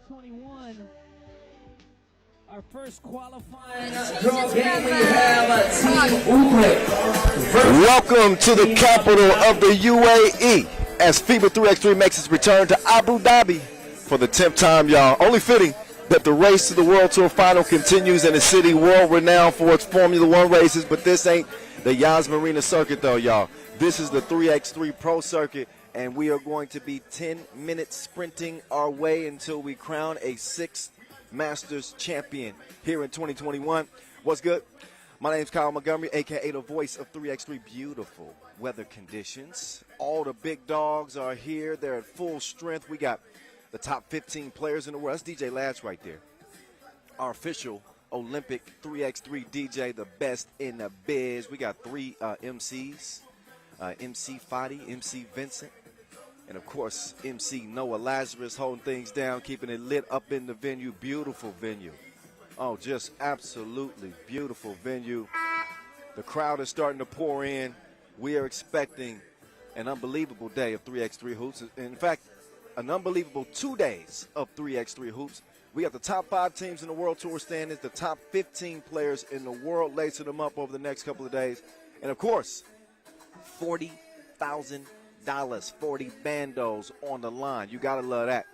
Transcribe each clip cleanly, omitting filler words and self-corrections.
2021, our first qualifying. Welcome to the capital of the UAE as FIBA 3x3 makes its return to Abu Dhabi for the 10th time, y'all. Only fitting that the race to the World Tour final continues in a city world-renowned for its Formula One races, but this ain't the Yas Marina circuit, though, y'all. This is the 3x3 Pro circuit, and we are going to be 10 minutes sprinting our way until we crown a 6th Masters champion here in 2021. What's good? My name's Kyle Montgomery, a.k.a. the voice of 3x3. Beautiful weather conditions. All the big dogs are here. They're at full strength. We got the top 15 players in the world. That's DJ Lads right there. Our official Olympic 3x3 DJ, the best in the biz. We got three MCs, MC Fadi, MC Vincent, and, of course, MC Noah Lazarus holding things down, keeping it lit up in the venue. Beautiful venue. Oh, just absolutely beautiful venue. The crowd is starting to pour in. We are expecting an unbelievable day of 3x3 hoops. In fact, an unbelievable 2 days of 3x3 hoops. We got the top 5 teams in the World Tour standings, the top 15 players in the world lacing them up over the next couple of days. And, of course, $40,000, 40 bandos on the line. You got to love that.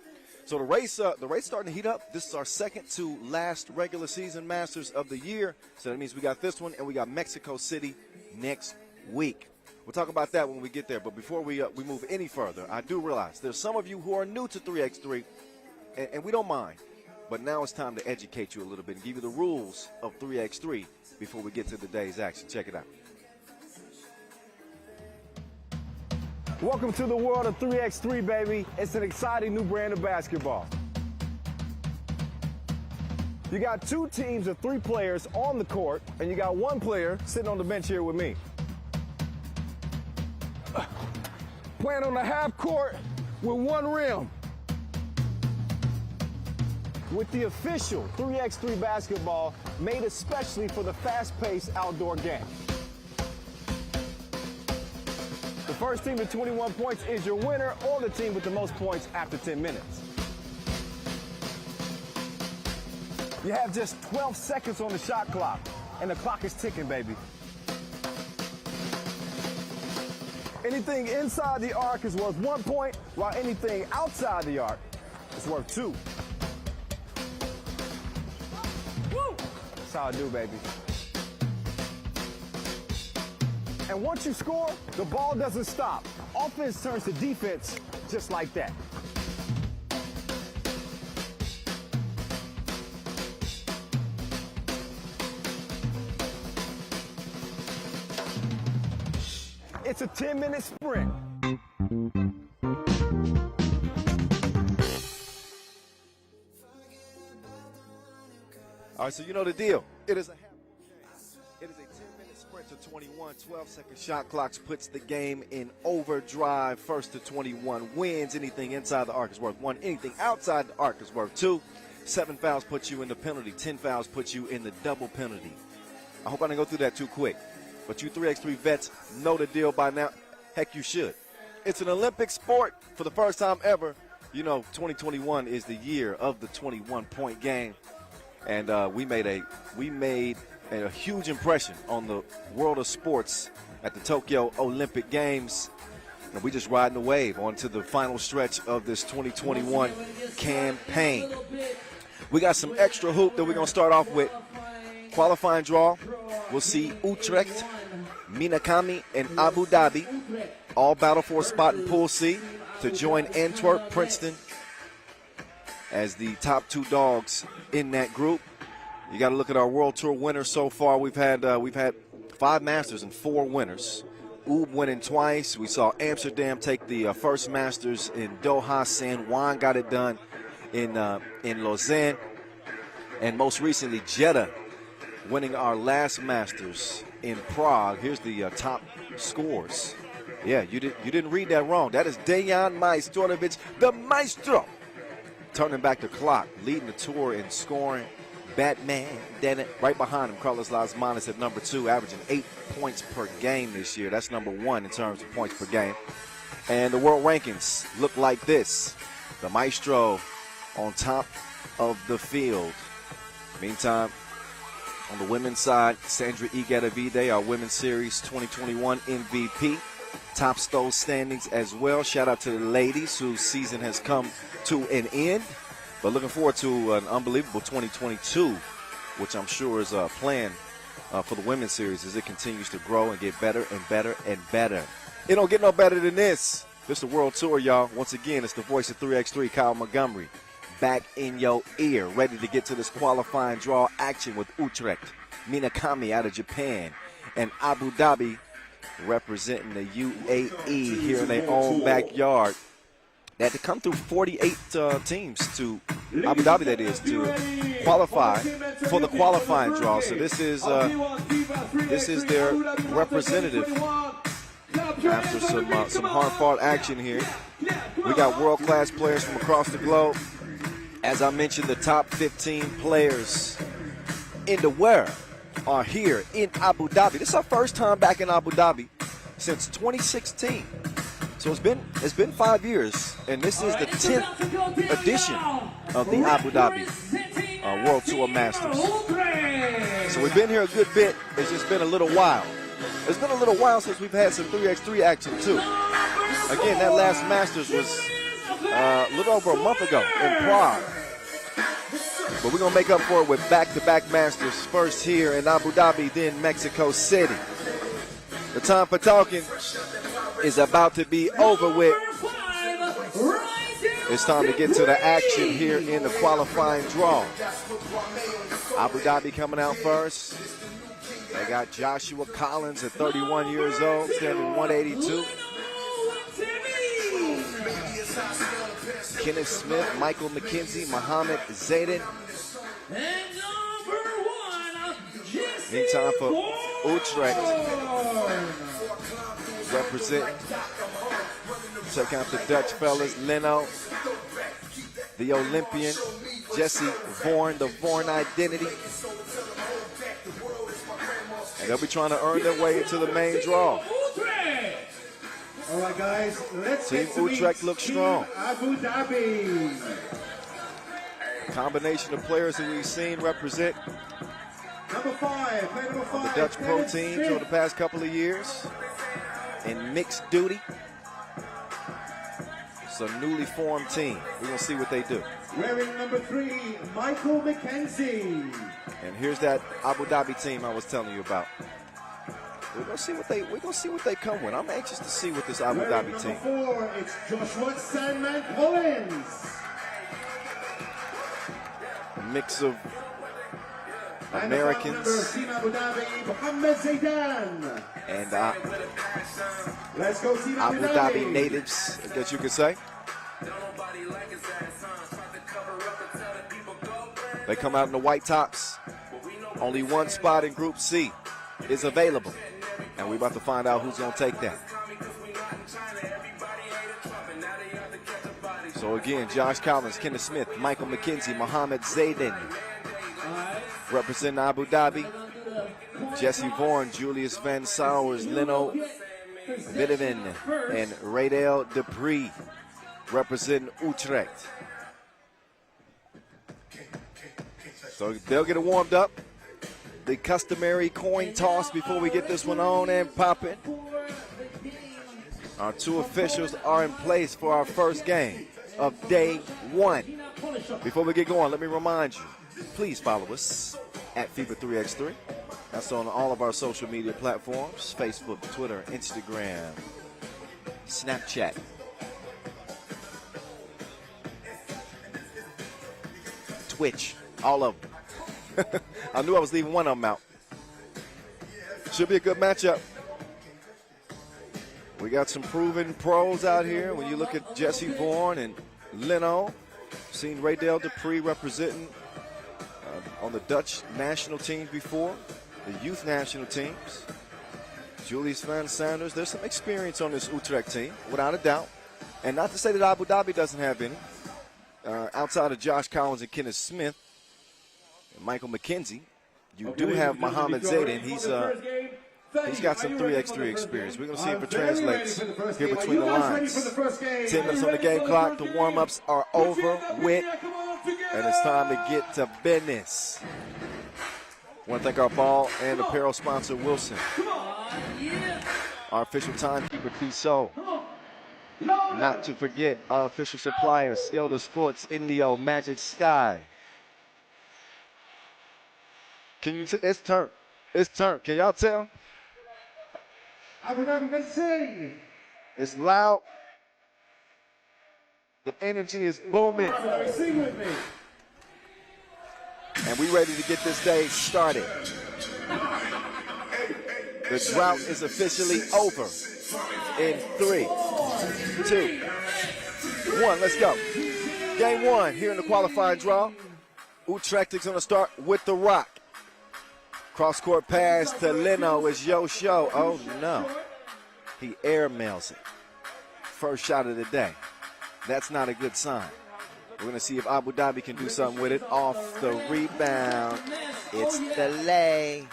So the race starting to heat up. This is our second to last regular season Masters of the year. So that means we got this one, and we got Mexico City next week. We'll talk about that when we get there. But before we move any further, I do realize there's some of you who are new to 3x3, and we don't mind. But now it's time to educate you a little bit and give you the rules of 3x3 before we get to the day's action. Check it out. Welcome to the world of 3x3, baby. It's an exciting new brand of basketball. You got 2 teams of 3 players on the court, and you got 1 player sitting on the bench here with me. Playing on the half court with 1 rim. With the official 3x3 basketball made especially for the fast-paced outdoor game. The first team to 21 points is your winner, or the team with the most points after 10 minutes. You have just 12 seconds on the shot clock, and the clock is ticking, baby. Anything inside the arc is worth 1 point, while anything outside the arc is worth 2. Woo! That's how I do, baby. And once you score, the ball doesn't stop. Offense turns to defense just like that. It's a 10-minute sprint. All right, so you know the deal. It is a 10-minute sprint to 21. 12-second shot clocks puts the game in overdrive. First to 21 wins. Anything inside the arc is worth 1. Anything outside the arc is worth 2. 7 fouls puts you in the penalty. 10 fouls puts you in the double penalty. I hope I didn't go through that too quick. But you 3x3 vets know the deal by now. Heck, you should. It's an Olympic sport for the first time ever. You know, 2021 is the year of the 21-point game. And we made a huge impression on the world of sports at the Tokyo Olympic Games. And we just riding the wave onto the final stretch of this 2021 campaign. We got some extra hoop that we're going to start off with. Qualifying draw, we'll see Utrecht, Minakami, and Abu Dhabi all battle for a spot in Pool C to join Antwerp, Princeton as the top 2 dogs in that group. You got to look at our World Tour winners so far. We've had 5 Masters and 4 winners. Ub winning twice. We saw Amsterdam take the first Masters in Doha. San Juan got it done in Lausanne, and most recently Jeddah winning our last Masters in Prague. Here's the top scores. Yeah, you didn't read that wrong. That is Dejan Majstorovic, the Maestro, turning back the clock, leading the tour in scoring. Batman, then right behind him, Carlos Lasmanis at number 2, averaging 8 points per game this year. That's number 1 in terms of points per game. And the world rankings look like this. The Maestro on top of the field. Meantime, on the women's side, Sandra Igedavide, our Women's Series 2021 MVP, tops those standings as well. Shout out to the ladies whose season has come to an end. But looking forward to an unbelievable 2022, which I'm sure is a plan for the Women's Series as it continues to grow and get better and better and better. It don't get no better than this. This is the World Tour, y'all. Once again, it's the voice of 3x3, Kyle Montgomery, back in your ear, ready to get to this qualifying draw action with Utrecht, Minakami out of Japan, and Abu Dhabi representing the UAE here in their own backyard. They had to come through 48 teams to Abu Dhabi, that is, to qualify for the qualifying draw. So this is their representative after some hard-fought action here. We got world-class players from across the globe. As I mentioned, the top 15 players in the world are here in Abu Dhabi. This is our first time back in Abu Dhabi since 2016. So it's been 5 years, and this is the 10th edition of the Abu Dhabi World Tour Masters. So we've been here a good bit. It's just been a little while. It's been a little while since we've had some 3x3 action too. Again, that last Masters was a little over a month ago in Prague. But we're going to make up for it with back-to-back Masters, first here in Abu Dhabi, then Mexico City. The time for talking is about to be over with. It's time to get to the action here in the qualifying draw. Abu Dhabi coming out first. They got Joshua Collins at 31 years old, standing 182. Kenneth Smith, Michael McKenzie, Mohammed Zayden. Meantime for Utrecht, representing, check out the Dutch fellas, Leno, the Olympian, Jesse Vorn, the Vorn identity. And they'll be trying to earn their way into the main draw. All right, guys, let's Team get to Utrecht looks strong. Abu Dhabi. Combination of players that we've seen represent Number five, the Dutch pro teams over the past couple of years in mixed duty. It's a newly formed team. We're going to see what they do. Wearing number 3, Michael McKenzie. And here's that Abu Dhabi team I was telling you about. We're gonna see what they come with. I'm anxious to see what this Abu Dhabi team. Number 4, it's Joshua Sandman Collins. A mix of Americans Team Abu Dhabi, Mohammed Zaydan. and Let's go, Team Abu Dhabi natives, I guess you could say. They come out in the white tops. Only one spot in Group C is available. And we're about to find out who's going to take that. So again, Josh Collins, Kenneth Smith, Michael McKenzie, Mohammed Zayden. Representing Abu Dhabi, Jesse Vorn, Julius Van Sowers, Leno Videvin, and Radel Dupree. Representing Utrecht. So they'll get it warmed up. The customary coin toss before we get this one on and popping. Our two officials are in place for our first game of day 1. Before we get going, let me remind you, please follow us at FIBA 3x3. That's on all of our social media platforms, Facebook, Twitter, Instagram, Snapchat. Twitch, all of them. I knew I was leaving one of them out. Should be a good matchup. We got some proven pros out here. When you look at Jesse Vorn and Leno, seen Radel Dupree representing on the Dutch national teams before, the youth national teams. Julius Van Sanders, there's some experience on this Utrecht team, without a doubt. And not to say that Abu Dhabi doesn't have any. Outside of Josh Collins and Kenneth Smith, and Michael McKenzie, you do have Mohammed Zayden. He's got some 3x3 experience. We're going to see if it translates here between the lines. 10 minutes on the game clock. The warm-ups are over with. And it's time to get to business. I want to thank our ball and apparel sponsor, Wilson. Our official timekeeper, Tissot. Not to forget our official suppliers, Elder Sports, Indio, Magic Sky. Can you tell? It's turn. It's turn. Can y'all tell? Abu Dhabi. It's loud. The energy is booming. Sing with me. And we ready to get this day started. The drought is officially over. In 3, 2, 1, let's go. Game 1 here in the qualifying draw. Utrecht is going to start with the rock. Cross-court pass to Leno is Yo Show. Oh, no. He airmails it. First shot of the day. That's not a good sign. We're going to see if Abu Dhabi can do something with it. Off the rebound. It's the lay.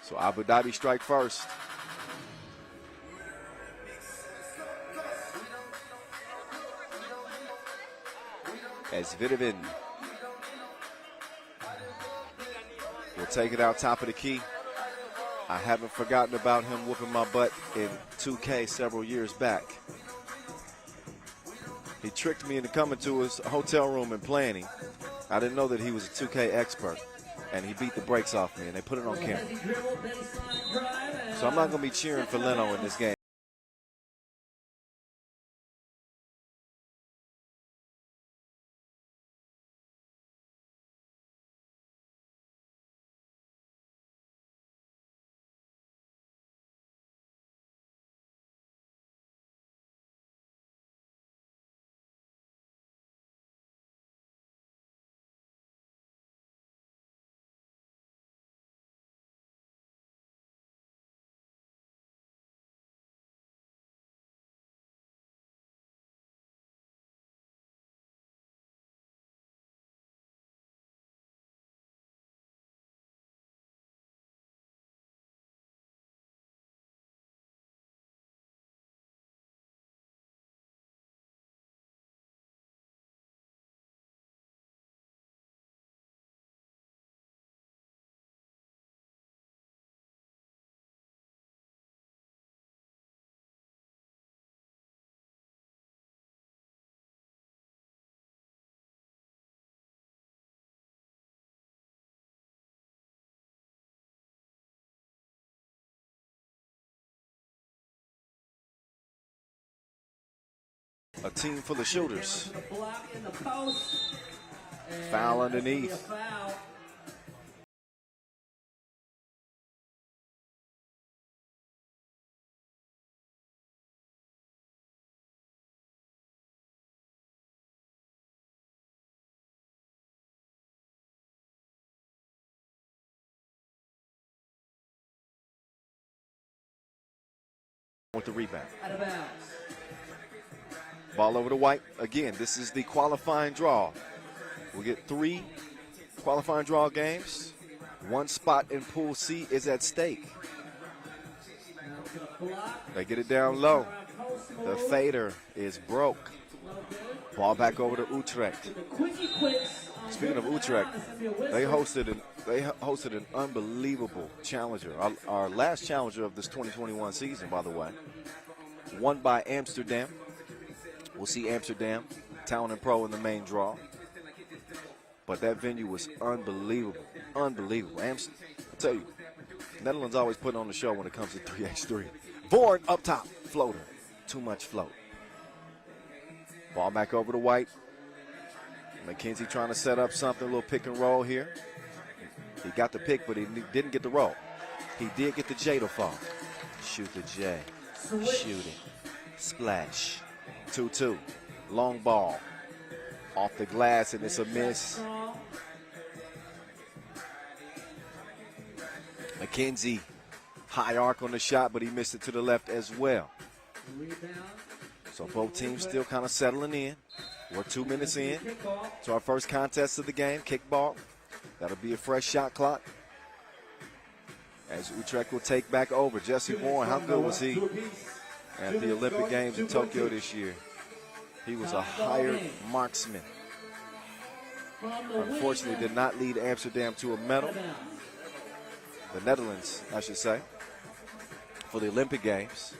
So Abu Dhabi strike first. As Vidovin will take it out top of the key. I haven't forgotten about him whooping my butt in 2K several years back. He tricked me into coming to his hotel room and playing him. I didn't know that he was a 2K expert, and he beat the brakes off me, and they put it on camera. So I'm not going to be cheering for Leno in this game. A team full of shooters. Foul underneath. With the rebound. Out of bounds. Ball over to White. Again, this is the qualifying draw. We'll get 3 qualifying draw games. 1 spot in Pool C is at stake. They get it down low. The fader is broke. Ball back over to Utrecht. Speaking of Utrecht, they hosted an unbelievable challenger. Our last challenger of this 2021 season, by the way. Won by Amsterdam. We'll see Amsterdam, Talent&Pro in the main draw. But that venue was unbelievable. Unbelievable. I'll tell you, Netherlands always put on the show when it comes to 3x3. Bourne up top, floater. Too much float. Ball back over to White. McKenzie trying to set up something, a little pick and roll here. He got the pick, but he didn't get the roll. He did get the J to fall. Shoot the J. Shoot it. Splash. 2-2. Long ball. Off the glass, and it's a miss. McKenzie, high arc on the shot, but he missed it to the left as well. So both teams still kind of settling in. We're 2 minutes in to our first contest of the game, kickball. That'll be a fresh shot clock. As Utrecht will take back over. Jesse Juan, how good was he at the Olympic Games in Tokyo this year? He was a hired marksman. Unfortunately, did not lead Amsterdam to a medal. The Netherlands, I should say, for the Olympic Games.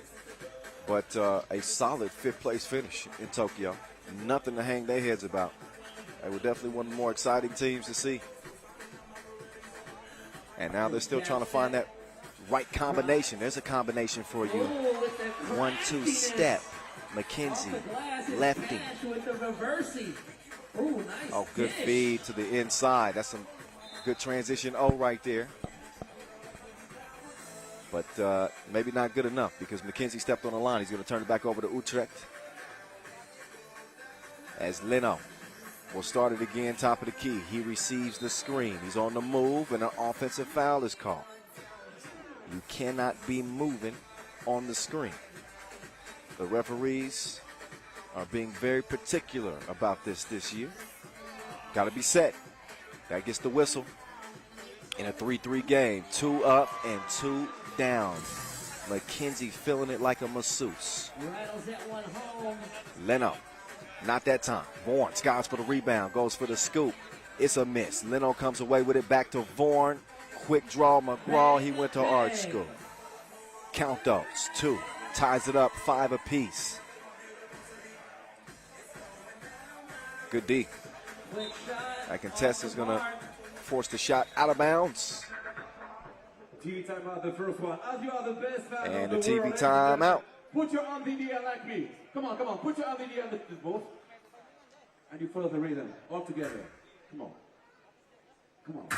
But a solid fifth-place finish in Tokyo. Nothing to hang their heads about. They were definitely one of the more exciting teams to see. And now they're still trying to find that right combination. There's a combination for you. 1-2 step. McKenzie, lefty. Oh, good feed to the inside. That's some good transition right there. But maybe not good enough because McKenzie stepped on the line. He's going to turn it back over to Utrecht. As Leno will start it again, top of the key. He receives the screen. He's on the move, and an offensive foul is called. You cannot be moving on the screen. The referees are being very particular about this year. Got to be set. That gets the whistle. In a 3-3 game, 2 up and 2 down. McKenzie feeling it like a masseuse. Leno, not that time. Vaughan skies for the rebound, goes for the scoop. It's a miss. Leno comes away with it back to Vaughan. Quick draw, McGraw. He went to art school. Count those. 2. Ties it up, 5 apiece. Good D. That contest is going to force the shot out of bounds. TV timeout, the first one. As you are the best fan And of the the TV world, timeout. Put your arm in the air like me. Come on, come on. Put your arm in the air like this, both. And you follow the rhythm all together. Come on. Come on.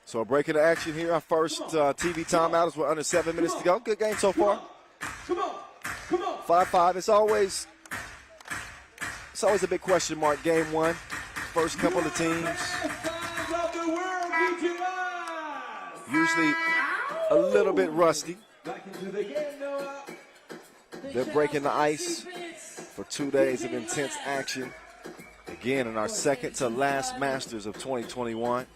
So a break of the action here. Our first TV timeout as we're under 7 minutes to go. Good game so far. Come on. Come on. 5-5. It's always a big question mark. Game 1. First couple of teams. Usually a little bit rusty. They're breaking the ice for 2 days of intense action. Again, in our second to last Masters of 2021.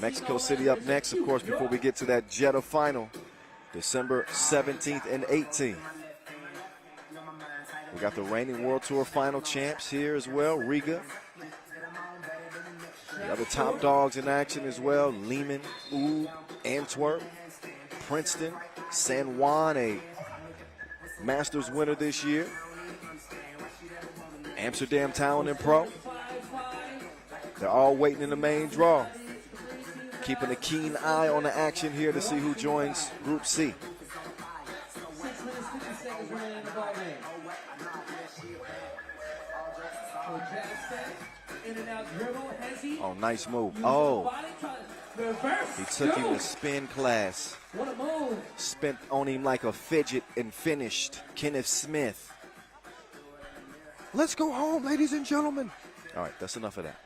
Mexico City up next, of course, before we get to that Jeddah final, December 17th and 18th. We got the reigning World Tour final champs here as well, Riga. The other top dogs in action as well, Leman, Antwerp, Princeton, San Juan, a Masters winner this year. Amsterdam, Talent&Pro. They're all waiting in the main draw. Keeping a keen eye on the action here to see who joins Group C. 6 minutes, 50 seconds remaining in the ball game. So jab step, in and out dribble, Hezzy. Oh, nice move. Using Oh, the body, reverse. he took him to spin class. What a move. Spent on him like a fidget and finished. Kenneth Smith. Let's go home, ladies and gentlemen. All right, that's enough of that.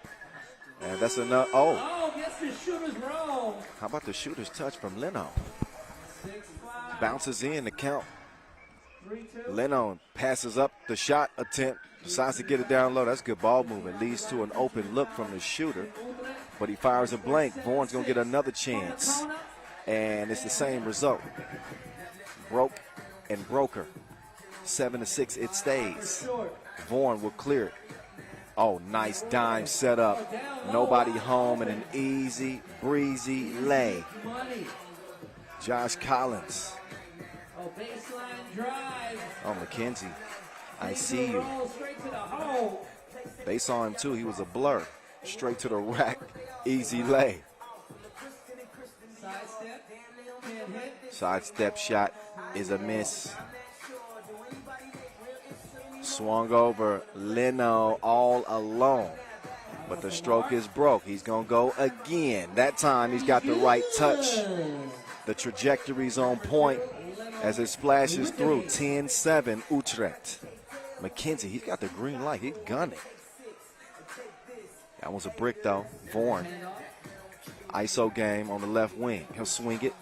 And that's enough. Oh, Oh, gets the shooter's roll. how about the shooter's touch from Leno? 6-5. Bounces in the count. 3-2. Leno passes up the shot attempt. Decides to get it down low. That's good ball movement. Leads to an open look from the shooter. But he fires a blank. Vaughan's going to get another chance. And it's the same result. Broke and broker. 7-6, it stays. Vaughan will clear it. Oh, nice dime setup. Nobody home and an easy, breezy lay. Josh Collins. Oh, baseline drive. Oh, McKenzie, I see you. Roll straight to the hole. They saw him too. He was a blur. Straight to the rack. Easy lay. Sidestep. Can't hit. Sidestep shot is a miss. Swung over. Leno all alone. But the stroke is broke. He's going to go again. That time he's got the right touch. The trajectory's on point as it splashes through. 10-7 Utrecht. McKenzie, he's got the green light. He's gunning. That was a brick, though. Vaughan. ISO game on the left wing. He'll swing it.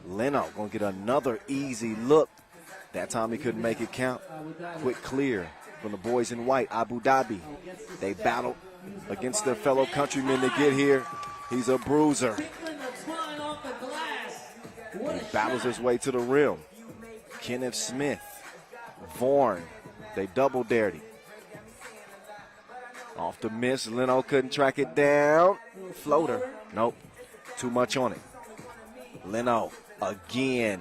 Leno going to get another easy look. That time he couldn't make it count. Quick clear from the boys in white, Abu Dhabi. They battled against their fellow countrymen to get here. He's a bruiser. He battles his way to the rim. Kenneth Smith. Vorn, they double dared him. Off the miss, Leno couldn't track it down. Floater, nope, too much on it. Leno again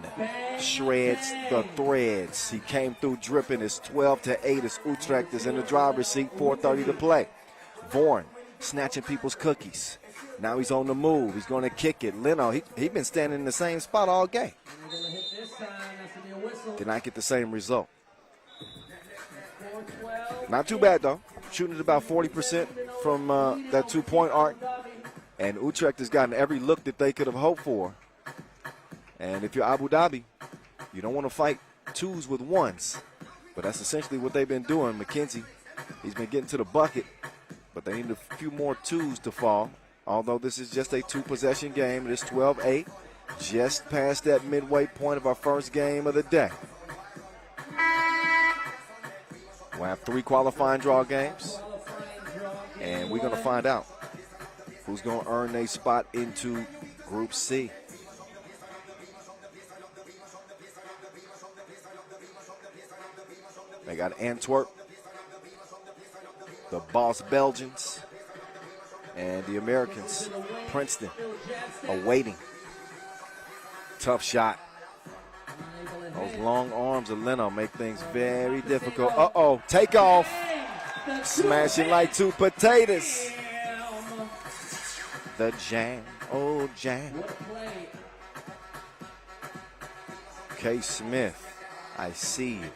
shreds the threads. He came through dripping. It's 12-8 as Utrecht is in the driver's seat, 4:30 to play. Vorn snatching people's cookies. Now he's on the move. He's going to kick it. Leno, he been standing in the same spot all game. Did not get the same result. Not too bad, though. Shooting at about 40% from that two-point arc. And Utrecht has gotten every look that they could have hoped for. And if you're Abu Dhabi, you don't want to fight twos with ones. But that's essentially what they've been doing. McKenzie, he's been getting to the bucket, but they need a few more twos to fall. Although this is just a two-possession game, it is 12-8, just past that midway point of our first game of the day. We'll have 3 qualifying draw games, and we're going to find out who's going to earn a spot into Group C. They got Antwerp, the boss Belgians, and the Americans, Princeton, awaiting. Tough shot. Those long arms of Leno make things very difficult. Uh-oh, take off. Smashing like 2 potatoes. The jam, oh jam. K. Smith, I see you.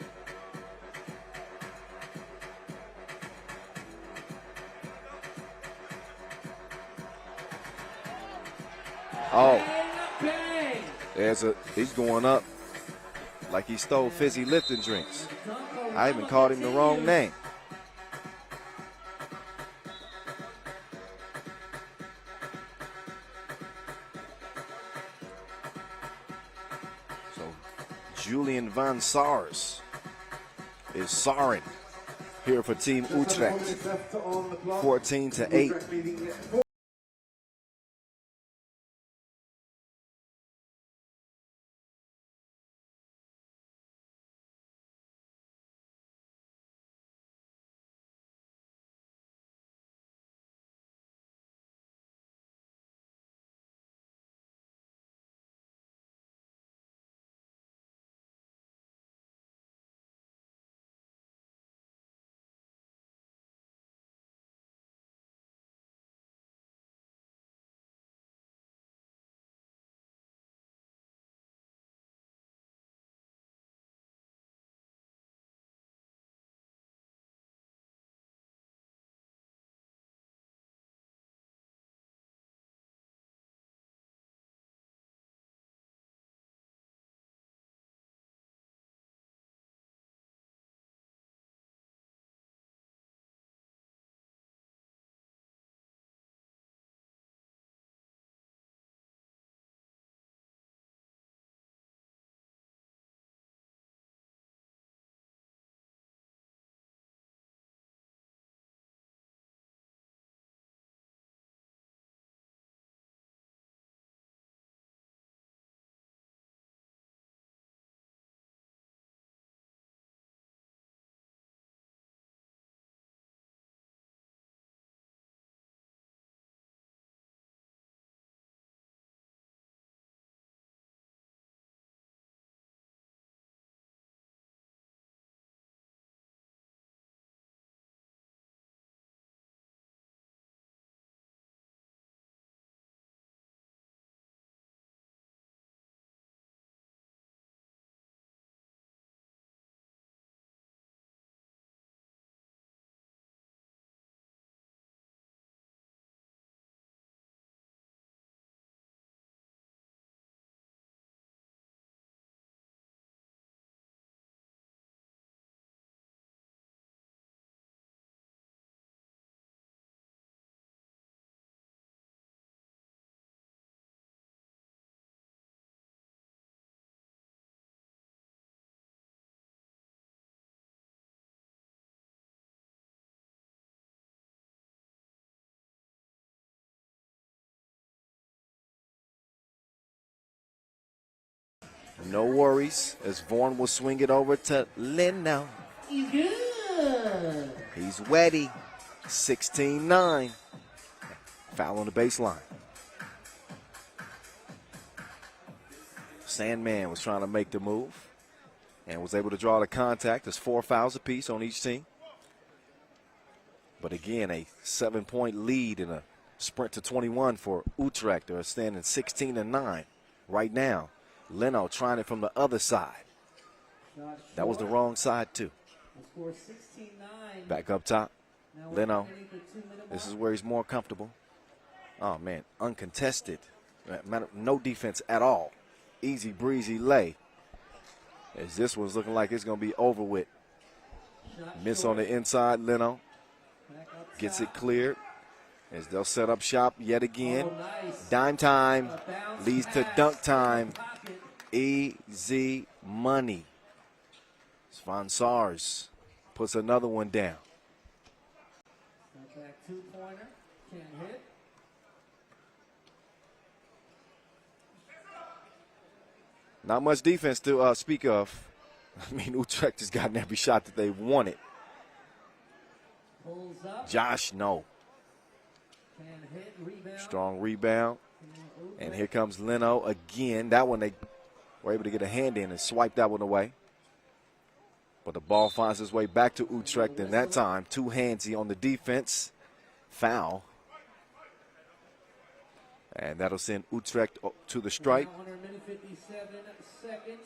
Oh, he's going up like he stole fizzy lifting drinks. I even called him the wrong name. So Julian van Sars is Sarin here for Team Utrecht, 14-8. No worries, as Vaughn will swing it over to Leno. He's good. He's wetty. 16-9. Foul on the baseline. Sandman was trying to make the move and was able to draw the contact. There's 4 fouls apiece on each team. But again, a 7-point lead in a sprint to 21 for Utrecht. They're standing 16-9 right now. Leno trying it from the other side. That was the wrong side, too. Back up top. Leno. This is where he's more comfortable. Oh, man. Uncontested. No defense at all. Easy breezy lay. As this one's looking like it's going to be over with. Miss on the inside. Leno gets it cleared. As they'll set up shop yet again. Dime time leads to dunk time. Easy money. Svan Sars puts another one down. Back 2-pointer. Can't hit. Not much defense to speak of. I mean, Utrecht has gotten every shot that they wanted. Pulls up. Josh, no. Can hit. Rebound. Strong rebound. And here comes Leno again. That one they were able to get a hand in and swipe that one away. But the ball finds its way back to Utrecht, and that time, too handsy on the defense. Foul. And that'll send Utrecht to the stripe. 157 seconds.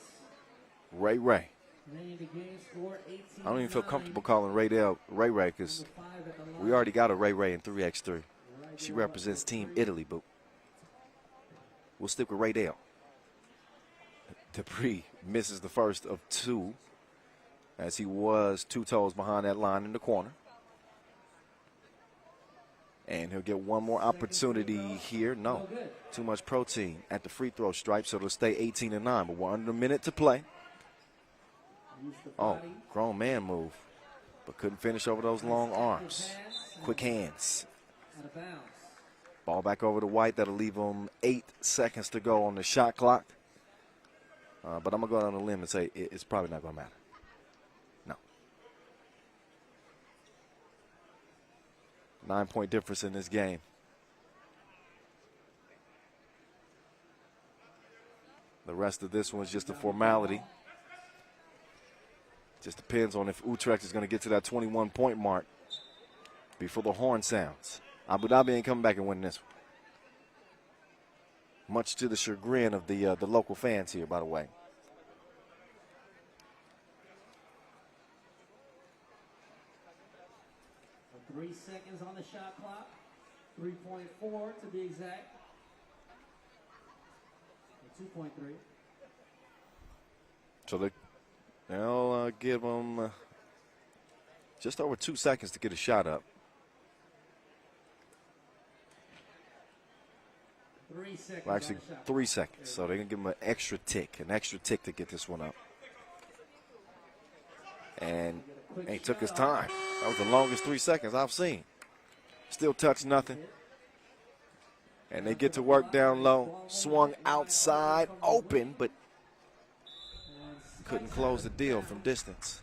Ray. Remaining the game score 18. I don't even feel comfortable calling Ray because we already got a Ray in 3x3. She represents Team Italy, but we'll stick with Ray Dale. Dupree misses the first of 2 as he was 2 toes behind that line in the corner. And he'll get one more opportunity here. No, too much protein at the free throw stripe, so it'll stay 18-9. But we're under a minute to play. Oh, grown man move, but couldn't finish over those long arms. Quick hands. Ball back over to White. That'll leave him 8 seconds to go on the shot clock. But I'm going to go out on a limb and say it's probably not going to matter. No. 9-point difference in this game. The rest of this one's just a formality. Just depends on if Utrecht is going to get to that 21-point mark before the horn sounds. Abu Dhabi ain't coming back and winning this one. Much to the chagrin of the local fans here, by the way. So 3 seconds on the shot clock. 3.4 to be exact. 2.3. So they'll give them just over 2 seconds to get a shot up. 3 seconds. Well, actually, 3 seconds. So they're going to give him an extra tick to get this one up. And he took his time. That was the longest 3 seconds I've seen. Still touched nothing. And they get to work down low. Swung outside, open, but couldn't close the deal from distance.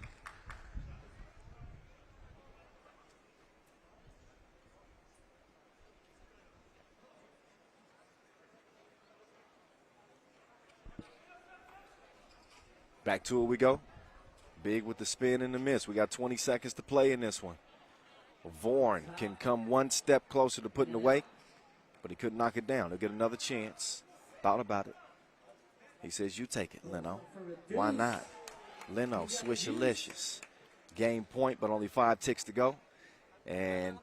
Back to it we go. Big with the spin and the miss. We got 20 seconds to play in this one. Vaughn can come one step closer to putting away, but he couldn't knock it down. He'll get another chance. Thought about it. He says, you take it, Leno. Why not? Leno, swishalicious. Game point, but only 5 ticks to go. And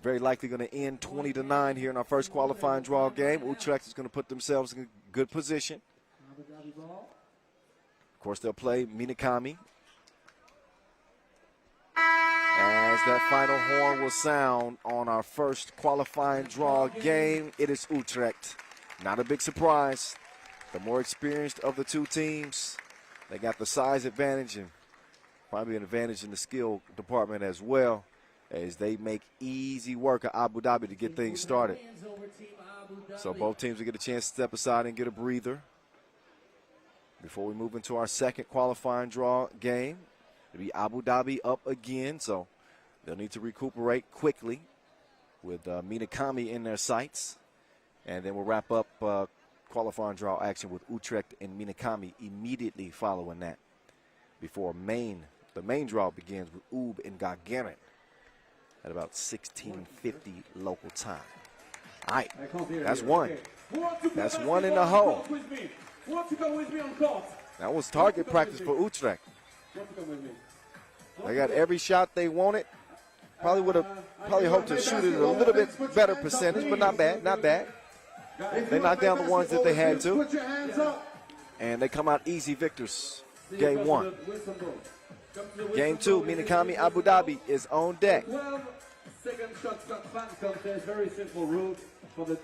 very likely going to end 20-9 here in our first qualifying draw game. Utrecht is going to put themselves in a good position. Of course, they'll play Minakami. As that final horn will sound on our first qualifying draw game, it is Utrecht. Not a big surprise. The more experienced of the two teams, they got the size advantage and probably an advantage in the skill department as well, as they make easy work of Abu Dhabi to get things started. So both teams will get a chance to step aside and get a breather. before we move into our second qualifying draw game. It'll be Abu Dhabi up again, so they'll need to recuperate quickly with Minakami in their sights. And then we'll wrap up qualifying draw action with Utrecht and Minakami immediately following that before the main draw begins with Ub and Gagarin at about 16:50 local time. All right, that's one. That's one in the hole. That was target practice for Utrecht. They got every shot they wanted. Probably hoped to shoot it at a little bit better percentage, but not bad, not bad. They knocked down the ones that they had to, and they come out easy victors. Game one. Game two, Minakami Abu Dhabi is on deck. 12 second shot fan contest. Very simple rule for the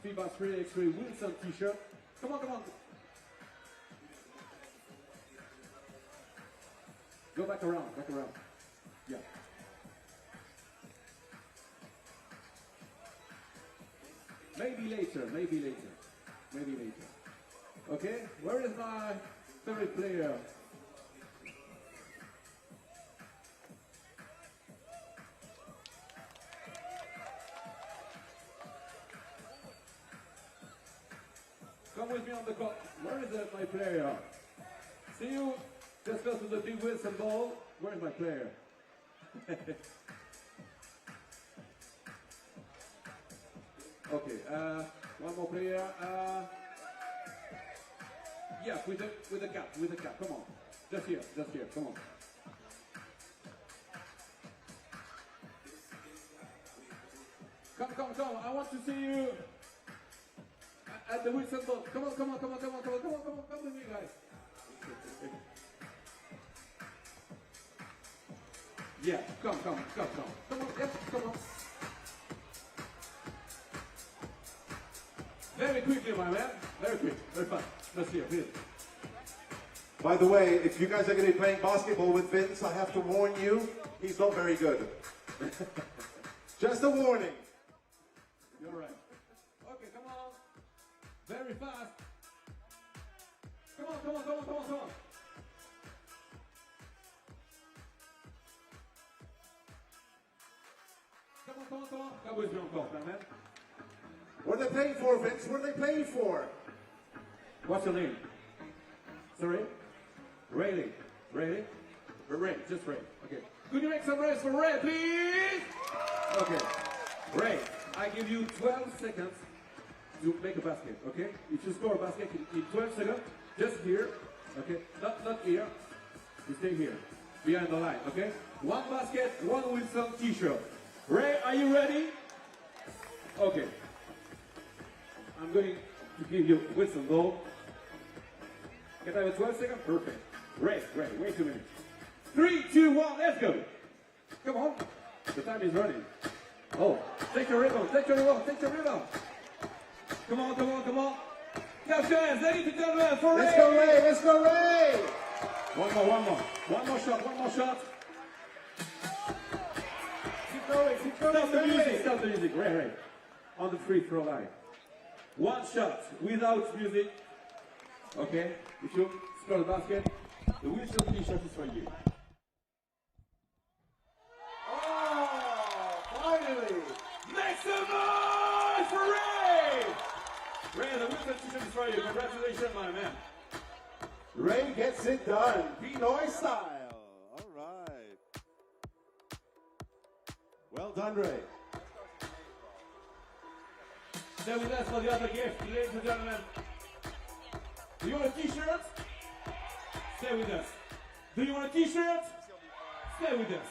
FIBA 3x3 Wilson t-shirt. Come on, come on. Go back around, back around. Yeah. Maybe later, maybe later, maybe later. Okay, where is my third player? Come with me on the court. Where is my player? See you. Just go to the big Wilson ball. Where is my player? Okay, one more player. Yeah, with the cap, come on. Just here, come on. Come. I want to see you at the Wilson ball. Come on, come with me, guys. Yeah, come on, yes, come on. Very quickly, my man. Very quick. Very fast. Let's see it, please. By the way, if you guys are going to be playing basketball with Vince, I have to warn you, he's not very good. Just a warning. You're right. Okay, come on. Very fast. Come on. Come with me on court, my man. What are they playing for, Vince? What are they playing for? What's your name? Sorry? Ray. Ray, just Ray. Okay. Could you make some rays for Ray, please? Okay. Ray, I give you 12 seconds to make a basket, okay? If you score a basket in 12 seconds, just here, okay? Not here. You stay here, behind the line, okay? One basket, one Wilson t-shirt. Ray, are you ready? Okay. I'm going to give you Wilson ball. Can I have a 12 second? Perfect. Ray, wait 2 minutes. 3, 2, 1, let's go. Come on. The time is running. Oh, take your rhythm. Come on. Clap your hands, ladies and gentlemen, for Ray. Let's go, Ray. One more. One more shot. Keep going. Stop the music. Ray. On the free throw line. One shot without music. Okay, if you score the basket, the Wilson t-shirt is for you. Oh, finally. Make some noise for Ray! Ray, the Wilson t-shirt is for you. Congratulations, my man. Ray gets it done. Pinoy style. All right. Well done, Ray. Stay with us for the other gift, ladies and gentlemen. Do you want a t-shirt? Stay with us. Do you want a t-shirt? Stay with us.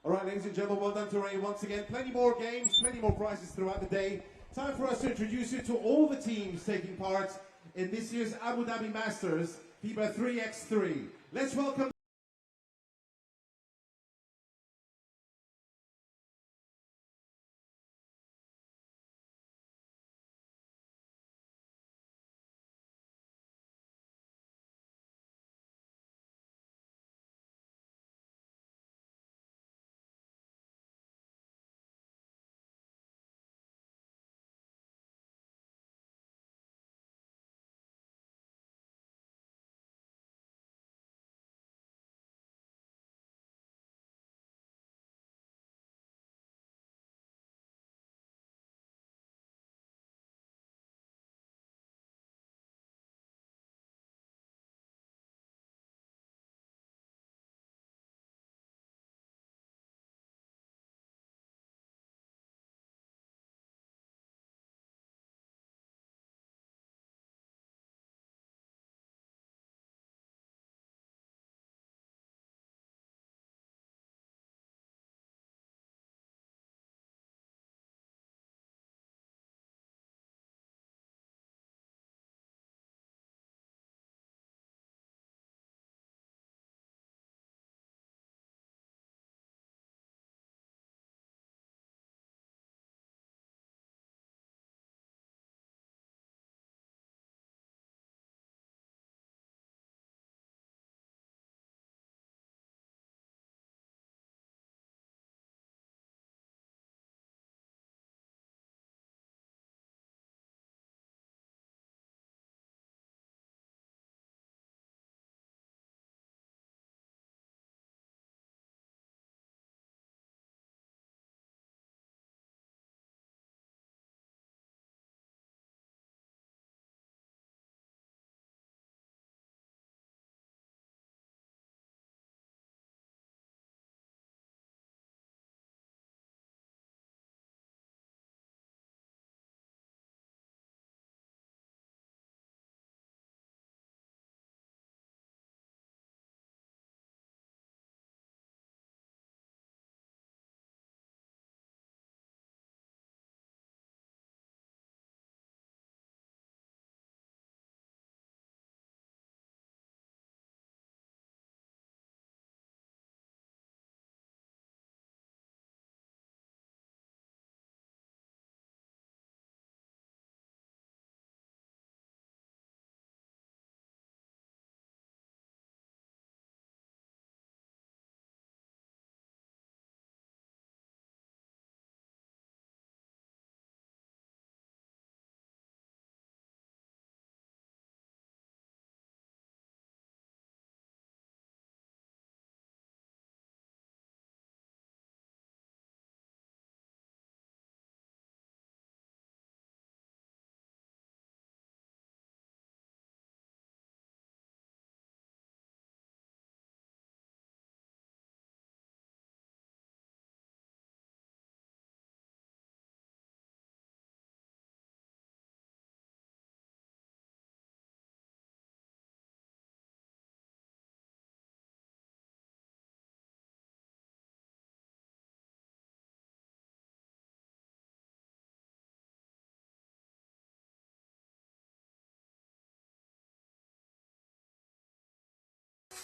All right, ladies and gentlemen, well done to Ray once again. Plenty more games, plenty more prizes throughout the day. Time for us to introduce you to all the teams taking part in this year's Abu Dhabi Masters FIBA 3x3. Let's welcome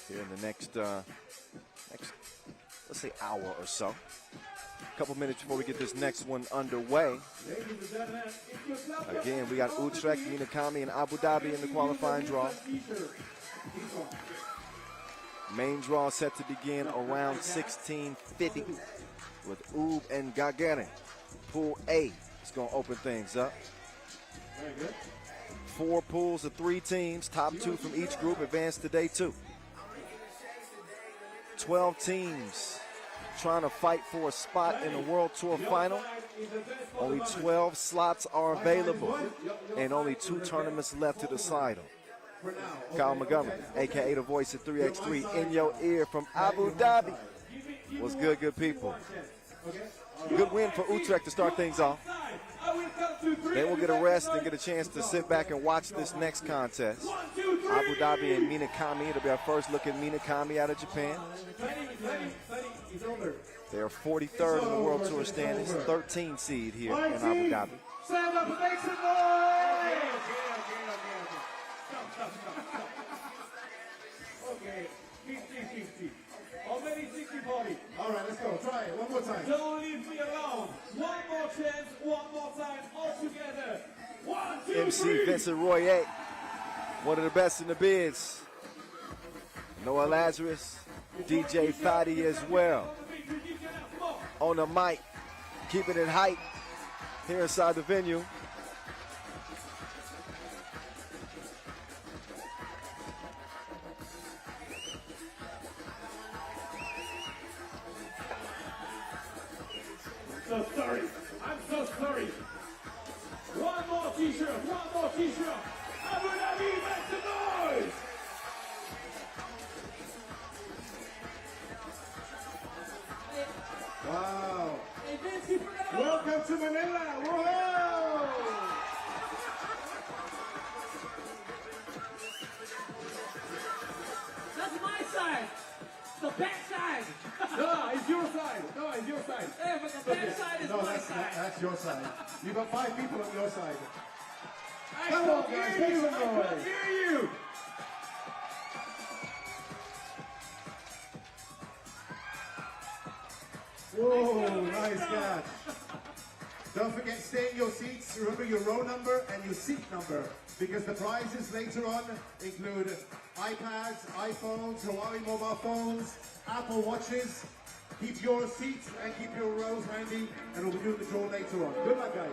here in the next let's say hour or so. A couple minutes before we get this next one underway. Again, we got Utrecht, Minakami, and Abu Dhabi in the qualifying draw. Main draw set to begin around 16:50 with Ub and Gagarin. Pool A is going to open things up. Very good. 4 pools of 3 teams. Top 2 from each group advance to day 2. 12 teams trying to fight for a spot in the World Tour final. Only 12 slots are available and only 2 tournaments left to decide on. Kyle Montgomery, a.k.a. the voice of 3x3, in your ear from Abu Dhabi. What's good, good people? Good win for Utrecht to start things off. They will get a rest and get a chance to sit back and watch this next contest. Abu Dhabi and Minakami. It'll be our first look at Minakami out of Japan. They are 43rd in the World Tour standings, 13 seed here in Abu Dhabi. Stand up and make some noise! Okay, 50-50. Already 60-40. All right, let's go. Try it one more time. Don't leave me alone. One more chance, one more time, all together. 1, 2, 3. MC Vincent Royer, one of the best in the biz. Noah Lazarus, DJ Fadi as well. On the mic, keeping it hype here inside the venue. So sorry. I'm so sorry. One more t-shirt, one more t-shirt. Abu Dhabi, make some noise! Wow. Hey, Vince, you forgot about Welcome to Manila. Whoa! That's my side. The back side. No, it's your side. No, it's your side. Hey, but the back side is No, my that's side. your side. You got 5 people on your side. I Come on, can't guys, hear make you. some I can't noise. hear you. Whoa, nice catch. Don't forget, stay in your seats. Remember your row number and your seat number, because the prizes later on include iPads, iPhones, Huawei mobile phones, Apple Watches. Keep your seats and keep your rows handy, and we'll be doing the draw later on. Good luck, guys.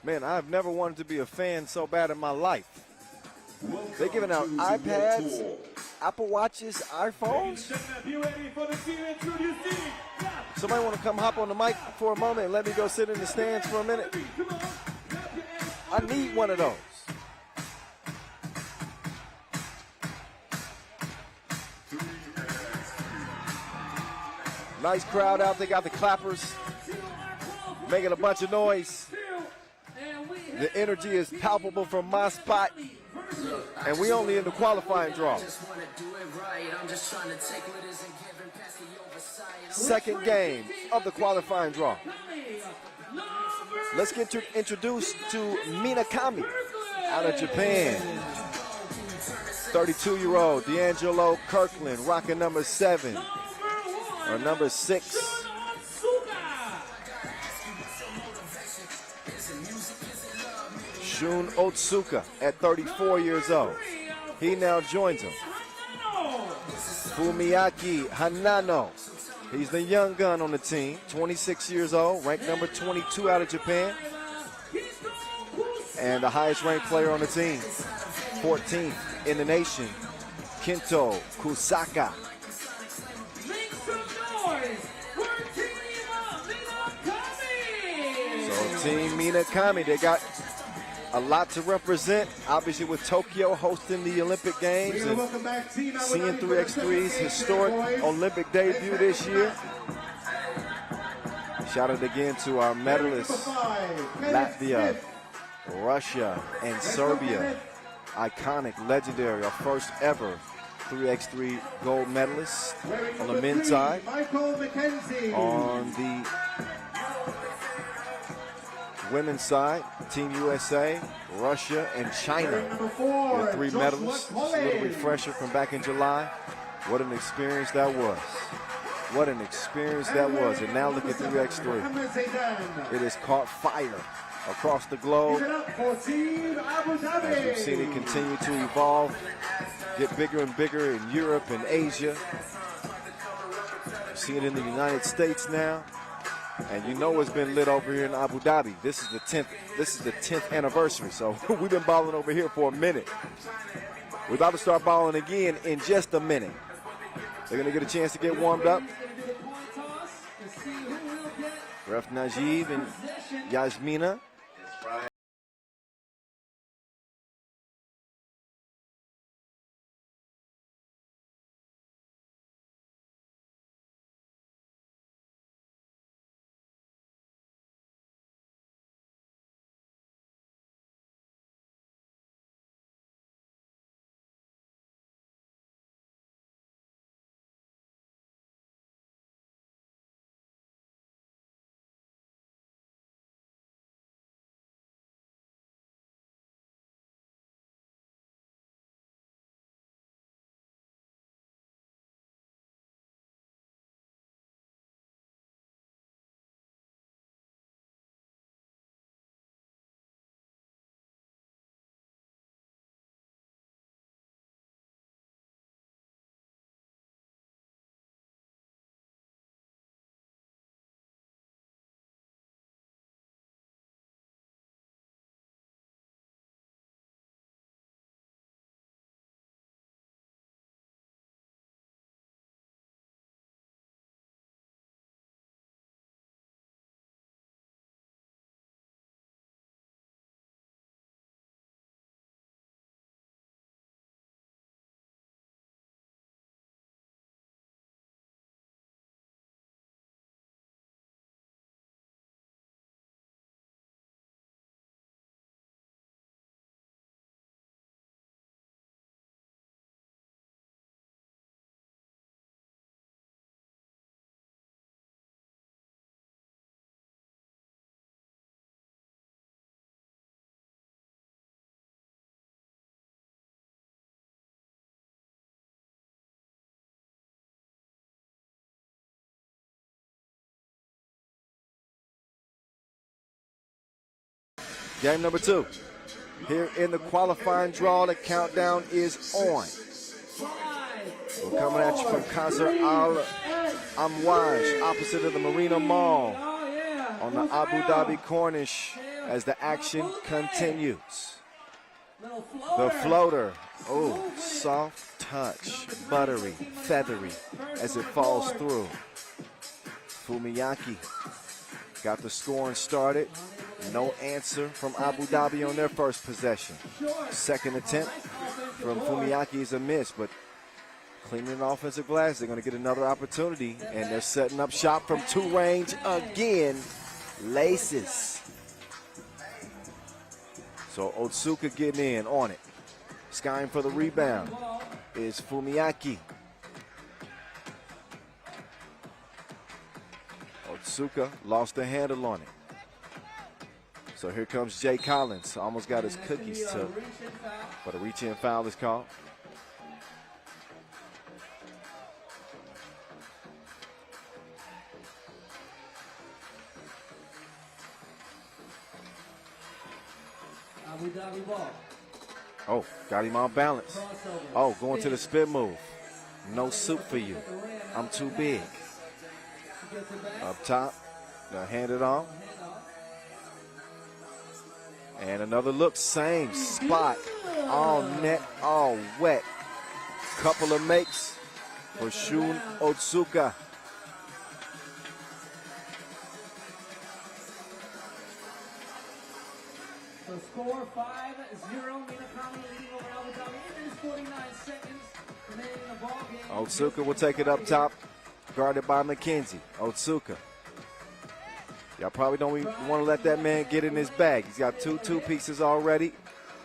Man, I've never wanted to be a fan so bad in my life. They're giving out iPads, Apple Watches, iPhones. Be ready for the team introducing. Somebody want to come hop on the mic for a moment and let me go sit in the stands for a minute? I need one of those. Nice crowd out. They got the clappers making a bunch of noise. The energy is palpable from my spot. And we only in the qualifying draw. Second game of the qualifying draw. Let's get introduced to Minakami out of Japan. 32-year-old D'Angelo Kirkland rocking number 7 or number 6. Shun Otsuka at 34 years old. He now joins him. Fumiaki Hanano. He's the young gun on the team, 26 years old, ranked number 22 out of Japan. And the highest ranked player on the team, 14th in the nation, Kento Kusaka. So Team Minakami, they got a lot to represent, obviously with Tokyo hosting the Olympic Games and seeing 3x3's historic Olympic debut this year. Shout out again to our medalists, Latvia, Russia, and Serbia. Iconic, legendary, our first ever 3x3 gold medalists on the men's side. On the women's side, Team USA, Russia, and China. The 3 medalists. Just a little refresher from back in July. What an experience that was. What an experience that was. And now look at 3x3. It has caught fire across the globe. As we've seen it continue to evolve, get bigger and bigger in Europe and Asia. We've seen it in the United States now. And you know it's been lit over here in Abu Dhabi. This is the 10th. This is the 10th anniversary. So we've been balling over here for a minute. We're about to start balling again in just a minute. They're going to get a chance to get warmed up. Ref Najib and Yasmina. Game number 2. Here in the qualifying draw, the countdown is on. We're coming at you from Qasr Al Amwaj, opposite of the Marina Mall, on the Abu Dhabi Corniche, as the action continues. The floater, oh, soft touch, buttery, feathery, as it falls through. Fumiyaki got the scoring started. No answer from Abu Dhabi on their first possession. Second attempt from Fumiyaki is a miss, but cleaning an offensive glass, they're going to get another opportunity, and they're setting up shop from 2 range again. Laces. So Otsuka getting in on it. Skying for the rebound is Fumiyaki. Otsuka lost the handle on it. So here comes Jay Collins. Almost got his cookies took, but a reach-in foul is called. Abu Dhabi ball. Oh, got him on balance. Oh, going to the spin move. No soup for you. I'm too big. Up top, now hand it on. And another look, same spot, all net, all wet. Couple of makes for Shun Otsuka. So score 5-0, Minakami leading over Abu Dhabi. There's 49 seconds remaining in the ball game. Otsuka will take it up top, guarded by McKenzie. Otsuka. Y'all probably don't even want to let that man get in his bag. He's got two pieces already.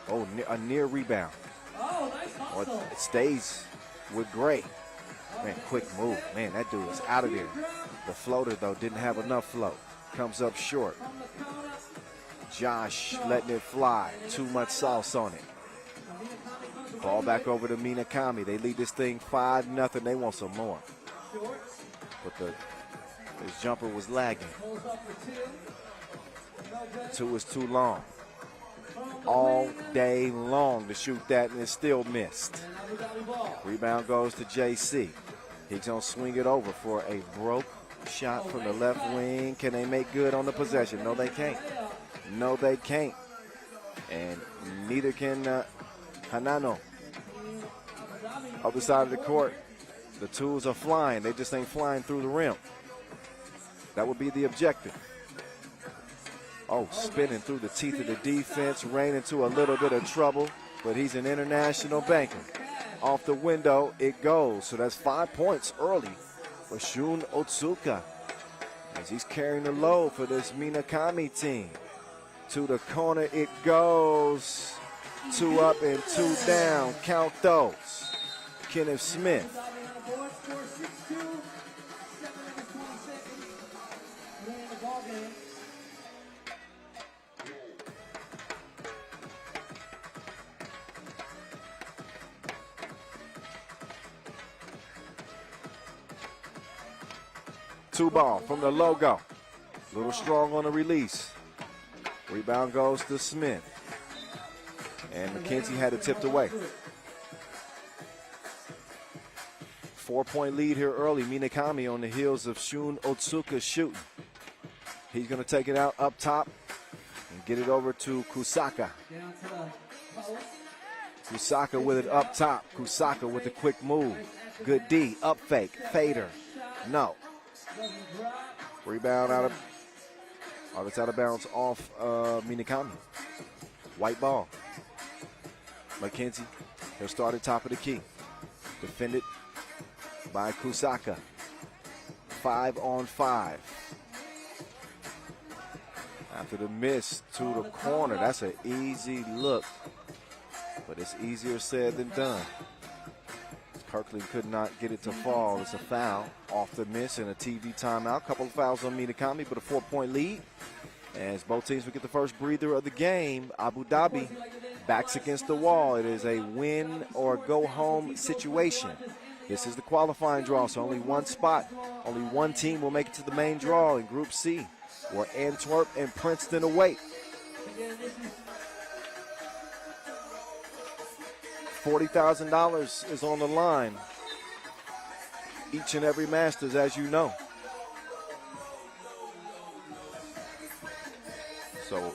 Oh, a near rebound. Oh, nice hustle. It stays with Gray. Man, quick move. Man, that dude is out of there. The floater, though, didn't have enough flow. Comes up short. Josh letting it fly. Too much sauce on it. Ball back over to Minakami. They lead this thing 5-0. They want some more. But his jumper was lagging. 2 is too long. All day long to shoot that, and it's still missed. Rebound goes to JC. He's going to swing it over for a broke shot from the left wing. Can they make good on the possession? No, they can't. No, they can't. And neither can Hanano. Other side of the court, the twos are flying. They just ain't flying through the rim. That would be the objective. Oh, spinning through the teeth of the defense, ran into a little bit of trouble, but he's an international banker. Off the window, it goes. So that's 5 points early for Shun Otsuka as he's carrying the load for this Minakami team. To the corner it goes. 2 up and 2 down. Count those. Kenneth Smith. Two ball from the logo. A little strong on the release. Rebound goes to Smith. And McKenzie had it tipped away. 4-point lead here early. Minakami on the heels of Shun Otsuka shooting. He's going to take it out up top and get it over to Kusaka. Kusaka with it up top. Kusaka with the quick move. Good D. Up fake. Fader. No. Rebound out of bounds off Minakami. White ball. McKenzie, he'll start at top of the key. Defended by Kusaka. 5-on-5. After the miss to the corner, that's an easy look, but it's easier said than done. Kirkland could not get it to fall. It's a foul off the miss and a TV timeout. Couple of fouls on Minakami, but a 4-point lead. As both teams will get the first breather of the game, Abu Dhabi backs against the wall. It is a win or go home situation. This is the qualifying draw, so only one spot. Only one team will make it to the main draw in Group C, where Antwerp and Princeton await. $40,000 is on the line. Each and every Masters, as you know. So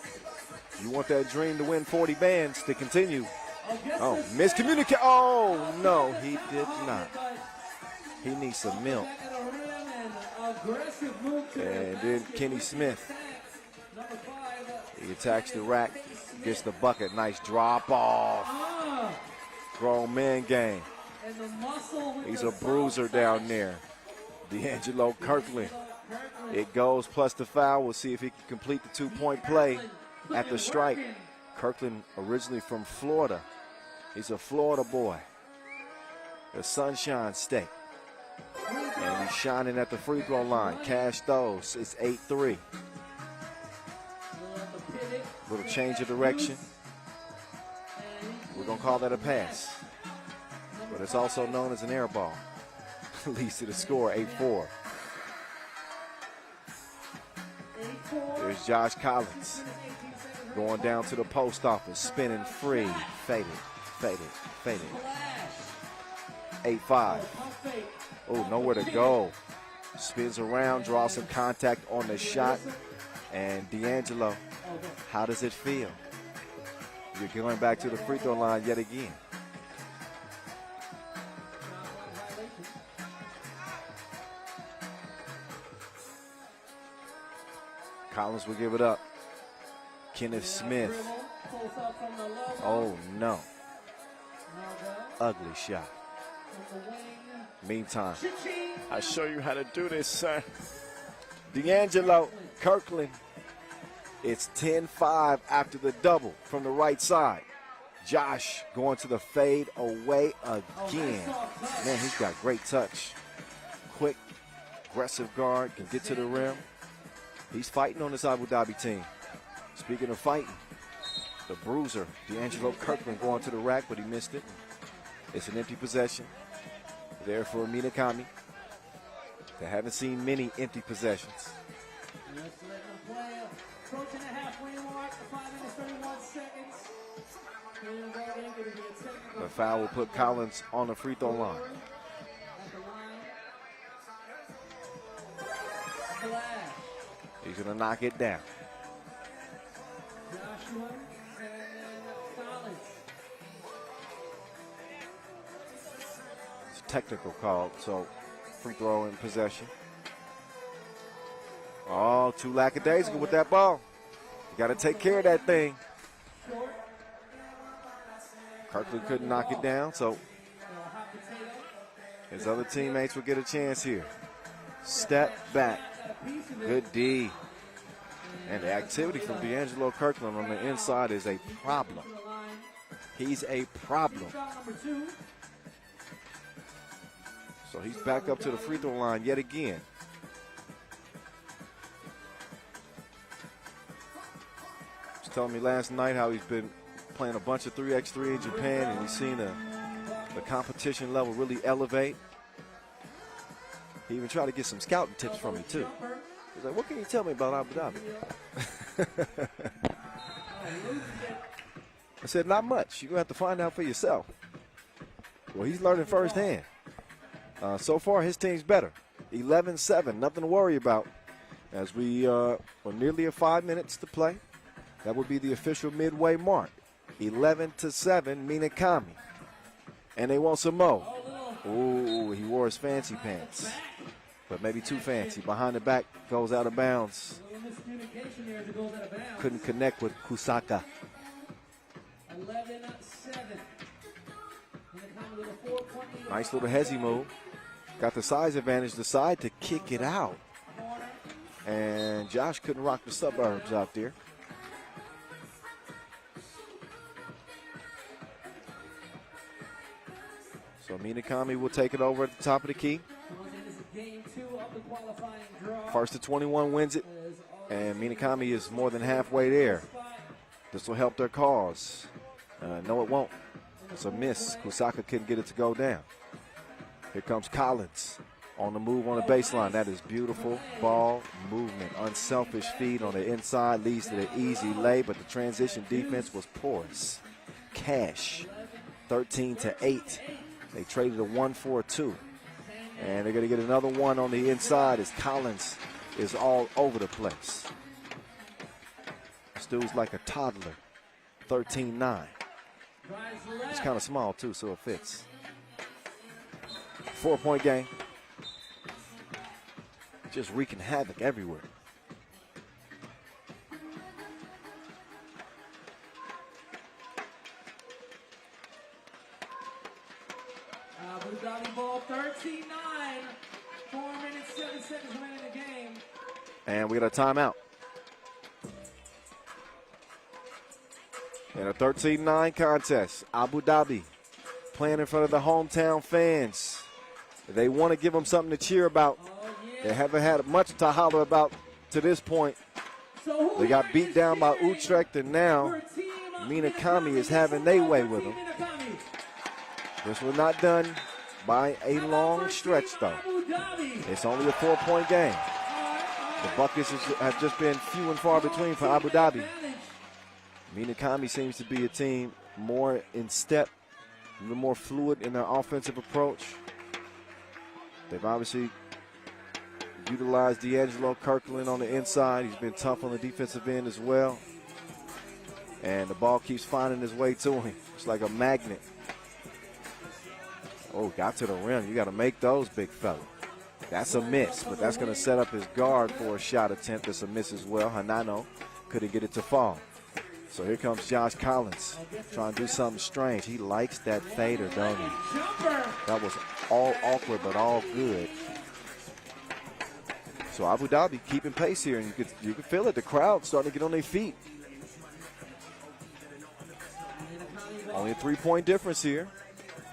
you want that dream to win 40 bands to continue. Oh, miscommunicate. Oh, no, he did not. He needs some milk. And then Kenny Smith. He attacks the rack, gets the bucket. Nice drop off. Grown man game. He's a bruiser down there. D'Angelo Kirkland. It goes plus the foul. We'll see if he can complete the 2-point play at the strike. Kirkland originally from Florida. He's a Florida boy. The Sunshine State. And he's shining at the free throw line. Cash those. It's 8-3. Little change of direction. We're going to call that a pass. But it's also known as an air ball. Leads to the score, 8-4. There's Josh Collins going down to the post office, spinning free, faded, faded, faded. 8-5. Oh, nowhere to go. Spins around, draws some contact on the shot. And D'Angelo, how does it feel? You're going back to the free throw line yet again. Collins will give it up. Kenneth Smith. Oh, no. Ugly shot. Meantime, I show you how to do this, sir. D'Angelo Kirkland. It's 10-5 after the double from the right side. Josh going to the fade away again. Man, he's got great touch. Quick, aggressive guard, can get to the rim. He's fighting on this Abu Dhabi team. Speaking of fighting, the bruiser, D'Angelo Kirkland going to the rack, but he missed it. It's an empty possession there for Minakami. They haven't seen many empty possessions. Let's let them play. Approaching the halfway mark, 5 minutes, 31 seconds. The foul will put Collins on the free throw line. He's going to knock it down. Joshua and Collins. It's a technical call, so free throw in possession. Oh, too lackadaisical with that ball. You got to take care of that thing. Kirkland couldn't knock it down, so his other teammates will get a chance here. Step back. Good D. And the activity from D'Angelo Kirkland on the inside is a problem. He's a problem. So he's back up to the free throw line yet again. He was telling me last night how he's been playing a bunch of 3x3 in Japan, and he's seen the competition level really elevate. He even tried to get some scouting tips from me too. He's like, what can you tell me about Abu Dhabi? I said, not much. You're going to have to find out for yourself. Well, he's learning firsthand. So far, his team's better. 11-7, nothing to worry about. As we are nearly 5 minutes to play. That would be the official midway mark. 11-7, Minakami. And they want some more. Ooh, he wore his fancy pants. But maybe too fancy. Behind the back, goes out of bounds. Couldn't connect with Kusaka. 11-7. Nice little hezzy move. Got the size advantage, decide to kick it out. And Josh couldn't rock the suburbs out there. So Minakami will take it over at the top of the key. First to 21 wins it, and Minakami is more than halfway there. This will help their cause. No, it won't. It's a miss. Kusaka couldn't get it to go down. Here comes Collins on the move on the baseline. That is beautiful ball movement. Unselfish feed on the inside leads to the easy lay, but the transition defense was porous. Cash, 13-8. They traded a 1 for a 2. And they're going to get another one on the inside as Collins is all over the place. This dude's like a toddler. 13-9. It's kind of small, too, so it fits. 4-point game. Just wreaking havoc everywhere. Abu Dhabi ball, 13-9. 4 minutes, 7 seconds remaining in the game. And we got a timeout. In a 13-9 contest, Abu Dhabi playing in front of the hometown fans. They want to give them something to cheer about. They haven't had much to holler about to this point. They got beat down by Utrecht, and now Minakami is having their way with them. This was not done by a long stretch, though. It's only a 4-point game. The buckets have just been few and far between for Abu Dhabi. Minakami seems to be a team more in step, a little more fluid in their offensive approach. They've obviously utilized D'Angelo Kirkland on the inside. He's been tough on the defensive end as well. And the ball keeps finding its way to him. It's like a magnet. Oh, got to the rim. You got to make those, big fella. That's a miss, but that's going to set up his guard for a shot attempt. That's a miss as well. Hanano couldn't get it to fall. So here comes Josh Collins trying to do something strange. He likes that fader, don't he? That was all awkward, but all good. So Abu Dhabi keeping pace here, and you can feel it. The crowd starting to get on their feet. Only a 3-point difference here.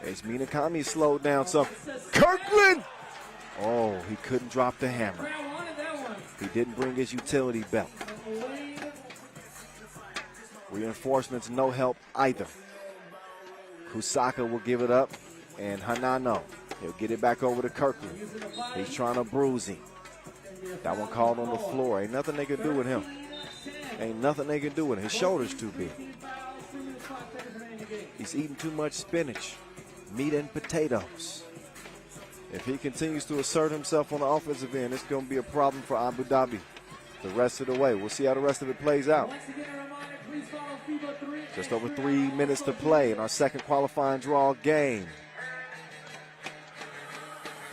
As Minakami slowed down some. Kirkland! Oh, he couldn't drop the hammer. He didn't bring his utility belt. Reinforcements, no help either. Kusaka will give it up. And Hanano, he'll get it back over to Kirkland. He's trying to bruise him. That one called on the floor. Ain't nothing they can do with him. Ain't nothing they can do with him. His shoulder's too big. He's eating too much spinach, meat and potatoes. If he continues to assert himself on the offensive end, it's going to be a problem for Abu Dhabi the rest of the way. We'll see how the rest of it plays out. Just over 3 minutes to play in our second qualifying draw game.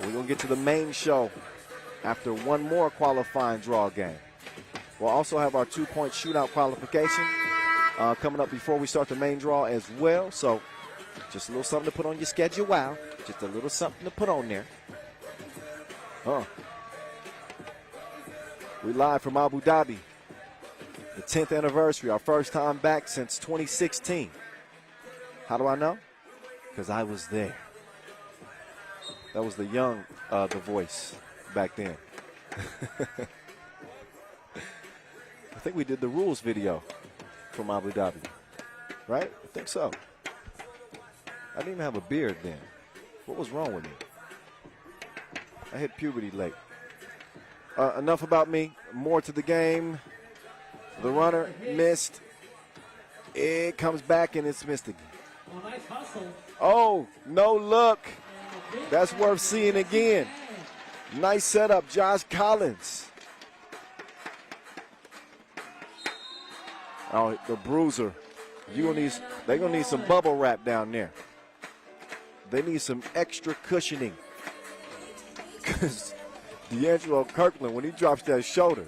We're going to get to the main show after one more qualifying draw game. We'll also have our 2-point shootout qualification coming up before we start the main draw as well. So just a little something to put on your schedule. Wow. Just a little something to put on there. We live from Abu Dhabi. The 10th anniversary, our first time back since 2016. How do I know? Because I was there. That was the young, the voice back then. I think we did the rules video from Abu Dhabi, right? I think so. I didn't even have a beard then. What was wrong with me? I hit puberty late. Enough about me. More to the game. The runner missed. It comes back and it's missed again. Oh, no look. That's worth seeing again. Nice setup, Josh Collins. Oh, the bruiser. They're gonna need some bubble wrap down there. They need some extra cushioning. Because D'Angelo Kirkland, when he drops that shoulder,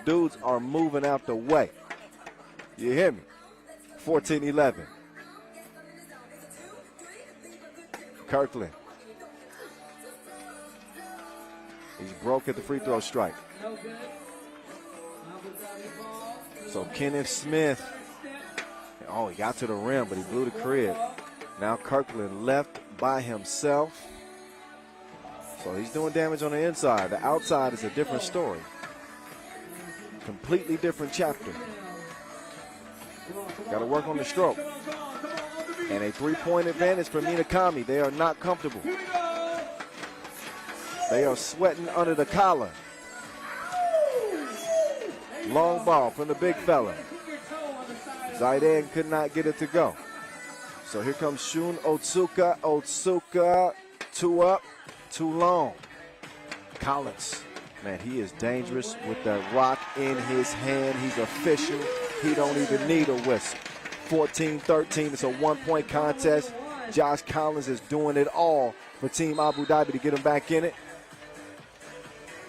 dudes are moving out the way. You hear me? 14-11. Kirkland. He's broke at the free throw strike. So Kenneth Smith. Oh, he got to the rim, but he blew the crib. Now Kirkland left by himself. So he's doing damage on the inside. The outside is a different story. Completely different chapter. Got to work on the stroke. And a three-point advantage for Minakami. They are not comfortable. They are sweating under the collar. Long ball from the big fella. Zaidan could not get it to go. So here comes Shun Otsuka. Otsuka, 2 up, 2 long. Collins, man, he is dangerous with that rock in his hand. He's official. He don't even need a whistle. 14-13, it's a 1-point contest. Josh Collins is doing it all for Team Abu Dhabi to get him back in it.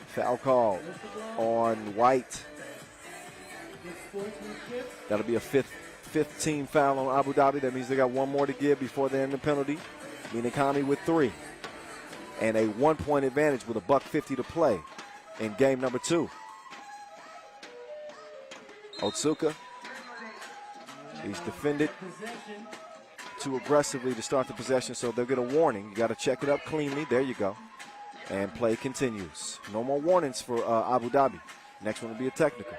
Foul call on White. That'll be a 15 foul on Abu Dhabi. That means they got one more to give before they end the penalty. Minakami with 3. And a 1-point advantage with $1:50 to play in game number 2. Otsuka. He's defended too aggressively to start the possession, so they'll get a warning. You got to check it up cleanly. There you go. And play continues. No more warnings for Abu Dhabi. Next one will be a technical.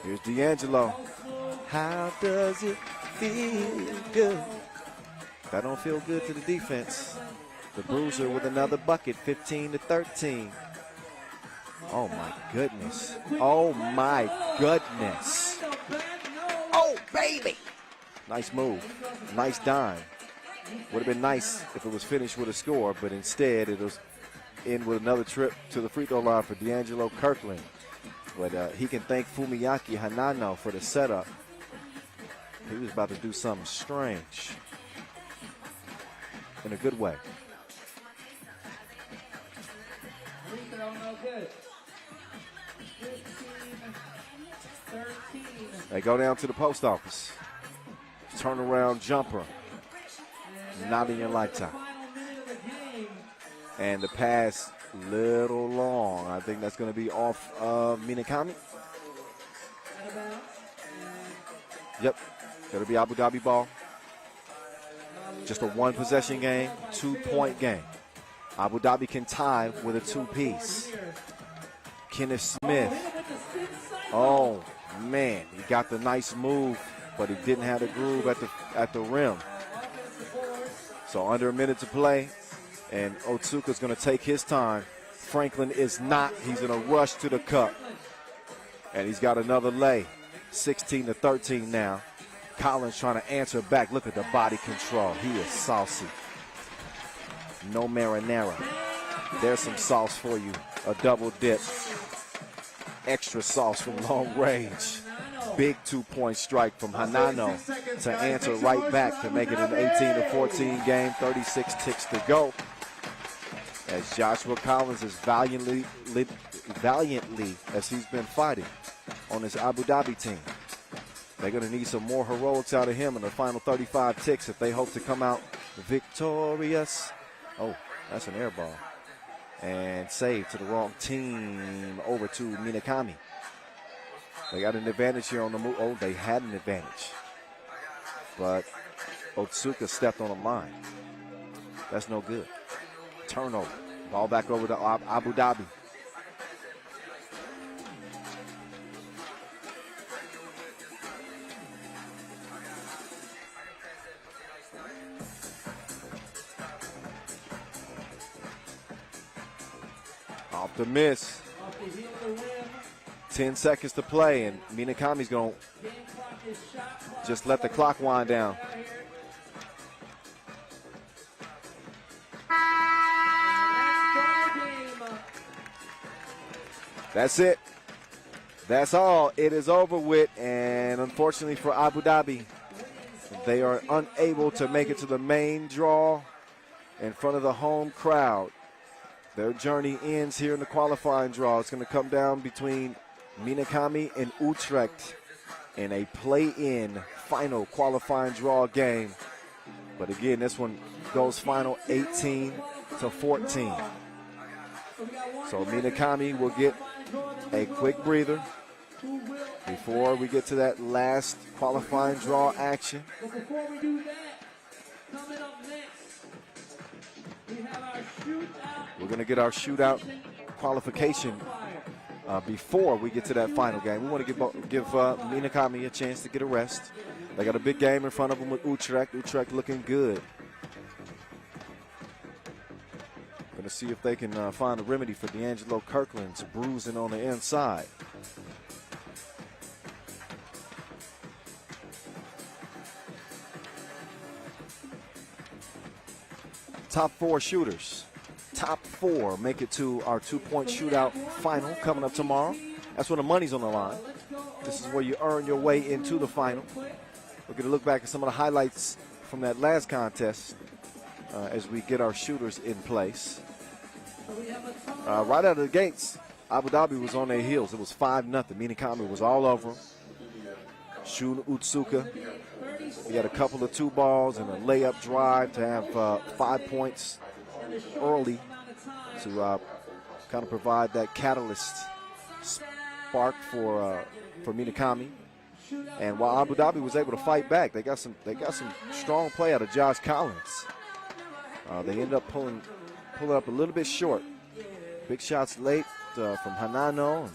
Here's D'Angelo. How does it feel good? That don't feel good to the defense. The bruiser with another bucket, 15-13. Oh, my goodness. Oh, my goodness. Oh, baby. Nice move. Nice dime. Would have been nice if it was finished with a score, but instead it was in with another trip to the free throw line for D'Angelo Kirkland. But he can thank Fumiyaki Hanano for the setup. He was about to do something strange. In a good way. They go down to the post office. Turnaround jumper. Not in your lifetime. And the pass, little long. I think that's going to be off of Minakami. Yep. Going to be Abu Dhabi ball. Just a 1-possession game, 2-point game. Abu Dhabi can tie with a 2-piece. Kenneth Smith. Oh, man. He got the nice move, but he didn't have the groove at the rim. So under a minute to play, and Otsuka's going to take his time. Franklin is not. He's going to rush to the cup. And he's got another lay. 16-13 now. Collins trying to answer back. Look at the body control. He is saucy. No marinara. There's some sauce for you. A double dip. Extra sauce from long range. Big 2-point strike from Hanano to answer right back to make it an 18-14 game. 36 ticks to go. As Joshua Collins is valiantly as he's been fighting on this Abu Dhabi team. They're going to need some more heroics out of him in the final 35 ticks if they hope to come out victorious. Oh, that's an air ball. And save to the wrong team over to Minakami. They got an advantage here on the move. Oh, they had an advantage. But Otsuka stepped on a line. That's no good. Turnover. Ball back over to Abu Dhabi. Off the miss. 10 seconds to play, and Minakami's going to just let the clock wind down. That's it. That's all. It is over with, and unfortunately for Abu Dhabi, they are unable to make it to the main draw in front of the home crowd. Their journey ends here in the qualifying draw. It's going to come down between Minakami and Utrecht in a play-in final qualifying draw game. But again, this one goes final 18-14. So Minakami will get a quick breather before we get to that last qualifying draw action. But before we do that, coming up next, we have our shootout. We're going to get our shootout qualification before we get to that final game. We want to give Minakami a chance to get a rest. They got a big game in front of them with Utrecht. Utrecht looking good. Going to see if they can find a remedy for D'Angelo Kirkland's bruising on the inside. Top 4 shooters. Top 4 make it to our 2-point shootout final coming up tomorrow. That's when the money's on the line. This is where you earn your way into the final. We're going to look back at some of the highlights from that last contest as we get our shooters in place. Right out of the gates, Abu Dhabi was on their heels. It was 5-0. Minakami was all over them. Shun Utsuka. He had a couple of 2 balls and a layup drive to have 5 points early to kind of provide that catalyst spark for Minakami. And while Abu Dhabi was able to fight back, they got some strong play out of Josh Collins. They ended up pulling up a little bit short. Big shots late from Hanano.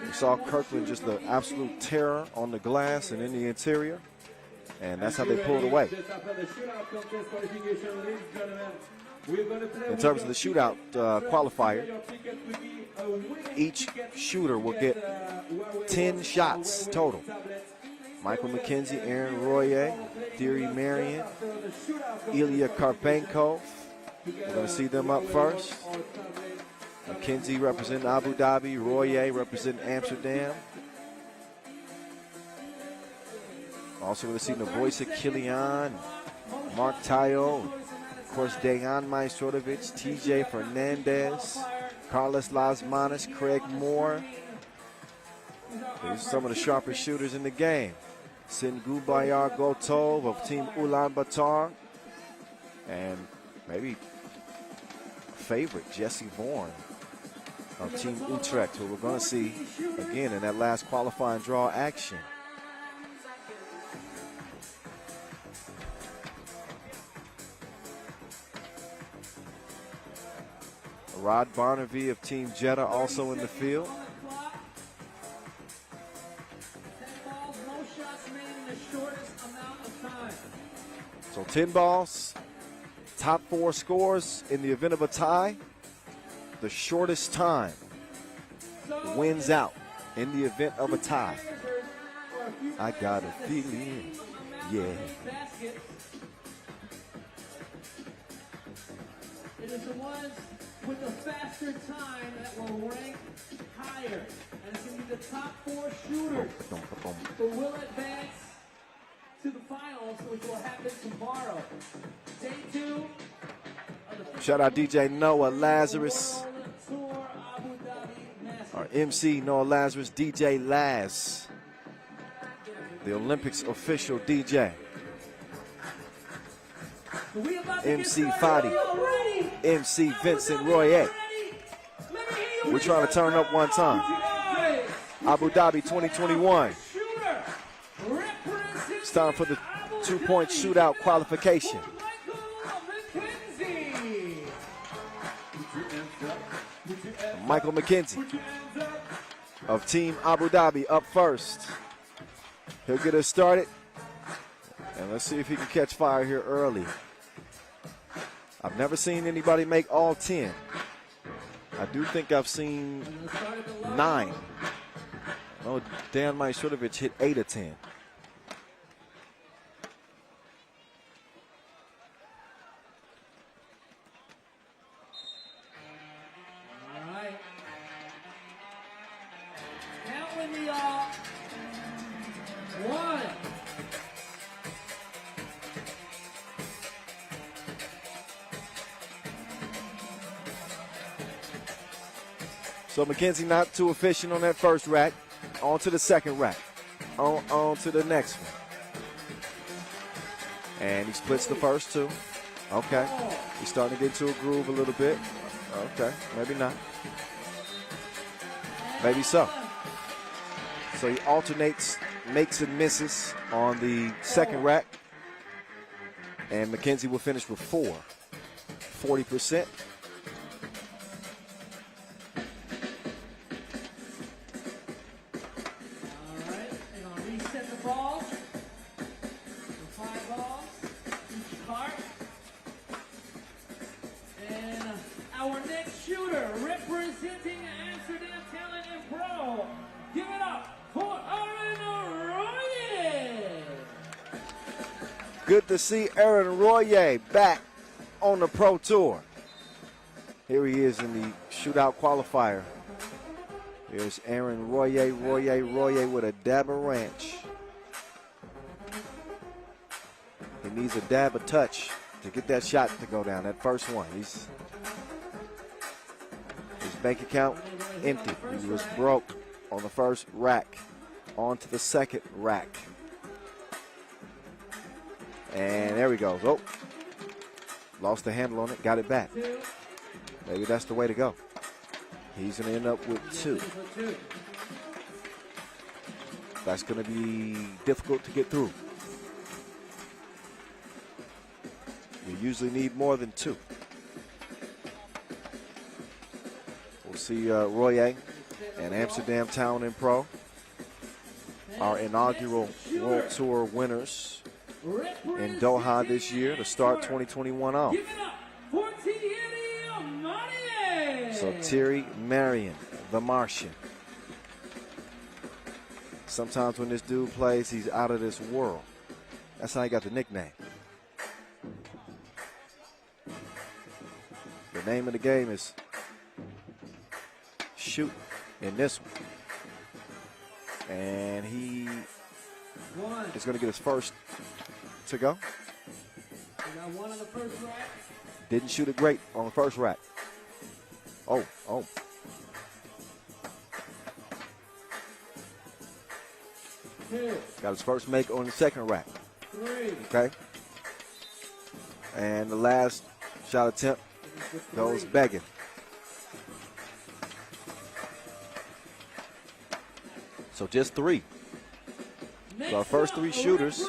We saw Kirkland just the absolute terror on the glass and in the interior. And that's how they pulled away. In terms of the shootout qualifier, each shooter will get 10 shots total. Michael McKenzie, Aaron Royer, Thierry Marion, Ilya Karpenko. We're going to see them up first. McKenzie representing Abu Dhabi, Royer representing Amsterdam. Also going to see Navoisa Kilian, Mark Tayo, of course Dejan Majstorovic, TJ Fernandez, Carlos Lasmanis, Craig Moore. These are some of the sharpest shooters in the game. Singu Bayar Gotov of Team Ulaanbaatar. And maybe favorite, Jesse Vaughan of Team Utrecht, who we're going to see again in that last qualifying draw action. Rod Barnaby of Team Jeddah also in the field. So 10 balls, top 4 scores in the event of a tie, the shortest time wins out in the event of a tie. I got a feeling, yeah. It is the ones with the faster time that will rank higher. And it's going to be the top 4 shooters who will advance to the finals, which will happen tomorrow. Day 2 of the Shout out DJ Noah Lazarus, World Tour Abu Dhabi Masters. our MC Noah Lazarus, DJ Laz, the Olympics official DJ. We about to get MC started. Fadi, Are y'all ready? MC Vincent Abu Dhabi, Royer. y'all ready? Let me hear you. We're trying to turn up one time. Abu Dhabi 2021. Shooter, representing It's time for the Abu 2-point Dhabi. shootout qualification. Michael McKenzie. Michael McKenzie of Team Abu Dhabi up first. He'll get us started. And let's see if he can catch fire here early. I've never seen anybody make all 10. I do think I've seen 9. Oh, Dan Majstrovic hit 8 of 10. All right. Count with me, y'all. 1. So McKenzie not too efficient on that first rack. On to the second rack. On to the next one. And he splits the first 2. Okay. He's starting to get into a groove a little bit. Okay, maybe not. Maybe so. So he alternates, makes and misses on the second rack. And McKenzie will finish with 4. 40%. All right. They're going to reset the balls. The 5 balls. Each cart. And our next shooter representing Amsterdam Talent&Pro. Give it up for Aaron Royer. Good to see Aaron Royer back on the Pro Tour. Here he is in the shootout qualifier. Here's Aaron Royer with a dab of ranch. He needs a dab of touch to get that shot to go down, that first one. His bank account empty. He was broke on the first rack. On to the second rack. And there he goes. Oh, lost the handle on it, got it back. Maybe that's the way to go. He's going to end up with 2. That's going to be difficult to get through. You usually need more than 2. We'll see Royer and Amsterdam Talent&Pro, our inaugural World Tour winners in Doha this year to start 2021 off. Give it up for Thierry Marion. So Thierry Marion, the Martian. Sometimes when this dude plays, he's out of this world. That's how he got the nickname. The name of the game is shoot in this one. And he is going to get his first to go. We got 1 on the first rack. Didn't shoot it great on the first rack. Oh. 2, Got his first make on the second rack. 3. Okay. And the last shot attempt goes begging. So just 3. So our first 3 shooters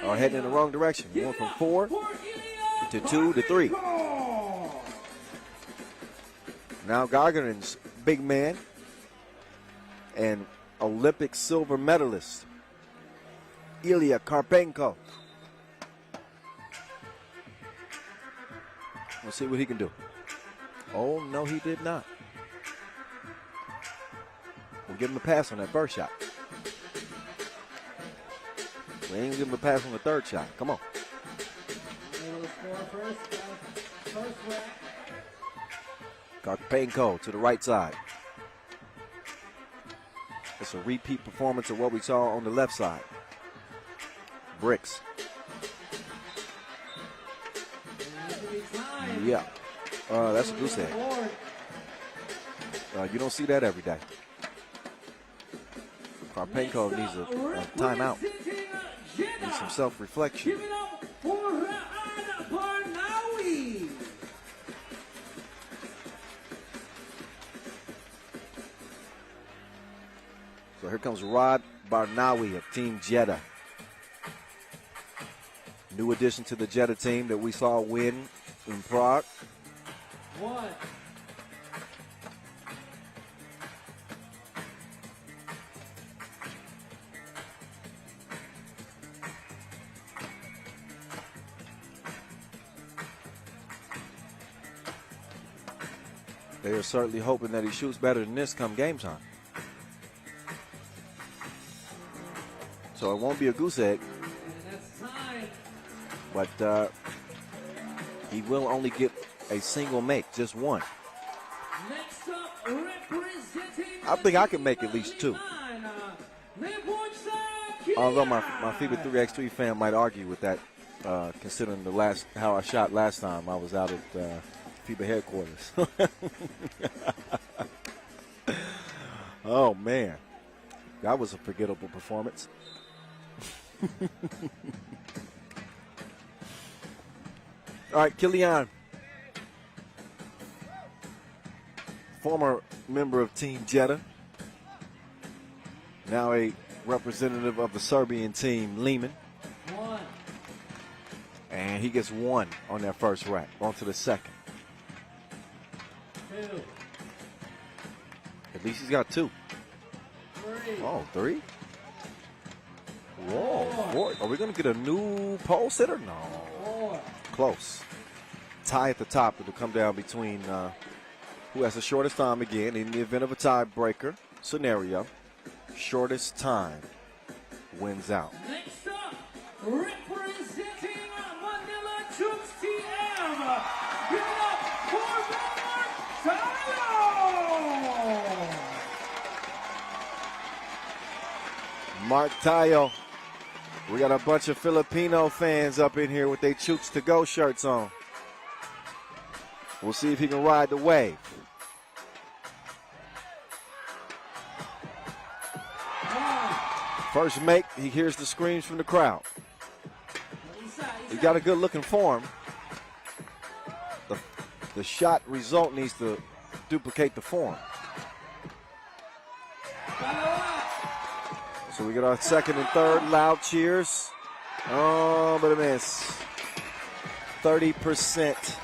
are heading in the wrong direction. We went from 4 to 2 to 3. Now Gagarin's big man and Olympic silver medalist Ilya Karpenko We'll see what he can do. Oh, no, he did not. We'll give him a pass on that first shot. We ain't give him a pass on the third shot. Come on. First rack. Karpenko to the right side. It's a repeat performance of what we saw on the left side. Bricks. Yeah. That's a goose egg. You don't see that every day. Karpenko needs a timeout. Needs some self-reflection. Give it up for Ulaanbaatar. So here comes Rod Barnawi of Team Jeddah. New addition to the Jeddah team that we saw win in Prague. One. They are certainly hoping that he shoots better than this come game time. So it won't be a goose egg. And that's time. But he will only get a single make, just one. Next up, representing I think I can make at least two. Although my FIBA 3x3 fan might argue with that, considering how I shot last time I was out at FIBA headquarters. Oh man, that was a forgettable performance. All right, Kilian, former member of Team Jeddah, now a representative of the Serbian team, Leman. One. And he gets one on that first rack. On to the second. Two. At least he's got two. Three. Oh, three? Whoa, four. Are we going to get a new pole sitter? No. Four. Close. Tie at the top. It'll come down between who has the shortest time again in the event of a tiebreaker scenario. Shortest time wins out. Next up, representing ManilaChooks TM, give it up for Mark Tayo. We got a bunch of Filipino fans up in here with their Chooks to Go shirts on. We'll see if he can ride the wave. First make, he hears the screams from the crowd. He got a good looking form. The shot result needs to duplicate the form. So we get our second and third, loud cheers. Oh, but a miss. 30%.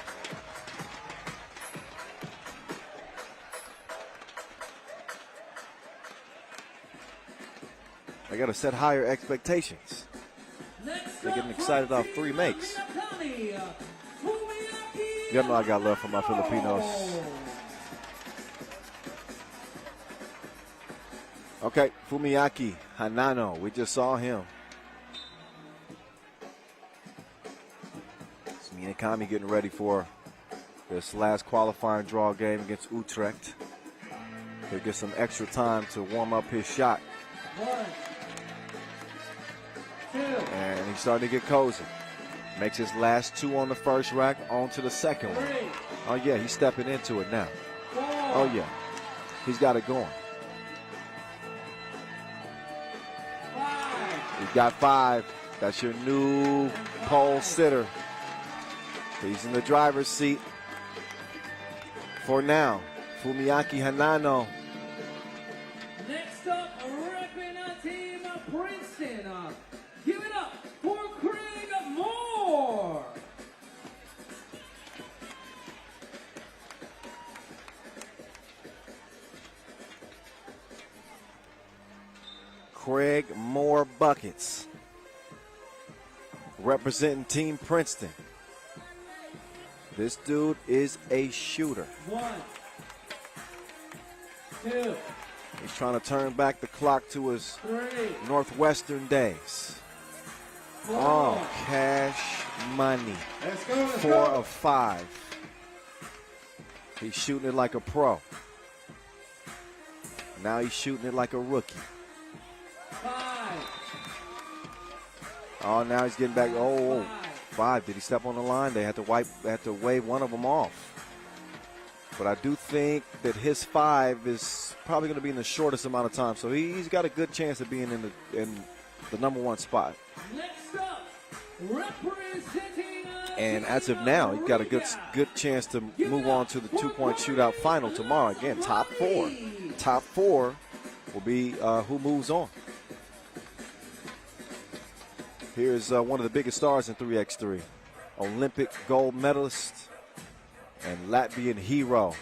I got to set higher expectations. They're getting excited off three makes. You know I got love for my Filipinos. Okay, Fumiaki Hanano, we just saw him. It's Minakami getting ready for this last qualifying draw game against Utrecht. He'll get some extra time to warm up his shot. And he's starting to get cozy. Makes his last two on the first rack, on to the second one. Oh yeah, he's stepping into it now. Oh yeah, he's got it going. He's got five. That's your new pole sitter. He's in the driver's seat for now. Fumiaki Hanano. Next up, representing Princeton. Give it up for Craig Moore. Craig Moore buckets. Representing Team Princeton. This dude is a shooter. 1, 2, He's trying to turn back the clock to his 3, Northwestern days. 4. Oh, cash money. Let's go, let's 4 go. of 5. He's shooting it like a pro. Now he's shooting it like a rookie. 5. Oh, now he's getting back. Oh, 5. 5. Did he step on the line? They had to wave one of them off. But I do think that his 5 is probably going to be in the shortest amount of time. So he's got a good chance of being in the number 1 spot. Next up, representing And as of now, you've got a good chance to move on to the 2-point shootout final tomorrow. Again, top 4. Top 4 will be who moves on. Here's one of the biggest stars in 3x3, Olympic gold medalist and Latvian hero,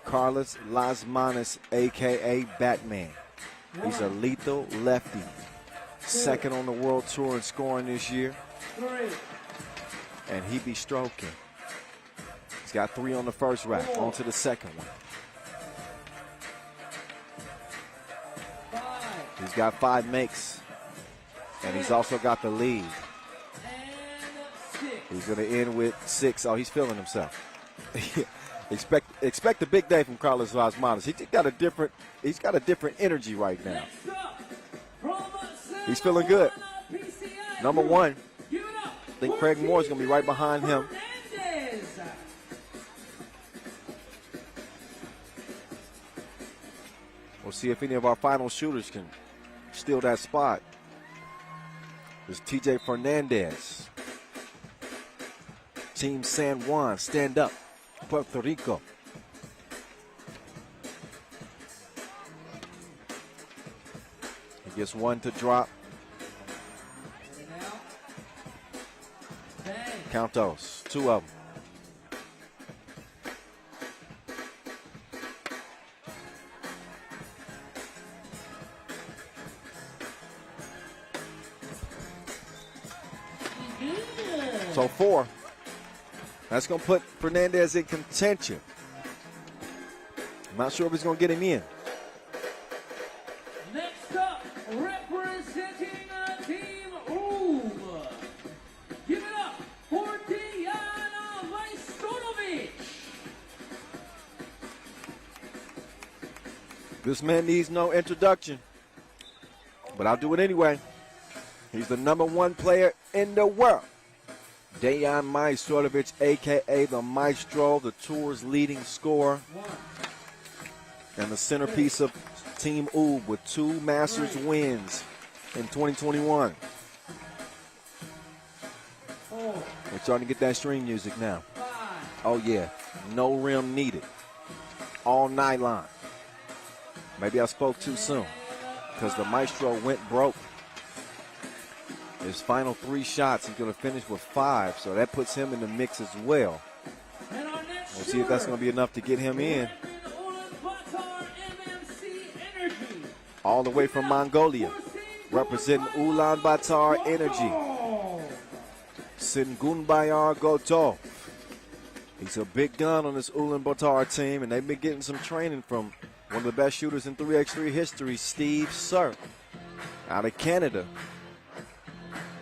Carlos Lasmanis, a.k.a. Batman. He's a lethal lefty. Second on the world tour in scoring this year. 3. And he be stroking. He's got 3 on the first rack. On to the second one. 5. He's got 5 makes. And he's also got the lead. And 6. He's going to end with 6. Oh, he's feeling himself. Expect a big day from Carlos Lasmanis. He's got a different energy right now. Next up, from He's feeling good. PCI, Number 1. give it up I think Craig Moore's going to be right behind him. Fernandez. We'll see if any of our final shooters can steal that spot. There's TJ Fernandez. Team San Juan, stand up. Puerto Rico. He gets 1 to drop. And now, bang. Count those. 2 of them. So 4. That's going to put Fernandez in contention. I'm not sure if he's going to get him in. Next up, representing Team Ulm. Give it up for Dejana Vajstonovic. This man needs no introduction, but I'll do it anyway. He's the number 1 player in the world. Dejan Majstorovic, a.k.a. the Maestro, the tour's leading scorer, and the centerpiece of Team Ulm with 2 Masters wins in 2021. We're starting to get that string music now. Oh, yeah. No rim needed. All nylon. Maybe I spoke too soon because the Maestro went broke. His final 3 shots, he's going to finish with 5, so that puts him in the mix as well. We'll see if that's going to be enough to get him in. All the way from Mongolia, representing Ulaanbaatar Energy. Singunbayar Goto. He's a big gun on this Ulaanbaatar team, and they've been getting some training from one of the best shooters in 3x3 history, Steve Sir, out of Canada.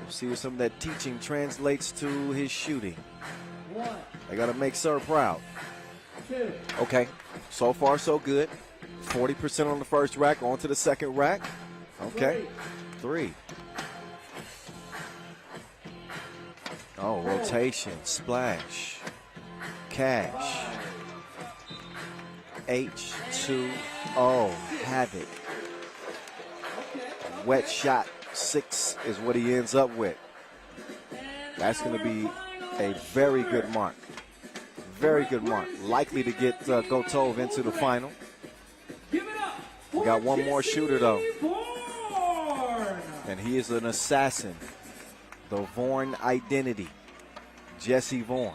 We'll see if some of that teaching translates to his shooting. 1, They got to make Sir proud. 2, Okay, so far so good. 40% on the first rack, on to the second rack. Okay, 3. Oh, rotation, splash, cash, H2O, havoc. Wet shot, 6 is what he ends up with. That's going to be a very good mark. Very good mark. Likely to get Gotov into the final. We got 1 more shooter, though. And he is an assassin. The Vaughn identity. Jesse Vaughn.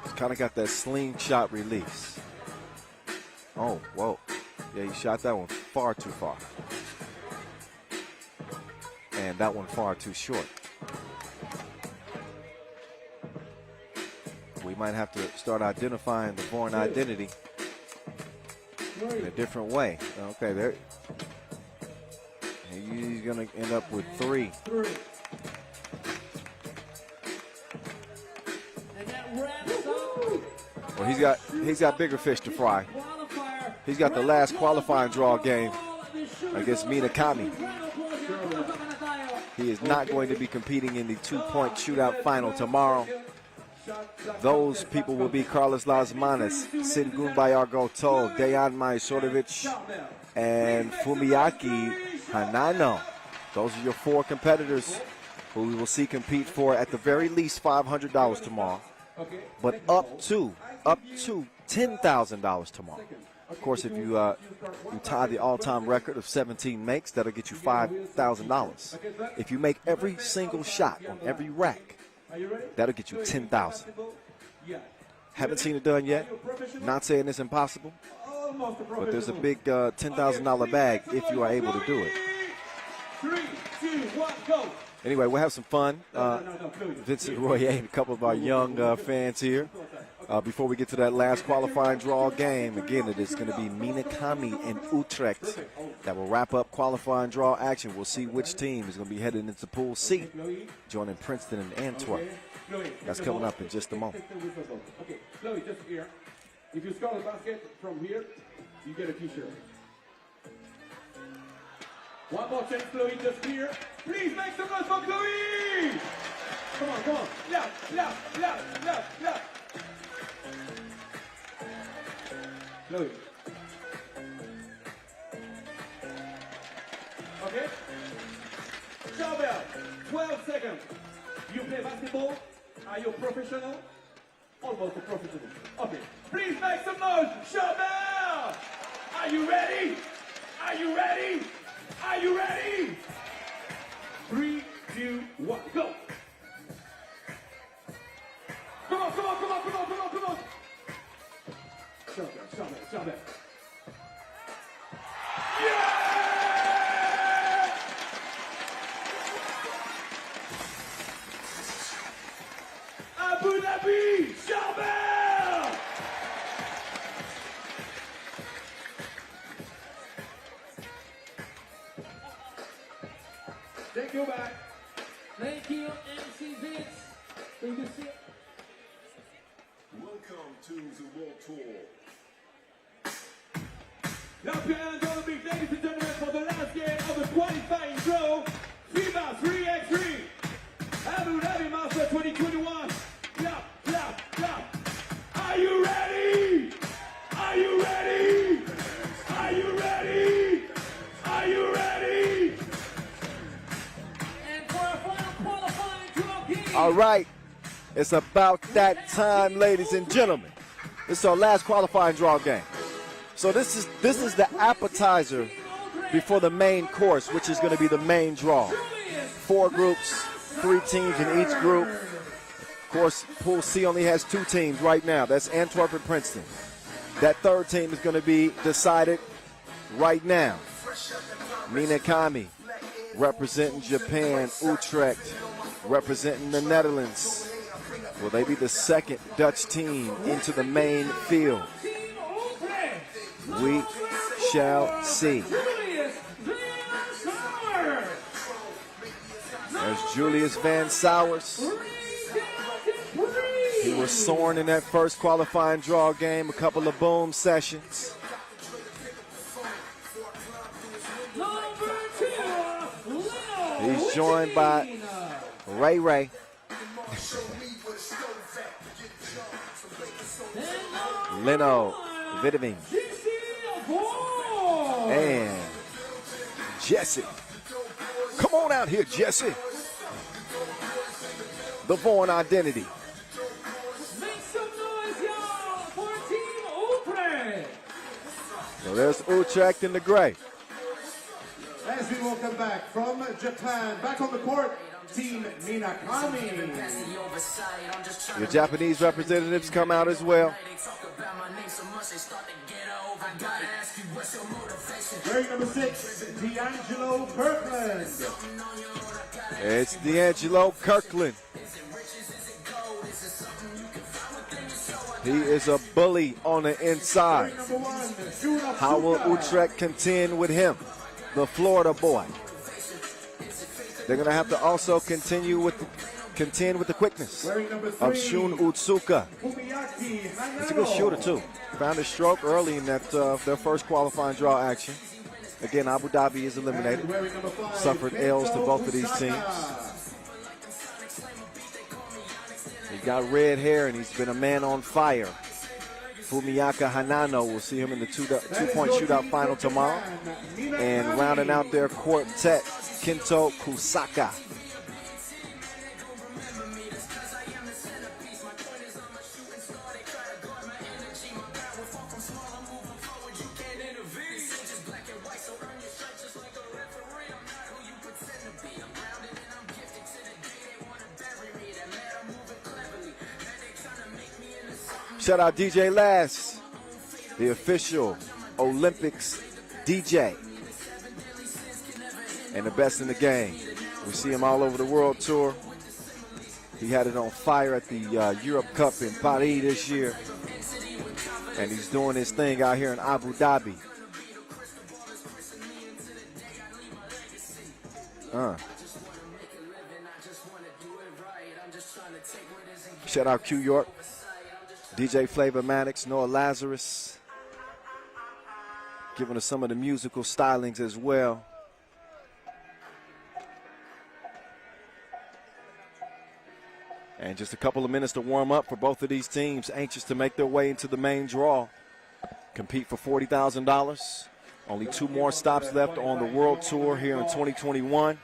He's kind of got that slingshot release. Oh, whoa. Yeah, he shot that one far too far. and that one far too short. We might have to start identifying the Vaughan identity in a different way. Okay, there. He's going to end up with 3. And that wraps up. Well, he's got bigger fish to fry. He's got the last qualifying draw game against Minakami. He is not going to be competing in the 2-point shootout final tomorrow. Those people will be Carlos Lasmanes, Singun Bayargoto, Dejan Majsorovic, and Fumiaki Hanano. Those are your 4 competitors who we will see compete for at the very least $500 tomorrow, but up to $10,000 tomorrow. Of course, if you tie the all-time record of 17 makes, that'll get you $5,000. If you make every single shot on every rack, that'll get you $10,000. Haven't seen it done yet. Not saying it's impossible, but there's a big $10,000 bag if you are able to do it. 3, 2, 1, go. Anyway, we'll have some fun. Vincent Royer and a couple of our young fans here. Before we get to that last qualifying draw game, again, it is going to be Minakami and Utrecht that will wrap up qualifying draw action. We'll see which team is going to be headed into Pool C, joining Princeton and Antwerp. That's coming up in just a moment. Okay, Chloe, just here. If you score the basket from here, you get a t-shirt. One more chance, Chloe, just here. Please make some noise for Chloe! Come on, come on. Left. Chloe. Okay? Shovel, 12 seconds. You play basketball? Are you a professional? Almost a professional. Okay. Please make some noise. Shovel! Are you ready? Are you ready? Are you ready? 3, 2, 1, go! Come on! Shove it. Yeah! Abu Dhabi, shove. Thank you, back. Thank you, MC Vince. Thank you, sir. Welcome to the World Tour. Now, hands on the beat, ladies and gentlemen, for the last game of the qualifying draw, FIBA 3x3, Abu Dhabi Master 2021. Clap. Are you ready? Are you ready? Are you ready? Are you ready? And for our final qualifying draw game. All right, it's about that time, ladies and gentlemen. This is our last qualifying draw game. So this is the appetizer before the main course, which is going to be the main draw. 4 groups, 3 teams in each group. Of course, Pool C only has 2 teams right now. That's Antwerp and Princeton. That 3rd team is going to be decided right now. Minakami representing Japan, Utrecht representing the Netherlands. Will they be the 2nd Dutch team into the main field? We shall see. There's Julius Van Sowers. He was soaring in that first qualifying draw game, a couple of boom sessions. He's joined by Ray. Leno Vitamine. And Jesse. Come on out here, Jesse. The Vaughan identity. Make some noise, y'all, for Team Utre. So there's Utrecht in the gray. As we welcome back from Japan, back on the court, Team Minakami. Your Japanese representatives come out as well. Wearing number 6, D'Angelo Kirkland. It's D'Angelo Kirkland. He is a bully on the inside. How will Utrecht contend with him, the Florida boy? They're going to have to also contend with the quickness of Shun Utsuka. He's a good shooter, too. Found a stroke early in that their first qualifying draw action. Again, Abu Dhabi is eliminated. Suffered L's to both of these teams. He got red hair, and he's been a man on fire. Fumiyaka Hanano, will see him in the two-point shootout final tomorrow. And rounding out their quartet, Kento Kusaka. Shout out DJ Lass, the official Olympics DJ, and the best in the game. We see him all over the world tour. He had it on fire at the Europe Cup in Paris this year, and he's doing his thing out here in Abu Dhabi. Shout out Q York, DJ Flavor Maddox, Noah Lazarus, giving us some of the musical stylings as well. And just a couple of minutes to warm up for both of these teams, anxious to make their way into the main draw. Compete for $40,000. Only 2 more stops left on the World Tour here in 2021.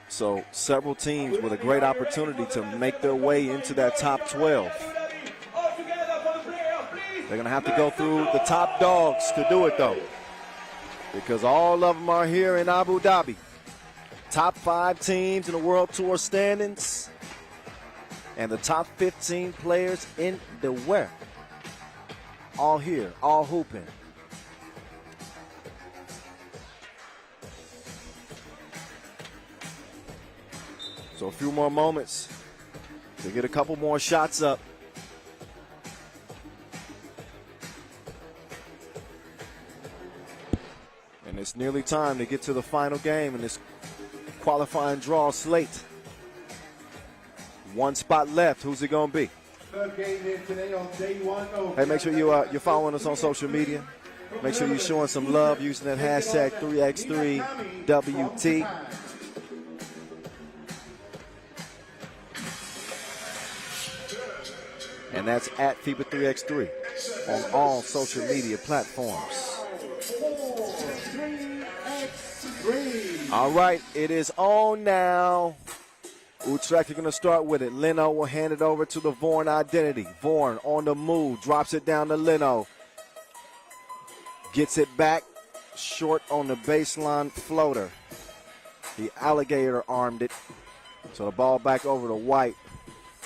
So several teams with a great opportunity to make their way into that top 12. They're going to have to go through the top dogs to do it, though, because all of them are here in Abu Dhabi. Top 5 teams in the World Tour standings and the top 15 players in the world. All here, all hooping. So a few more moments to get a couple more shots up. And it's nearly time to get to the final game in this qualifying draw slate. 1 spot left. Who's it going to be? Third game here today on day 1. Hey, make sure you're following us on social media. Make sure you're showing some love using that hashtag 3x3WT. And that's at FIBA 3x3 on all social media platforms. All right, it is on now. Utrecht are going to start with it. Leno will hand it over to the Vorn identity. Vorn on the move, drops it down to Leno. Gets it back, short on the baseline floater. The alligator armed it. So the ball back over to White.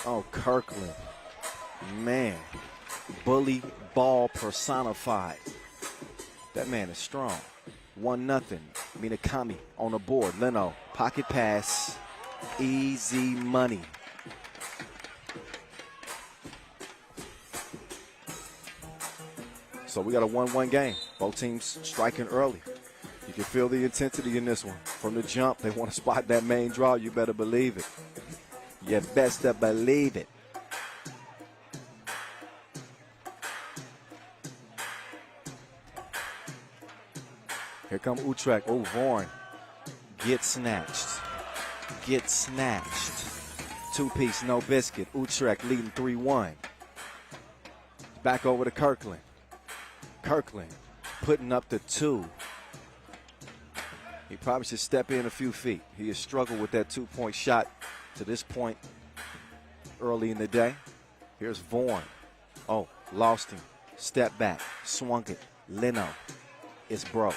Oh, Kirkland. Man, bully ball personified. That man is strong. 1-0. Minakami on the board. Leno, pocket pass. Easy money. So we got a 1-1 game. Both teams striking early. You can feel the intensity in this one. From the jump, they want to spot that main draw. You better believe it. You best to believe it. Here come Utrecht. Oh, Vorn. Get snatched. Get snatched. 2-piece, no biscuit. Utrecht leading 3-1. Back over to Kirkland. Kirkland putting up the 2. He probably should step in a few feet. He has struggled with that 2-point shot to this point early in the day. Here's Vorn. Oh, lost him. Step back. Swung it. Leno is broke.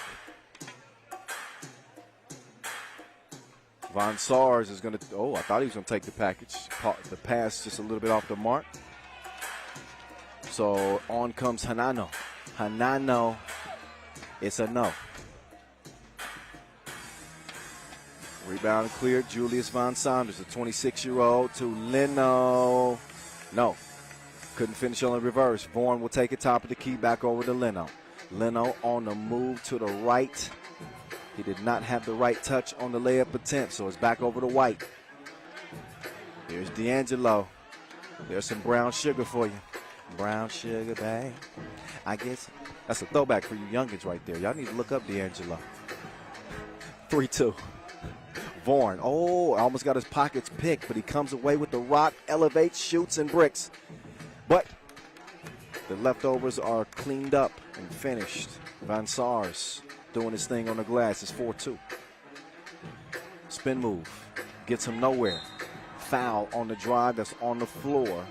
Von Sars is going to, I thought he was going to take the package. Caught the pass just a little bit off the mark. So on comes Hanano. Hanano, it's a no. Rebound cleared. Julius Von Saunders, a 26-year-old, to Leno. No. Couldn't finish on the reverse. Vaughn will take it top of the key, back over to Leno. Leno on the move to the right. He did not have the right touch on the layup attempt, so it's back over to White. Here's D'Angelo. There's some brown sugar for you. Brown sugar, babe. I guess that's a throwback for you youngins right there. Y'all need to look up D'Angelo. 3-2. Vaughn. Oh, almost got his pockets picked, but he comes away with the rock, elevates, shoots, and bricks. But the leftovers are cleaned up and finished. Van Sars doing his thing on the glass. It's 4-2. Spin move. Gets him nowhere. Foul on the drive that's on the floor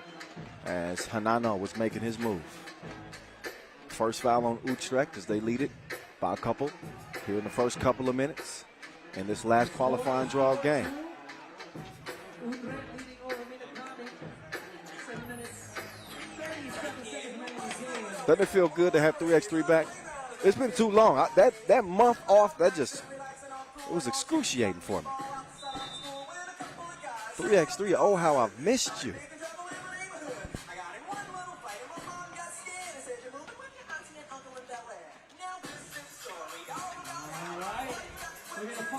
as Hanano was making his move. First foul on Utrecht as they lead it by a couple here in the first couple of minutes in this last qualifying draw game. Utrecht leading over Minakami. 7 minutes, 37 seconds remaining in the game. Doesn't it feel good to have 3x3 back? It's been too long. That month off, it was excruciating for me. 3x3, oh, how I've missed you.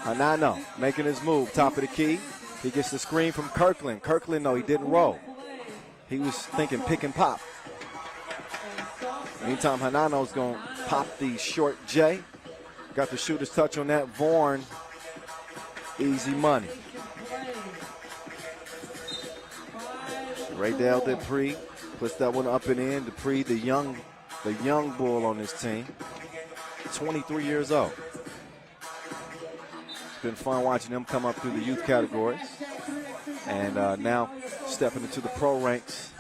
Hanano making his move, top of the key. He gets the screen from Kirkland. Kirkland, no, he didn't roll. He was thinking pick and pop. Meantime, Hanano's going to pop the short J. Got the shooter's touch on that. Vaughn, easy money. Raydell Dupree puts that one up and in. Dupree, the young bull on his team. 23 years old. It's been fun watching him come up through the youth categories. And now stepping into the pro ranks.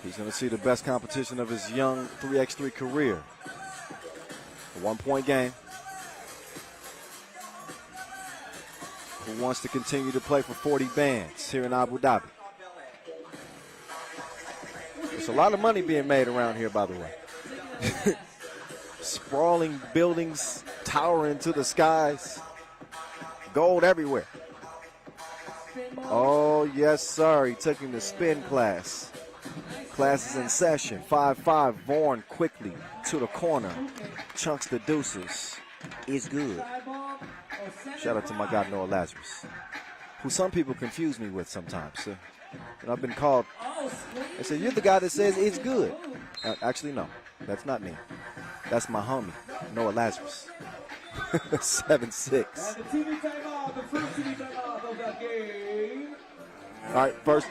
He's going to see the best competition of his young 3x3 career. A 1-point game. Who wants to continue to play for 40 bands here in Abu Dhabi? There's a lot of money being made around here, by the way. Sprawling buildings towering to the skies. Gold everywhere. Oh, yes, sir. He took him to spin class. Class is in session. 5-5. Vaughn quickly to the corner. Chunks the deuces. It's good. Shout out to my guy, Noah Lazarus, who some people confuse me with sometimes. So, and I've been called, they say, you're the guy that says it's good. Actually, no. That's not me. That's my homie, Noah Lazarus. 7-6. All right, first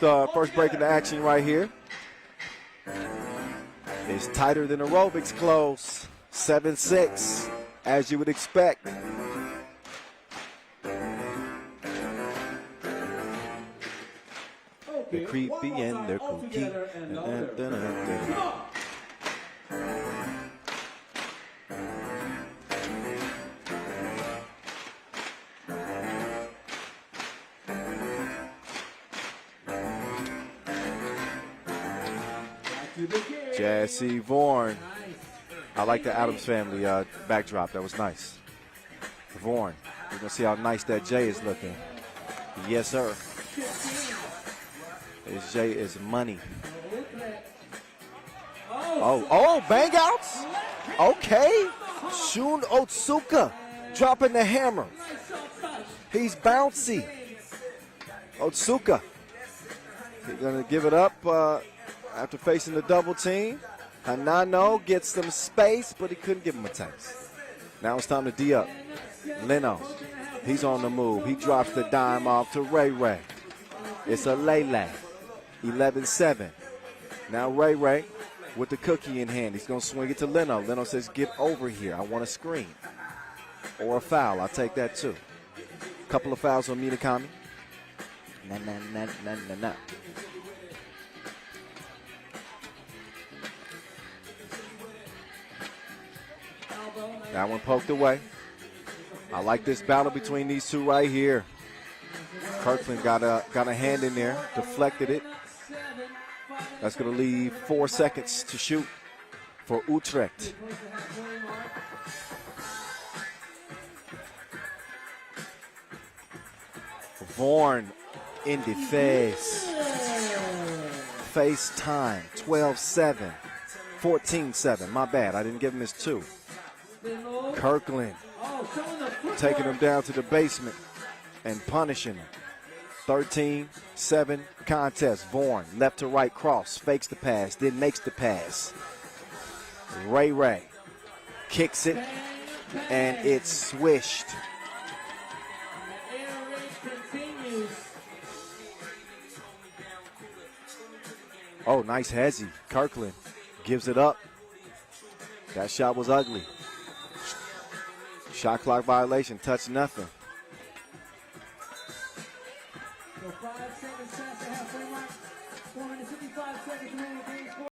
break into action right here. It's tighter than aerobics clothes. 7-6, as you would expect. They're creepy and they're kooky. Jesse Vaughn. I like the Adams Family backdrop. That was nice. Vaughn. We're going to see how nice that J is looking. Yes, sir. His J is money. Oh, bang outs? Okay. Shun Otsuka dropping the hammer. He's bouncy. Otsuka. He's going to give it up after facing the double team. Hanano gets some space, but he couldn't give him a taste. Now it's time to D up. Leno, he's on the move. He drops the dime off to Ray Ray. It's a Lele. 11-7. Now Ray Ray with the cookie in hand. He's going to swing it to Leno. Leno says, get over here. I want a screen. Or a foul. I'll take that too. Couple of fouls on Minakami. Nah. That one poked away. I like this battle between these two right here. Kirkland got a hand in there, deflected it. That's going to leave 4 seconds to shoot for Utrecht. Vaughan in the face. Face time, 12-7, 14-7. My bad, I didn't give him his 2. Kirkland taking him down to the basement and punishing him. 13-7 contest. Vaughan, left to right cross, fakes the pass, then makes the pass. Ray kicks it, and it's swished. Oh, nice hezzy. Kirkland gives it up. That shot was ugly. Shot clock violation, touch nothing. So 5 seconds past the halfway mark. 455 seconds remaining in game 4.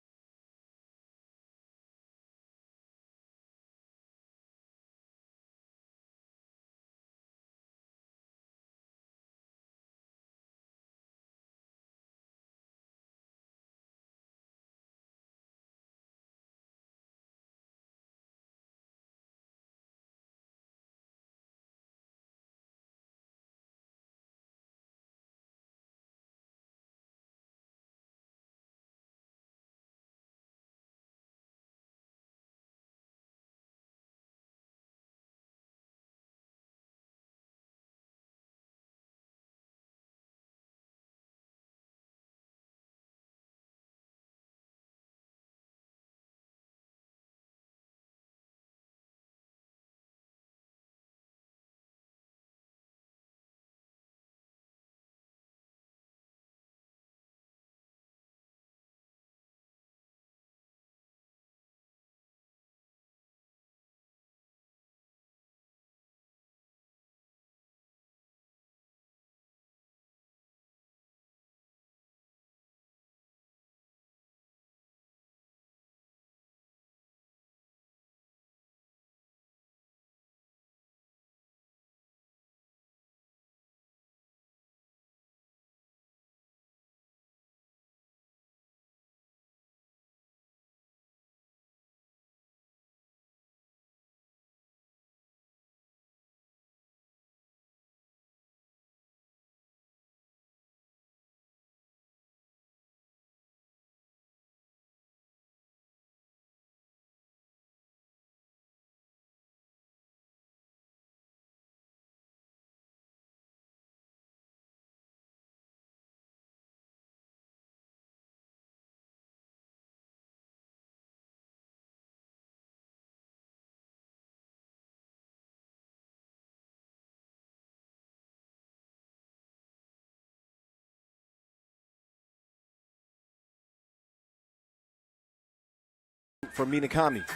For Minakami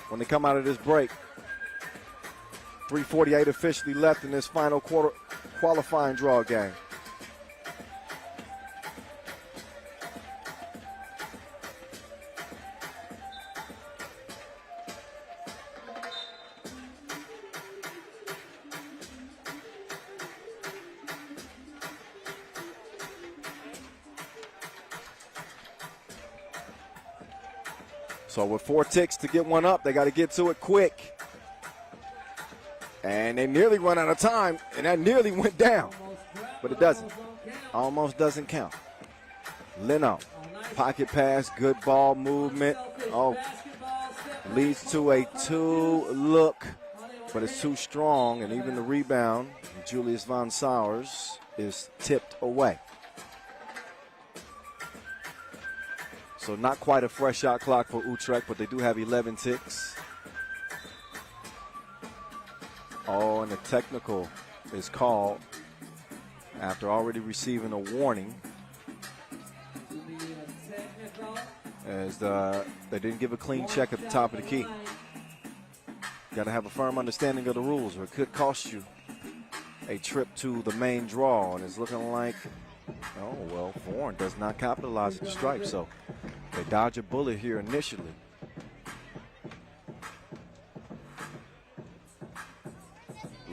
when they come out of this break. 3:48 officially left in this final quarter qualifying draw game. So with 4 ticks to get one up, they got to get to it quick. And they nearly run out of time, and that nearly went down. But it doesn't. Almost doesn't count. Leno, pocket pass, good ball movement. Oh, leads to a 2 look, but it's too strong, and even the rebound, Julius Van Sowers, is tipped away. So not quite a fresh shot clock for Utrecht, but they do have 11 ticks. Oh, and the technical is called after already receiving a warning, as they didn't give a clean check at the top of the key. Got to have a firm understanding of the rules, or it could cost you a trip to the main draw, and it's looking like, oh, well, Vaughan does not capitalize at the stripe, so they dodge a bullet here initially.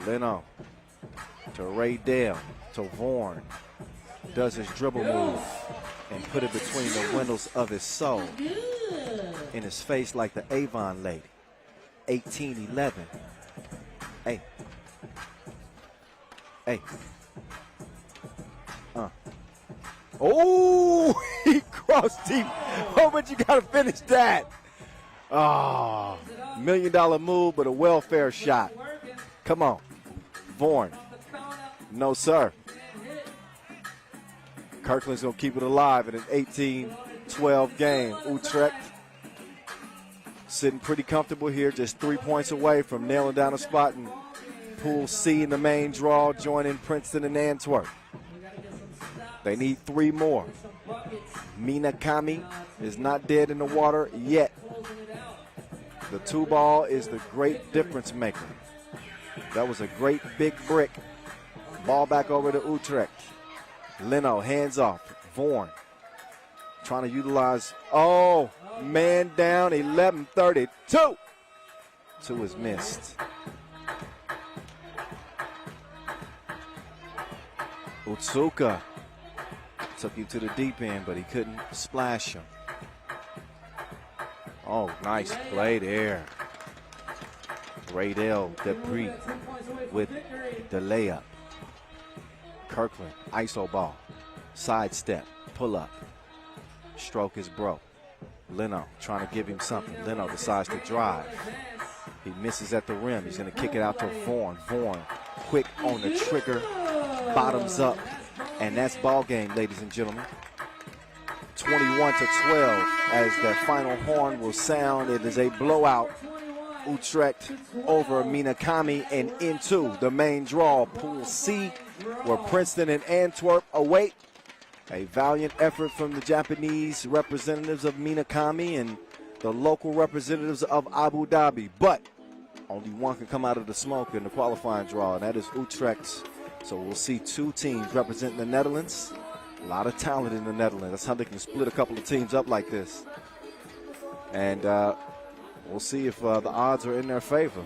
Leno to Ray Dale to Vaughan. Does his dribble move and put it between the windows of his soul. In his face like the Avon lady. 18-11. Hey. Hey. Oh, he crossed deep. Oh, but you got to finish that. Oh, $1 million move, but a welfare shot. Come on. Vaughan. No, sir. Kirkland's going to keep it alive in an 18-12 game. Utrecht sitting pretty comfortable here, just 3 points away from nailing down a spot in Pool C in the main draw, joining Princeton and Antwerp. They need 3 more. Minakami is not dead in the water yet. The 2-ball is the great difference maker. That was a great big brick. Ball back over to Utrecht. Leno, hands off. Vaughan trying to utilize. Oh, man down, 11:32. 2 is missed. Otsuka took you to the deep end, but he couldn't splash him. Oh, nice play there. Radel Dupree with the layup. Kirkland, iso ball, sidestep, pull up. Stroke is broke. Leno trying to give him something. Leno decides to drive. He misses at the rim. He's going to kick it out to Vaughan. Vaughan, quick on the trigger, bottoms up, and that's ball game, ladies and gentlemen. 21-12 as the final horn will sound. It is a blowout. Utrecht over Minakami and into the main draw, Pool C, where Princeton and Antwerp await. A valiant effort from the Japanese representatives of Minakami and the local representatives of Abu Dhabi. But only one can come out of the smoke in the qualifying draw, and that is Utrecht's. So we'll see 2 teams representing the Netherlands. A lot of talent in the Netherlands. That's how they can split a couple of teams up like this. And we'll see if the odds are in their favor.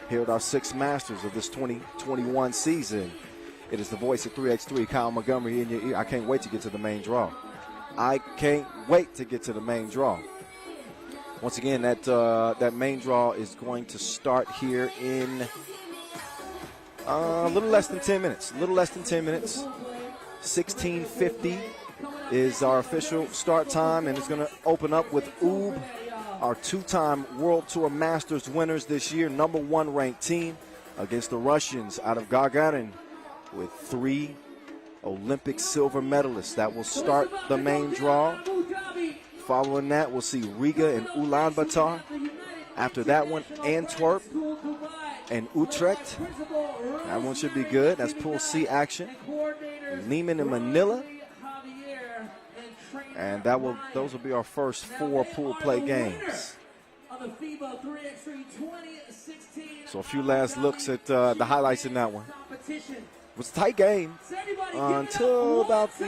Here at our 6th Masters of this 2021 season. It is the voice of 3x3, Kyle Montgomery, in your ear. I can't wait to get to the main draw. I can't wait to get to the main draw. Once again, that main draw is going to start here in a little less than 10 minutes. 16:50 is our official start time, and it's going to open up with Ub, our 2-time World Tour Masters winners this year, #1 ranked team, against the Russians out of Gagarin with 3 Olympic silver medalists. That will start the main draw. Following that, we'll see Riga and Ulaanbaatar. After that one, Antwerp and Utrecht. That one should be good. That's Pool C action. Leman and Manila. And those will be our first 4 pool play games. So a few last looks at the highlights in that one. It was a tight game until about the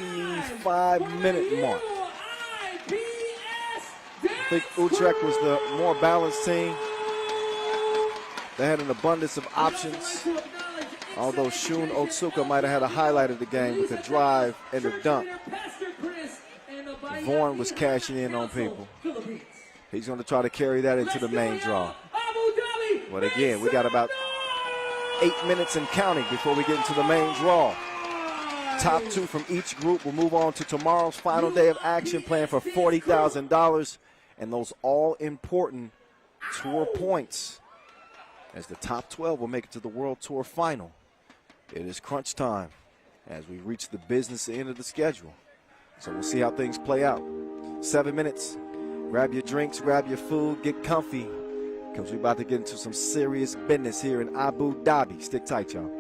5-minute mark. I think Utrecht was the more balanced team. They had an abundance of options, although Shun Otsuka might have had a highlight of the game with the drive and the dunk. Vaughan was cashing in on people. He's going to try to carry that into the main draw. But again, we got about 8 minutes and counting before we get into the main draw. Top 2 from each group will move on to tomorrow's final day of action, playing for $40,000 and those all-important tour points, as the top 12 will make it to the World Tour final. It is crunch time as we reach the business end of the schedule. So we'll see how things play out. 7 minutes. Grab your drinks, grab your food, get comfy, because we're about to get into some serious business here in Abu Dhabi. Stick tight, y'all.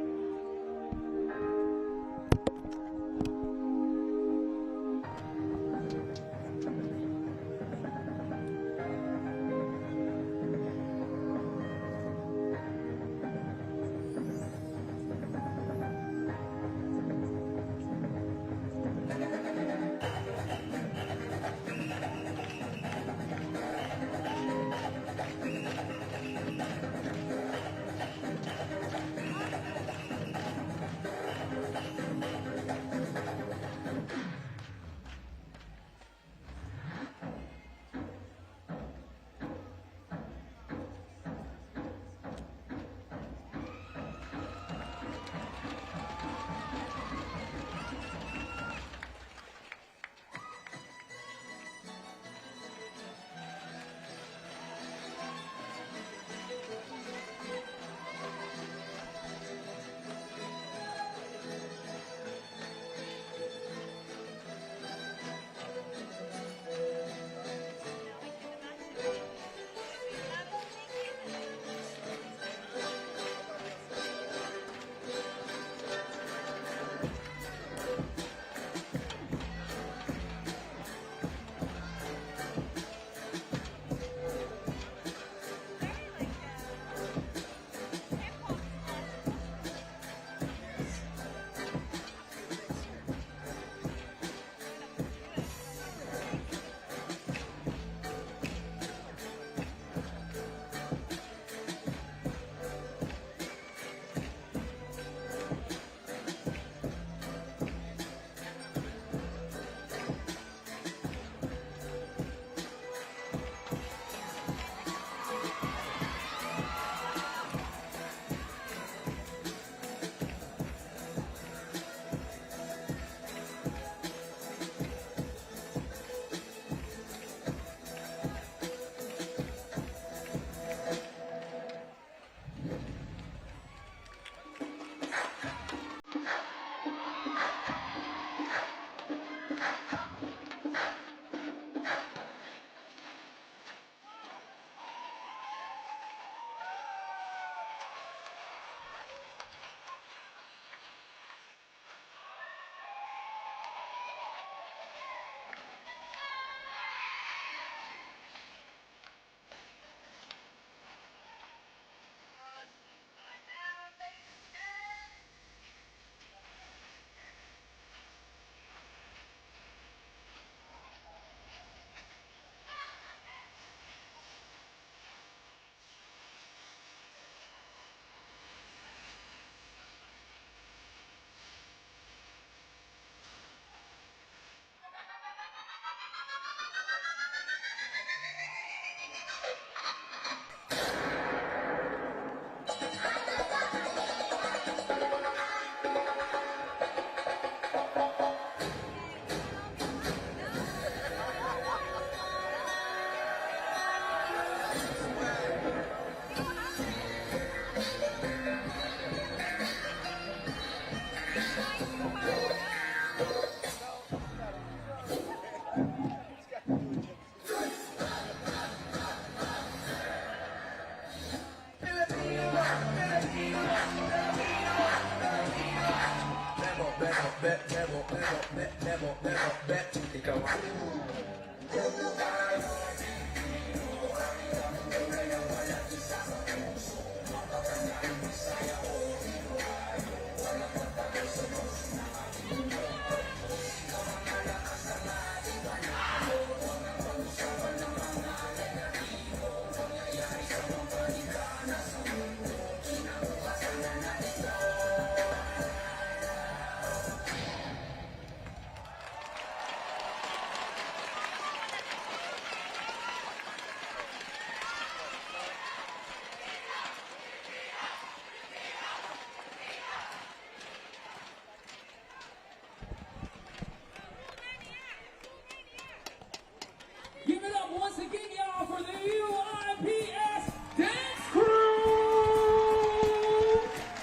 Give it up once again, y'all, for the UIPS Dance Crew!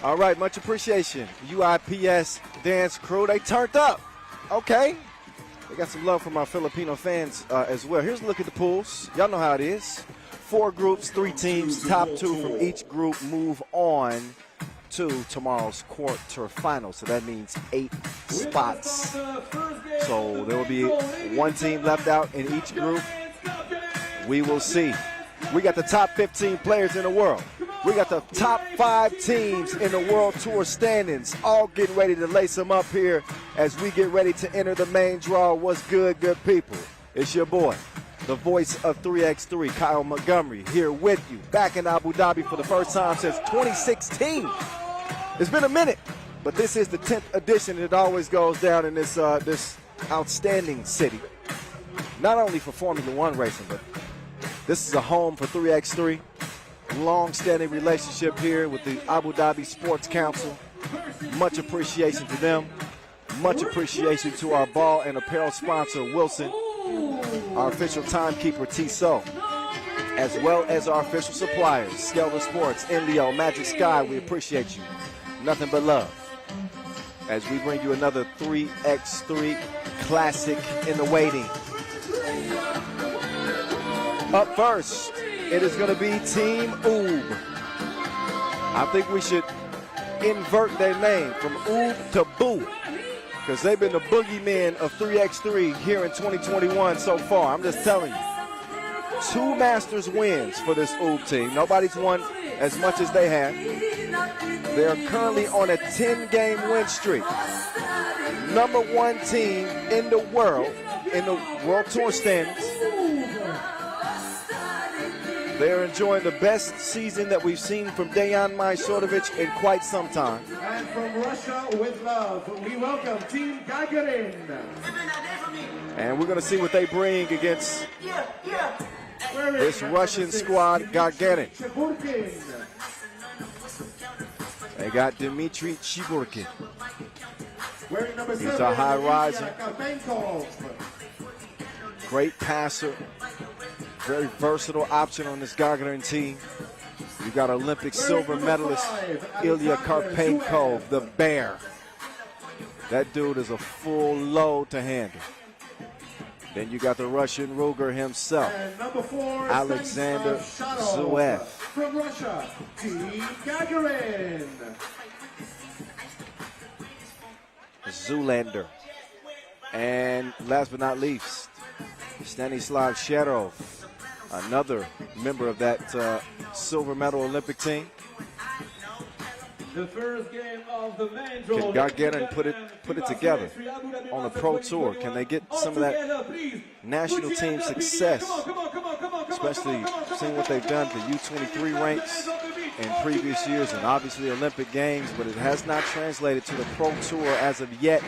All right, much appreciation. UIPS Dance Crew, they turned up. Okay. They got some love from our Filipino fans as well. Here's a look at the pools. Y'all know how it is. 4 groups, 3 teams, top 2 from each group move on to tomorrow's quarterfinals. So that means 8 spots. So there will be 1 team left out in each group. We will see. We got the top 15 players in the world. We got the top 5 teams in the World Tour standings, all getting ready to lace them up here as we get ready to enter the main draw. What's good, good people? It's your boy, the voice of 3x3, Kyle Montgomery, here with you, back in Abu Dhabi for the first time since 2016. It's been a minute, but this is the 10th edition. It always goes down in this outstanding city, not only for Formula One racing, but this is a home for 3x3. Long-standing relationship here with the Abu Dhabi Sports Council. Much appreciation to them. Much appreciation to our ball and apparel sponsor, Wilson, our official timekeeper, Tissot, as well as our official suppliers, Skelter Sports, Inleo, Magic Sky. We appreciate you. Nothing but love. As we bring you another 3x3 classic in the waiting. Up first, it is going to be Team Oob. I think we should invert their name from Oob to Boo, because they've been the boogeymen of 3x3 here in 2021 so far. I'm just telling you. 2 Masters wins for this Oob team. Nobody's won as much as they have. They're currently on a 10-game win streak. Number 1 team in the world, in the World Tour standings. They're enjoying the best season that we've seen from Dejan Majsorovic in quite some time. And from Russia with love, we welcome Team Gagarin. And we're going to see what they bring against this Russian squad, Gagarin. They got Dmitry Chiburkin. He's a high riser. Great passer. Very versatile option on this Gagarin team. You got Olympic silver medalist Ilya Karpenko, the Bear. That dude is a full load to handle. Then you got the Russian Ruger himself, And number 4, Alexander Zverev. from Russia, Gagarin. Zoolander. And last but not least, Stanislav Sherov, another member of that silver medal Olympic team. The first game of the main Can draw. Gagarin put it together on the pro tour? Can they get some of that national team success, especially seeing what they've done the U23 ranks in previous years and obviously Olympic Games, but it has not translated to the pro tour as of yet.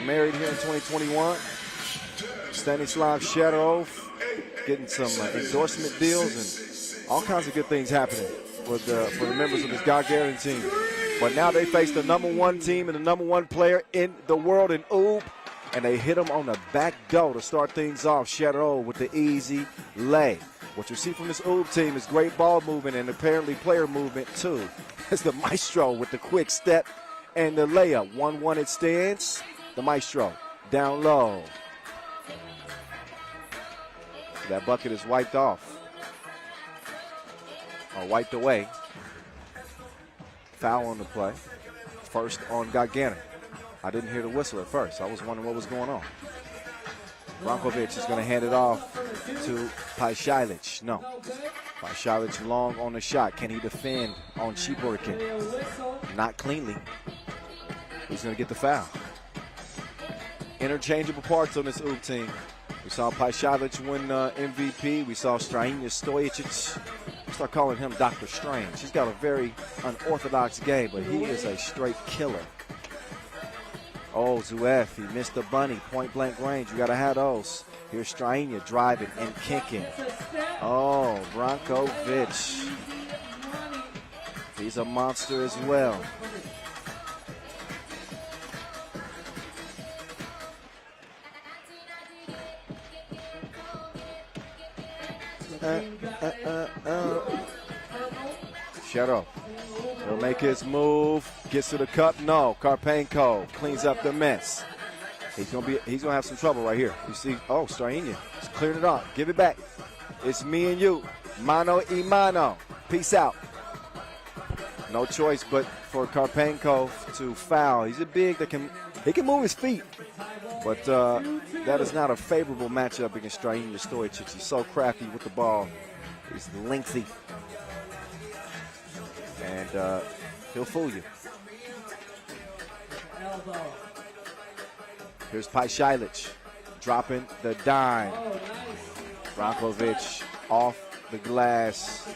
Married here in 2021. Stanislav Sherov getting some endorsement deals and all kinds of good things happening for the members of this Gagarin team. But now they face the #1 team and the #1 player in the world in Ub, and they hit him on the back door to start things off. Sherov with the easy lay. What you see from this Ub team is great ball movement and apparently player movement too. It's the maestro with the quick step and the layup. 1-1 it stands. The maestro down low. That bucket is wiped off or wiped away. Foul on the play. First on Gagarin. I didn't hear the whistle at first. I was wondering what was going on. Brankovic is going to hand it off to Pajsic. No. Pajsic long on the shot. Can he defend on Chiborkin? Not cleanly. He's going to get the foul. Interchangeable parts on this UB team. We saw Pajsic win MVP. We saw Strahinja Stojicic. We start calling him Dr. Strange. He's got a very unorthodox game, but he is a straight killer. Oh, Zverev, he missed the bunny. Point blank range. You got to have those. Here's Strahinja driving and kicking. Oh, Brankovic. He's a monster as well. Shut up. He'll make his move. Gets to the cup. No. Karpenko cleans up the mess. He's gonna have some trouble right here. You see, oh, Strahinja. He's cleared it off. Give it back. It's me and you. Mano y mano. Peace out. No choice but for Karpenko to foul. He's a big that can move his feet. But that is not a favorable matchup against Strahinja Stojicic. He's so crafty with the ball. He's lengthy. And he'll fool you. Here's Pajsic dropping the dime. Brankovic off the glass.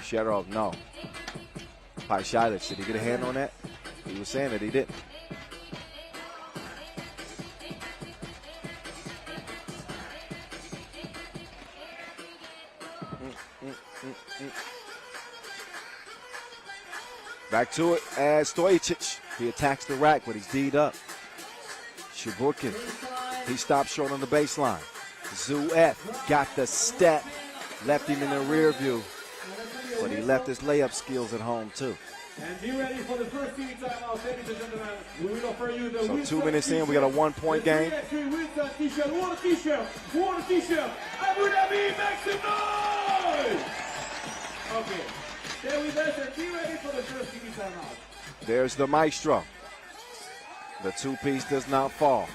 Sherov, no. Pajsic, did he get a hand on that? He was saying that he didn't. Back to it as Stojicic. He attacks the rack, but he's D'd up. Chiborkin, he stopped short on the baseline. Zverev got the step, left him in the rear view. but he left his layup skills at home too. And be ready for the first TV timeout, ladies and gentlemen. We will offer you the So 2 minutes in, we got a 1-point game. 3x3 Wilson t-shirt, one t-shirt, one t-shirt. Abu Dhabi, make some noise! Okay, stay with us and be ready for the first TV timeout. There's the maestro. The two-piece does not fall.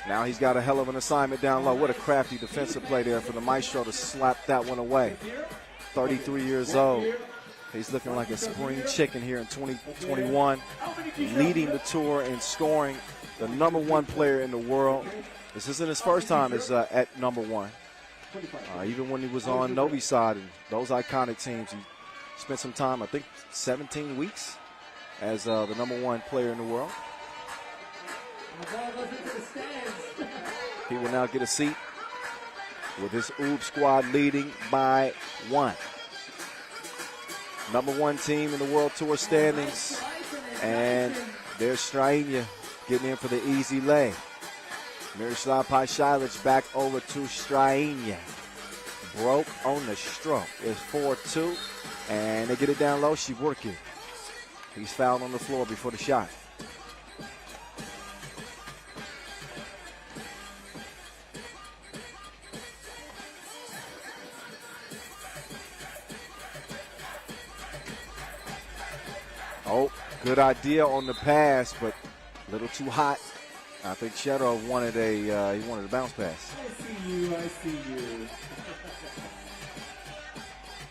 Now he's got a hell of an assignment down low. What a crafty defensive play there for the maestro to slap that one away. 33 years old. He's looking like a spring chicken here in 2021, leading the tour in scoring, the #1 player in the world. This isn't his first time as at #1. Even when he was on Novi side and those iconic teams, he spent some time, I think 17 weeks, as the #1 player in the world. The ball goes into the stands. He will now get a seat with his Oob squad leading by 1. #1 team in the World Tour standings. And there's Strainia getting in for the easy lay. Miroslav Pajsic back over to Strainia. Broke on the stroke. It's 4-2. And they get it down low. She's working. He's fouled on the floor before the shot. Oh, good idea on the pass, but a little too hot. I think Shootout wanted a bounce pass. I see you, I see you.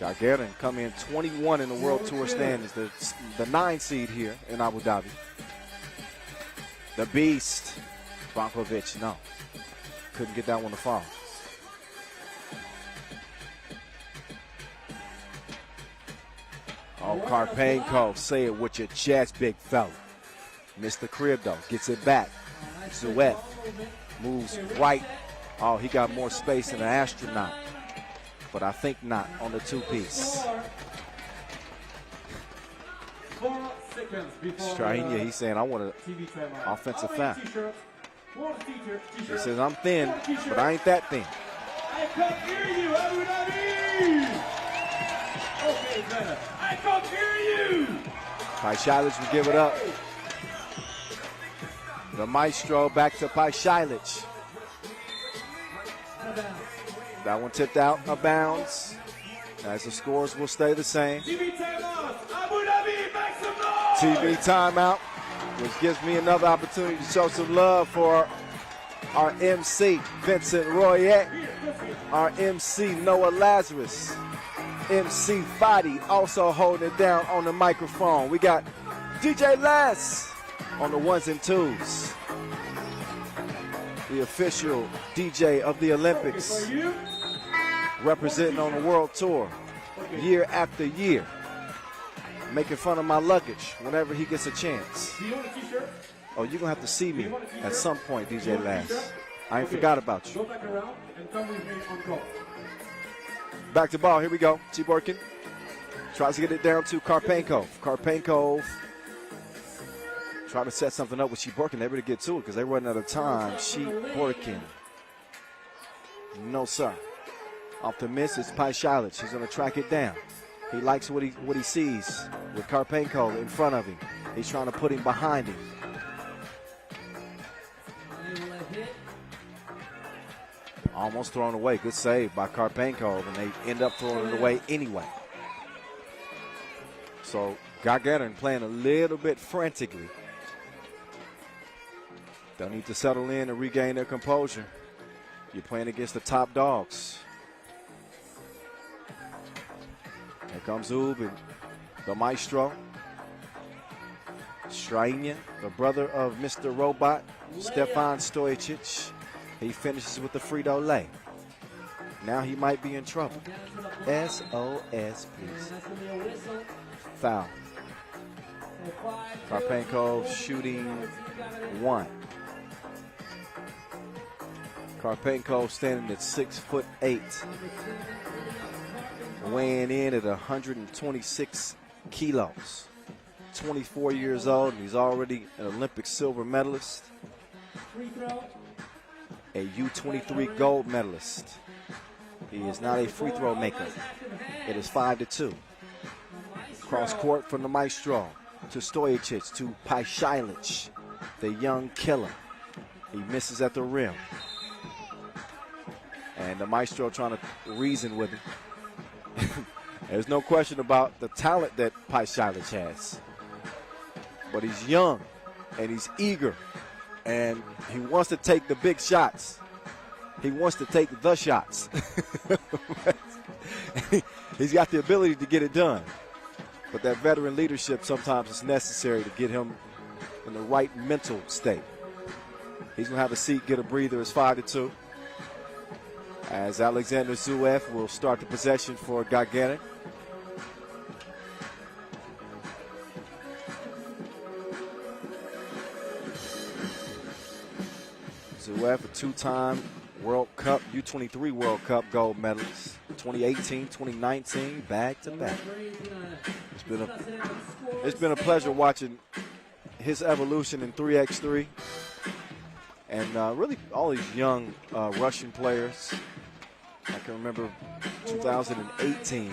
Gagarin come in 21 in the World Tour standings, the 9 seed here in Abu Dhabi. The Beast, Brankovic, no. Couldn't get that one to fall. Oh, Karpenko, say it with your chest, big fella. Missed the crib, though. Gets it back. Zuet moves right. Oh, he got more space than an astronaut. But I think not on the two-piece. 4 seconds before Strainia, he's saying, I want an TV timeout. offensive How foul. many t-shirts? One He t-shirt. says, I'm thin, but I ain't that thin. I can't hear you, Abu Dhabi! Okay, better. I can't hear you! Pajsic will give it up. The maestro back to Pajsic. That one tipped out of bounds. As the scores will stay the same. TV timeout! Abu Dhabi, make some noise! TV timeout, which gives me another opportunity to show some love for our MC, Vincent Royette, our MC, Noah Lazarus, MC Fadi also holding it down on the microphone. We got DJ Les on the 1s and 2s. The official DJ of the Olympics, representing on the World Tour year after year, making fun of my luggage whenever he gets a chance. Do you want a t-shirt? Oh, you're going to have to see me at some point, DJ Last. I ain't forgot about you. Go back around and come with me on court. Back to ball. Here we go. T-Borkin tries to get it down to Karpenko. Karpenko trying to set something up with Shiborkin. They're able to get to it because they're running out of time. Shiborkin. No, sir. Off the miss, it's Pajsic. He's going to track it down. He likes what he sees with Karpenko in front of him. He's trying to put him behind him. Almost thrown away. Good save by Karpenko, and they end up throwing it away anyway. So Gagarin playing a little bit frantically. They'll need to settle in and regain their composure. You're playing against the top dogs. Here comes Oob and the maestro. Strainia, the brother of Mr. Robot, Stefan Stojicic. He finishes with the Frito-Lay. Now he might be in trouble. SOS, please. Foul. Karpenko shooting 1. Karpenko standing at 6'8", weighing in at 126 kilos. 24 years old, and he's already an Olympic silver medalist. A U23 gold medalist. He is not a free throw maker. It is 5-2. Cross court from the Maestro to Stojacic to Pajcilic, the young killer. He misses at the rim. And the Maestro trying to reason with him. There's no question about the talent that Pajcilic has. But he's young and he's eager. And he wants to take the big shots. He wants to take the shots. He's got the ability to get it done. But that veteran leadership sometimes is necessary to get him in the right mental state. He's going to have a seat, get a breather. It's 5-2. As Alexander Zuev will start the possession for Gagarin. Zuev, a two-time World Cup, U23 World Cup gold medalist. 2018, 2019, back-to-back. It's been a pleasure watching his evolution in 3x3. And really all these young Russian players. I can remember 2018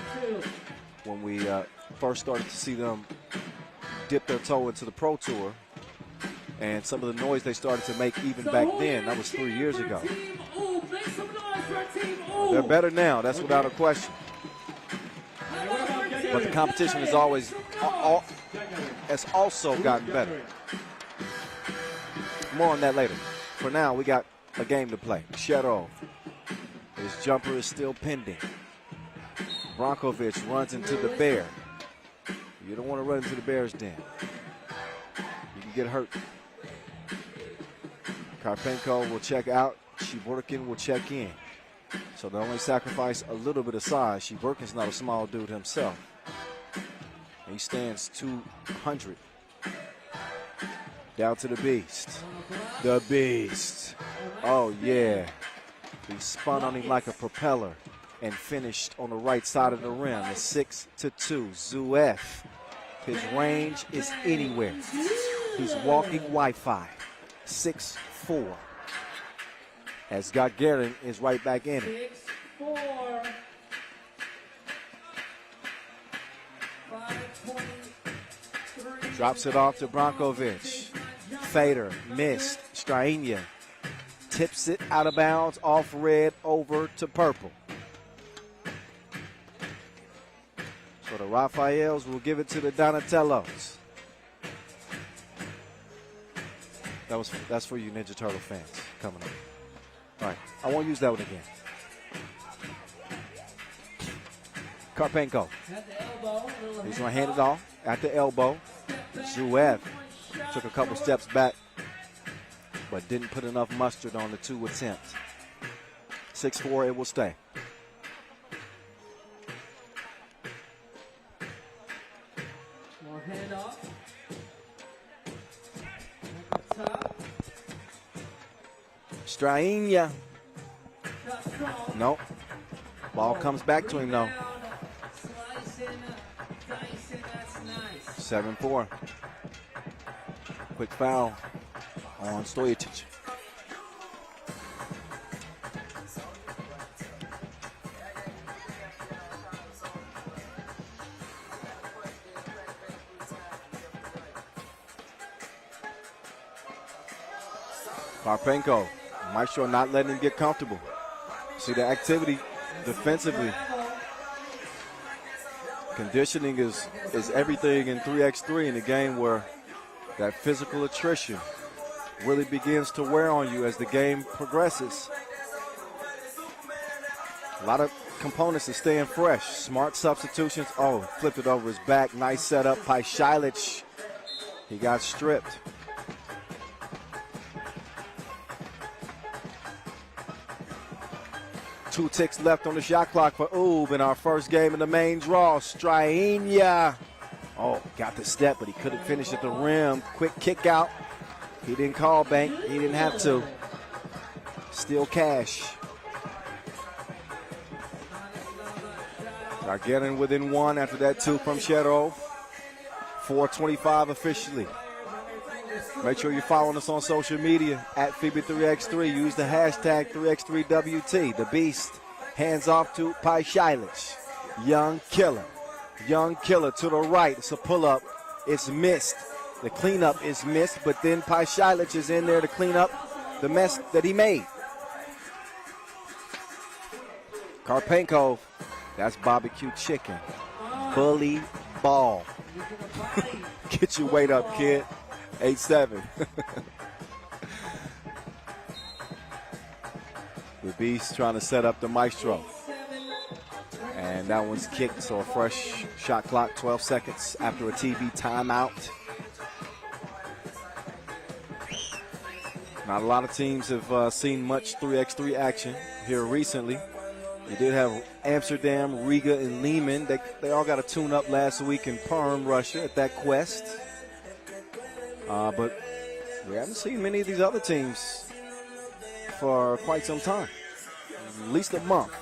when we first started to see them dip their toe into the Pro Tour. And some of the noise they started to make even back then, that was 3 years ago. They're better now, that's without a question. But the competition has always has also gotten better. More on that later. For now, we got a game to play. Shootout. His jumper is still pending. Brankovic runs into the bear. You don't want to run into the bear's den. You can get hurt. Karpenko will check out. Shiburkin will check in. So they only sacrifice a little bit of size. Shiburkin's not a small dude himself. He stands 200. Down to the beast. The beast. Oh, yeah. He spun on him like a propeller and finished on the right side of the rim. It's 6-2. Zuev. His range is anywhere. He's walking Wi-Fi. 6'4". As Gagarin is right back in it. 6'4". 5:23. Drops it off to Brankovic. Fader missed. Strainia tips it out of bounds off red over to purple. So the Raphaels will give it to the Donatellos. That's for you Ninja Turtle fans coming up. All right, I won't use that one again. Karpenko. He's going to hand it off at the elbow. Zuev took a couple steps back, but didn't put enough mustard on the two attempts. 6'4", it will stay. More handoff. At the top. Strainia. Nope. Ball comes back to him, though. 7-4. Quick foul on Stojacic. Karpenko, Maestro not letting him get comfortable. See the activity defensively. Conditioning is everything in 3x3 in a game where that physical attrition really begins to wear on you as the game progresses. A lot of components are staying fresh. Smart substitutions. Oh, flipped it over his back. Nice setup. Pajcilic. He got stripped. Two ticks left on the shot clock for Oob in our first game in the main draw. Strainia. Oh, got the step, but he couldn't finish at the rim. Quick kick out. He didn't call bank. He didn't have to. Still cash. Gagarin within one after that two from Shootout. 4:25 officially. Make sure you're following us on social media at FIBA 3x3. Use the hashtag 3x3WT. The Beast hands off to Pajcilic. Young killer. Young killer to the right. It's a pull-up. It's missed. The cleanup is missed, but then Paishalic is in there to clean up the mess that he made. Karpenko, that's barbecue chicken. Bully ball. Get your weight up, kid. 8-7. The Beast trying to set up the Maestro. And that one's kicked, so a fresh shot clock, 12 seconds after a TV timeout. Not a lot of teams have seen much 3x3 action here recently. You did have Amsterdam, Riga, and Leman. They all got a tune-up last week in Perm, Russia, at that quest. But we haven't seen many of these other teams for quite some time, at least a month.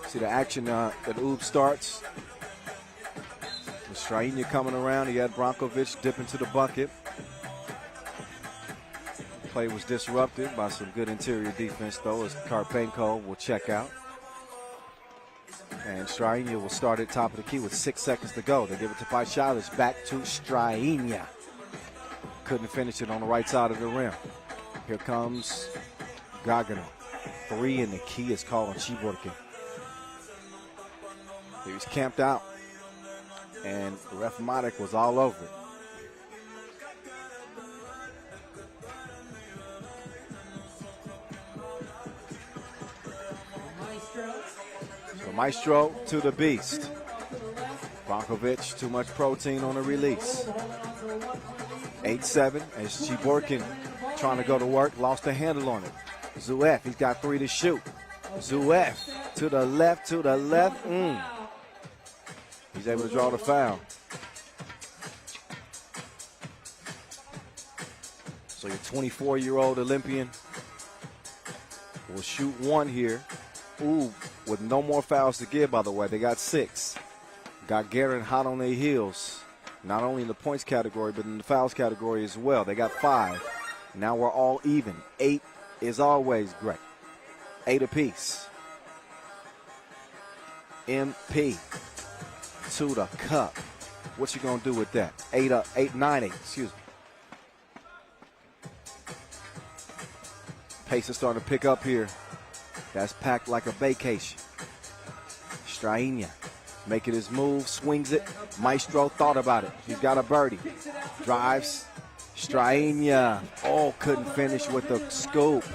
See the action that Oob starts. With Strainia coming around, he had Brankovic dip into the bucket. Play was disrupted by some good interior defense, though, as Karpenko will check out. And Strainia will start at top of the key with 6 seconds to go. They give it to Paishalic, back to Strainia. Couldn't finish it on the right side of the rim. Here comes Gagarin. 3, and the key is called on Chiborkin. He was camped out, and ref Matic was all over it. So Maestro to the Beast. Brankovic, too much protein on the release. 8-7 as Chiborkin trying to go to work, lost the handle on it. Zuef, he's got 3 to shoot. Zuef to the left, He's able to draw the foul. So your 24-year-old Olympian will shoot 1 here. Ooh, with no more fouls to give, by the way. They got 6. Gagarin hot on their heels, not only in the points category, but in the fouls category as well. They got 5. Now we're all even. 8 is always great. 8 apiece. MP to the cup. What you gonna do with that? 9-8, excuse me. Pace is starting to pick up here. That's packed like a vacation. Strainia making his move, swings it. Maestro thought about it. He's got a birdie. Drives. Strainia. Oh, couldn't finish with the scoop.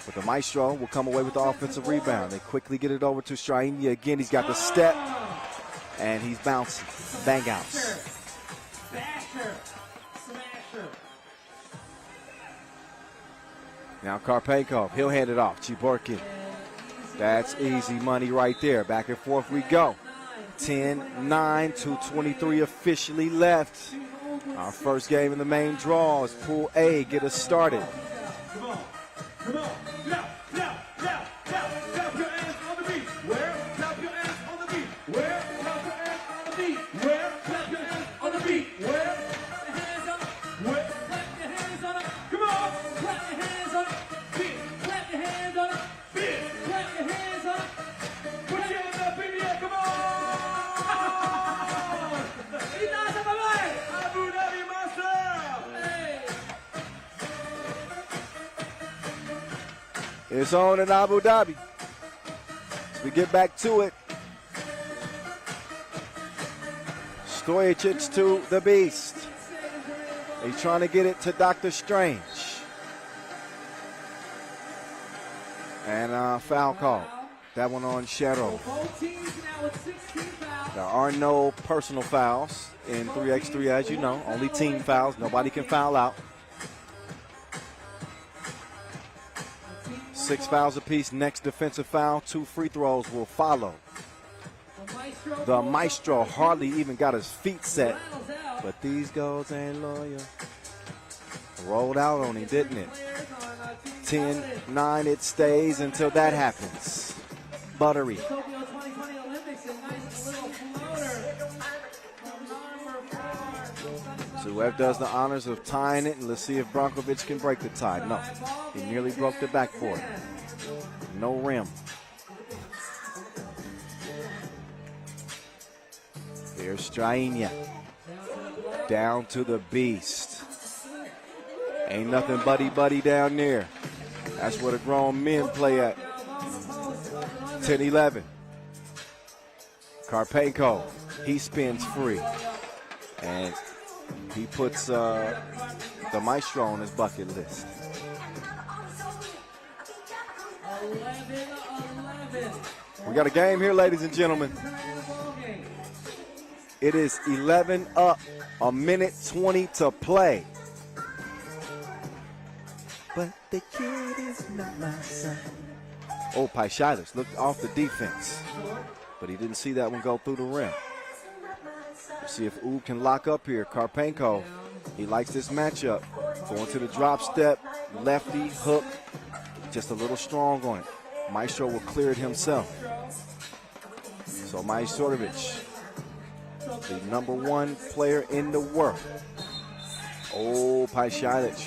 But the Maestro will come away with the offensive rebound. They quickly get it over to Strainia again. He's got the step. And he's bouncing. Bang outs. Now Karpenko, he'll hand it off. Chiborkin. That's easy money right there. Back and forth we go. 10-9, 2:23 officially left. Our first game in the main draw is Pool A. Get us started. Come on. Clap your hands on the beat. Where? Clap your hands on the beat. Where? Clap your hands on the beat. Where? Clap your hands on the beat. Where? Clap your hands on. Where? Clap your hands on it. Come on. Clap your hands on it. Beat. Clap your hands on it. Beat. Clap your hands on it. Put your hands up in the air. Come on. Abu Dhabi Master. Hey. It's on in Abu Dhabi. As we get back to it. Stojicic to the Beast. He's trying to get it to Dr. Strange. And foul call. That one on Shadow. There are no personal fouls in 3x3, as you know. Only team fouls. Nobody can foul out. 6 fouls apiece. Next defensive foul. 2 free throws will follow. The Maestro hardly even got his feet set. But these goals ain't loyal. Rolled out on him, didn't it? 10-9, it stays until that happens. Buttery. Zuev does the honors of tying it, and let's see if Brankovic can break the tie. No, he nearly broke the backboard. No rim. Here's Strainia. Down to the beast. Ain't nothing buddy-buddy down there. That's where the grown men play at. 10-11. Karpenko, he spins free. And he puts the maestro on his bucket list. 11-11. We got a game here, ladies and gentlemen. It is 11 up, a minute 20 to play. But the kid is not my son. Oh, Paishilas looked off the defense, but he didn't see that one go through the rim. Let's see if Ube can lock up here. Karpenko, he likes this matchup. Going to the drop step, lefty, hook, just a little strong on it. Maestro will clear it himself. So Majstorovic, the #1 player in the world. Oh, Paishilas.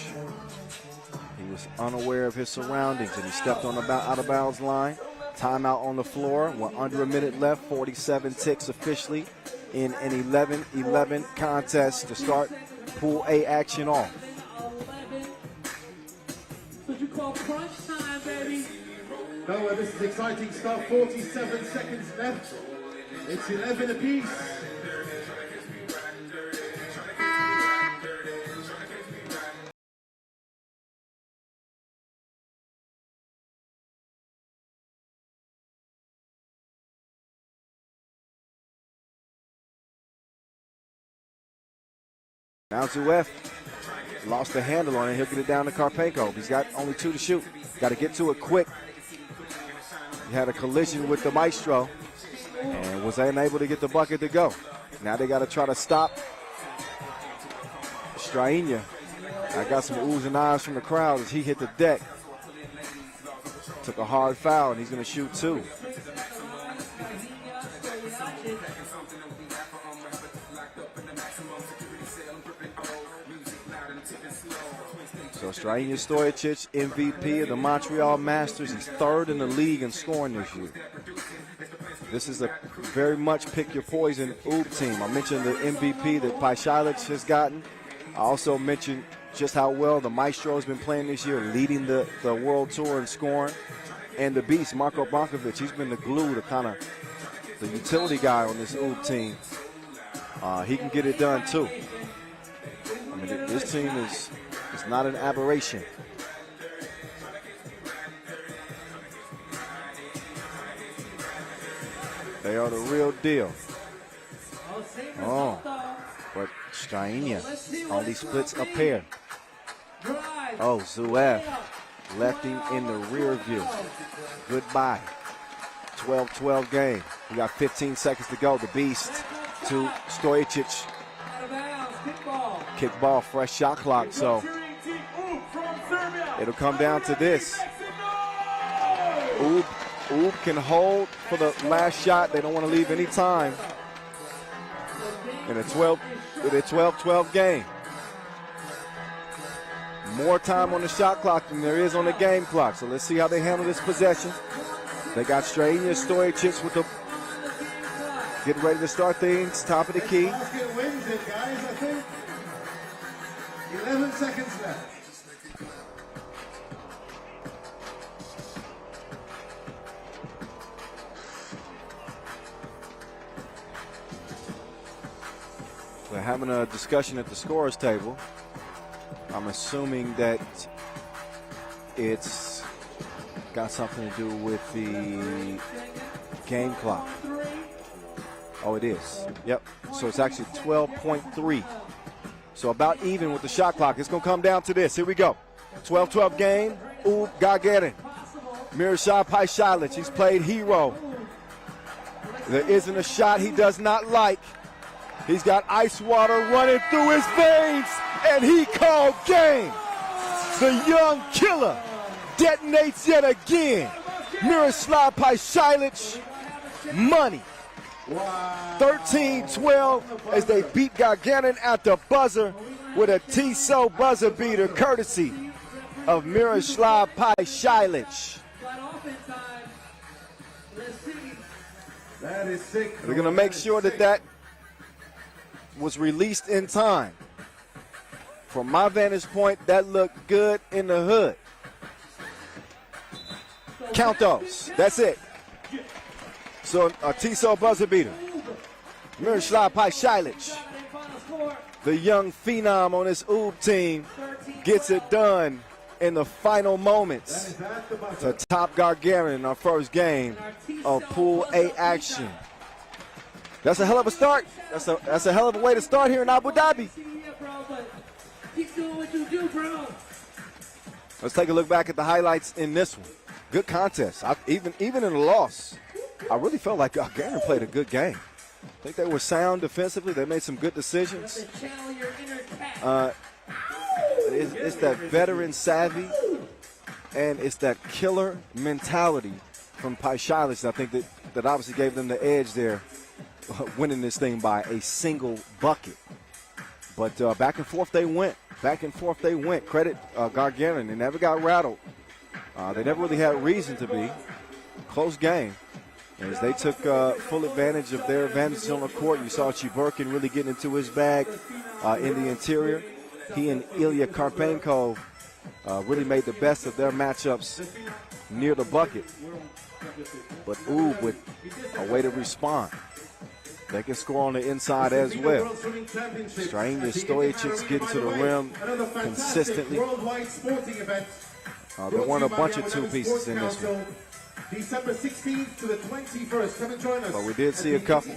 He was unaware of his surroundings and he stepped on the out of bounds line. Timeout on the floor. We're under a minute left. 47 ticks officially in an 11-11 contest to start Pool A action off. 11. What you call crunch time, baby. No, this is exciting stuff. 47 seconds left. It's 11 apiece. Now Zuef lost the handle on it. He'll get it down to Karpenko. He's got only 2 to shoot. Got to get to it quick. He had a collision with the Maestro and was unable to get the bucket to go. Now they got to try to stop Strainia. I got some oohs and ahs from the crowd as he hit the deck. Took a hard foul and he's going to shoot 2. So Strainia Stojicic, MVP of the Montreal Masters. He's 3rd in the league in scoring this year. This is a very much pick your poison Ube team. I mentioned the MVP that Paishilas has gotten. I also mentioned just how well the Maestro has been playing this year, leading the World Tour in scoring. And the beast, Marko Bankovic, he's been the glue, the kind of the utility guy on this Ube team. He can get it done too. I mean, this team is not an aberration. They are the real deal. Oh, but Strainia only splits a pair. Oh, Zuef left him in the rear view. Goodbye. 12-12 game. We got 15 seconds to go. The beast to Stojicic. Kick ball, fresh shot clock, so it'll come down to this. Ube can hold for the last shot. They don't want to leave any time in a 12-12 game. More time on the shot clock than there is on the game clock. So let's see how they handle this possession. They got Strainia Stojicic with the getting ready to start things. Top of the key. Basket wins it, guys, I think. 11 seconds left. We're having a discussion at the scorers table. I'm assuming that it's got something to do with the game clock. Oh, it is. Yep. So it's actually 12.3. So about even with the shot clock. It's going to come down to this. Here we go. 12-12 game. Gagarin. Miroslav Paishilas. He's played hero. There isn't a shot he does not like. He's got ice water running through his veins, and he called game. The young killer detonates yet again. Miroslav Paishilas, money. 13-12 as they beat Gagarin at the buzzer with a Tissot buzzer beater courtesy of Miroslav Paishilas. That is sick. We're going to make sure that was released in time. From my vantage point, that looked good in the hood. Count those. That's it. So a Tiso buzzer beater. Miroslav Pajsic, the young phenom on this UB team, gets it done in the final moments to top Gagarin in our first game of Pool A action. That's a hell of a start. That's a hell of a way to start here in Abu Dhabi. Keep doing what you do, bro. Let's take a look back at the highlights in this one. Good contest. Even in a loss, I really felt like Gagarin played a good game. I think they were sound defensively. They made some good decisions. It's that veteran savvy, and it's that killer mentality from Pajsic. I think that obviously gave them the edge there, winning this thing by a single bucket. But back and forth they went. Back and forth they went. Credit Gagarin. They never got rattled. They never really had reason to be. Close game. As they took full advantage of their advantages on the court. You saw Chiburkin really getting into his bag in the interior. He and Ilya Karpenko really made the best of their matchups near the bucket. But UB with a way to respond. They can score on the inside as well. Strain Stojacic getting to the rim consistently. There weren't a bunch of two pieces in this one. December 16th to the 21st. Come and join us. But we did see a couple.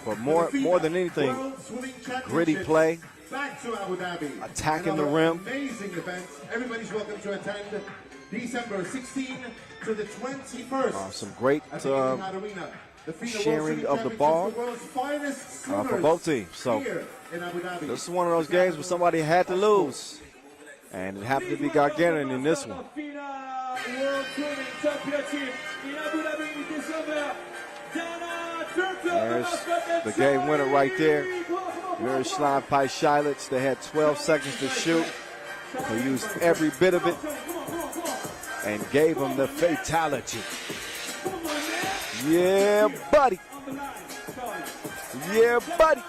But more than anything, gritty play, back to Abu Dhabi. Attacking the rim. Amazing event. Everybody's welcome to attend. December 16th to the 21st. Some great sharing of the ball for both teams. So this is one of those games where somebody had to lose. And it happened to be Gagarin in this one. There's the game winner right there. Miroslav Pajsic. They had 12 seconds to shoot. They used every bit of it and gave them the fatality. Yeah, buddy. Yeah, buddy.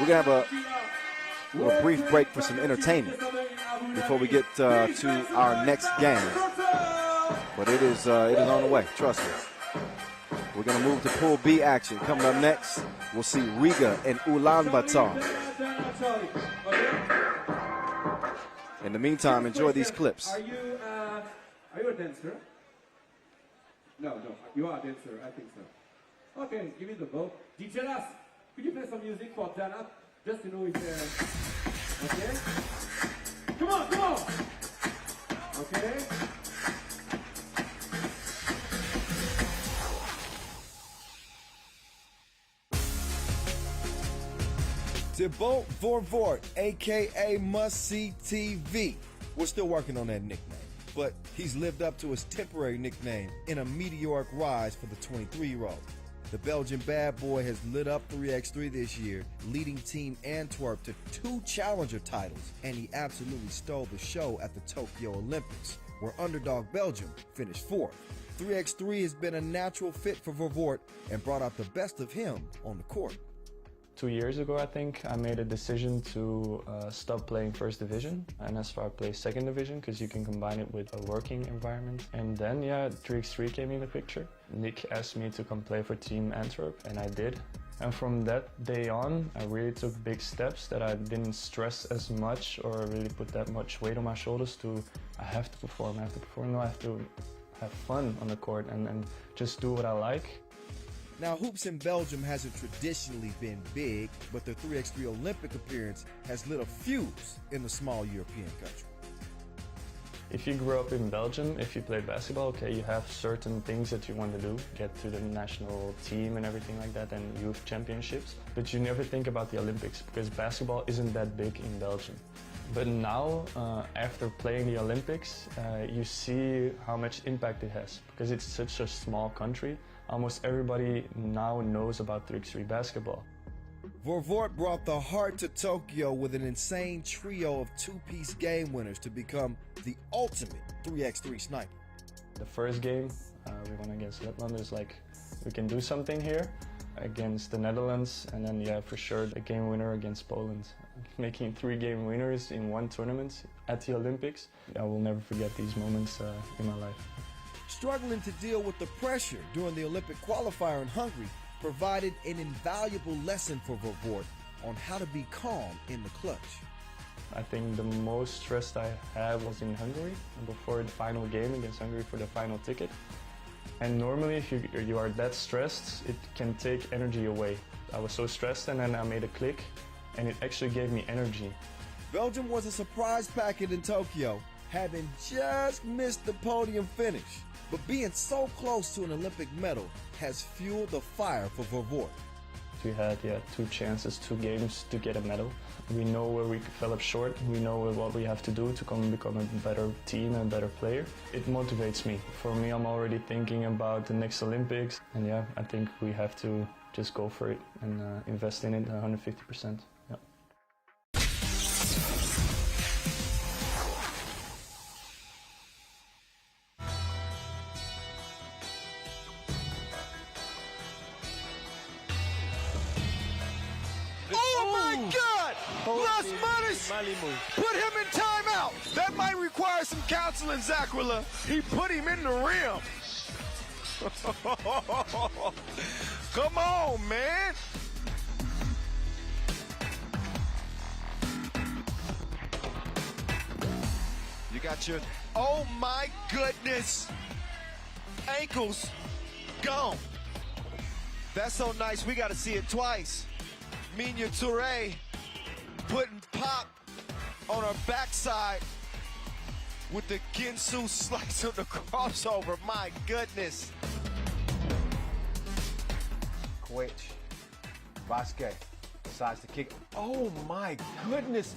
We're going to have a brief break for some entertainment before we get to our next game. But it is on the way, trust me. We're going to move to Pool B action. Coming up next, we'll see Riga and Ulaanbaatar. In the meantime, enjoy these clips. Are you a dancer? No, you are a dancer, I think so. Okay, give me the vote. DJ Las, could you play some music for Janat? Just to know if okay? Come on! Okay? Thibaut Vorvort, a.k.a. Must See TV. We're still working on that nickname, but he's lived up to his temporary nickname in a meteoric rise for the 23-year-old. The Belgian bad boy has lit up 3x3 this year, leading Team Antwerp to 2 challenger titles, and he absolutely stole the show at the Tokyo Olympics, where underdog Belgium finished 4th. 3x3 has been a natural fit for Vorvort and brought out the best of him on the court. 2 years ago, I think, I made a decision to stop playing first division and I started playing second division because you can combine it with a working environment. And then, 3x3 came in the picture. Nick asked me to come play for Team Antwerp, and I did. And from that day on, I really took big steps that I didn't stress as much or really put that much weight on my shoulders to, I have to perform. No, I have to have fun on the court and just do what I like. Now, hoops in Belgium hasn't traditionally been big, but the 3x3 Olympic appearance has lit a fuse in the small European country. If you grew up in Belgium, if you play basketball, okay, you have certain things that you want to do, get to the national team and everything like that, and youth championships, but you never think about the Olympics because basketball isn't that big in Belgium. But now, after playing the Olympics, you see how much impact it has because it's such a small country. Almost everybody now knows about 3x3 basketball. Vorvort brought the heart to Tokyo with an insane trio of 2-piece game winners to become the ultimate 3x3 sniper. The first game, we won against Leman. It's like, we can do something here. against the Netherlands, and then yeah, for sure the game winner against Poland. Making 3 game winners in one tournament at the Olympics. I will never forget these moments in my life. Struggling to deal with the pressure during the Olympic qualifier in Hungary provided an invaluable lesson for Vervoort on how to be calm in the clutch. I think the most stress I had was in Hungary before the final game against Hungary for the final ticket. And normally if you are that stressed, it can take energy away. I was so stressed, and then I made a click and it actually gave me energy. Belgium was a surprise packet in Tokyo, having just missed the podium finish. But being so close to an Olympic medal has fueled the fire for Vervoort. We had 2 chances, 2 games to get a medal. We know where we fell up short. We know what we have to do to become a better team and a better player. It motivates me. For me, I'm already thinking about the next Olympics. And yeah, I think we have to just go for it and invest in it 150%. Yeah. Put him in timeout. That might require some counseling, Zakwila. He put him in the rim. Come on, man. You got your, oh my goodness, ankles gone. That's so nice. We got to see it twice. Minakami putting pop on her backside with the Ginsu slice of the crossover. My goodness. Quich. Vasquez decides to kick. Oh my goodness.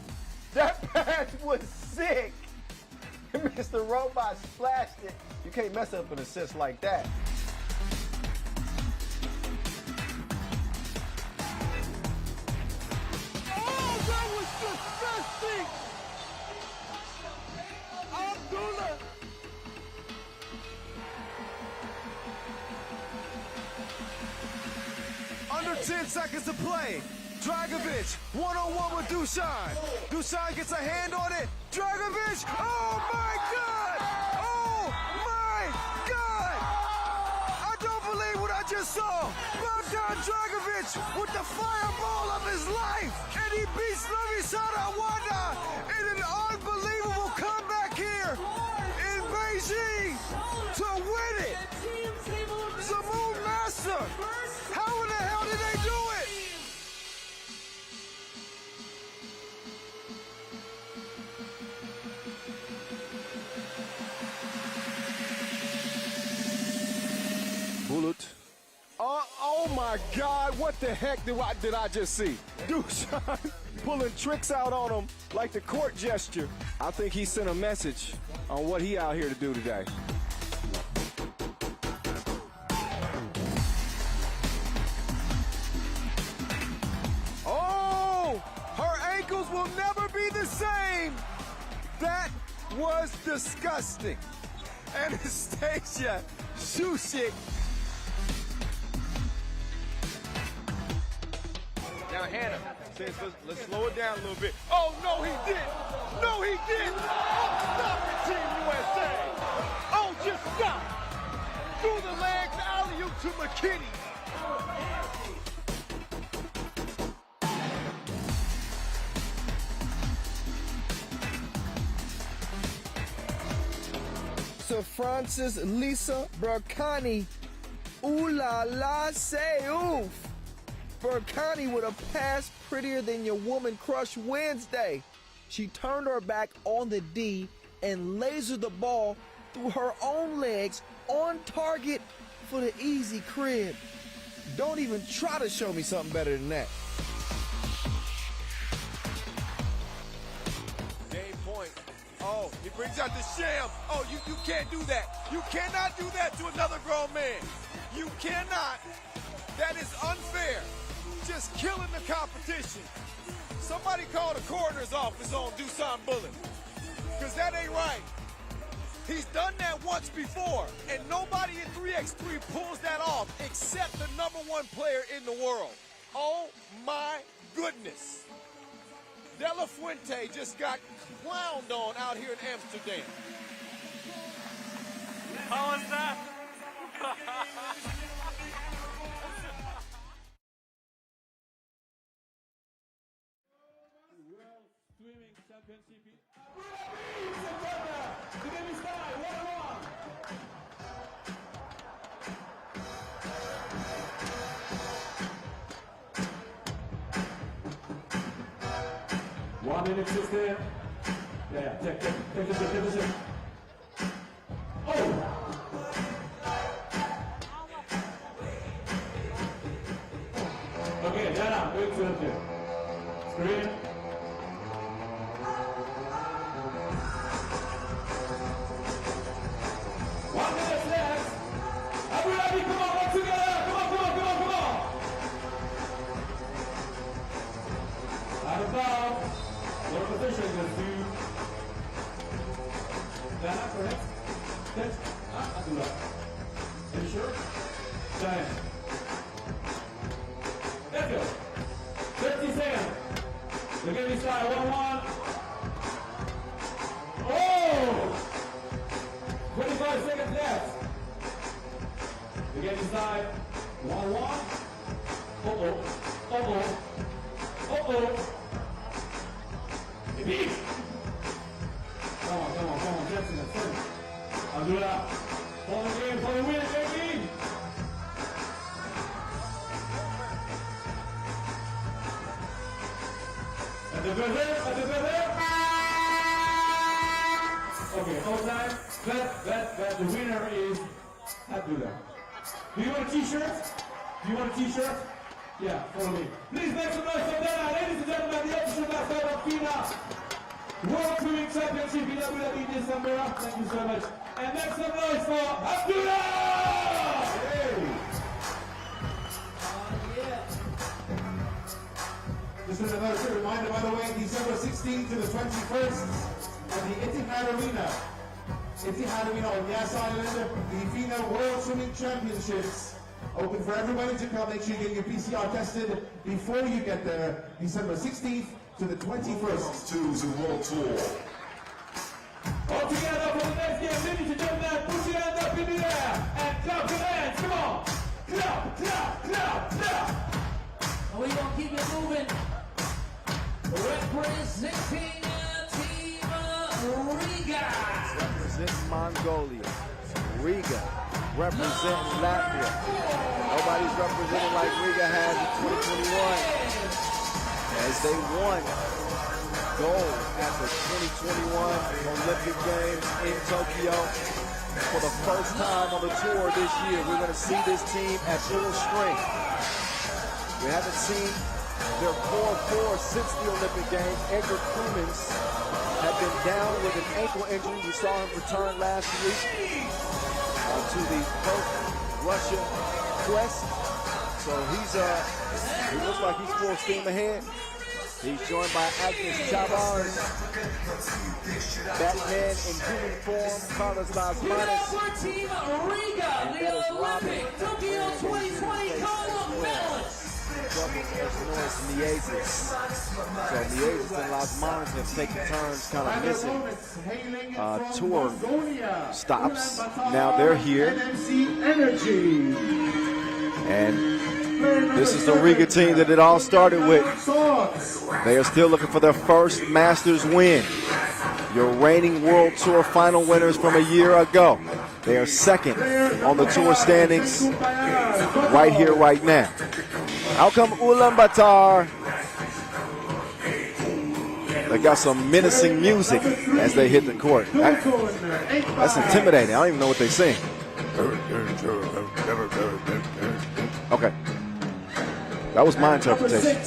That pass was sick. Mr. Robot splashed it. You can't mess up an assist like that. Under 10 seconds to play. Dragovic, one-on-one with Dusan. Dusan gets a hand on it. Dragovic, oh my God! Oh my God! I don't believe what I just saw. Bogdan Dragovic with the fireball of his life. And he beats Novisada Wanda in an unbelievable comeback here in Beijing to win it. Samoon Master. How in the hell did they do it? Bulut. Oh my God, what the heck did I just see? Dusan pulling tricks out on him like the court gesture. I think he sent a message on what he out here to do today. Oh, her ankles will never be the same. That was disgusting. Anastasia Shusik. Now Hannah says, let's slow it down a little bit. Oh, no, he didn't. No, he didn't. Oh, stop it, Team USA. Oh, just stop. Through the legs, alley-oop to McKinney. Sir Francis Lisa Berkani. Ooh la la, say oof. Berkani with a pass prettier than your woman crush Wednesday. She turned her back on the D and lasered the ball through her own legs on target for the easy crib. Don't even try to show me something better than that. Game point. Oh, he brings out the sham. Oh, you can't do that. You cannot do that to another grown man. You cannot. That is unfair. Just killing the competition. Somebody call the coroner's office on Dusan Bullet, because that ain't right. He's done that once before, and nobody in 3x3 pulls that off except the #1 player in the world. Oh my goodness. De La Fuente just got clowned on out here in Amsterdam. How was that? World Swimming Championship in Abu Dhabi. The game is tied, 1-1. One minute, 16. Yeah, take this. Oh! Okay, Jana, good to Screen. One minute left. Abu Dhabi, come on, work together. Come on. Out of bounds. What position is two? Jana, correct? Yes. Abu Dhabi. Are you sure? Jana. Let's go. 50 seconds. The game is tied, 1-1. Oh! 25 seconds left. The game is tied, 1-1. Uh-oh. Maybe. Come on, Jackson, that's it. I'll do that. For the game, for the win, baby! At the buzzer. Okay, all time. Bet. The winner is Abdullah. Do you want a t-shirt? Yeah, follow me. Please make some noise for that. Ladies and gentlemen, the official mascot of FIBA World Swimming Championship in Abu Dhabi this December. Thank you so much. And make some noise for Abdullah! Hey! Just another quick reminder, by the way, December 16th to the 21st at the Etihad Arena on Yas Island, the FIBA World Swimming Championships. Open for everybody to come. Make sure you get your PCR tested before you get there. December 16th to the 21st. To the World Tour. All together for the next game, ladies and gentlemen, push your hands up in the air and clap your hands. Come on. Clap. And we're going to keep it moving. Representing Team Riga. Representing Mongolia. Riga. Representing Latvia. Nobody's representing like Riga has in 2021. As they won gold at the 2021 Olympic Games in Tokyo. For the first time on the tour this year, we're going to see this team at full strength. We haven't seen their core four since the Olympic Games. Edgar Clemens had been down with an ankle injury. We saw him return last week to the Russia quest. So he looks like he's full steam ahead. He's joined by Agnes Chavez, Batman in human form, Carlos Lasmanis, for Team Riga, the Olympic Tokyo 2020 column medalist. So Niazis and Lasmanis have taken turns kind of missing tour stops. Now they're here. And this is the Riga team that it all started with. They are still looking for their first Masters win. Your reigning World Tour final winners from a year ago. They are second on the tour standings right here, right now. Out come Ulaanbaatar. They got some menacing music as they hit the court. That's intimidating. I don't even know what they sing. Okay. That was my interpretation.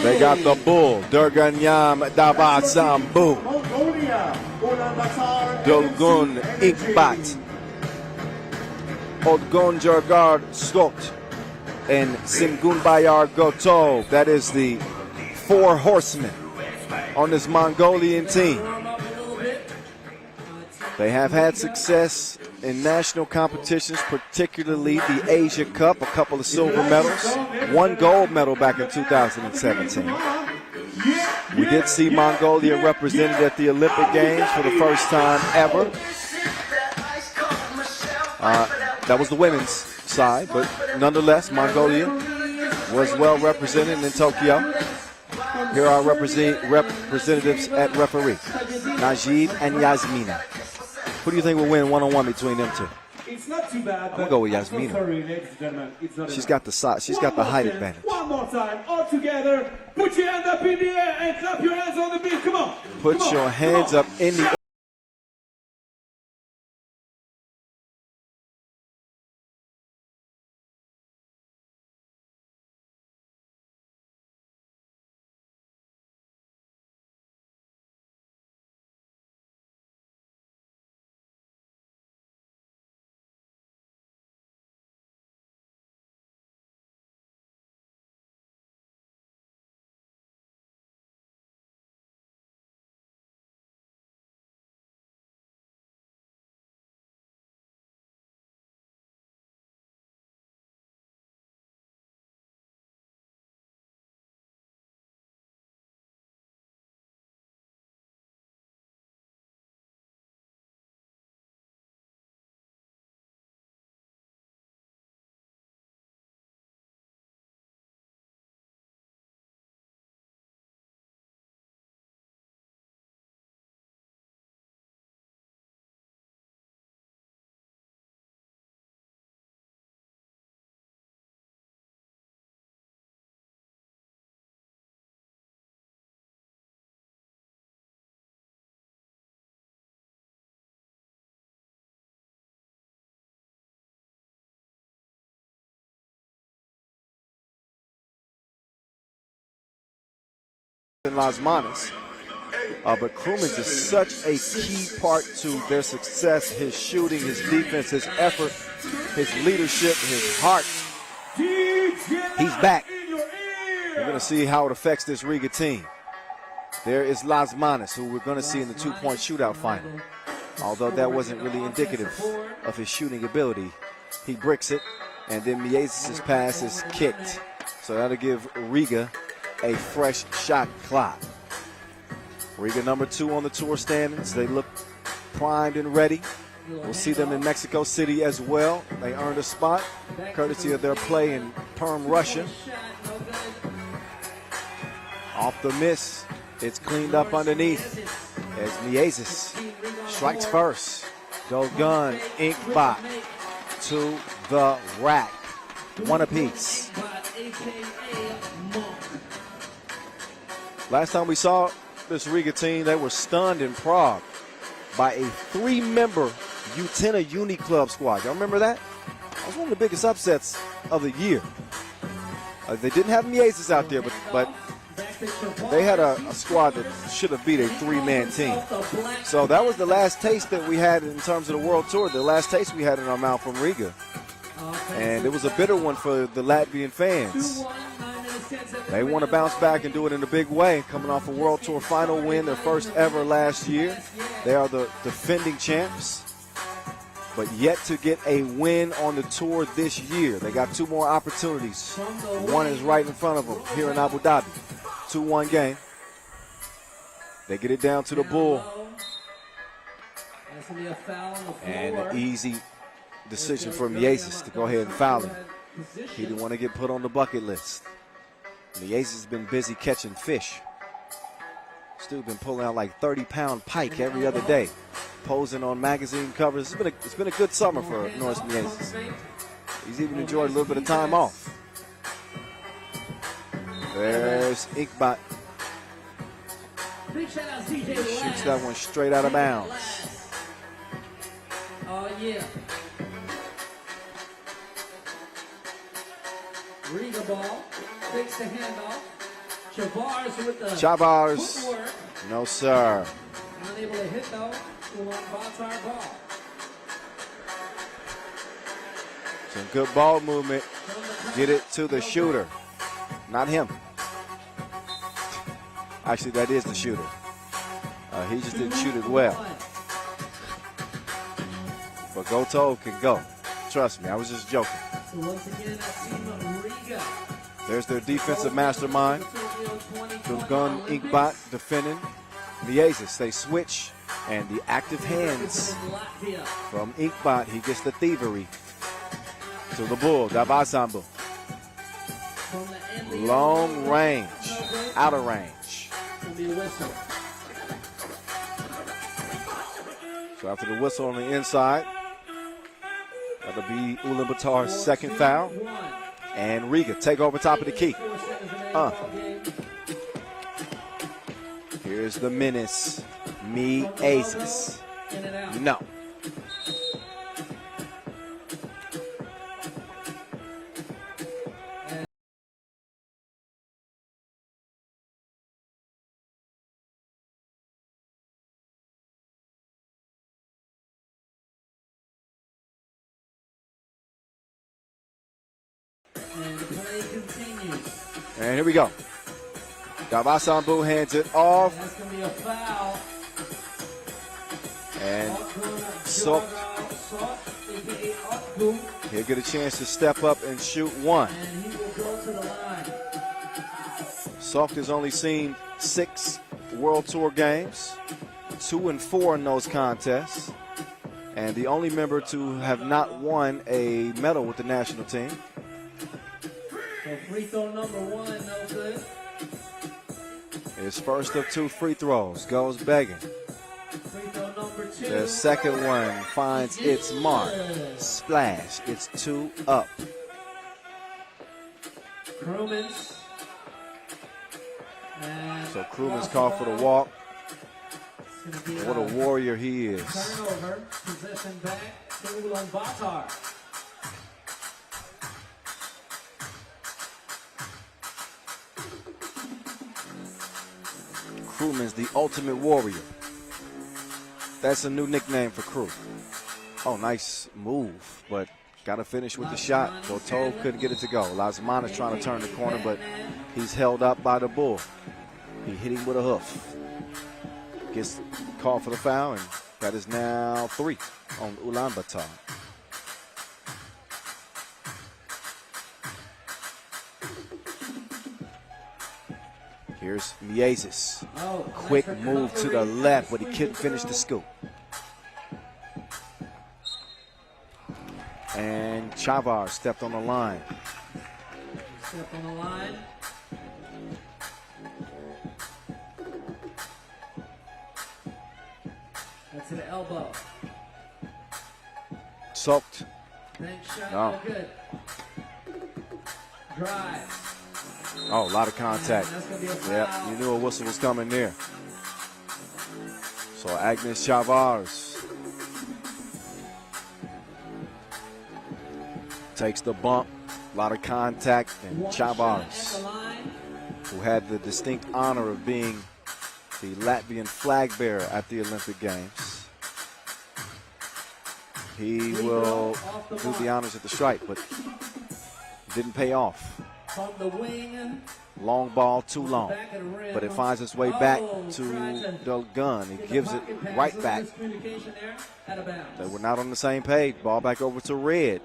They got the bull. Durganyam Davasambu. Dolgun Ikbat. Odgon Jargar Skot. And Simgun Bayar Goto. That is the 4 horsemen on this Mongolian team. They have had success in national competitions, particularly the Asia Cup, a couple of silver medals, one gold medal back in 2017. We did see Mongolia represented at the Olympic Games for the first time ever. That was the women's side, but nonetheless, Mongolia was well represented in Tokyo. Here are representatives at referee, Najib and Yasmina. Who do you think will win one-on-one between them two? It's not too bad. I'm gonna go with Yasmina. Sorry, ladies and gentlemen, it's not She's got the size. She's got the height advantage. One more time, all together. Put your hands up in the air and clap your hands on the beat. Come on. Put your hands up in the Las Manas. But Krumins is such a key part to their success. His shooting, his defense, his effort, his leadership, his heart. He's back. We're going to see how it affects this Riga team. There is Las Manas, who we're going to see in the two-point shootout final. Although that wasn't really indicative of his shooting ability. He bricks it, and then Miezis' pass is kicked. So that'll give Riga a fresh shot clock. Riga number 2 on the tour standings. They look primed and ready. We'll see them in Mexico City as well. They earned a spot courtesy of their play in Perm, Russia. Off the miss, it's cleaned up underneath as Miezis strikes first. Go gun, Inkbot to the rack. One apiece. Last time we saw this Riga team, they were stunned in Prague by a 3-member Utena Uni Club squad. Y'all remember that? That was one of the biggest upsets of the year. They didn't have Miezis out there, but they had a squad that should have beat a 3-man team. So that was the last taste that we had in terms of the World Tour, the last taste we had in our mouth from Riga. And it was a bitter one for the Latvian fans. They want to bounce back and do it in a big way, coming off a World Tour final win, their first ever last year. They are the defending champs, but yet to get a win on the tour this year. They got 2 more opportunities. One is right in front of them here in Abu Dhabi. 2-1 game. They get it down to the bull. And an easy decision for Miezis to go ahead and foul him. He didn't want to get put on the bucket list. Miezis has been busy catching fish. Still been pulling out like 30-pound pike every other day, posing on magazine covers. It's been a good summer for Norris Miezis. He's even enjoyed a little bit of time off. There's Inkbot. Shoots that one straight out of bounds. Oh, yeah. Riga ball. Takes the handoff. Chavars with the footwork. No, sir. Unable to hit, though. Ulaanbaatar ball. Some good ball movement. Get it to the shooter. Not him. Actually, that is the shooter. He just didn't shoot it well. But Goto can go. Trust me, I was just joking. So once again, that team of Riga. There's their defensive mastermind. Gun Inkbot defending. Miezis, they switch. And the active hands from Inkbot, he gets the thievery. To the bull, Davasambu. Long range, out of range. So after the whistle on the inside, that'll be Ulaanbaatar's second foul. And Riga take over top of the key. Here's the menace, Miezis. No. And the play continues. And here we go. Davasambu hands it off. That's going to be a foul. And Sok, he'll get a chance to step up and shoot one. And he will go to the line. Sok has only seen 6 World Tour games, 2 and 4 in those contests, and the only member to have not won a medal with the national team. So free throw number 1, no good. His first of 2 free throws goes begging. Free throw number 2. The second one finds its mark. Splash. It's 2 up. Krumens. So Krumens called for the walk. What a warrior he is. Turnover. Possession back to Ulaanbaatar. Krumens, the ultimate warrior. That's a new nickname for Crew. Oh, nice move, but got to finish with the shot. Goto couldn't get it to go. Liman is trying to turn the corner, but he's held up by the bull. He hit him with a hoof. Gets called for the foul, and that is now 3 on Ulaanbaatar. Here's Miezis. Quick move to the left, but he couldn't finish the scoop. And Chavar stepped on the line. Step on the line. That's an elbow. Soaked. Bank shot, No. no good. Drive. Oh, a lot of contact. That's gonna be a foul. Yeah, you knew a whistle was coming there. So Agnes Chavars takes the bump. A lot of contact, and Chavars, who had the distinct honor of being the Latvian flag bearer at the Olympic Games. He will do the honors at the stripe, but didn't pay off. From the wing. Long ball, too long, but it finds its way back to the gun. He gives it right back. They were not on the same page. Ball back over to Red.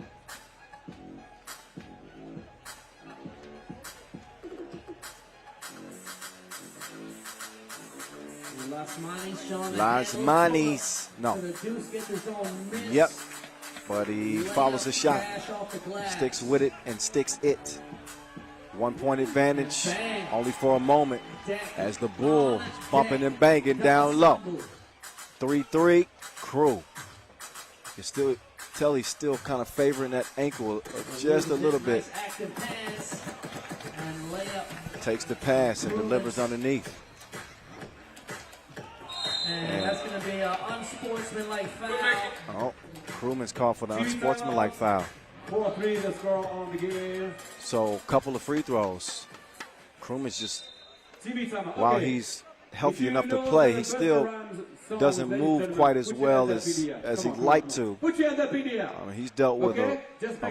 Lasmanis, no. Yep, but he follows the shot, sticks with it and sticks it. 1 point advantage, only for a moment, as the bull is bumping and banging down low. 3-3, Crew. You still tell he's still kind of favoring that ankle just a little bit. Takes the pass and delivers underneath. And that's going to be an unsportsmanlike foul. Oh, Krumens called for the unsportsmanlike foul. 4-3 the score on the game. So a couple of free throws. Krumens just, while he's healthy enough to play, he still doesn't move quite as well as he'd like to. He's dealt with a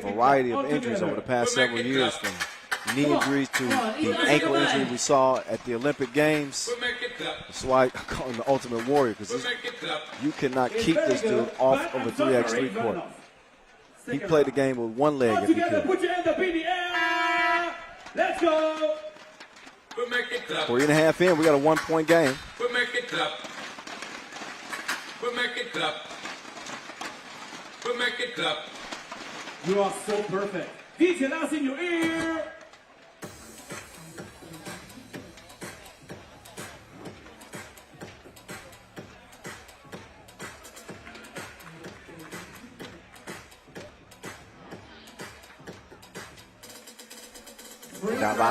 variety of injuries over the past several years, from knee injuries to the ankle injury we saw at the Olympic Games. That's why I call him the Ultimate Warrior, because you cannot keep this dude off of a 3x3 court. He played the game with one leg if he could. Put your hands up in the air. Let's go. 3.5 in, we got a 1-point game. You are so perfect. DJ, that's in your ear.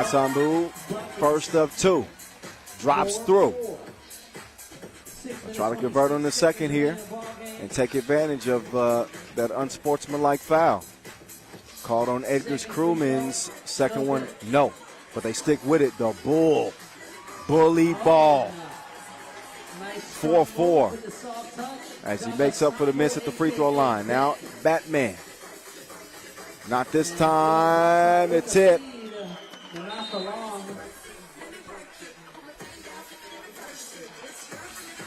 Sambu, first of two, drops through. I'll try to convert on the second here and take advantage of that unsportsmanlike foul. Called on Edgar's Crewman's second one, no, but they stick with it. The bully ball, 4-4 as he makes up for the miss at the free throw line. Now Batman, not this time, the tip.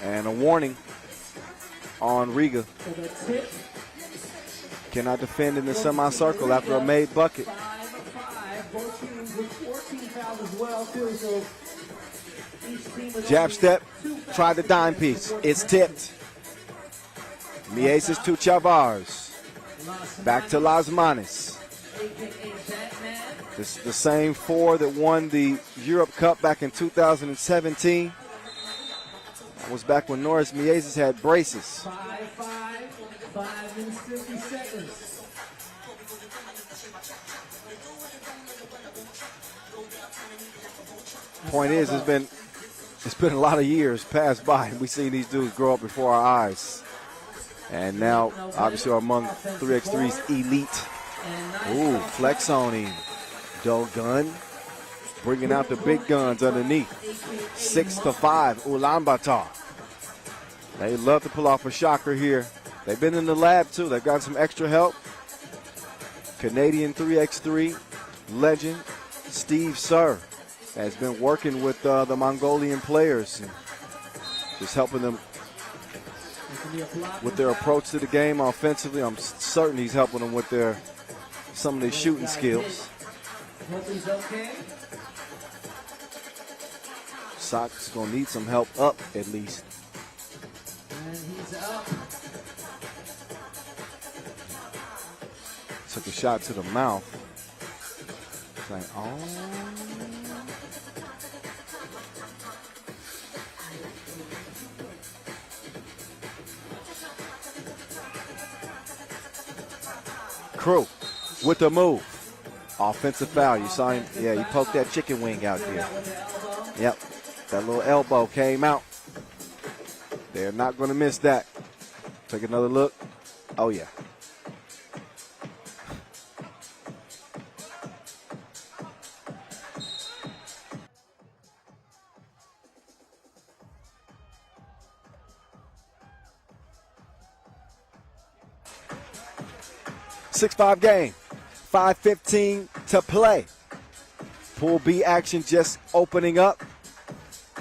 And a warning on Riga. Cannot defend in the semicircle after a made bucket. Jab step, tried the dime piece. It's tipped. Mieses to Chavars. Back to Las Manes. This is the same four that won the Europe Cup back in 2017. That was back when Norris Mieses had braces. 5 minutes, 50 seconds. Point is, it's been a lot of years passed by, and we see these dudes grow up before our eyes. And now, obviously, are among 3x3's elite. Ooh, flex on him. Dogun, bringing out the big guns underneath. 6-5, Ulaanbaatar. They love to pull off a shocker here. They've been in the lab, too. They've got some extra help. Canadian 3x3 legend Steve Sir has been working with the Mongolian players and just helping them with their approach to the game offensively. I'm certain he's helping them with some of their shooting skills. Sock's going to need some help up at least. And he's up. Took a shot to the mouth. It's like, oh. Crew with the move. Offensive foul. You saw him. Yeah, he poked that chicken wing out there. Yep. That little elbow came out. They're not going to miss that. Take another look. Oh, yeah. Six-5 game. 5:15 to play. Pool B action just opening up.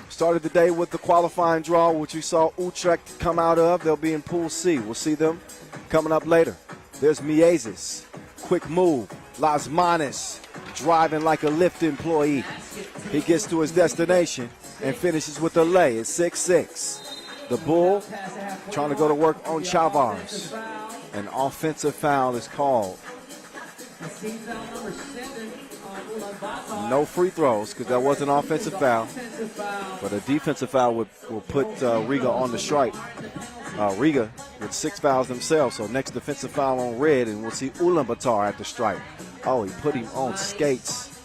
Started the day with the qualifying draw, which you saw Utrecht come out of. They'll be in Pool C. We'll see them coming up later. There's Mieses. Quick move. Las Manes driving like a Lyft employee. He gets to his destination and finishes with a lay. It's 6-6. The Bull trying to go to work on Chavars. An offensive foul is called. No free throws because that was an offensive foul. But a defensive foul will put Riga on the strike. Riga with 6 fouls themselves. So next defensive foul on red, and we'll see Ulaanbaatar at the strike. Oh, he put him on skates.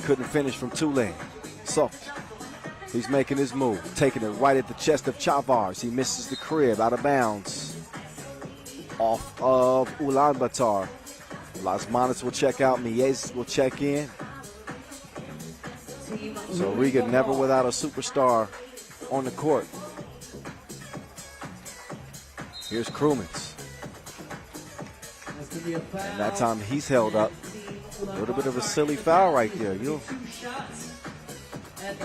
Couldn't finish from two-lane. Soft. He's making his move. Taking it right at the chest of Chavars. He misses the crib out of bounds. Off of Ulaanbaatar. Las Manes will check out. Mieses will check in. So Riga never without a superstar on the court. Here's Crewmans. And that time he's held up. A little bit of a silly foul right there.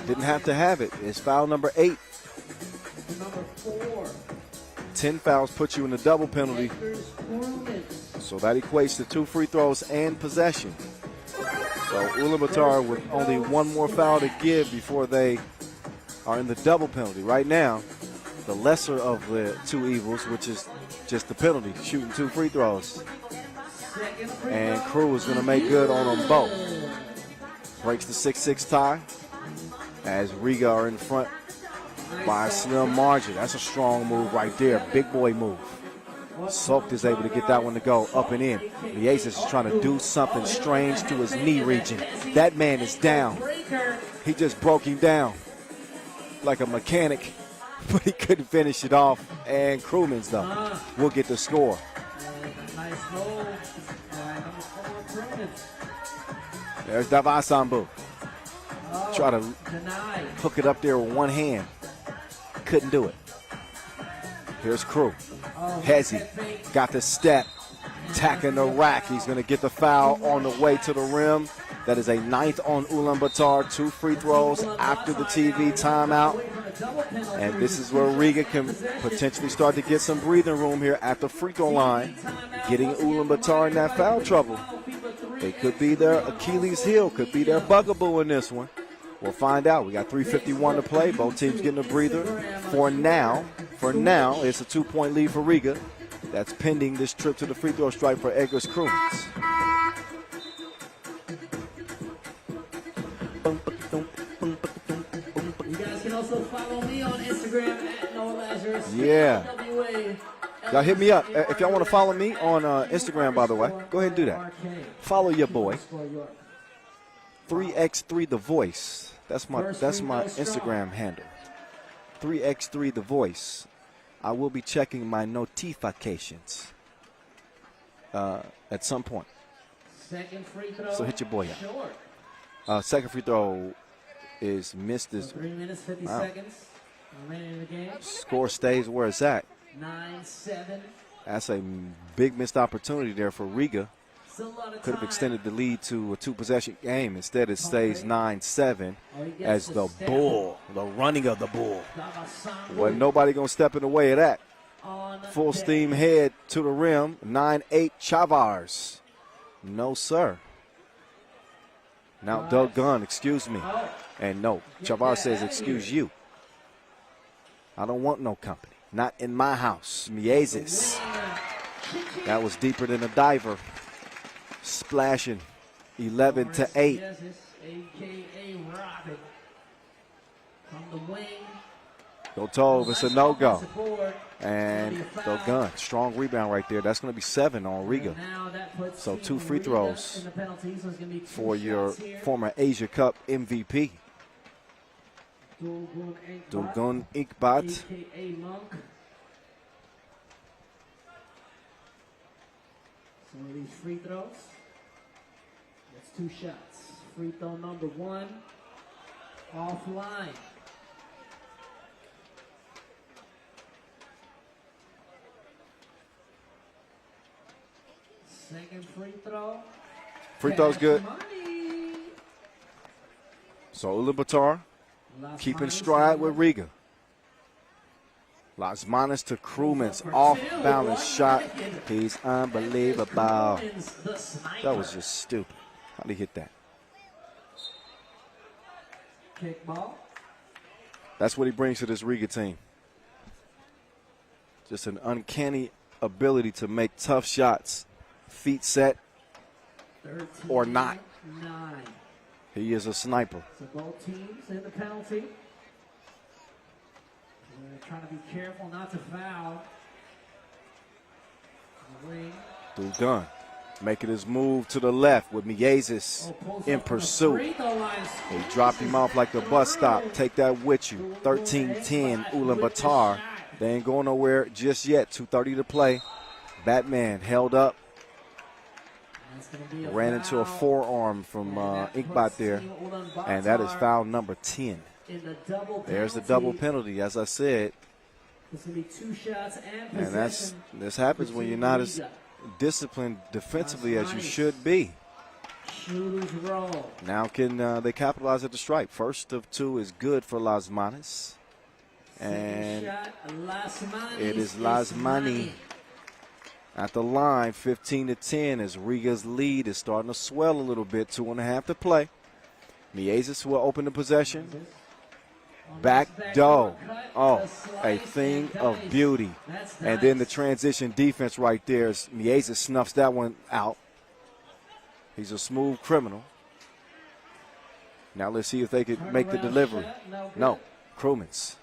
Didn't have to have it. It's foul number 8. Number 4. 10 fouls put you in the double penalty. So that equates to 2 free throws and possession. So Ulaanbaatar with only 1 more foul to give before they are in the double penalty. Right now, the lesser of the 2 evils, which is just the penalty, shooting 2 free throws. And Crew is going to make good on them both. Breaks the 6-6 tie as Riga are in front by a slim margin. That's a strong move right there. Big boy move. Soaked is able to get that one to go up and in. Liasis is trying to do something strange to his knee region. That man is down. He just broke him down like a mechanic, but he couldn't finish it off. And Crewman's though will get the score. Nice roll. There's Davasambu. Try to hook it up there with one hand. Couldn't do it. Here's Crew. Hezzy got the step. Tacking the rack. He's going to get the foul on the way to the rim. That is a 9th on Ulaanbaatar. 2 free throws after the TV timeout. And this is where Riga can potentially start to get some breathing room here at the free throw line. Getting Ulaanbaatar in that foul trouble. It could be their Achilles heel, could be their bugaboo in this one. We'll find out. We got 3:51 to play. Both teams getting a breather. For now, it's a 2-point lead for Riga. That's pending this trip to the free throw stripe for Edgar's Crewmans. You guys can also follow me on Instagram at Noah Lazarus. Yeah. Y'all hit me up. If y'all want to follow me on Instagram, by the way, go ahead and do that. Follow your boy. 3x3 The Voice. That's my Instagram handle. 3x3 The Voice. I will be checking my notifications at some point. Second free throw. So hit your boy out. Second free throw is missed. 3 minutes, 50 seconds remaining in the game. Score stays where it's at. 9-7. That's a big missed opportunity there for Riga. Could have extended the lead to a 2-possession game. Instead, it stays 9-7 as the bull, the running of the bull. Well, nobody going to step in the way of that. Full steam head to the rim. 9-8 Chavars. No, sir. Now, Doug Gunn, excuse me. And no, Chavars says, excuse you. I don't want no company. Not in my house. Miezis. That was deeper than a diver. Splashing 11-8. AKA Robin. From the wing. Go Tove, it's a no-go. And go Gun. Strong rebound right there. That's going to be 7 on Riga. So 2 free throws for your former Asia Cup MVP. Dogun Inkbat. AKA Monk. Some of these free throws. That's 2 shots. Free throw number 1. Offline. Second free throw. Free throw's good. So Ulaanbaatar keeping stride with Riga. Las Manas to Crewman's off-balance shot. He's unbelievable. That was just stupid. How'd he hit that? Kickball. That's what he brings to this Riga team. Just an uncanny ability to make tough shots. Feet set or not. 9. He is a sniper. So both teams in the penalty. We're trying to be careful not to foul. Dugan making his move to the left with Miezis in pursuit. He dropped him off like the bus stop. Take that with you. 13-10 Ulaanbaatar. They ain't going nowhere just yet. 2:30 to play. Batman held up. Ran into a forearm from Inkbat there. And that is foul number 10. There's the double penalty, as I said. And this happens when you're not as disciplined defensively as you should be. Shooters roll. Now can they capitalize at the stripe? First of two is good for Lasmanis. And it is Lasmani at the line, 15-10, as Riga's lead is starting to swell a little bit. 2.5 to play. Miezis will open the possession. Back door. Oh, a thing of beauty. And then the transition defense right there as Miezis snuffs that one out. He's a smooth criminal. Now let's see if they could make the delivery. No, Krumens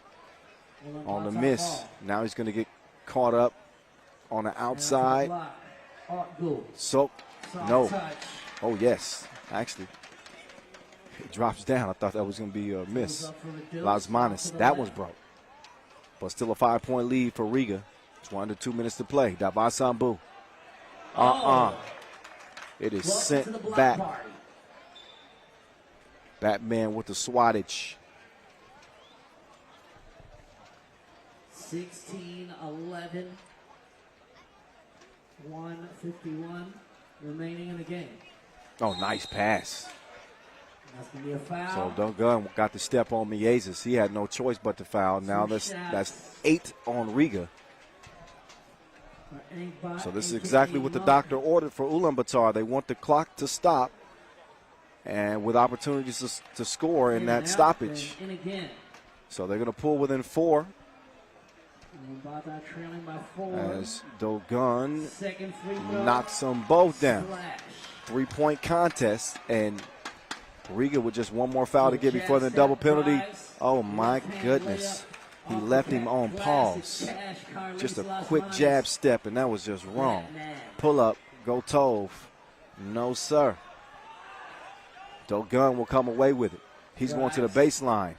on the miss. Now he's going to get caught up on the outside. So, no. Oh, yes, actually. It drops down. I thought that was going to be a miss. Lasmanis, that one's broke. But still a 5-point lead for Riga. It's 1 to 2 minutes to play. Dabasambu. It is sent back. Batman with the swattage. 16-11. 1:51 remaining in the game. Oh, nice pass. That's going to be a foul. So Dungun got the step on Miezis. He had no choice but to foul. Now that's 8 on Riga. So this is exactly what the doctor ordered for Ulaanbaatar. They want the clock to stop and with opportunities to score in that stoppage. So they're going to pull within 4. As Dogun knocks them both down. 3-point contest, and Riga with just one more foul to get before the double penalty. Oh my goodness. He left him on pause. Just a quick jab step, and that was just wrong. Pull up, go Tove. No, sir. Dogun will come away with it. He's going to the baseline.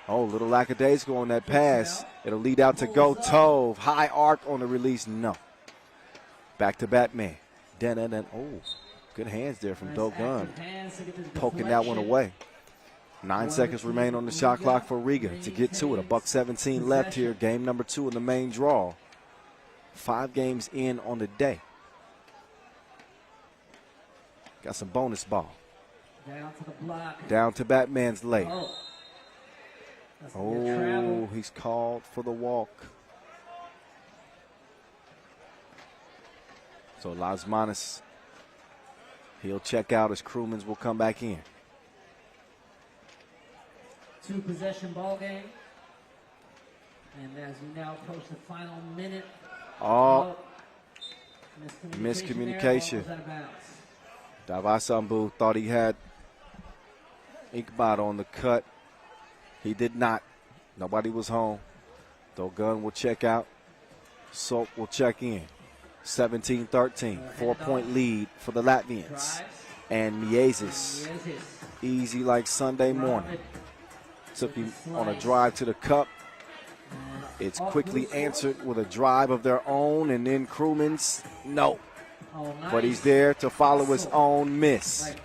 Oh, little lackadaisical on that pass. It'll lead out to Go Tove. High arc on the release. No. Back to Batman. Oh, good hands there from Dogun. Poking that one away. 9 seconds remain on the shot clock for Riga to get to it. $1:17 left here. Game number 2 in the main draw. 5 games in on the day. Got some bonus ball. Down to the block. Down to Batman's leg. Oh, he's called for the walk. So Lasmanis, he'll check out as Krumens will come back in. 2-possession ball game. And as we now approach the final minute. Oh, miscommunication. Davasambu thought he had Inkbot on the cut. He did not. Nobody was home. Dogun will check out. Sok will check in. 17-13. 4-point lead for the Latvians. And Miezis, easy like Sunday morning. Took him on a drive to the cup. It's quickly answered with a drive of their own, and then Krumens, no. But he's there to follow his own miss.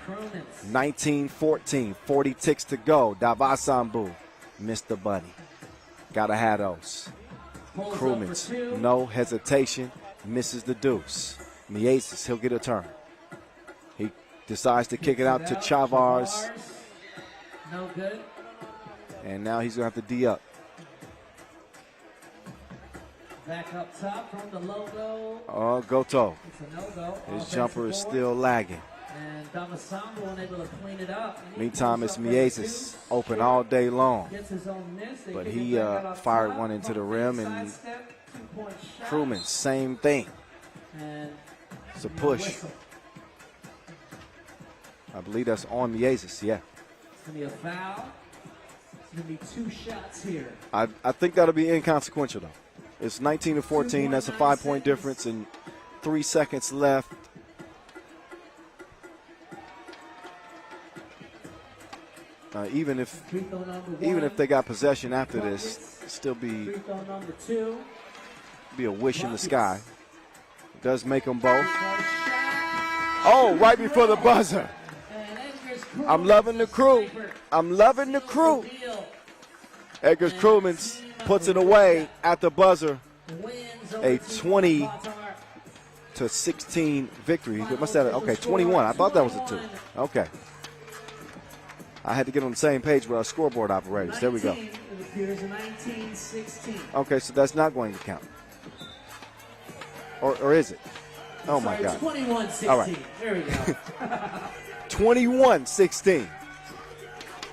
19-14, 40 ticks to go. Davasambu missed the bunny. Gotta have those. Krumens, no hesitation, misses the deuce. Miezis, he'll get a turn. He decides to kick it out to Chavars. No good. And now he's going to have to D up. Back up top from the logo. Oh, Goto. It's a no-go. His jumper is still lagging. And Davasambu unable to clean it up. Meantime, it's Miezis, open all day long. Gets his own miss. But he fired one into the rim, and Krumens, same thing. It's a push. I believe that's on Miezis, yeah. It's going to be a foul. It's going to be 2 shots here. I think that'll be inconsequential, though. It's 19-14. That's a 5-point difference, and 3 seconds left. Even if they got possession after this, still be a wish in the sky. It does make them both. Oh, right before the buzzer. I'm loving the crew. I'm loving the crew. Edgar Krumens puts it away at the buzzer. A 20-14 21-16 victory. It must have, okay, 21. I thought that was a 2. Okay. I had to get on the same page with our scoreboard operators. There we go. It appears 19-16. Okay, so that's not going to count. Or is it? Oh, my God. 21-16. All right. There we go. 21-16.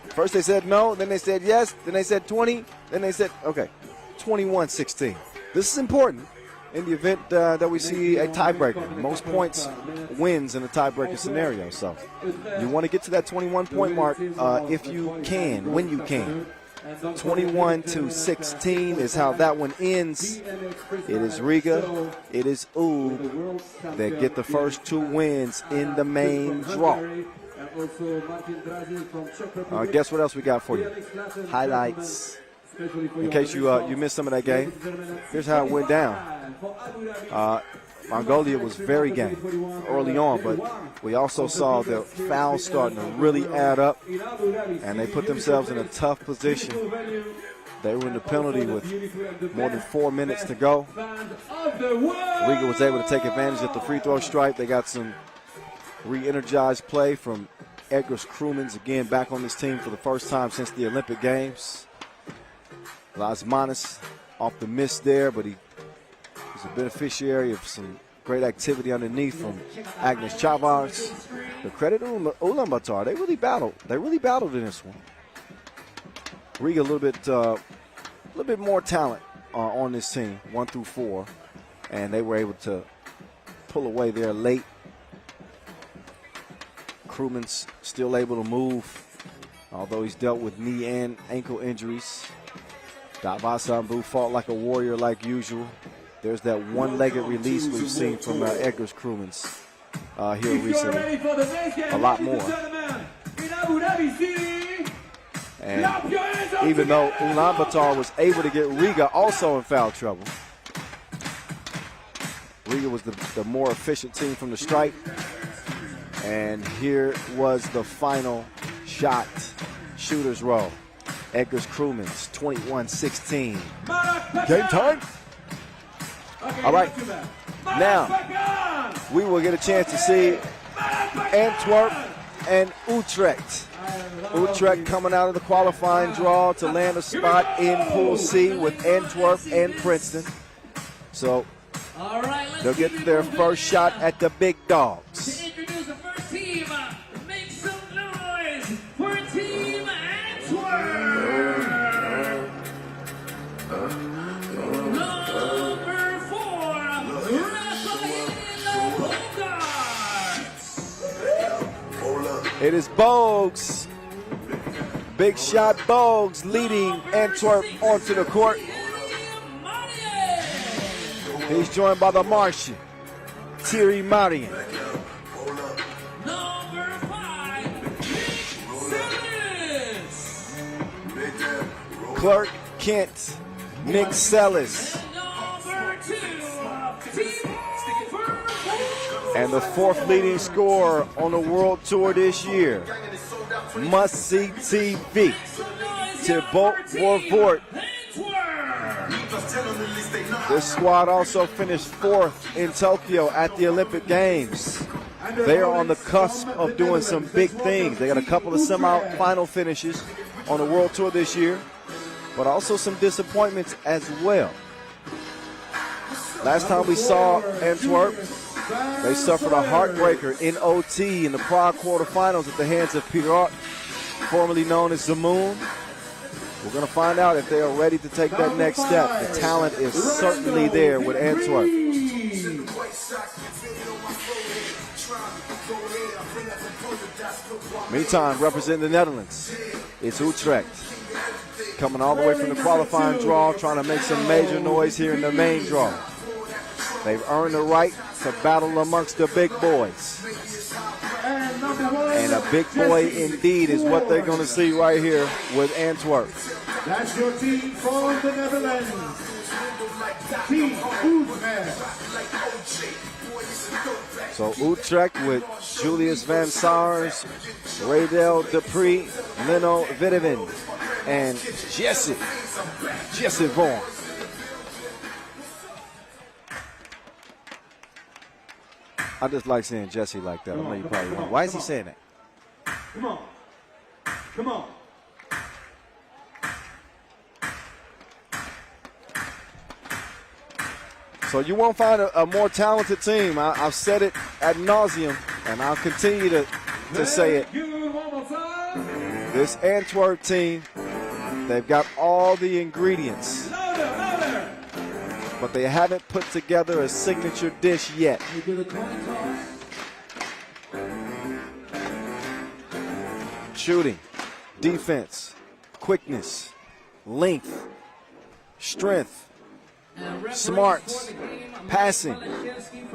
First they said no, then they said yes, then they said 20, then they said, okay, 21-16. This is important in the event that we see a tiebreaker. Most points wins in a tiebreaker scenario. So you want to get to that 21-point mark if you can, when you can. 21-16 is how that one ends. It is Riga, it is U that get the first 2 wins in the main draw. Guess what else we got for you? Highlights. In case you missed some of that game, here's how it went down. Mongolia was very game early on, but we also saw the fouls starting to really add up, and they put themselves in a tough position. They were in the penalty with more than 4 minutes to go. Riga was able to take advantage of the free throw stripe. They got some re-energized play from Edgar's Crewmans, again back on this team for the first time since the Olympic Games. Lasmanis off the miss there, but he was a beneficiary of some great activity underneath from Agnes Chavars. The credit to Ulaanbaatar, they really battled. They really battled in this one. Riga a little bit more talent on this team, 1 through 4, and they were able to pull away there late. Crewman's still able to move, although he's dealt with knee and ankle injuries. Davasambu fought like a warrior like usual. There's that one-legged release we've seen from Edgar's Crewmans here recently. A lot more. And even though Ulaanbaatar was able to get Riga also in foul trouble, Riga was the more efficient team from the stripe. And here was the final shot. Shooter's roll. Edgar's Crewmans, 21-16. Game time. All right. Now, we will get a chance to see Antwerp and Utrecht. Utrecht coming out of the qualifying draw to land a spot in Pool C with Antwerp and Princeton. So they'll get their first shot at the big dogs. To introduce the first team, make some noise for Team Antwerp. Number 4, It is Bogues. Big shot Bogues leading Antwerp onto the court. He's joined by the Martian, Thierry Marien. Number 5, Clark Kent, Nick Sellis. Number 2, And the 4th leading scorer on the World Tour this year, must-see TV, Thibaut Bourvort. This squad also finished 4th in Tokyo at the Olympic Games. They are on the cusp of doing some big things. They got a couple of semi-final finishes on the World Tour this year, but also some disappointments as well. Last time we saw Antwerp, they suffered a heartbreaker in OT in the Prague quarterfinals at the hands of Pirot, formerly known as Zamoon. We're going to find out if they are ready to take that next step. The talent is certainly there with Antwerp. Meantime, representing the Netherlands, it's Utrecht. Coming all the way from the qualifying draw, trying to make some major noise here in the main draw. They've earned the right to battle amongst the big boys. And a big boy indeed is what they're going to see right here with Antwerp. That's your team from the Netherlands. Team Utrecht. So Utrecht with Julius Van Sars, Raydel Dupree, Leno Vitamin, and Jesse Vaughan. I just like saying Jesse like that. I know you probably won't. Why is he saying that? Come on. Come on. So you won't find a more talented team. I've said it ad nauseum, and I'll continue to say it. This Antwerp team, they've got all the ingredients, but they haven't put together a signature dish yet. Shooting, defense, quickness, length, strength, smarts, passing.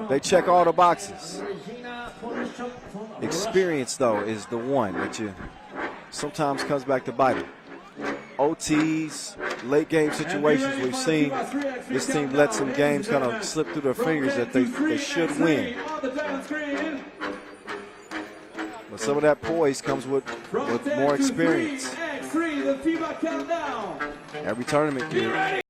They check all the boxes. Experience, though, is the one that you sometimes comes back to bite it. OTs, late game situations, we've seen this team let some games kind of slip through their fingers that they should win. But some of that poise comes with more experience. Every tournament can.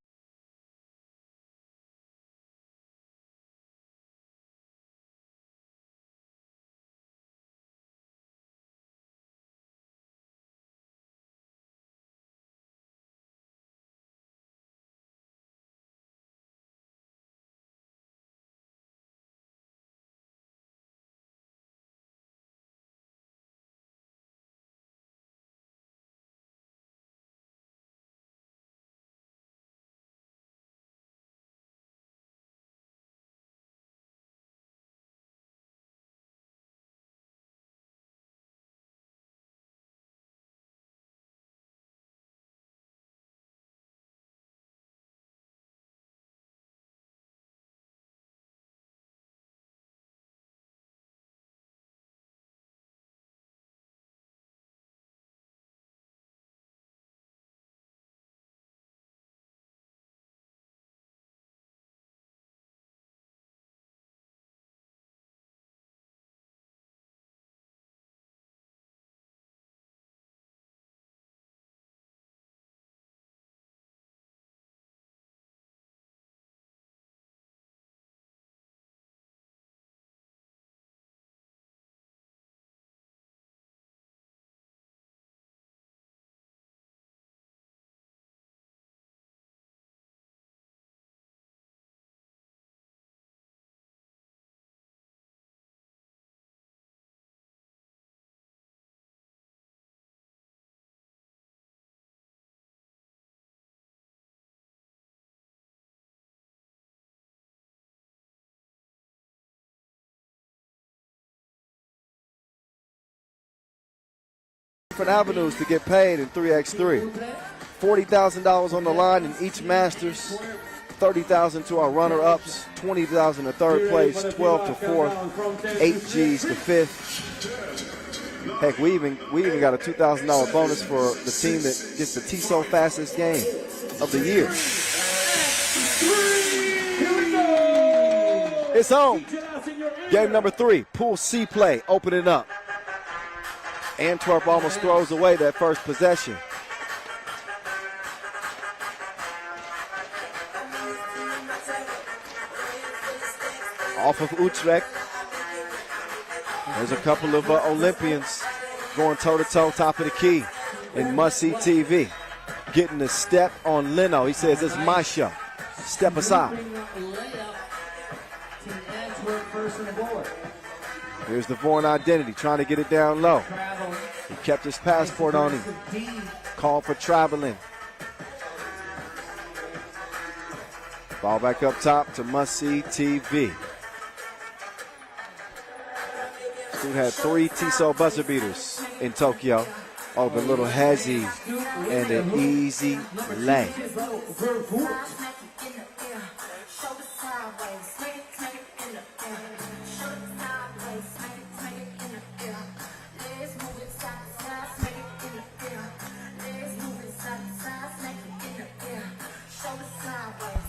Different avenues to get paid in 3x3. $40,000 on the line in each Masters, $30,000 to our runner-ups, $20,000 to third place, $12,000 to fourth, $8Gs to fifth. Heck, we even got a $2,000 bonus for the team that gets the TISO fastest game of the year. It's home. Game number 3, Pool C play, opening up. Antwerp almost throws away that first possession. Off of Utrecht. There's a couple of Olympians going toe-to-toe, top of the key in must-see TV. Getting the step on Leno. He says, it's my show. Step aside. Here's the Vaughan identity, trying to get it down low. He kept his passport on him. Called for traveling. Ball back up top to must-see TV. Dude had 3 TISO buzzer beaters in Tokyo. Oh, the little hezzy and an easy lay.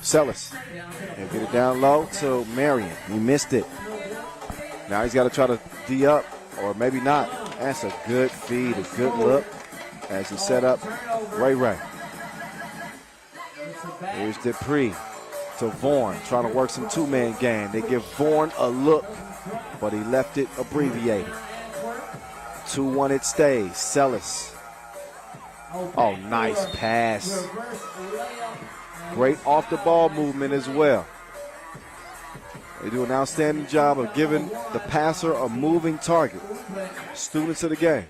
Sellis. And get it down low to Marion. He missed it. Now he's got to try to D up, or maybe not. That's a good feed, a good look as he set up Ray Ray. Here's Dupree. to Vaughn, trying to work some two-man game. They give Vaughn a look, but he left it abbreviated. 2-1 it stays. Celis. Oh, nice pass. Great off-the-ball movement as well. They do an outstanding job of giving the passer a moving target. Students of the game.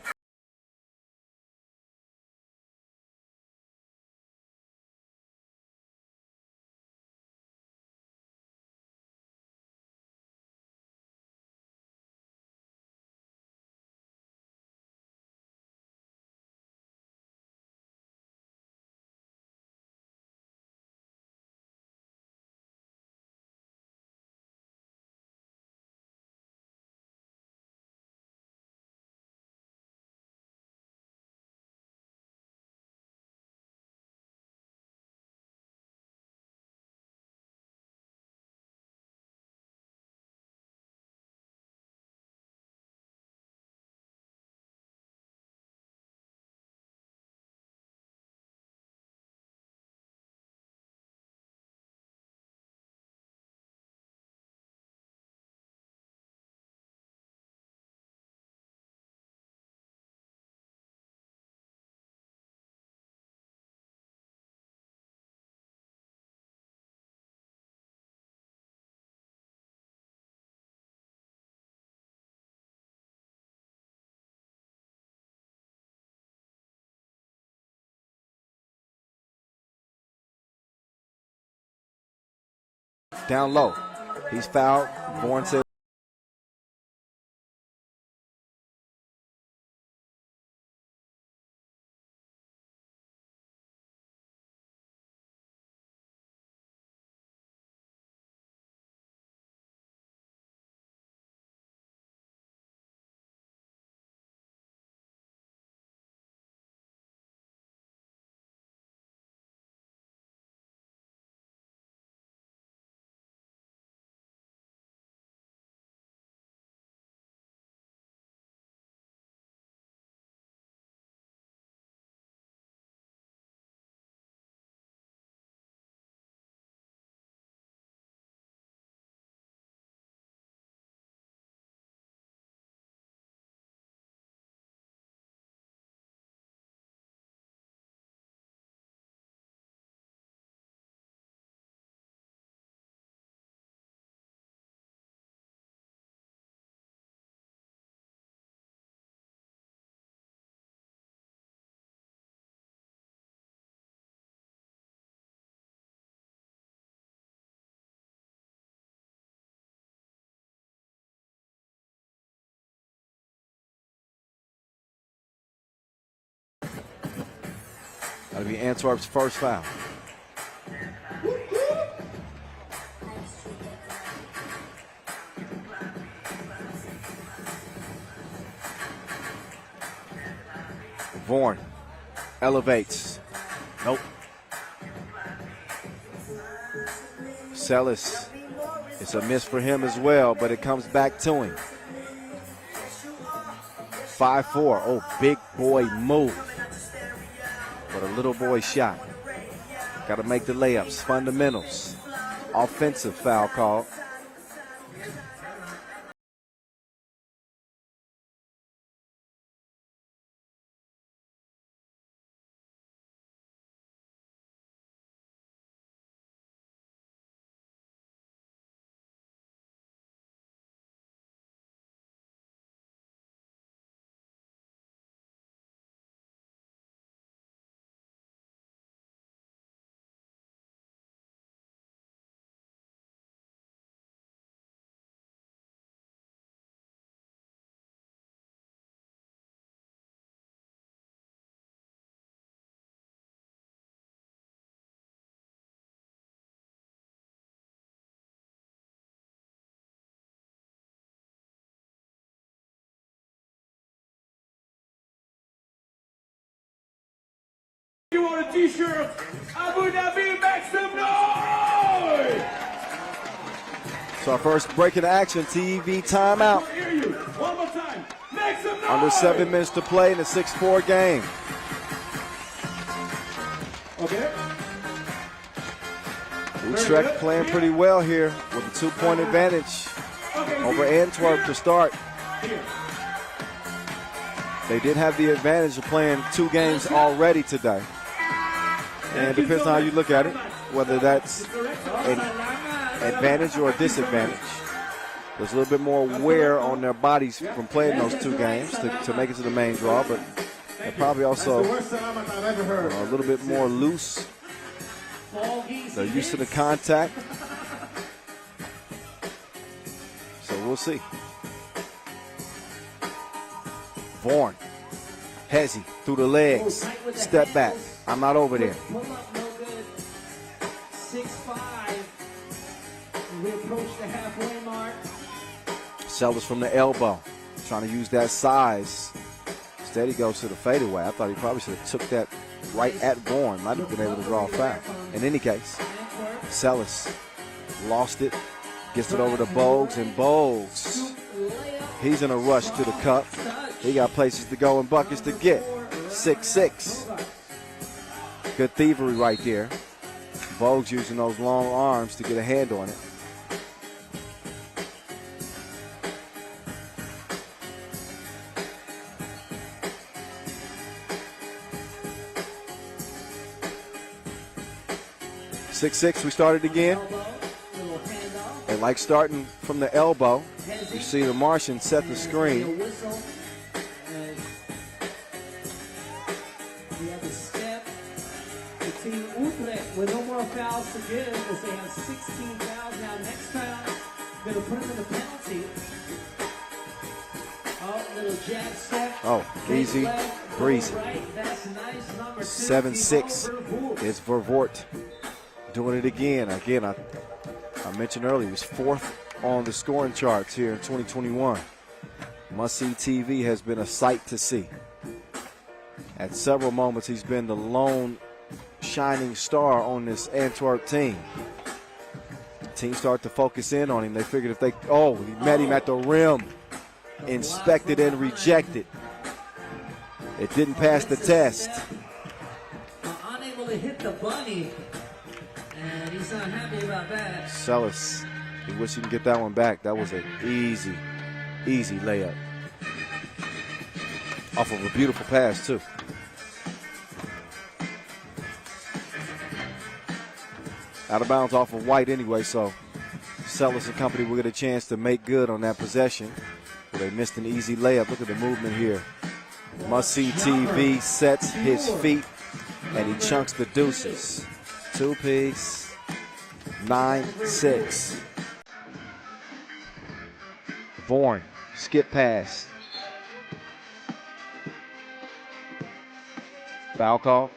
Down low. He's fouled. Vaughn says. That'll be Antwerp's first foul. Vaughn elevates. Nope. Celis. It's a miss for him as well, but it comes back to him. 5-4. Oh, big boy move. But a little boy shot. Got to make the layups. Fundamentals. Offensive foul call. You want a t-shirt? Abu Dhabi, make some noise! So our first break in action, TV timeout. Hear you. One more time. Make some noise! Under 7 minutes to play in a 6-4 game. Okay. Utrecht playing pretty well here with a 2-point advantage over Antwerp to start. They did have the advantage of playing 2 games already today. And it depends on how you look at it, whether that's an advantage or a disadvantage. There's a little bit more wear on their bodies from playing those 2 games to make it to the main draw, but they're probably also a little bit more loose. They're used to the contact. So we'll see. Vaughn, Hezzy through the legs, step back. I'm not over there. Pull up, no good. 6'5". We approach the halfway mark. Sellers from the elbow, trying to use that size. Instead, he goes to the fadeaway. I thought he probably should have took that right at Vaughn. Might have been able to draw a foul. In any case, Sellers lost it, gets it over to Bogues, and Bogues, he's in a rush to the cup. He got places to go and buckets to get. 6'6". Good thievery right there. Bogues using those long arms to get a hand on it. We started again. And like starting from the elbow, you see the Martian set the screen. Team Utrecht with no more fouls to give as they have 16 fouls now. Next foul, going to put them in the penalty. Oh, little jab step. Oh, easy, breezy. Right. That's nice. Number 7-6 is Vervoort doing it again. Again, I mentioned earlier, he was 4th on the scoring charts here in 2021. Must-see TV has been a sight to see. At several moments, he's been the lone shining star on this Antwerp team. The team started to focus in on him. They figured if they, he met him at the rim, inspected and rejected. It didn't pass the test. Unable to hit the bunny, and he's not happy about that. Sellers, he wish he can get that one back. That was an easy, easy layup. Off of a beautiful pass, too. Out of bounds off of White anyway, so Sellers and company will get a chance to make good on that possession. But they missed an easy layup. Look at the movement here. Must-see TV sets his feet, and he chunks the deuces. 2-piece, 9-6. Vaughn, skip pass. Foul call.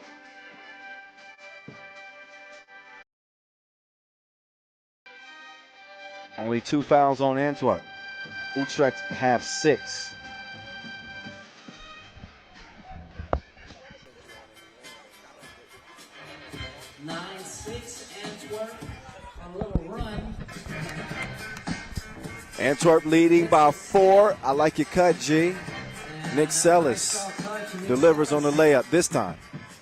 Only 2 fouls on Antwerp. Utrecht have 6. Antwerp on a little run. Antwerp leading by 4. I like your cut, G. Nick Sellers delivers on the layup this time.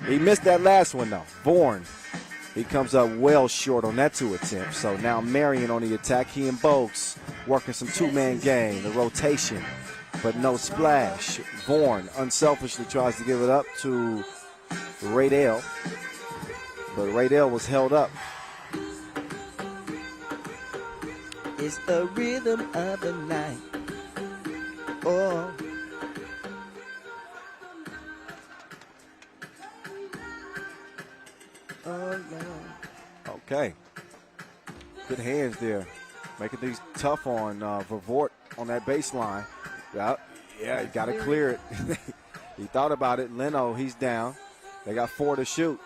He missed that last one, though. Vaughn, he comes up well short on that 2 attempts. So now Marion on the attack. He and Bogues working some 2-man game, the rotation, but no splash. Vaughn unselfishly tries to give it up to Raydale, but Raydale was held up. It's the rhythm of the night. Oh. Oh, no. Okay. Good hands there. Making things tough on Vervoort on that baseline. Yeah, you got to clear it. He thought about it. Leno, he's down. They got 4 to shoot.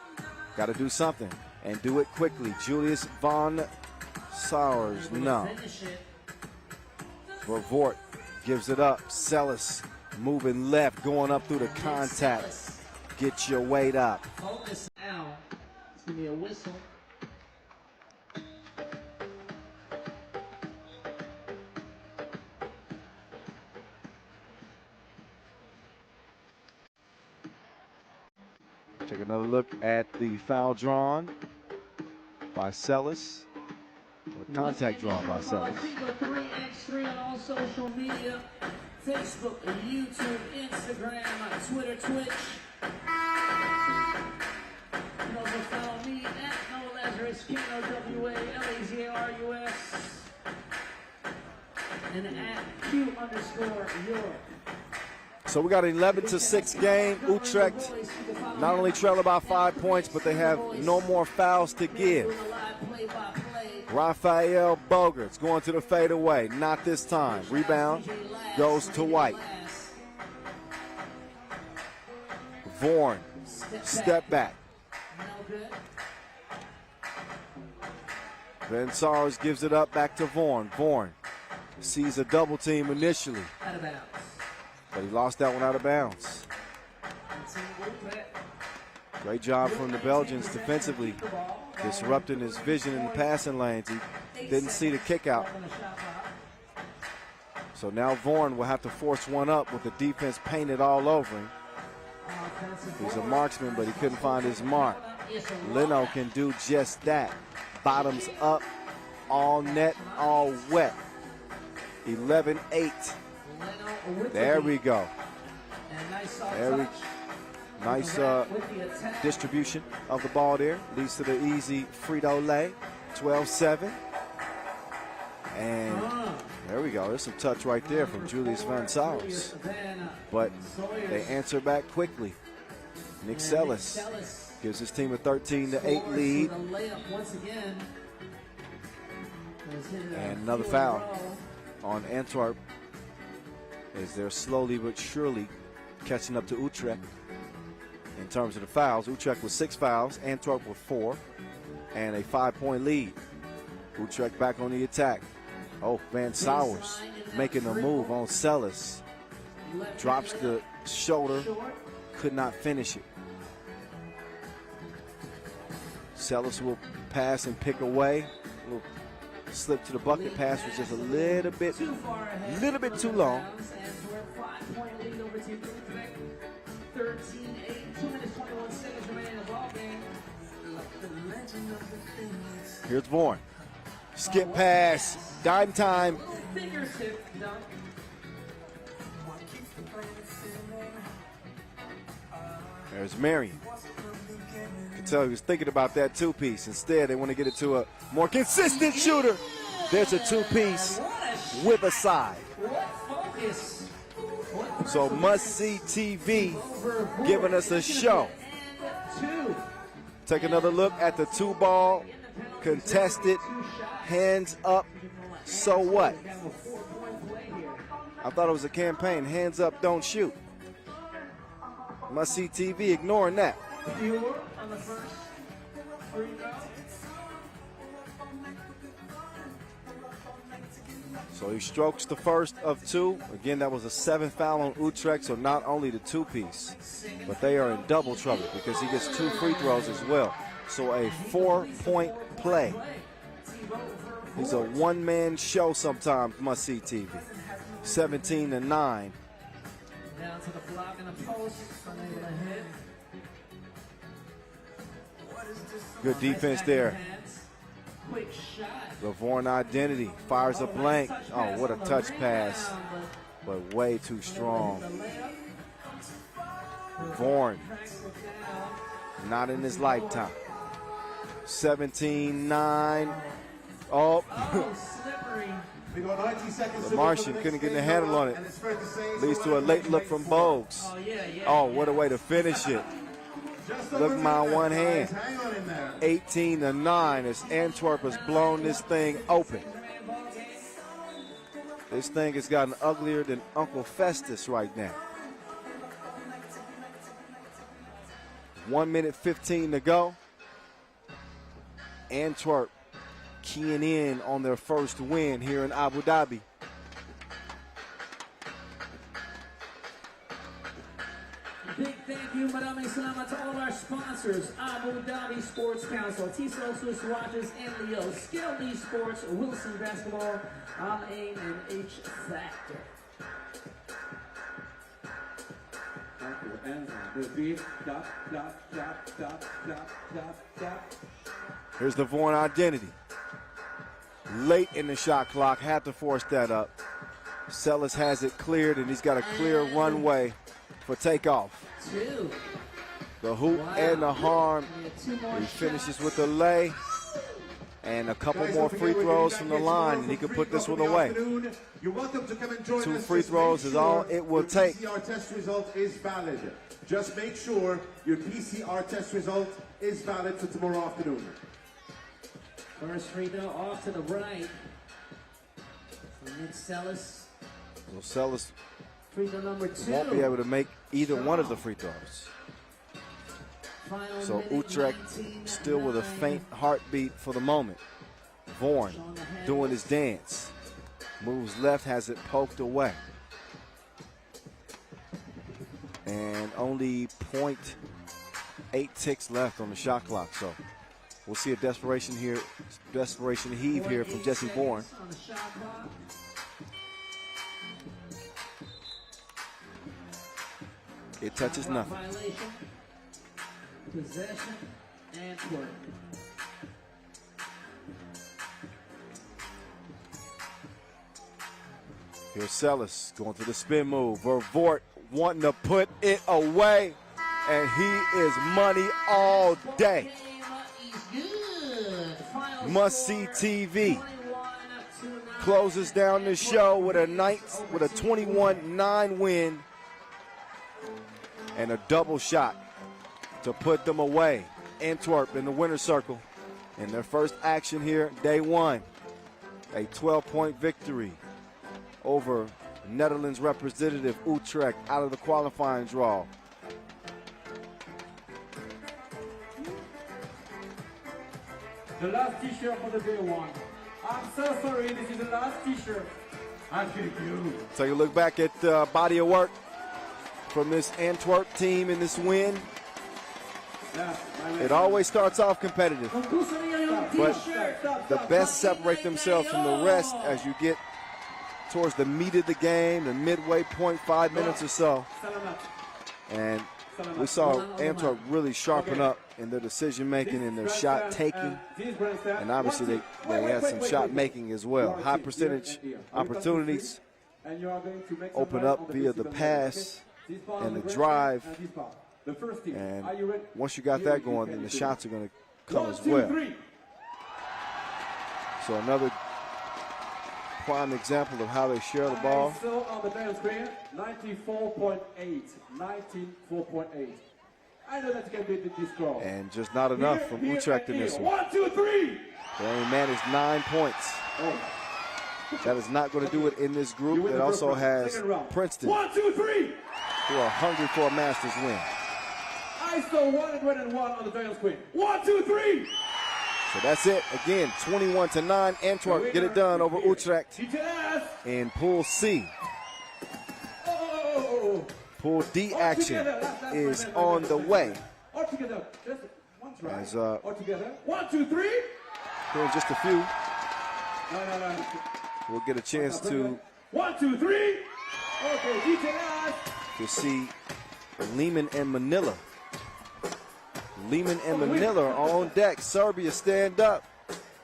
Got to do something and do it quickly. Julius Von Sowers, no. Vervoort gives it up. Sellers moving left, going up through the contact. Get your weight up. Hold this now. It's going to be a whistle. Take another look at the foul drawn by Celis. Contact draw by Celis. FIBA 3x3 on all social media. Facebook, YouTube, Instagram, Twitter, Twitch. You can also follow me at Noah Lazarus, KNOWALAZARUS, and at Q_Europe. So we got an 11-6 game. Utrecht not only trailing by 5 points, but they have no more fouls to give. Raphael Bogarts going to the fadeaway. Not this time. Rebound goes to White. Vorn, step back. Van Sars gives it up back to Vorn. Vorn sees a double team initially, but he lost that one out of bounds. Great job from the Belgians defensively, disrupting his vision in the passing lanes. He didn't see the kick out. So now Vorn will have to force one up with the defense painted all over him. He's a marksman, but he couldn't find his mark. Leno can do just that. Bottoms up, all net, all wet. 11-8. There we go. Nice distribution of the ball there. Leads to the easy Frito-Lay. 12-7. And there we go. There's some touch right there from Julius Van Sals. But they answer back quickly. Nick Celis gives his team a 13-8 lead. And another foul on Antwerp as they're slowly but surely catching up to Utrecht in terms of the fouls. Utrecht with 6 fouls, Antwerp with 4, and a 5-point lead. Utrecht back on the attack. Oh, Van Sowers making a move on Celis. Drops the shoulder, could not finish it. Celis will pass and pick away. Will slip to the bucket. Pass was just a little bit too long. 5-point lead over Team Utrecht. 13-8, 2 minutes 21 seconds remaining in the ball game. Here's Vorn. Skip pass. Dime time. Fingertip dunk. There's Marion. You can tell he was thinking about that two-piece. Instead, they want to get it to a more consistent shooter. There's a two-piece with a side. So must-see TV giving us a show. Take another look at the 2-ball. Contested. Hands up. So what? I thought it was a campaign. Hands up, don't shoot. Must-see TV ignoring that. So he strokes the first of 2. Again, that was a 7th foul on Utrecht, so not only the 2-piece, but they are in double trouble because he gets 2 free throws as well. So a 4-point play. He's a one-man show sometimes, must-see TV. 17-9. Down to the block and the post. Unable to hit. Good defense there. Quick shot. The Vorn identity fires a blank. Oh, what a touch pass, but way too strong. Vorn, not in his lifetime. 17-9. Oh, We got 90 seconds the Martian couldn't get the handle on it. Leads to a late look from Bogues. Oh, what a way to finish it. Look at my one hand. 18-9 as Antwerp has blown this thing open. This thing has gotten uglier than Uncle Festus right now. 1 minute 15 to go. Antwerp keying in on their first win here in Abu Dhabi. Big thank you, Madame Salama, to all of our sponsors: Abu Dhabi Sports Council, T-Cell Swiss Watches and Leo, Skill D Sports, Wilson Basketball, Al-Ain, and H-Factor. And the beat, tap, tap, tap, tap, tap, tap, tap. Here's the Vaughan identity. Late in the shot clock, had to force that up. Sellis has it cleared, and he's got a clear runway for takeoff. Two. The hoop and the harm. He finishes with the lay. And a couple more free throws from the line, and he can put this one away. You're welcome to come and join us. 2 free throws is all it will take. Your PCR test result is valid. Just make sure your PCR test result is valid for tomorrow afternoon. First free throw off to the right. From Nick Sellis. So Sellis Free throw number 2. won't be able to make either one of the free throws. Final So minute, Utrecht 19 still with a 9. faint heartbeat for the moment. Vaughan doing his dance. Moves left, has it poked away. And only 0.8 ticks left on the shot clock. So we'll see a desperation heave here from Jesse Vaughan. On the shot clock. It touches Shot clock nothing. Violation. Possession. Antwerp. Here's Sellis going to the spin move. Vervoort wanting to put it away. And he is money all day. Must-see TV. Closes down the show with a 21-9 win. And a double shot to put them away. Antwerp in the winner's circle in their first action here, day 1. A 12-point victory over Netherlands representative Utrecht out of the qualifying draw. The last t-shirt for the day 1. I'm so sorry, this is the last t-shirt. I'm kidding you. Take a look back at the body of work from this Antwerp team in this win. It always starts off competitive, but the best separate themselves from the rest as you get towards the meat of the game, the midway point, 5 minutes or so. And we saw Antwerp really sharpen up in their decision making and their shot taking, and obviously they had some shot making as well. High percentage opportunities open up via the pass and the drive, and once you got that going, then the shots are going to come as well. So another prime example of how they share the ball. Still on the dial screen, 94.8. 94.8. I know that you can beat this score. And just not enough from Utrecht in this one. 1, 2, 3. They only managed 9 points. That is not going to do it in this group. It also has Princeton, 1, 2, 3. who are hungry for a Masters win. I saw 1 on the dial screen. 1, 2, 3. So that's it. Again, 21-9. Antwerp get it done over Utrecht in Pool C. Pool D action is on the way. As All together. 1, 2, 3. here in just a few, No. we'll get a chance to 1, 2, 3. Okay, details. see Leman and Manila. Leman and Manila are on deck. Serbia, stand up.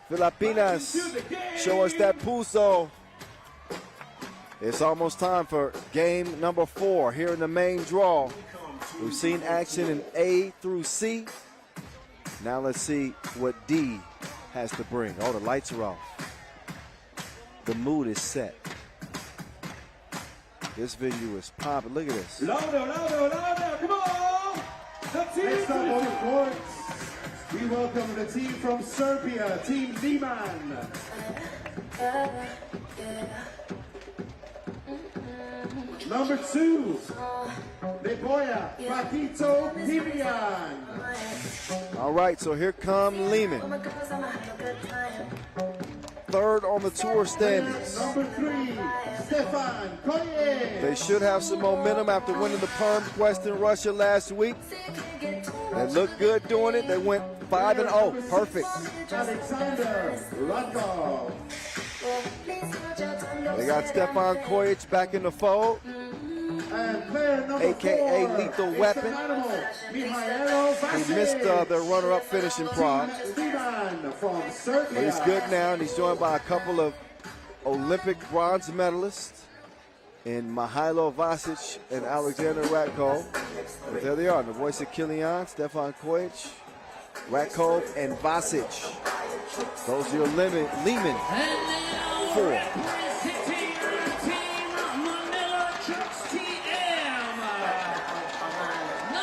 Filipinas, show us that puso. It's almost time for game number 4 here in the main draw. We've seen action in A through C. Now let's see what D has to bring. Oh, the lights are off. The mood is set. This venue is popping. Look at this. Louder. Come on. Next up on the court, we welcome the team from Serbia, Team Liman. Number 2, Leboya Patito Pimian. All right, so here come Leman. Third on the tour standings. Number 3, Stefan Koye. They should have some momentum after winning the Perm Quest in Russia last week. They looked good doing it. They went 5-0. Perfect. Alexander Radkov. They got Stefan Kojic back in the fold. And player number AKA 4, Lethal it's Weapon. the animal, Mihailo He missed the runner-up finish in Prague. Liman from Serbia. But he's good now, and he's joined by a couple of Olympic bronze medalists in Mihailo Vasic and Alexander Ratkov. But there they are, the voice of Kilian, Stefan Kojic, Ratkov, and Vasic. Those are your Leman 4.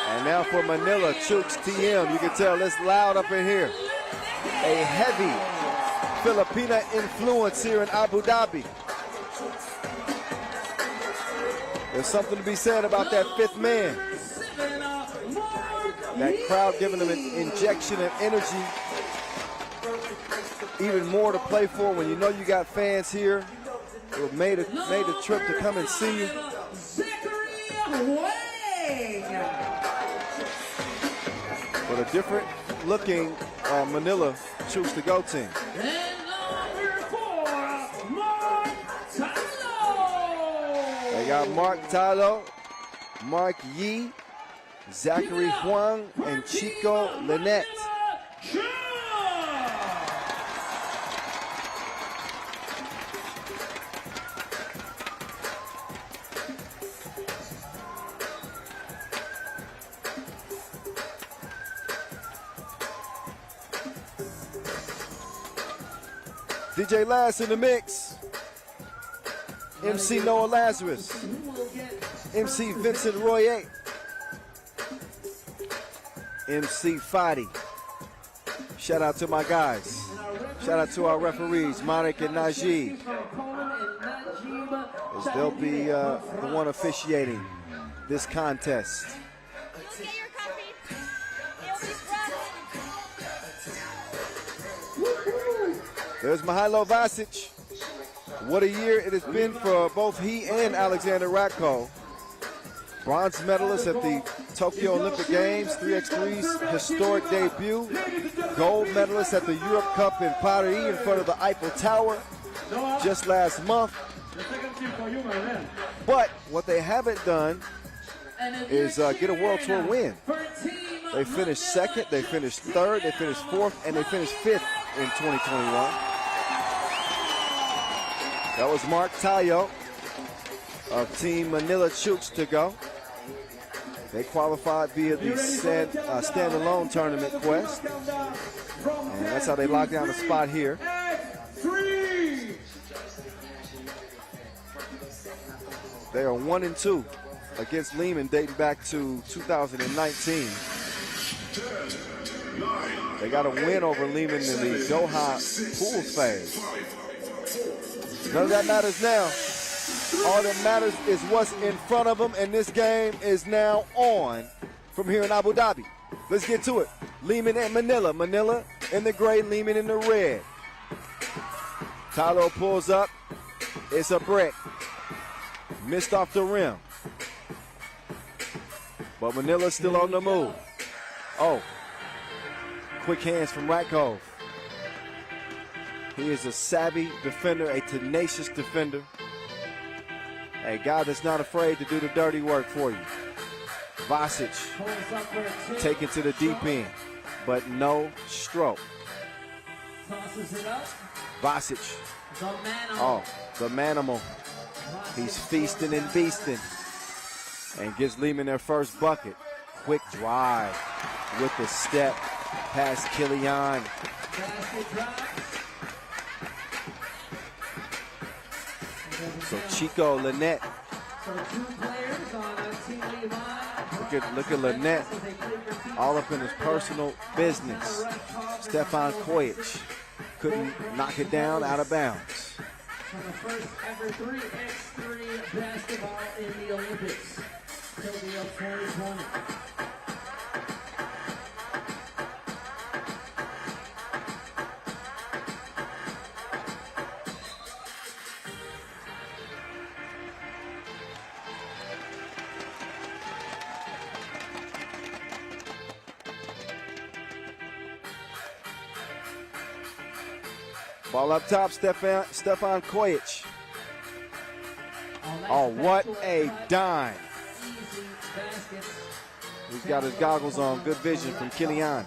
And now for ManilaChooks TM. You can tell it's loud up in here. A heavy Filipina influence here in Abu Dhabi. There's something to be said about that fifth man. That crowd giving them an injection of energy. Even more to play for when you know you got fans here who have made the trip to come and see you. But a different looking ManilaChooks to go team. They got Mark Talo, Mark Yi, Zachary Juan, and Chico Lynette. DJ Lass in the mix. MC Noah Lazarus. MC Vincent Royer. MC Fadi. Shout out to my guys. Shout out to our referees, Monik and Najib, as they'll be the one officiating this contest. There's Mihailo Vasic. What a year it has been for both he and Alexander Ratkov. Bronze medalist at the Tokyo Olympic Games, 3x3's historic debut. Gold medalist at the Europe Cup in Paris in front of the Eiffel Tower just last month. But what they haven't done is get a World Tour win. They finished second, they finished third, they finished fourth, and they finished fifth in 2021. That was Mark Tayo of Team ManilaChooks to go. They qualified via the standalone tournament quest. And that's how they locked down the spot here. They are 1-2 against Leman dating back to 2019. They got a win over Leman in the Doha pools phase. None of that matters now. All that matters is what's in front of them, and this game is now on from here in Abu Dhabi. Let's get to it. Leman and Manila. Manila in the gray, Leman in the red. Talo pulls up. It's a brick. Missed off the rim. But Manila's still on the move. Oh. Quick hands from Ratkov. He is a savvy defender, a tenacious defender. A guy that's not afraid to do the dirty work for you. Vasic taken to the deep end, but no stroke. Vasic. Oh, the manimal. He's feasting and beasting. And gives Leman their first bucket. Quick drive with the step past Kilian. So Chico Lynette. Look at Lynette. All up in his personal business. Stefan Kojic couldn't knock it down out of bounds. For the first ever 3x3 basketball in the Olympics. Tokyo 2020. Ball up top, Stefan Kojic. Oh, what a dime. baskets. He's got his goggles on. Good vision from Killian.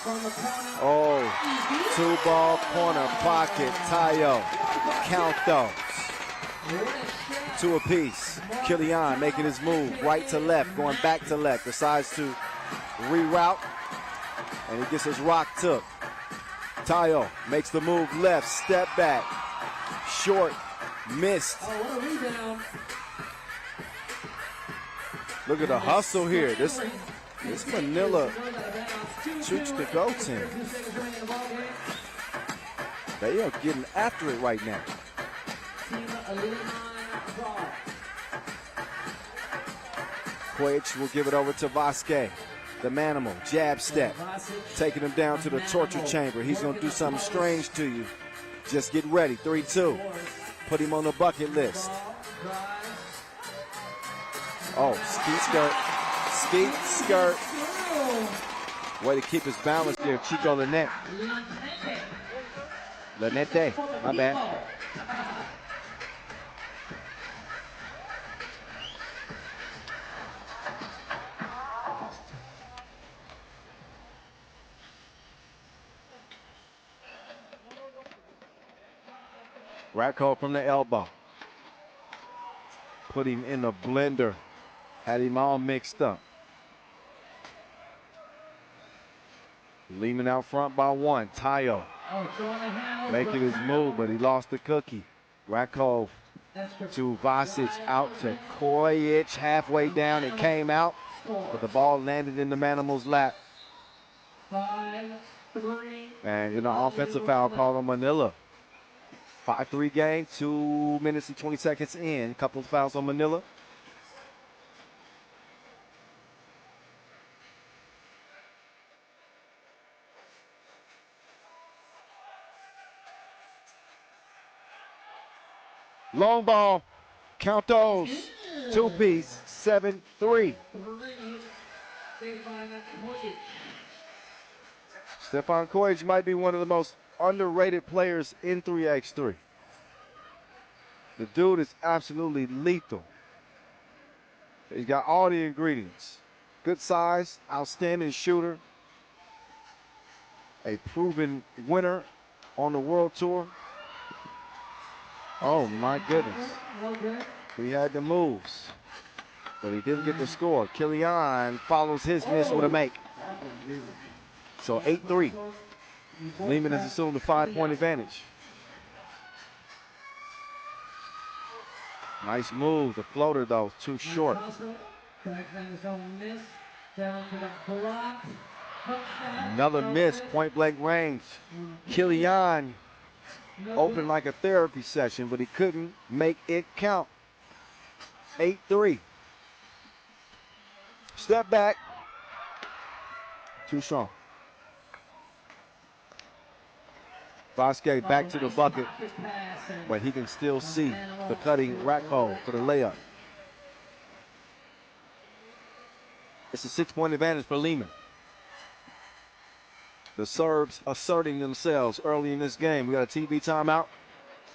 From the corner. Oh, two-ball corner pocket. Tayo. Count those. Two apiece. Killian making his move. Right to left. Going back to left. Decides to reroute. And he gets his rock took. Tayo makes the move left. Step back. Short. Missed. Oh, what a rebound. Look at the hustle here. This Manila Chooks to go team. They are getting after it right now. Quach will give it over to Vasquez. The Manimal, jab step, taking him down to the torture chamber. He's going to do something strange to you. Just get ready. 3-2. Put him on the bucket list. Oh, skeet skirt. Skeet skirt. Way to keep his balance there. Chico Lynette. Lynette. My bad. Racco from the elbow. Put him in the blender. Had him all mixed up. Leman out front by one. Tayo making his move, but he lost the cookie. Racco to Vasic, out to Kojic. Halfway down, it came out, but the ball landed in the Manimal's lap. And offensive foul called on Manila. 5-3 game, 2 minutes and 20 seconds in. Couple of fouls on Manila. Long ball, count those. Two-piece, 7-3. Stefan Kojic might be one of the most underrated players in 3x3. The dude is absolutely lethal. He's got all the ingredients. Good size, outstanding shooter, a proven winner on the World Tour. Oh my goodness. He had the moves, but he didn't get the score. Killian follows his miss with a make. So 8-3. Leman has assumed a 5-point advantage. Nice move. The floater, though, too short. Another miss, point blank range. Killian opened like a therapy session, but he couldn't make it count. 8-3. Step back. Too strong. Vasquez back to the bucket, but he can still see the cutting rack hole for the layup. It's a 6-point advantage for Leman. The Serbs asserting themselves early in this game. We got a TV timeout.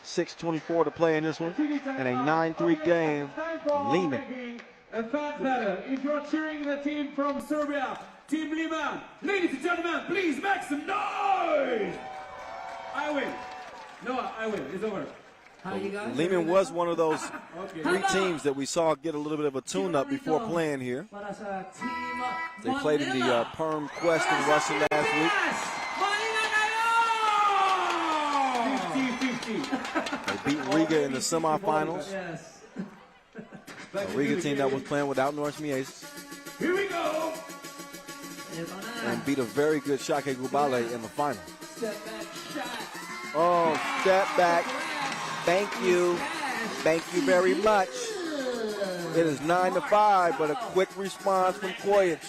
6:24 to play in this one. And a 9-3 game. Leman. A fast battle. If you're cheering the team from Serbia, Team Liman, ladies and gentlemen, please make some noise! I win. Noah, I win. It's over. How you guys? Leman was one of those three teams that we saw get a little bit of a tune-up before playing here. They played in the Perm Quest in Russia last week. 50-50. They beat Riga in the semifinals. A Riga team that was playing without North Mies. Here we go. And beat a very good Shake Gubale in the final. Oh, step back. Thank you. Thank you very much. It is 9-5, but a quick response from Kojic.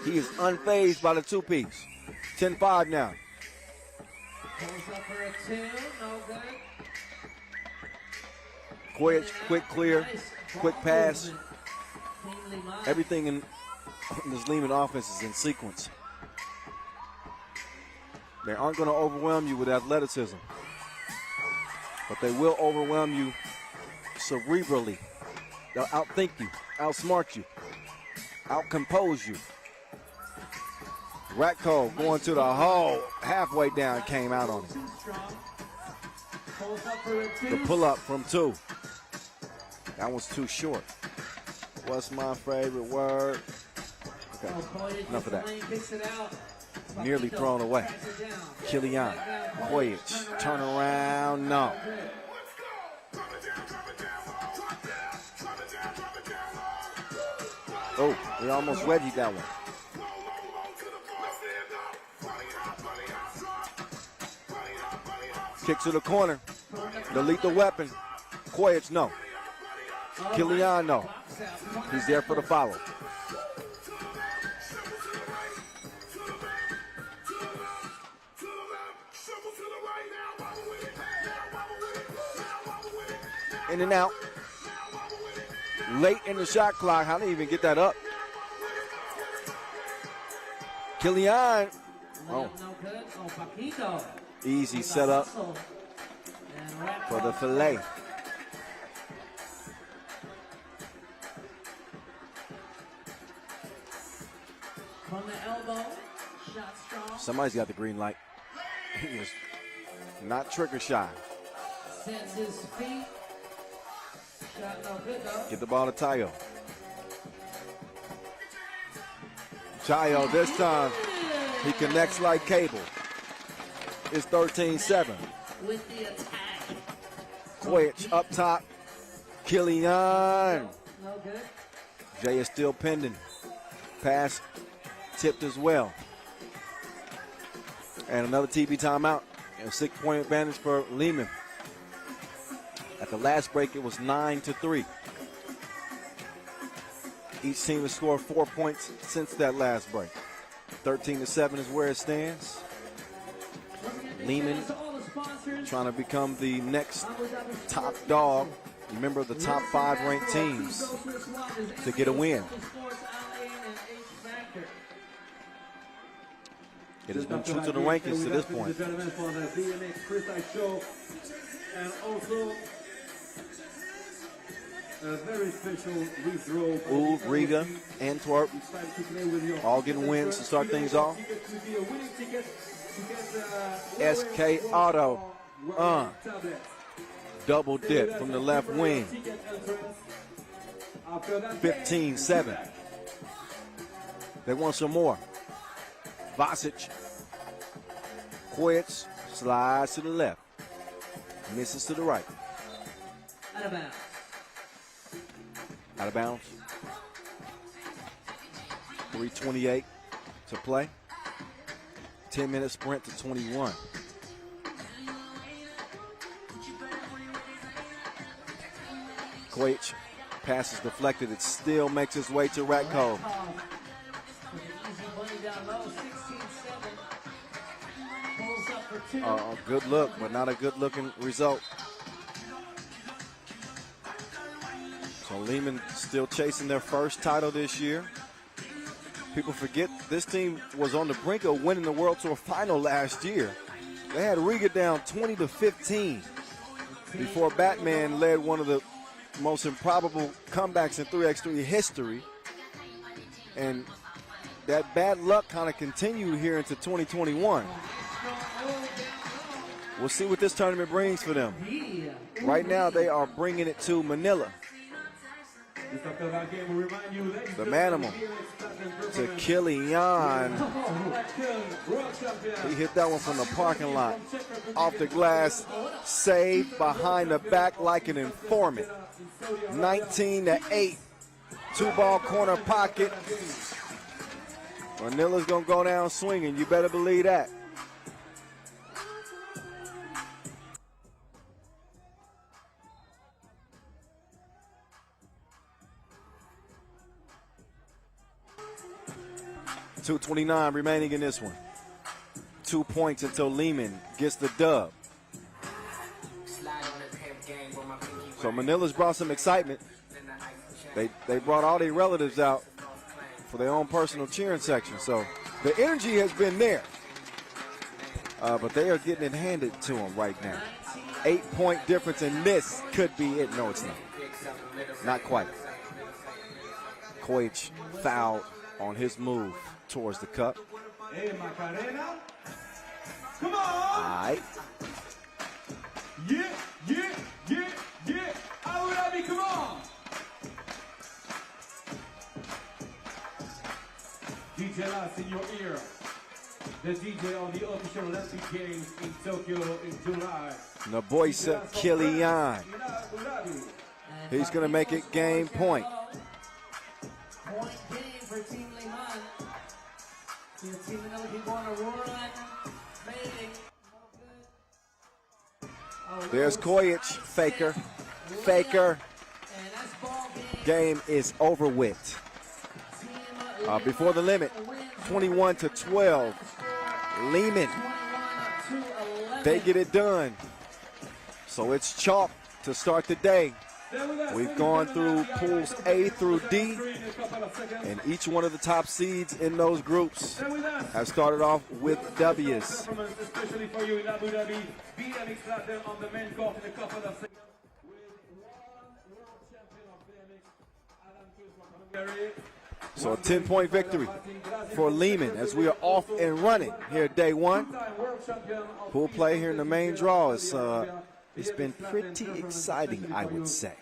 He is unfazed by the two-piece. 10-5 now. Kojic, quick clear, quick pass. Everything in this Leman offense is in sequence. They aren't going to overwhelm you with athleticism, but they will overwhelm you cerebrally. They'll outthink you, outsmart you, outcompose you. Ratko going to the hole, halfway down, came out on him. The pull-up from 2. That one's too short. What's my favorite word? Okay, enough of that. Nearly thrown away. Kilian, Kojic, turn around, no. Oh, they almost wedgied that one. Kick to the corner. The lethal weapon. Kojic, no. Kilian, no. He's there for the follow. In and out. Late in the shot clock. How did he even get that up? Kilian. Oh. Easy setup for the fillet. From the elbow, shot strong. Somebody's got the green light. He is not trigger shy. Sends his feet. Shot no good though. Get the ball to Tayo. Tayo this time, he connects like cable. It's 13-7. With the attack. Kojic up top. Kilian. No good. Jay is still pending. Pass tipped as well. And another TV timeout. And a 6-point advantage for Leman. At the last break, it was 9-3. Each team has scored 4 points since that last break. 13-7 is where it stands. Leman trying to become the next top dog. Remember the top 5 ranked teams to get a win. It has been true to the rankings to this point. And also a very special withdrawal. Riga, Antwerp, all getting wins to start things off. SK Auto, double dip from the left wing. 15-7. They want some more. Vasic. Kojic slides to the left. Misses to the right. Out of bounds. Out of bounds. 3:28 to play. 10-minute sprint to 21. Kojic, pass is deflected. It still makes its way to Ratko. Good look, but not a good-looking result. So Leman still chasing their first title this year. People forget this team was on the brink of winning the World Tour final last year. They had Riga down 20-15 before Batman led one of the most improbable comebacks in 3x3 history. And that bad luck kind of continued here into 2021. We'll see what this tournament brings for them. Right now, they are bringing it to Manila. The Manimal to Kilian. He hit that one from the parking lot. Off the glass, saved behind the back like an informant. 19-8. 2-ball corner pocket. Manila's going to go down swinging. You better believe that. .229 remaining in this one. 2 points until Leman gets the dub. So Manila's brought some excitement. They brought all their relatives out for their own personal cheering section. So the energy has been there. But they are getting it handed to them right now. 8-point difference, and this could be it. No, it's not. Not quite. Kojic fouled on his move towards the cup. Hey, Macarena. Come on. All right. Yeah, yeah, yeah, yeah. Abu Dhabi, come on. DJ Last in your ear. The DJ on the official Olympic Games in Tokyo in July. Naboisa Kilian. He's going to make it game point. Point game for Team Liman. Team Manila can go on a run. Fading. There's Kojic, faker, faker. And that's ball game. Game is over with. Before the limit, 21-12. Leman, they get it done. So it's chalk to start the day. We've gone through pools A through D, and each one of the top seeds in those groups have started off with W's. Especially for you in Abu Dhabi, BMX Platinum on the main court in a couple of seconds. So a 10-point victory for Leman as we are off and running here day one. Pool play here in the main draw is it's been pretty exciting, I would say.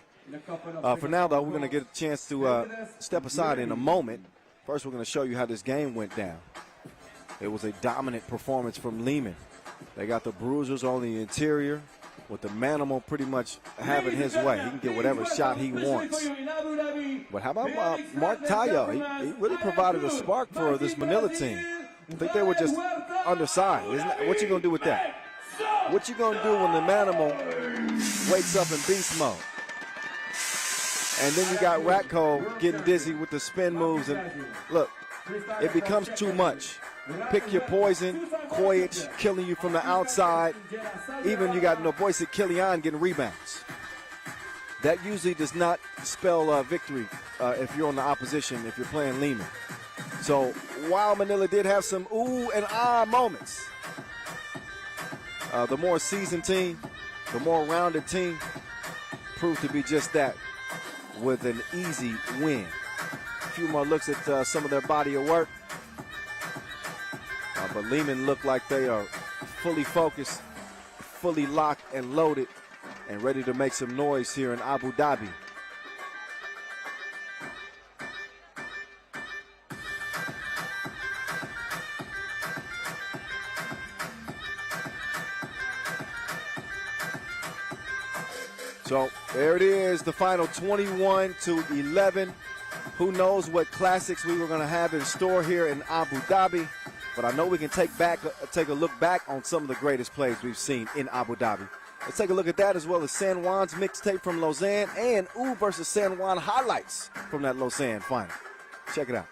For now, though, we're going to get a chance to step aside in a moment. First, we're going to show you how this game went down. It was a dominant performance from Leman. They got the bruisers on the interior, with the Manimal pretty much having his way. He can get whatever shot he wants. But how about Mark Tayo? He really provided a spark for this Manila team. I think they were just undersized. What you going to do with that? What you going to do when the Manimal wakes up in beast mode? And then you got Ratko getting dizzy with the spin moves. And look, it becomes too much. Pick your poison. Kojic killing you from the outside. Even you got Naboisa Kilian getting rebounds. That usually does not spell victory if you're on the opposition, if you're playing Leman. So while Manila did have some ooh and ah moments, the more seasoned team, the more rounded team proved to be just that, with an easy win. A few more looks at some of their body of work. But Leman look like they are fully focused, fully locked and loaded, and ready to make some noise here in Abu Dhabi. So there it is, the final 21-11. Who knows what classics we were going to have in store here in Abu Dhabi. But I know we can take a look back on some of the greatest plays we've seen in Abu Dhabi. Let's take a look at that, as well as San Juan's mixtape from Lausanne and U versus San Juan highlights from that Lausanne final. Check it out.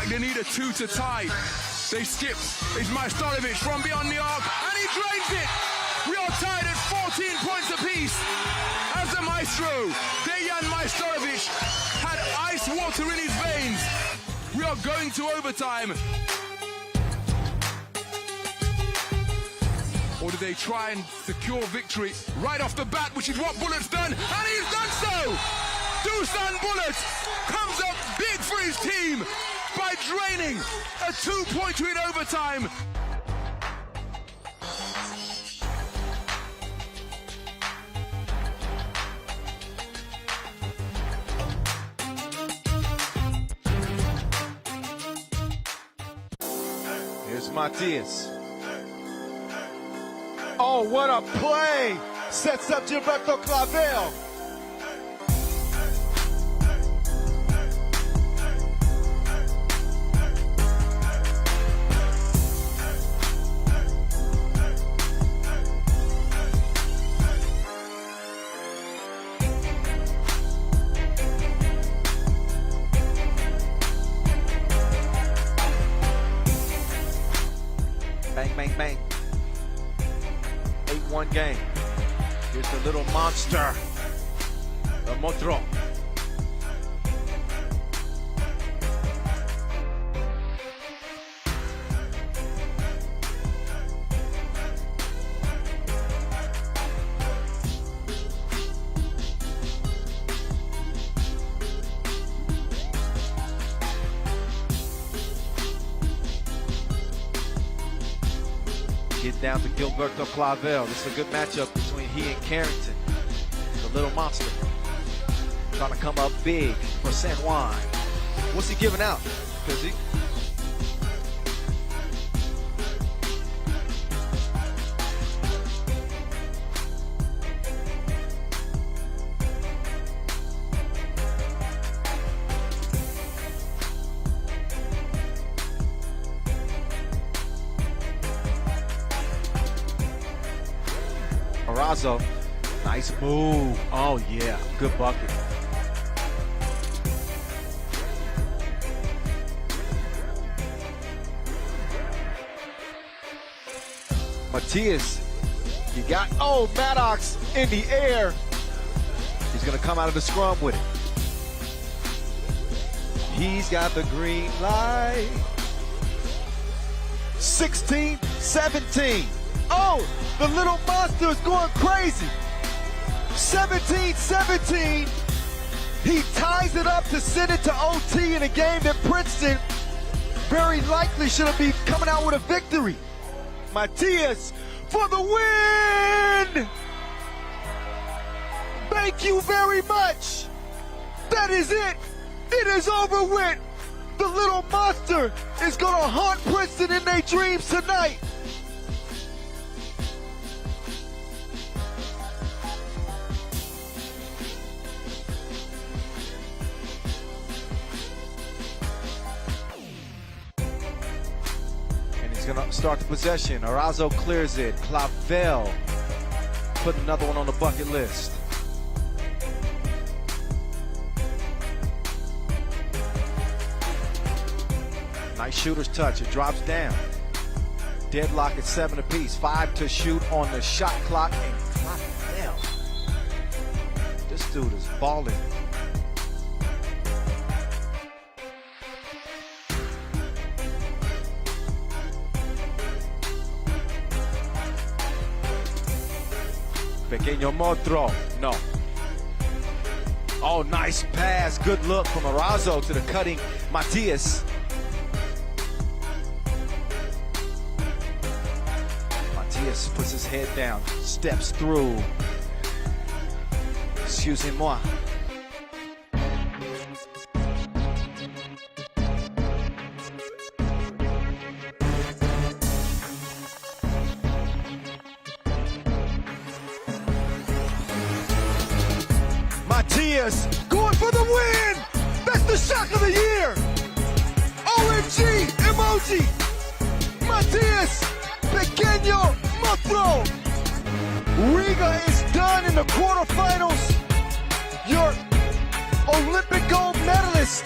They need a 2 to tie. They skip. It's Majstorovic from beyond the arc, and he drains it. We are tied at 14 points apiece. As the maestro, Dejan Majstorovic, had ice water in his veins. We are going to overtime. Or do they try and secure victory right off the bat, which is what Bullet's done, and he's done so! Dusan Bullet comes up big for his team by draining a 2-pointer in overtime. Here's Matias. Oh, what a play! Sets up Gilberto Clavel. Bang, bang, bang. 8-1 game. Here's the little monster, the Motro. Get down to Gilberto Clavel. This is a good matchup between he and Carrington. The little monster. Trying to come up big for San Juan. What's he giving out? Because he... Arazo, nice move. Oh yeah, good bucket. Matias, you got, oh, Maddox in the air. He's gonna come out of the scrum with it. He's got the green light. 16-17. Oh, the little monster is going crazy. 17-17. He ties it up to send it to OT in a game that Princeton very likely should have been coming out with a victory. Matias for the win! Thank you very much. That is it. It is over with. The little monster is going to haunt Princeton in their dreams tonight. He's gonna start the possession. Arazo clears it. Clavel put another one on the bucket list. Nice shooter's touch. It drops down. Deadlock at 7 apiece. 5 to shoot on the shot clock. And Clavel. This dude is balling. Pequeño Motro, no. Oh, nice pass. Good look from Arazo to the cutting Matias. Matias puts his head down, steps through. Excusez-moi. Matias going for the win! That's the shock of the year! OMG emoji! Matias Pequeño Motro! Riga is done in the quarterfinals. Your Olympic gold medalist.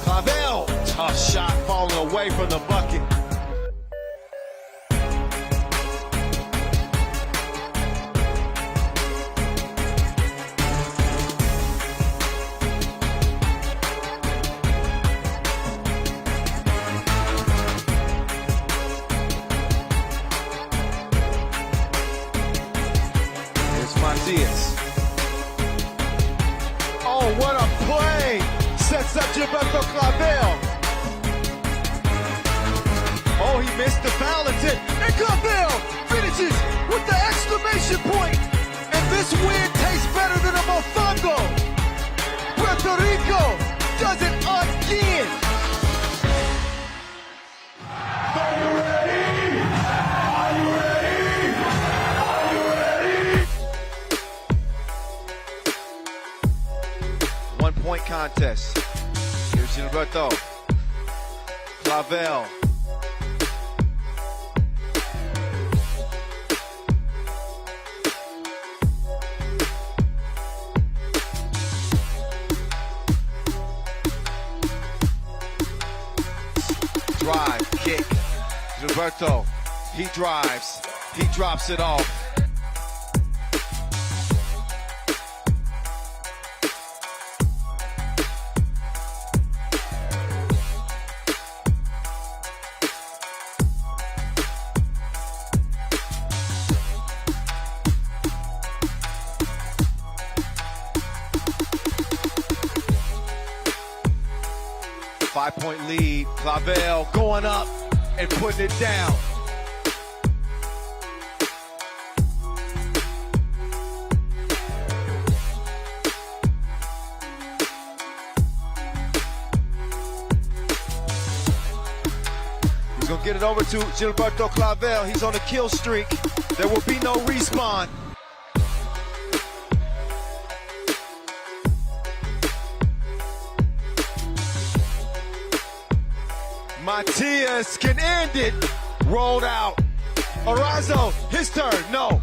Clavel, tough shot falling away from the bucket. Gilberto Clavel. Oh, he missed the balance it. And Clavel finishes with the exclamation point. And this win tastes better than a mofongo. Puerto Rico does it again. Are you ready? Are you ready? Are you ready? 1 point contest. Here's Gilberto. Clavel. Drive, kick. Gilberto, he drives. He drops it off. Five-point lead. Clavel going up and putting it down. He's gonna get it over to Gilberto Clavel. He's on a kill streak. There will be no respawn. Matias can end it. Rolled out. Arazo, his turn. No.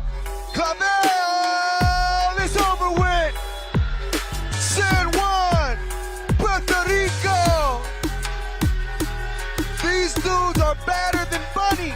Clavel is over with. San Juan, Puerto Rico. These dudes are better than Bunny.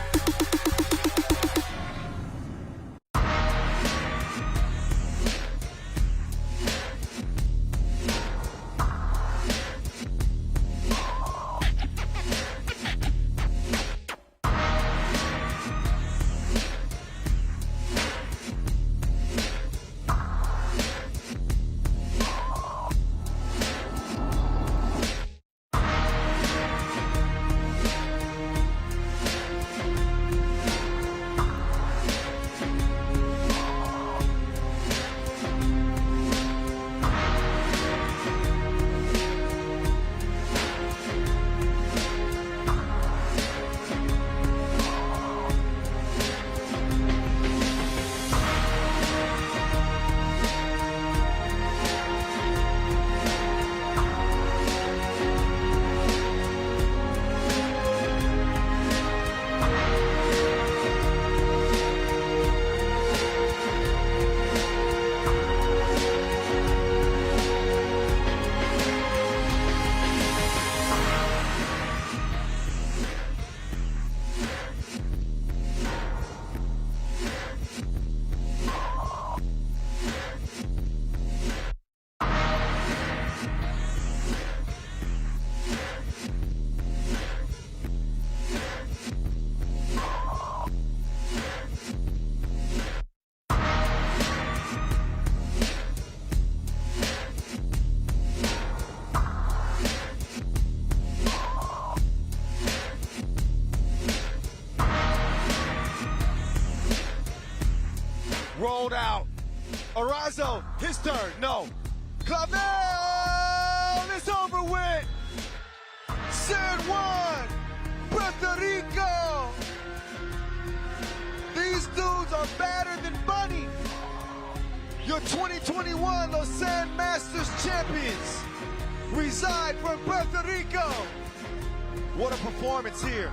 Rolled out. Arazo, his turn. No. Clavel is over with. San Juan, Puerto Rico. These dudes are better than Bunny. Your 2021 Lausanne Masters champions reside from Puerto Rico. What a performance here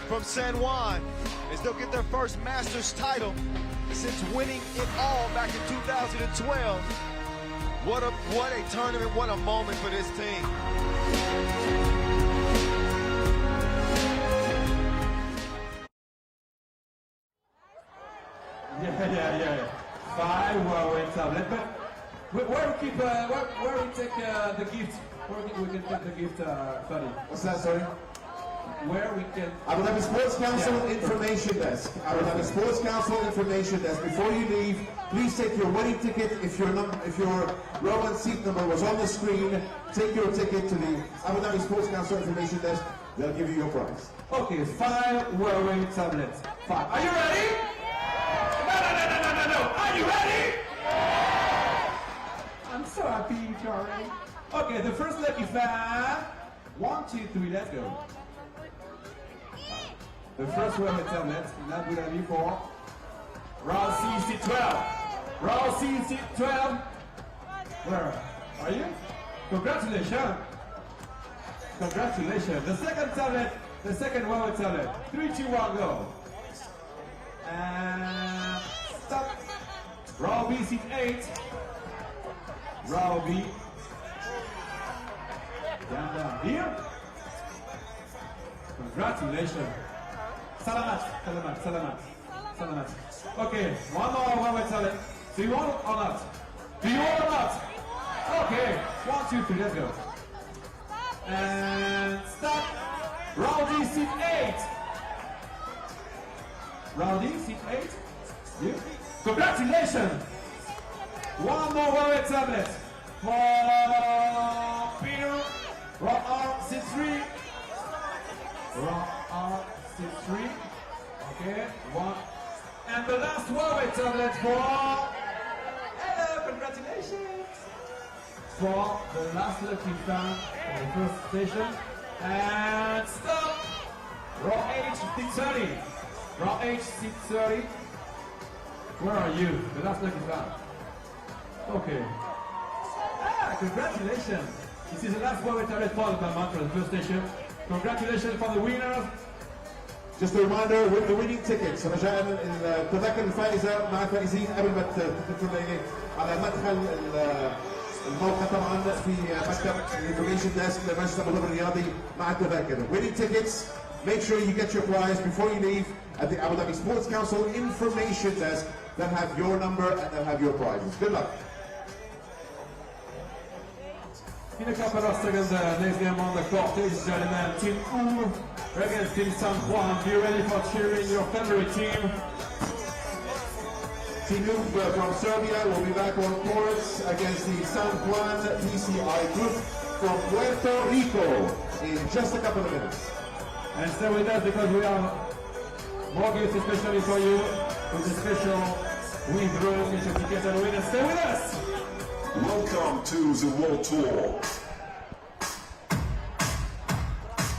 from San Juan as they'll get their first Masters title since winning it all back in 2012. What a tournament, what a moment for this team. Yeah. 5 wins up. Where we take the gift? Where we can take the gift, buddy? What's that, sorry? Where we can... Abu Dhabi Sports Council Information Desk. Abu Dhabi Sports Council Information Desk. Before you leave, Please take your winning ticket. If your row and seat number was on the screen, take your ticket to the Abu Dhabi Sports Council information desk. They'll give you your prize. Okay, 5 wearing tablets. 5. Are you ready? No. Are you ready? I'm so happy you're ready. Okay, the first lucky fan. 1, 2, 3, let's go. The first wearing tablet in Abu Dhabi for round C, seat 12. Round C, seat 12. Where are you? Congratulations. Congratulations. The second tablet, the second wearing tablet. 3, 2, 1, go. And stop. Round B, seat 8. Round B. Down here. Congratulations. Salamat. Okay, one more tablet. Do you want or not? Do you want or not? Okay, 1, 2, 3, let's go. And stop. Round D, seat 8. Round D, seat 8. You? Congratulations. One more wallet tablet for Peter. Round R, seat 3. Round R, seat 3. Okay, 1. And the last wallet tablet for... Hello, congratulations. For the last lucky fan for the first station. And stop. Row H, seat 30. Row H, seat 30. Where are you? The last lucky fan. Okay. Congratulations. This is the last wallet tablet for the first station. Congratulations for the winners. Just a reminder with the winning tickets رجاء التذاكر الفائزة مع الفائزين قبل ما تدخل على مدخل الموقع طبعا في مكتب الانفورميشن ديسك لمجلس ابو ظبي الرياضي مع التذاكر. Winning tickets, make sure you get your prize before you leave at the Abu Dhabi Sports Council information desk. They'll have your number and they'll have your prizes. Good luck. Minakami next game on the court is Leman, Team Utre against Team Juan. Be ready for cheering your favorite team. Team Utre from Serbia will be back on courts against the San Juan PCI group from Puerto Rico in just a couple of minutes. And stay with us because we have more gifts especially for you with a special win draw certificate and winner. Stay with us! Welcome to the World Tour.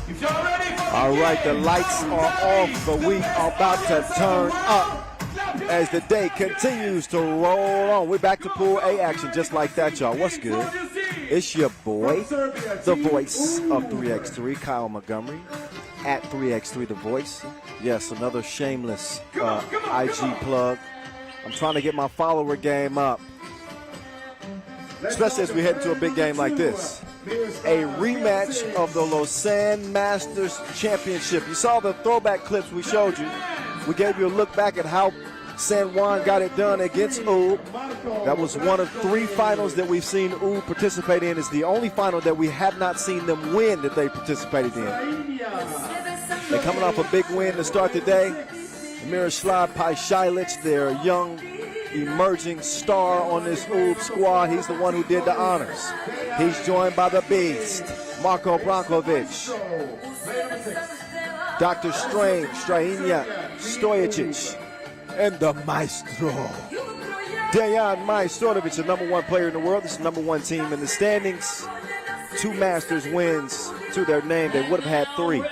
If you're ready for the All right, the game, lights are off, but we are about to turn up as the day continues to roll on. We're back to Pool A action just like that, y'all. What's good? It's your boy, the voice of 3x3, Kyle Montgomery, at 3x3 The Voice. Yes, another shameless IG plug. I'm trying to get my follower game up, especially as we head into a big game like this. A rematch of the Lausanne Masters Championship. You saw the throwback clips we showed you. We gave you a look back at how San Juan got it done against Utre. That was one of 3 finals that we've seen Utre participate in. It's the only final that we have not seen them win that they participated in. They're coming off a big win to start the day. Miroslav Pajsilic, their young emerging star on this Utre squad. He's the one who did the honors. He's joined by the beast, Marko Brankovic, Dr. Strange, Strahina Stojicic, and the maestro, Dejan Majstorovic, the #1 player in the world. This is the #1 team in the standings. 2 Masters wins to their name. They would have had 3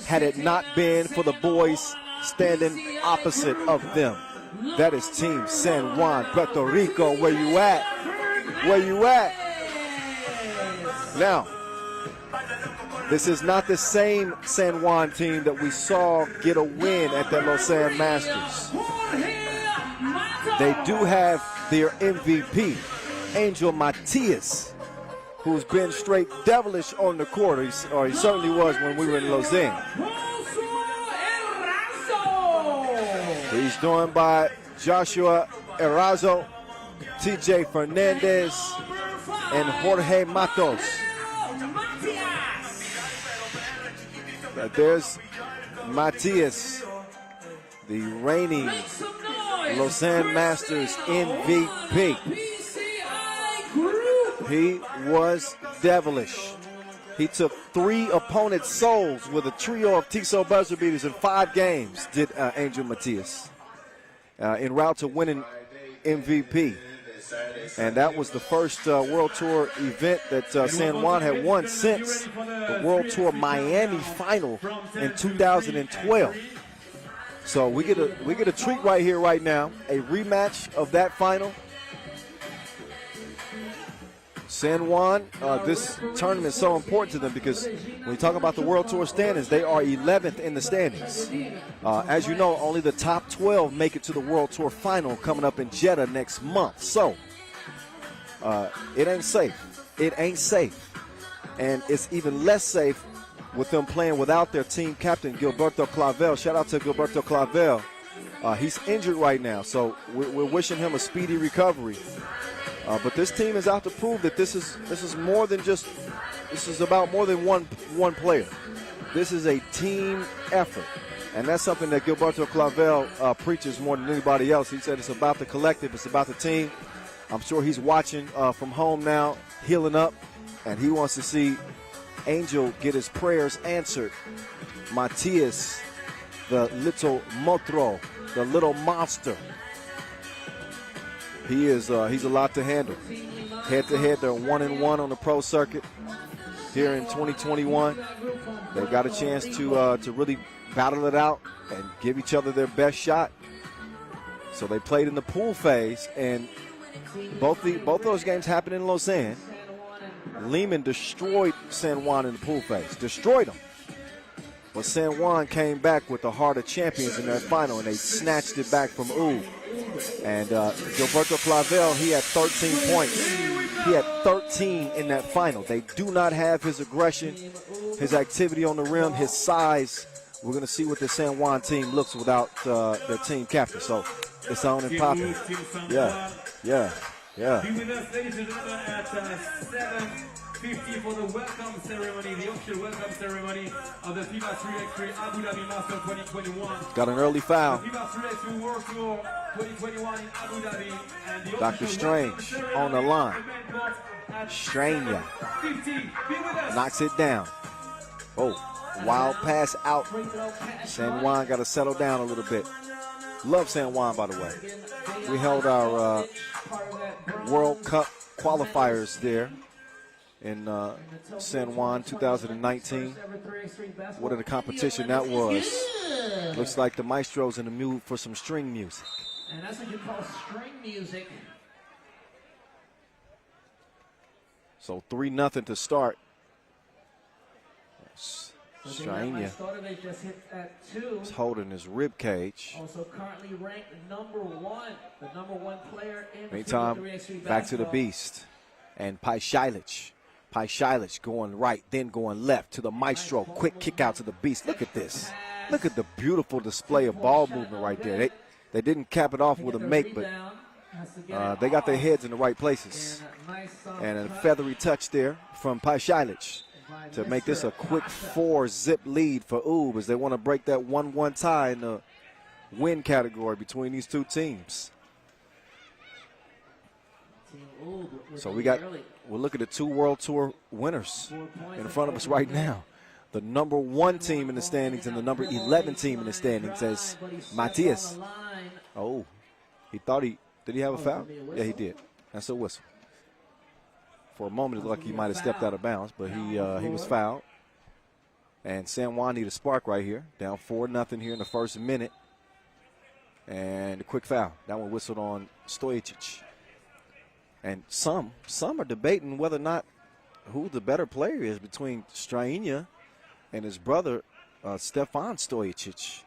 had it not been for the boys standing opposite of them. That is Team San Juan, Puerto Rico. Where you at? Where you at? Now, this is not the same San Juan team that we saw get a win at the Lausanne Masters. They do have their MVP, Angel Matias, who's been straight devilish on the court, or he certainly was when we were in Lausanne. He's joined by Joshua Erazo, TJ Fernandez, and Jorge Matos. There's Matias, the reigning Lausanne Masters MVP. He was devilish. He took 3 opponents' souls with a trio of Tissot buzzer beaters in 5 games, did Angel Matias, en route to winning MVP. And that was the first World Tour event that San Juan had won since the World Tour Miami final in 2012. So we get a treat right here, right now, a rematch of that final. San Juan, this tournament is so important to them because when you talk about the World Tour standings, they are 11th in the standings. As you know, only the top 12 make it to the World Tour final coming up in Jeddah next month. So it ain't safe. It ain't safe. And it's even less safe with them playing without their team captain, Gilberto Clavel. Shout out to Gilberto Clavel. He's injured right now, so we're wishing him a speedy recovery. But this team is out to prove that this is more than just, this is about more than one player. This is a team effort. And that's something that Gilberto Clavel preaches more than anybody else. He said it's about the collective, it's about the team. I'm sure he's watching from home now, healing up, and he wants to see Angel get his prayers answered. Matias, the little motro, the little monster. He's a lot to handle. Head-to-head, they're 1-1 on the pro circuit here in 2021. They've got a chance to really battle it out and give each other their best shot. So they played in the pool phase, and both those games happened in Lausanne. Leman destroyed San Juan in the pool phase, destroyed them. But San Juan came back with the heart of champions in their final, and they snatched it back from Utre. And Gilberto Clavel, he had 13 points. He had 13 in that final. They do not have his aggression, his activity on the rim, his size. We're going to see what the San Juan team looks without their team captain. So it's on and popping. Yeah. Be with us, ladies and gentlemen, at 7:50 for the welcome ceremony, the official welcome ceremony of the FIBA 3x3 Abu Dhabi Masters 2021. Got an early foul. The FIBA 3x3 World Tour 2021 in Abu Dhabi. And the Dr. Strange on the line. Stranger knocks it down. Oh, wild pass out. San Juan got to settle down a little bit. Love San Juan, by the way. We held our World Cup qualifiers there in San Juan 2019. What a competition that was. Looks like the maestro's in the mood for some string music. And that's what you call string music. So 3-0 to start. Straina is holding his rib cage. Also currently ranked number 1, the number 1 player in Meantime, back to the beast. And Paishailich going right, then going left to the maestro. Quick kick out to the beast. Look at this. Look at the beautiful display of ball movement right there. They didn't cap it off with a make, but they got their heads in the right places. And a feathery touch there from Paishailich to make this a quick 4-zip lead for Utre as they want to break that 1-1 tie in the win category between these two teams. So we'll look at the 2 World Tour winners in front of us right now. The number 1 team in the standings and the number 11 team in the standings as Matias. Oh, did he have a foul? Yeah, he did. That's a whistle. For a moment, it looked like he might have stepped out of bounds, but he was fouled. And San Juan need a spark right here. Down 4-0 here in the first minute. And a quick foul. That one whistled on Stojic. And some are debating whether or not who the better player is between Straina and his brother, Stefan Stojic.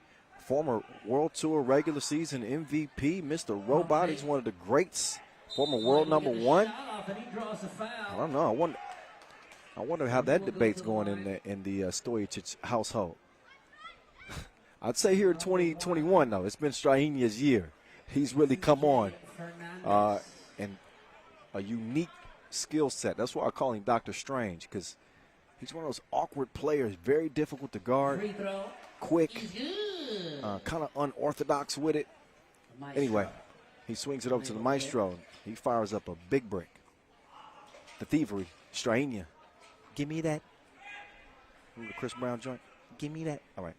Former World Tour regular season MVP, Mr. Robot. He's one of the greats. Former world number 1. I don't know. I wonder how that debate's going in the Stojic household. I'd say here in 2021, though, it's been Straina's year. He's really come on. And a unique skill set. That's why I call him Dr. Strange, because he's one of those awkward players, very difficult to guard, quick, kind of unorthodox with it. Anyway, he swings it over to the Maestro. He fires up a big break. The Thievery, Strainia. Give me that. Remember the Chris Brown joint? Give me that. All right,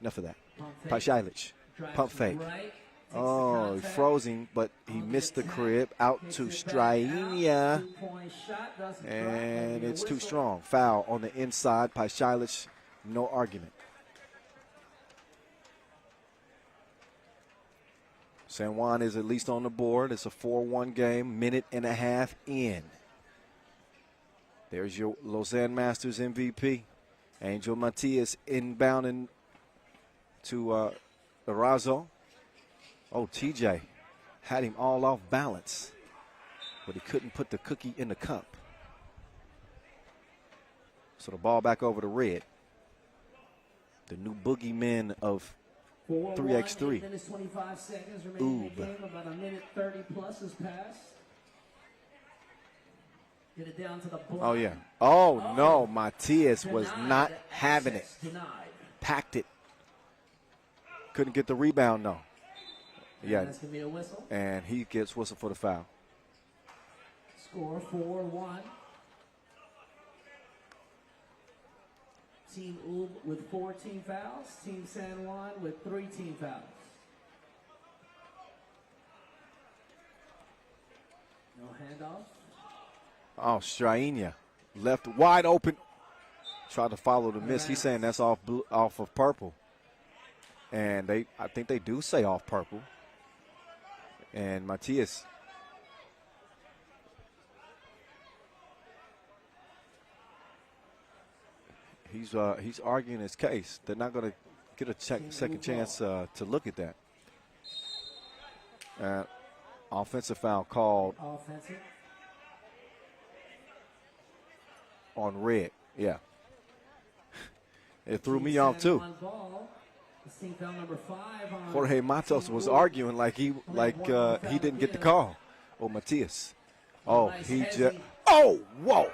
enough of that. Pashalich, pump fake. Oh, he froze him, but he missed the crib. Out to Strainia. And it's too strong. Foul on the inside. Pashalich, no argument. San Juan is at least on the board. It's a 4-1 game, minute and a half in. There's your Lausanne Masters MVP. Angel Matias inbounding to Arazo. Oh, TJ had him all off balance, but he couldn't put the cookie in the cup. So the ball back over to Red. The new boogeymen of 3x3. Minutes, 25 seconds remaining in the game. About a minute 30 plus has passed. Get it down to the block. Oh, yeah. Oh, no. Matias was not having it. Denied. Packed it. Couldn't get the rebound, though. Yeah. That's going to be a whistle. And he gets whistle for the foul. Score 4-1. Team Ub with 4 team fouls. Team San Juan with 3 team fouls. No handoff. Oh, Strainia left wide open. Tried to follow the miss. He's saying that's off of purple. And I think they do say off purple. And Matias. He's arguing his case. They're not going to get a second chance to look at that. Offensive foul called. Offensive. On Red, yeah. It threw me off too. Jorge Matos was arguing like he didn't get the call. Oh, Matias. Oh, he just. Oh, whoa.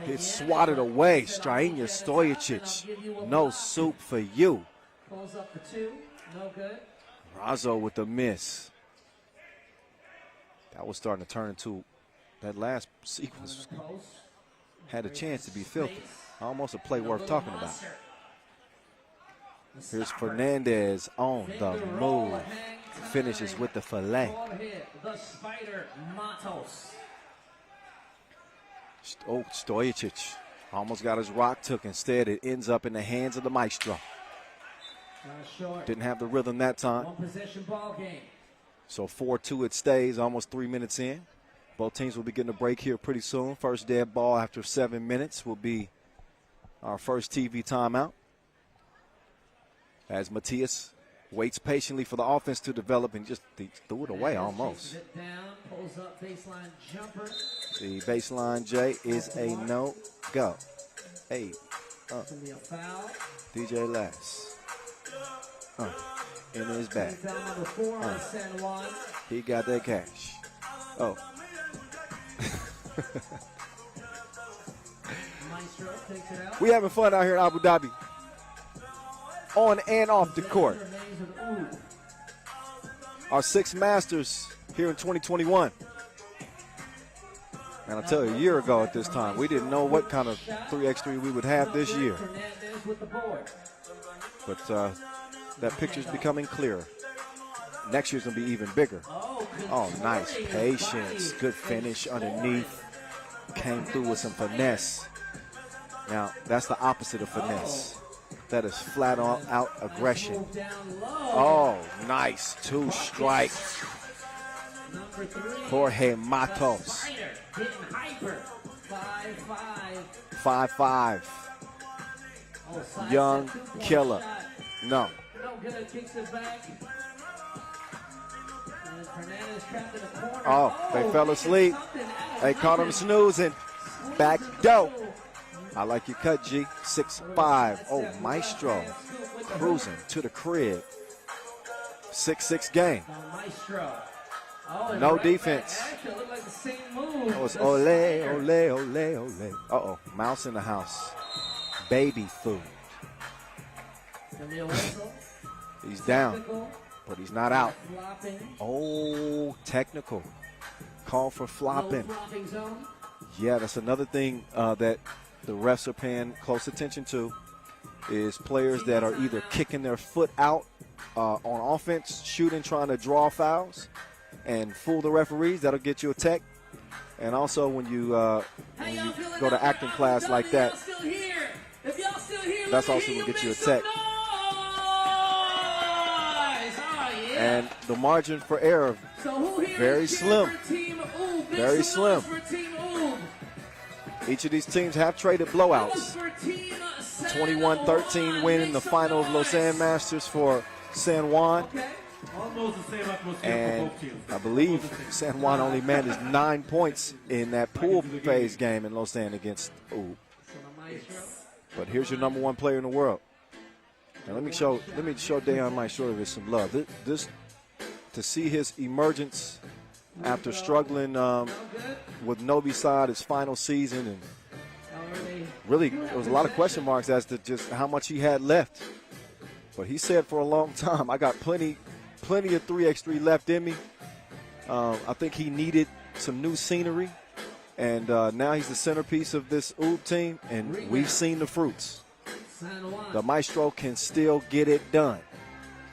He swatted away. Strainia Stojicic. No soup for you. Pulls up for 2. No good. Razzo with the miss. That was starting to turn into that last sequence. Had a chance to be filthy. Almost a play worth talking about. Here's Fernandez on the move. Finishes with the fillet. The Spider Matos. Oh, Stojicic almost got his rock took. Instead, it ends up in the hands of the Maestro. Didn't have the rhythm that time. 1 possession ball game. So 4-2 it stays, almost 3 minutes in. Both teams will be getting a break here pretty soon. First dead ball after 7 minutes will be our first TV timeout. As Matias waits patiently for the offense to develop and just threw it away almost. It down, pulls up baseline jumper. The baseline J is a no-go. Hey, Be a foul. DJ Lass. In his bag. Foul number 4 on San Juan. He got that cash. Oh. Maestro takes it out. We having fun out here in Abu Dhabi. On and off the court. Our 6th Masters here in 2021. And I'll tell you, a year ago at this time, we didn't know what kind of 3x3 we would have this year. But that picture's becoming clearer. Next year's going to be even bigger. Oh, nice patience. Good finish underneath. Came through with some finesse. Now, that's the opposite of finesse. That is flat out aggression. Oh, nice. 2 strikes. Jorge Matos. 5-5. Young killer. No. Oh, they fell asleep. They caught him snoozing. Back dope. I like your cut, G. 6-5. Oh, Maestro cruising to the crib. 6-6 game. No defense. Oh, it's ole, ole, ole, ole. Uh-oh, mouse in the house. Baby food. He's down. but he's not out. Flopping. Oh, technical. Call for flopping. No flopping zone. Yeah, that's another thing that the refs are paying close attention to is players that are either kicking their foot out on offense, shooting, trying to draw fouls, and fool the referees. That'll get you a tech. And also when you go to acting class like that, that's also going to get you a tech. And the margin for error, very slim. Very slim. Each of these teams have traded blowouts. 21-13 win in the final of Lausanne Masters for San Juan. Almost the same atmosphere And for both teams. I believe San Juan only managed 9 points in that pool phase game in Lausanne against Ub. But here's your number 1 player in the world. And let me show Dejan Maestro some love. This to see his emergence after struggling with Novi Sad his final season, and really there was a lot of question marks as to just how much he had left. But he said for a long time, I got plenty of 3x3 left in me. I think he needed some new scenery, and now he's the centerpiece of this Ub team, and we've seen the fruits. The Maestro can still get it done.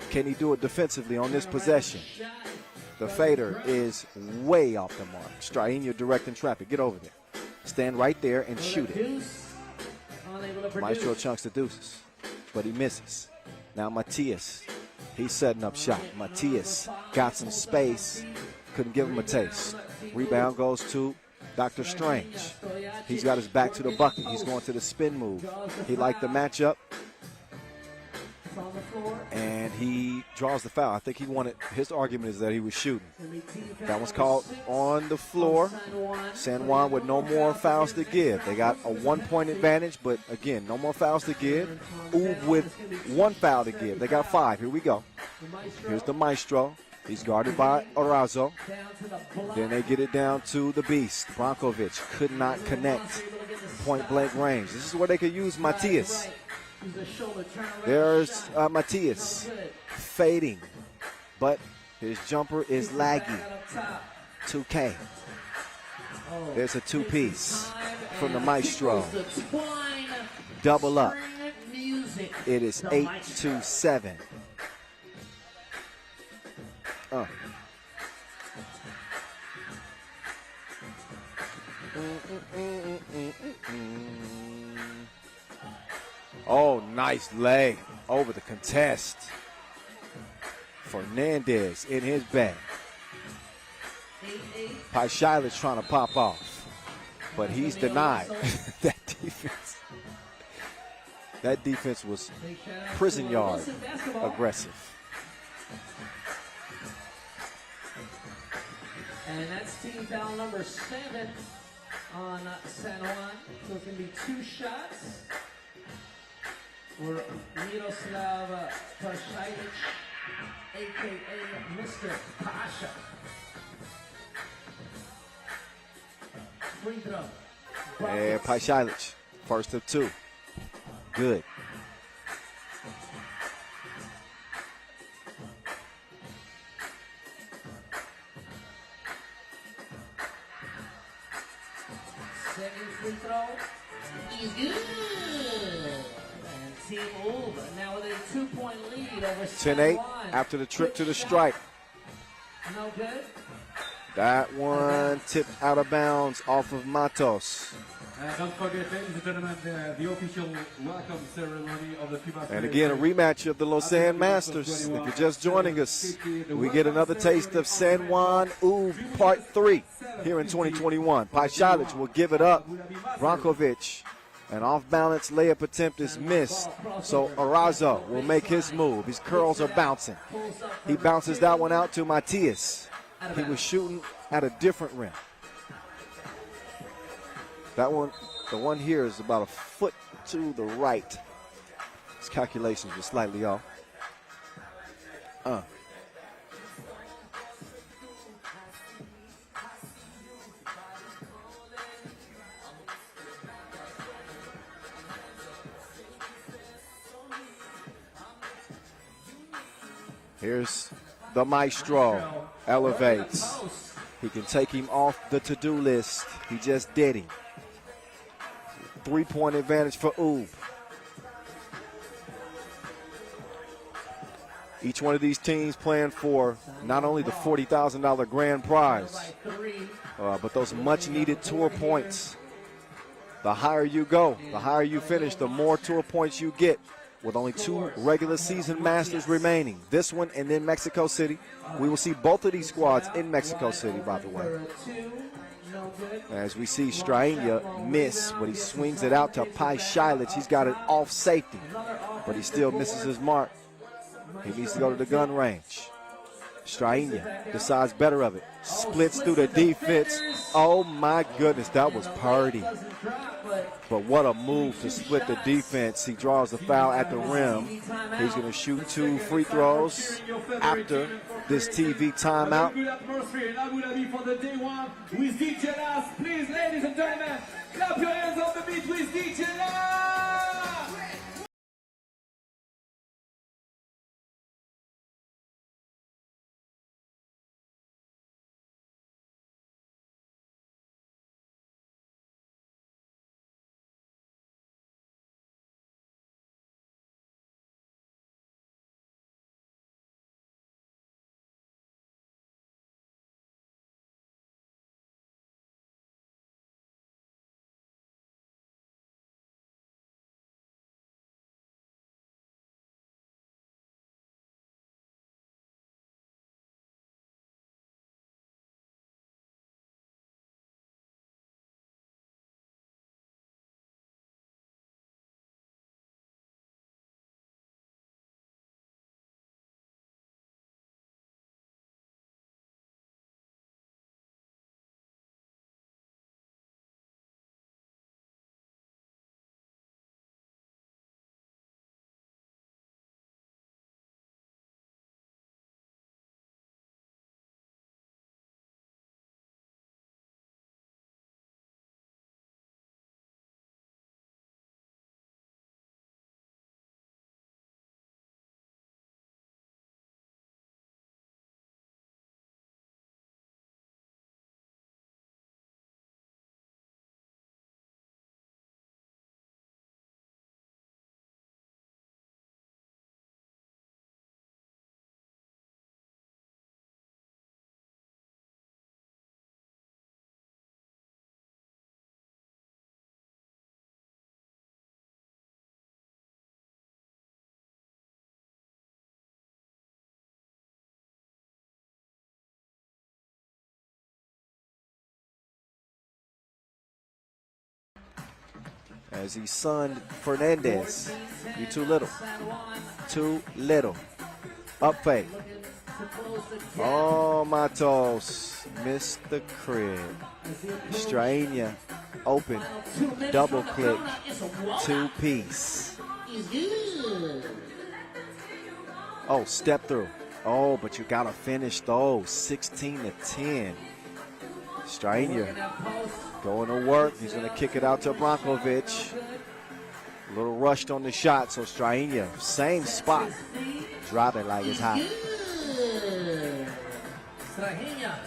Can he do it defensively on this possession? The fader is way off the mark. Strainho directing traffic. Get over there. Stand right there and shoot it. Maestro chunks the deuces, but he misses. Now Matias, he's setting up shot. Matias got some space, couldn't give him a taste. Rebound goes to Dr. Strange. He's got his back to the bucket. He's going to the spin move. He liked the matchup, and he draws the foul. I think he wanted, his argument is that he was shooting. That was called on the floor. San Juan with no more fouls to give. They got a 1-point advantage, but again, no more fouls to give. Ub with 1 foul to give. They got 5. Here we go. Here's the Maestro. He's guarded by Arazo. Then they get it down to the Beast. Brankovic could not connect. Point blank range. This is where they could use Matias. There's Matias fading, but his jumper is laggy. 2K. There's a 2-piece from the Maestro. Double up. It is 8-7. Oh, nice leg over the contest. Fernandez in his bag. Paishailich trying to pop off, but he's denied. That defense was prison yard aggressive. And that's team foul number 7 on San Juan. So it's going to be 2 shots for Miroslav Paishailich, a.k.a. Mr. Pasha. Free throw. And Paishailich, first of 2. Good. Second free throw is good. And Team Ub now with a 2-point lead over 10-8 after the trip to the stripe. No good. That one tipped out of bounds off of Matos. Don't forget, ladies and gentlemen, the official welcome ceremony of the FIBA 3x3. And again, a rematch of the Lausanne Masters. If you're just joining us, we get another taste of San Juan Ub Part 3 here in 2021. Paishailich will give it up. Brankovic, an off-balance layup attempt is missed. So Arazo will make his move. His curls are bouncing. He bounces that one out to Matias. He was shooting at a different rim. That one, the one here is about a foot to the right. His calculations were slightly off. Here's the maestro. Elevates. He can take him off the to-do list. He just did him. 3-point advantage for Ub. Each one of these teams playing for not only the $40,000 grand prize, but those much-needed tour points. The higher you go, the higher you finish, the more tour points you get. With only 2 regular season Masters remaining, this one and then Mexico City. We will see both of these squads in Mexico City, by the way. As we see Strahinja miss, but he swings it out to Pai Shilich. He's got it off safety, but he still misses his mark. He needs to go to the gun range. Strahinja decides better of it. Splits through the defense. Oh my goodness, that was purdy. But what a move to split the defense. He draws the foul at the rim. He's going to shoot 2 free throws after this TV timeout. Good atmosphere in Abu Dhabi for the day one with DJ Last. Please, ladies and gentlemen, clap your hands on the beat with DJ Last. As he sunned Fernandez. You too little. Too little. Up fake. Oh, Matos. Missed the crib. Strahinja open. Double click. 2-piece. Oh, step through. Oh, but you got to finish those. 16-10. Strahinja going to work. He's going to kick it out to Brankovic. A little rushed on the shot, so Strahinja, same spot. Drop it like it's hot.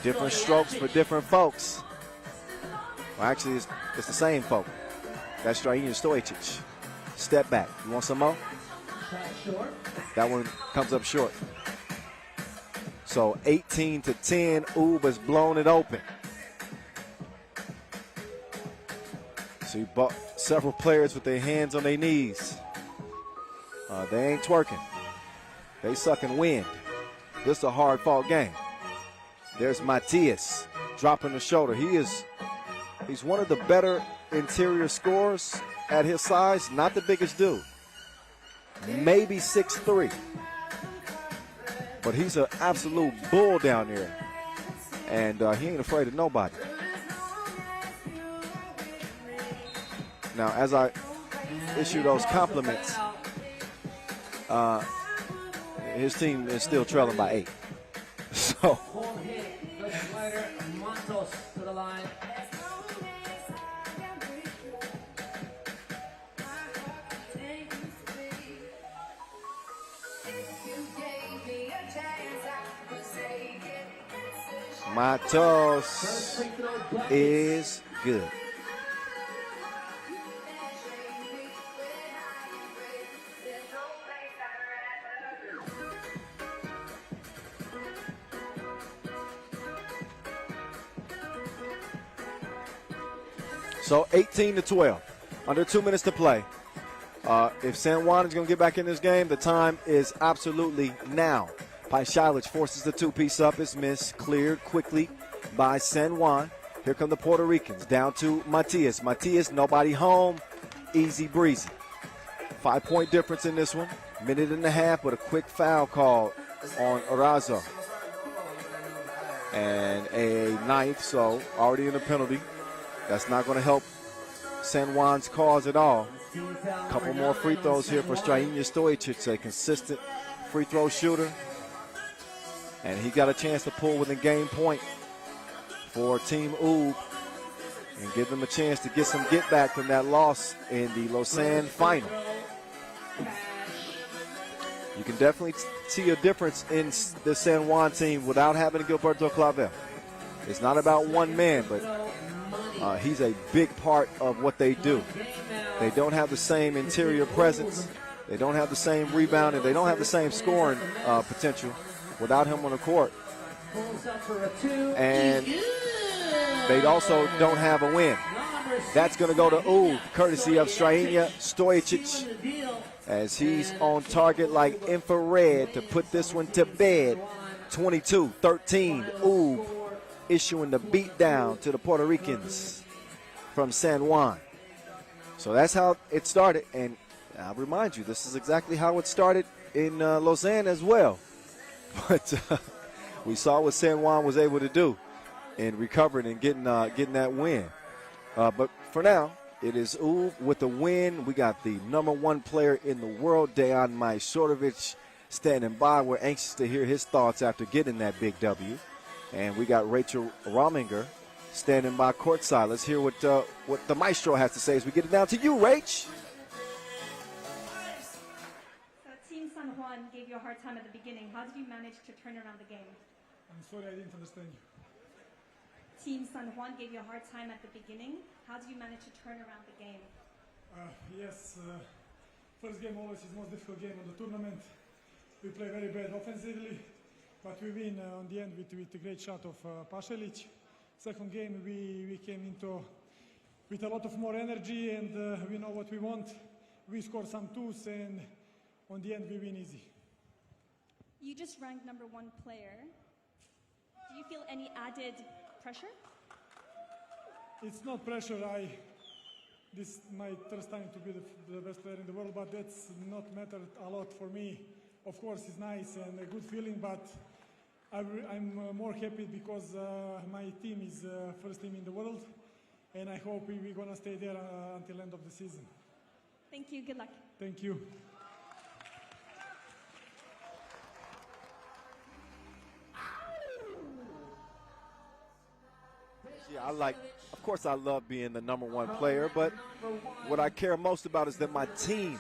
Different strokes for different folks. Well, actually, it's the same folk. That's Strahinja Stojic. Step back. You want some more? That one comes up short. So 18-10, Uba's blown it open. So you bought several players with their hands on their knees. They ain't twerking. They sucking wind. This is a hard-fought game. There's Matias dropping the shoulder. He's one of the better interior scorers at his size. Not the biggest dude. Maybe 6'3". But he's an absolute bull down there. And he ain't afraid of nobody. Now, as I issue those compliments, his team is still trailing by 8. So. Matos is good. So 18-12, under 2 minutes to play. If San Juan is going to get back in this game, the time is absolutely now. Paishalic forces the two-piece up. It's missed, cleared quickly by San Juan. Here come the Puerto Ricans, down to Matias. Matias, nobody home, easy breezy. 5-point difference in this one. Minute and a half, but a quick foul call on Arazo. And a ninth, so already in the penalty. That's not going to help San Juan's cause at all. A couple more free throws here for Strahina Stojic, a consistent free throw shooter. And he got a chance to pull within game point for Team Ub and give them a chance to get some get back from that loss in the Lausanne final. You can definitely see a difference in the San Juan team without having Gilberto Clavel. It's not about one man, but he's a big part of what they do. They don't have the same interior presence. They don't have the same rebounding. They don't have the same scoring potential without him on the court. And they also don't have a win. That's going to go to Ub, courtesy of Strahina Stojic, as he's on target like infrared to put this one to bed. 22-13, Ub issuing the beatdown to the Puerto Ricans from San Juan. So that's how it started, and I'll remind you, this is exactly how it started in Lausanne as well. But we saw what San Juan was able to do in recovering and getting that win. But for now, it is Ub with the win. We got the #1 player in the world, Dejan Majstorovic, standing by. We're anxious to hear his thoughts after getting that big W. And we got Rachel Rominger standing by courtside. Let's hear what the maestro has to say as we get it down to you, Rach. So Team San Juan gave you a hard time at the beginning. How did you manage to turn around the game? I'm sorry, I didn't understand you. Team San Juan gave you a hard time at the beginning. How did you manage to turn around the game? Yes, first game always is the most difficult game of the tournament. We play very bad offensively, but we win on the end with a great shot of Pašalić. Second game we came into with a lot of more energy, and we know what we want. We score some twos, and on the end we win easy. You just ranked #1 player. Do you feel any added pressure? It's not pressure. This is my first time to be the best player in the world, but that's not mattered a lot for me. Of course, it's nice and a good feeling, but I'm more happy because my team is first team in the world, and I hope we're gonna stay there until end of the season. Thank you. Good luck. Thank you. Yeah, of course I love being the #1 player, but what I care most about is that my team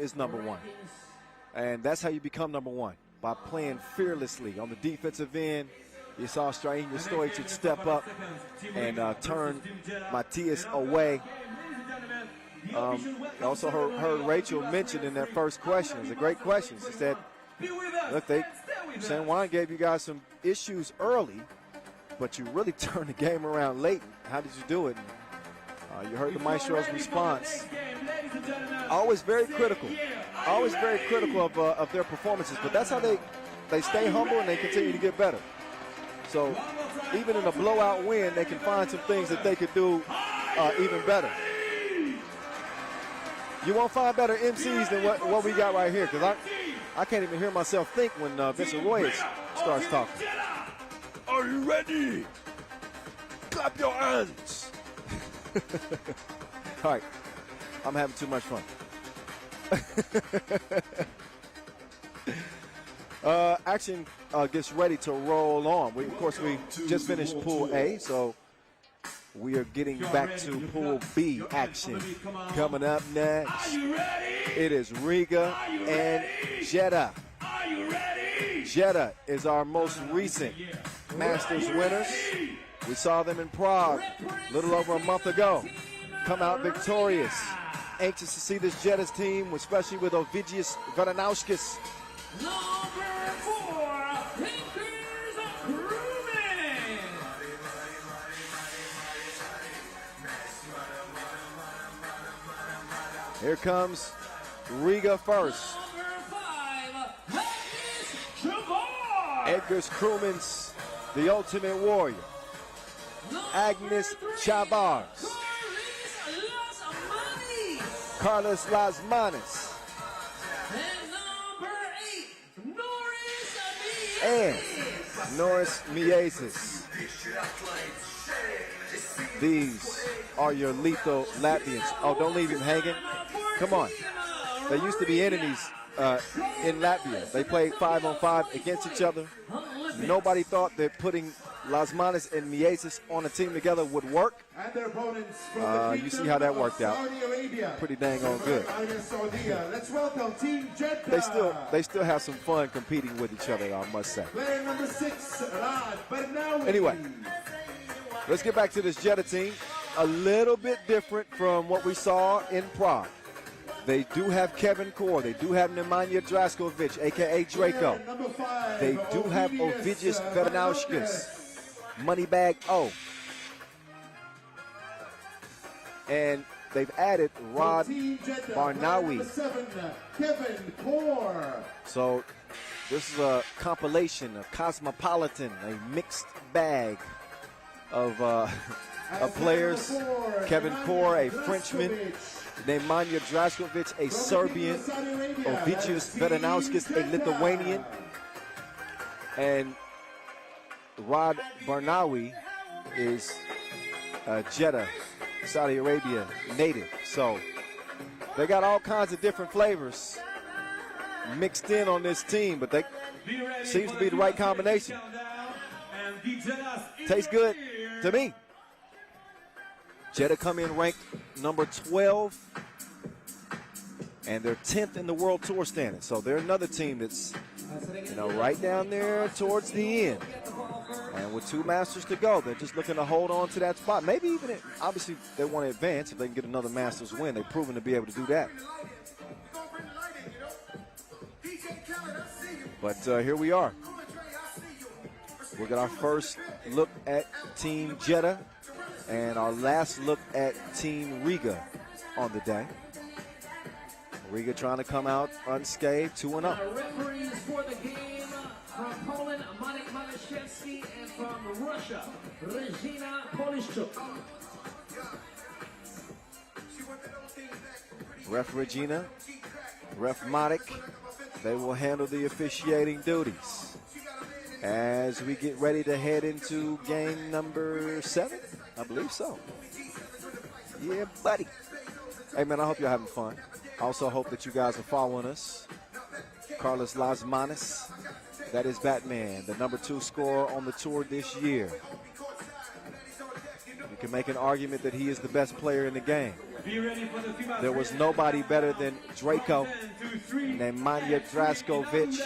is #1. And that's how you become #1, by playing fearlessly. On the defensive end, you saw Strahina Stojic step up and turn Matias away. I also heard Rachel mention in that first question, it's a great question. She said, look, San Juan gave you guys some issues early, but you really turned the game around late. How did you do it? You heard the maestro's response. Always very critical of their performances, but that's how they stay humble and they continue to get better. So even in a blowout win, they can find some things that they could do even better. You won't find better MCs than what we got right here, because I can't even hear myself think when Vincent Roy starts talking. Are you ready? Clap your hands. All right, I'm having too much fun. Action gets ready to roll on. We just finished Pool A, so we are getting back to Pool B action. Coming up next, it is Riga and Jeddah. Are you ready? Jeddah is our most recent Masters winners. We saw them in Prague a little over a month ago. Come out victorious. Anxious to see this Jeddah's team, especially with Ovidius Veranauskas. Number 4, Pinkers Crewman. Here comes Riga first. Edgar's Crewman's the ultimate warrior. Agnes Chavars. Carlos Las Manes. And Norris Miasis. These are your lethal Latvians. Oh, don't leave him hanging. Come on. They used to be enemies in Latvia. They played 5-on-5 against each other. Nobody thought that putting Las Manes and Miasis on a team together would work. And their opponents from You see how that worked out. Pretty dang on good. Let's welcome Team Jeddah. They still have some fun competing with each other, I must say. Player number 6, Rad Barnawi. Anyway, let's get back to this Jeddah team. A little bit different from what we saw in Prague. They do have Kevin Core. They do have Nemanja Draskovic, a.k.a. Draco. They do have Ovidius Veranauskas, Moneybag O. And they've added Rod Barnawi. Kevin Core. So this is a compilation, a cosmopolitan, a mixed bag of players. Kevin Core, a Frenchman. Nemanja Draskovic, a Serbian. Ovidius Veranauskas, a Lithuanian. And Rod Barnawi is Jeddah, Saudi Arabia native. So they got all kinds of different flavors mixed in on this team, but they seems to be the right combination. Tastes good to me. Jeddah come in ranked number 12, and they're 10th in the World Tour standings. So they're another team that's, right down there towards the end. And with 2 Masters to go, they're just looking to hold on to that spot. Maybe even, obviously, they want to advance if they can get another Masters win. They've proven to be able to do that. But here we are. We'll get our first look at Team Jeddah and our last look at Team Riga on the day. Riga trying to come out unscathed, 2-0. Referees for the game from Poland, Manik Malashevsky, and from Russia, Regina Polishchuk. Ref Regina, Ref Manik, they will handle the officiating duties as we get ready to head into game number 7. I believe so. Yeah, buddy. Hey, man, I hope you're having fun. I also hope that you guys are following us. Carlos Las Manes, that is Batman, the number 2 scorer on the tour this year. You can make an argument that he is the best player in the game. There was nobody better than Draco, Nemanja Draskovic,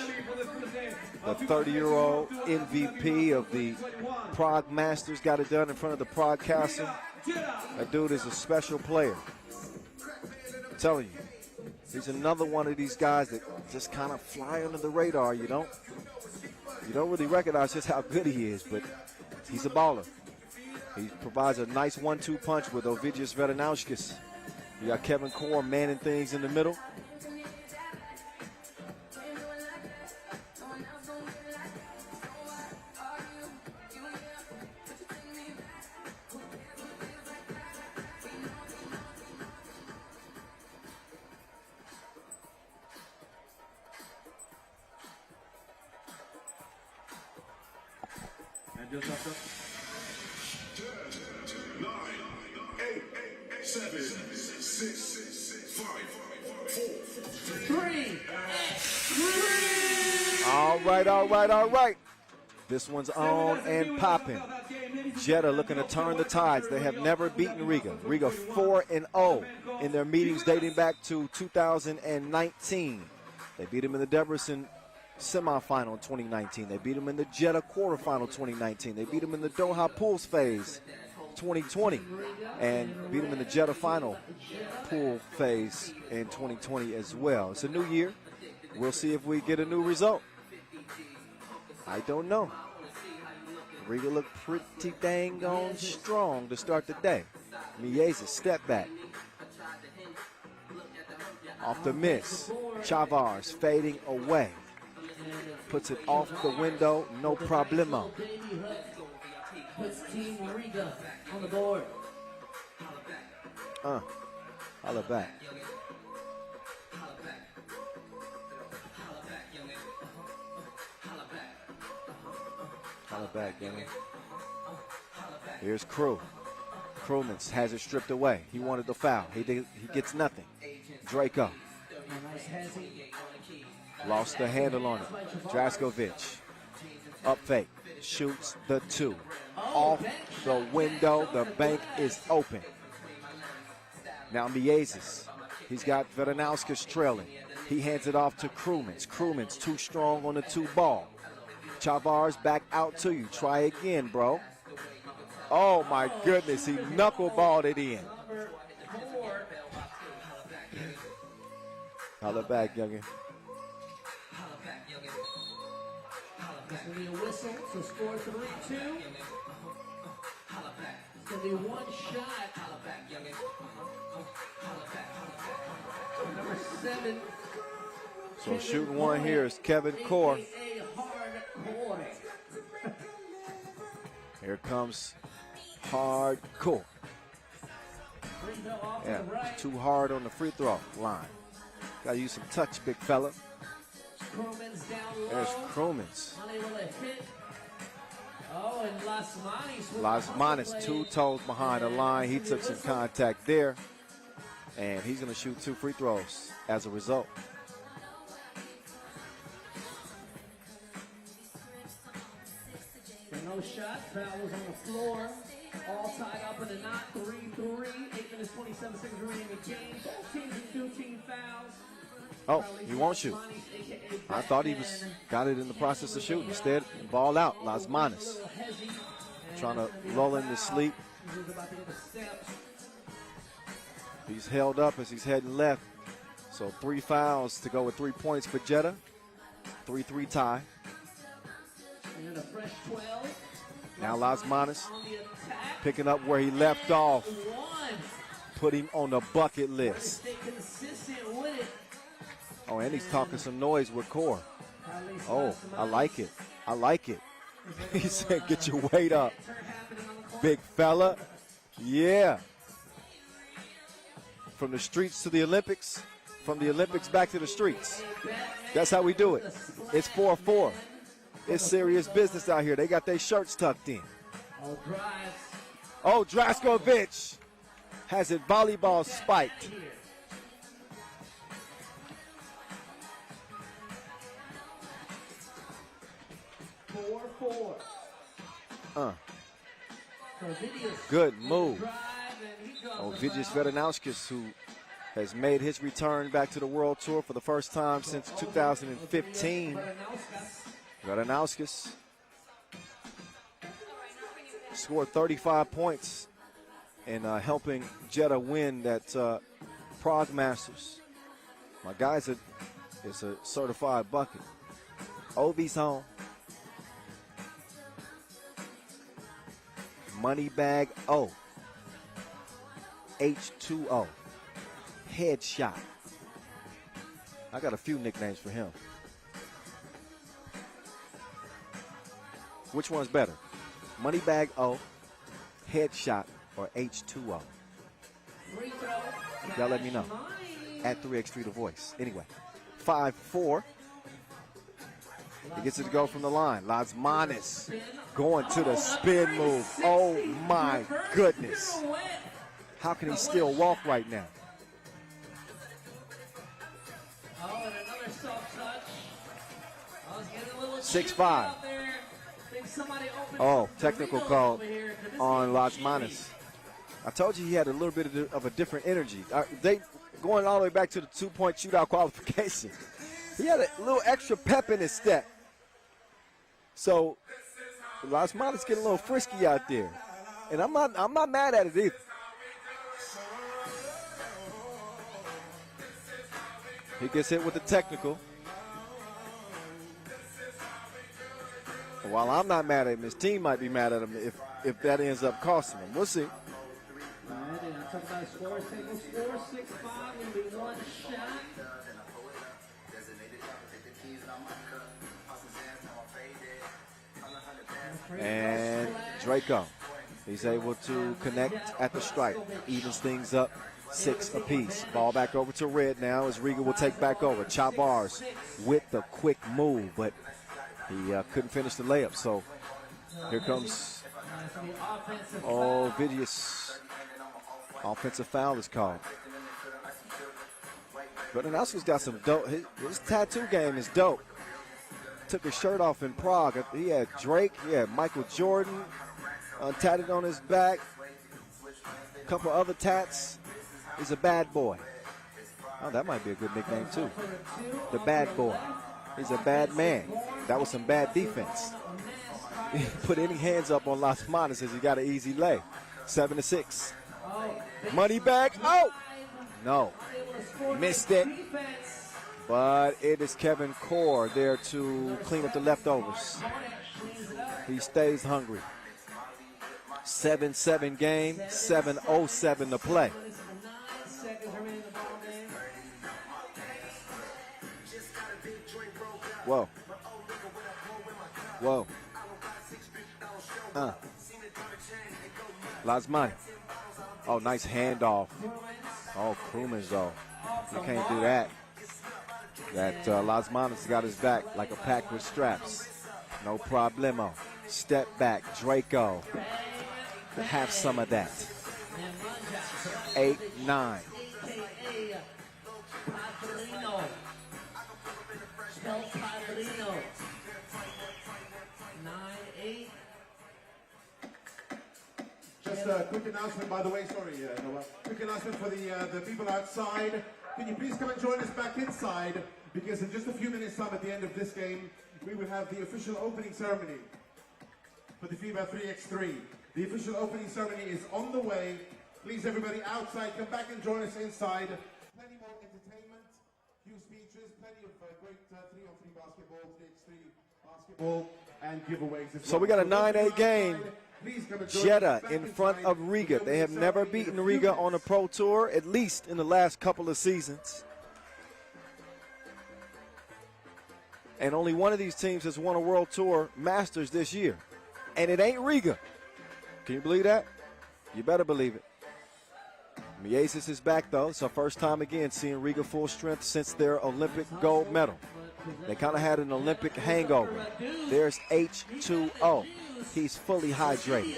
the 30-year-old MVP of the Prague Masters, got it done in front of the Prague Castle. That dude is a special player. I'm telling you, he's another one of these guys that just kind of fly under the radar. You don't really recognize just how good he is, but he's a baller. He provides a nice 1-2 punch with Ovidius Veranauskas. You got Kevin Core manning things in the middle. And just after. 9, 8, 7, 6, 5, 4, 3. All right. This one's on and popping. Jeddah looking to turn the tides. They have never beaten Riga. Riga 4-0 in their meetings dating back to 2019. They beat them in the Debrecen semifinal in 2019. They beat them in the Jeddah quarterfinal 2019. They beat them in the Doha pools phase 2020 and beat them in the Jeddah final pool phase in 2020 as well. It's a new year. We'll see if we get a new result. I don't know. Riga looked pretty dang on strong to start the day. Miez's step back. Off the miss. Chavars fading away. Puts it off the window, no problemo. Puts Team Riga on the board. Holla back. Holla back, youngin. Here's Crew. Crewmans has it stripped away. He wanted the foul. He gets nothing. Draco. Lost the handle on it. Draskovic. Up fake. Shoots the two. Off the window. The bank is open. Now Miez's. He's got Veranauskas trailing. He hands it off to Crewmans. Crewmans too strong on the two ball. Chavars back out to you. Try again, bro. Oh my goodness, he knuckleballed it in. Holla back, youngin. It's going to be a whistle, so score 3-2. It's going to be one shot. Number 7. So shooting one here is Kevin Core. Here comes Hardcore. Yeah, too hard on the free throw line. Got to use some touch, big fella. There's Crewmans. Oh, and Lasmanis 2 toes behind the line. He took some contact there. And he's going to shoot 2 free throws as a result. No shot. Fouls on the floor. All tied up in a knot. 3-3. 8 minutes, 27 seconds remaining in the game. Both teams with 2 team fouls. Oh, he won't shoot. I thought he got it in the process of shooting. Instead, ball out. Lasmanis trying to lull him to sleep. He's held up as he's heading left. So 3 fouls to go with 3 points for Jeddah. 3-3 tie. Now Lasmanis picking up where he left off. Put him on the bucket list. Oh, and he's talking some noise with Core. Oh, I like it. I like it. He said, get your weight up, big fella. Yeah. From the streets to the Olympics, from the Olympics back to the streets. That's how we do it. It's 4-4. It's serious business out here. They got their shirts tucked in. Oh, Draskovic has it volleyball spiked. Good move. Ovidius Veranauskas, who has made his return back to the World Tour for the first time since 2015. Veranauskas scored 35 points in helping Jeddah win that Prague Masters. My guy's is a certified bucket. Ovi's home. Moneybag O. H2O. Headshot. I got a few nicknames for him. Which one's better? Moneybag O, Headshot, or H2O? Y'all let me know. At 3x3 The Voice. Anyway, 5-4. He gets it to go from the line. Lasmanis going to the spin move. Oh my goodness. How can he still walk right now? Oh, and another soft touch. I was getting a little 6-5. out there. Think somebody opened Oh, technical call on Lasmanis. I told you he had a little bit of a different energy. They going all the way back to the 2-point shootout qualification. He had a little extra pep in his step. So Las Matas getting a little frisky out there. And I'm not mad at it either. He gets hit with the technical. While I'm not mad at him, his team might be mad at him if that ends up costing him. We'll see. All right, and I'll talk about scores. Table score 6-5 will be one shot. And Draco, he's able to connect at the stripe, evens things up 6 apiece. Ball back over to Red now as Riga will take back over. Chavars with the quick move, but he couldn't finish the layup. So here comes, Vidius. Offensive foul is called. But Anowski's got some dope. His tattoo game is dope. Took his shirt off in Prague. He had Drake, he had Michael Jordan tatted on his back. A couple other tats. He's a bad boy. Oh, that might be a good nickname too. The bad boy. He's a bad man. That was some bad defense. He put any hands up on Las Matas as he got an easy lay. 7-6. Money back. Oh! No. Missed it. But it is Kevin Core there to clean up the leftovers. He stays hungry. 7-7 game, 7:07 to play. Whoa. Whoa. Lasmani. Oh, nice handoff. Oh, Krumans though. You can't do that. That Lasmani's got his back like a pack with straps. No problemo. Step back, Draco. Have some of that. 8-9. Just a quick announcement, by the way. Sorry, Noah. Quick announcement for the people outside. Can you please come and join us back inside? Because in just a few minutes' time at the end of this game, we will have the official opening ceremony for the FIBA 3x3. The official opening ceremony is on the way. Please, everybody outside, come back and join us inside. Plenty more entertainment, few speeches, plenty of great 3-on-3 basketball, 3x3 basketball, and giveaways as well. So we got a 9-8 game. Jeddah in front of Riga. They have never beaten Riga on a pro tour, at least in the last couple of seasons. And only one of these teams has won a World Tour Masters this year. And it ain't Riga. Can you believe that? You better believe it. Miasis is back, though. It's our first time again seeing Riga full strength since their Olympic gold medal. They kind of had an Olympic hangover. There's H2O. He's fully hydrated.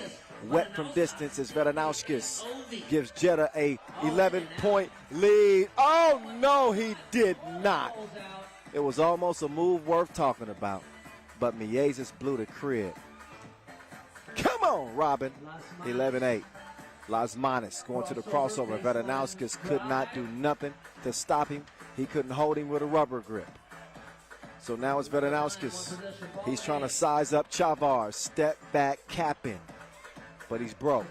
Wet from distance as Vedanauskis gives Jeddah a 11-point lead. Oh, no, he did not. It was almost a move worth talking about, but Miasis blew the crib. Come on, Robin. 11-8. Lasmanis going to the crossover. Vedanauskis could not do nothing to stop him. He couldn't hold him with a rubber grip. So now it's Vedanauskis. He's trying to size up Chavars. Step back, capping. But he's broke.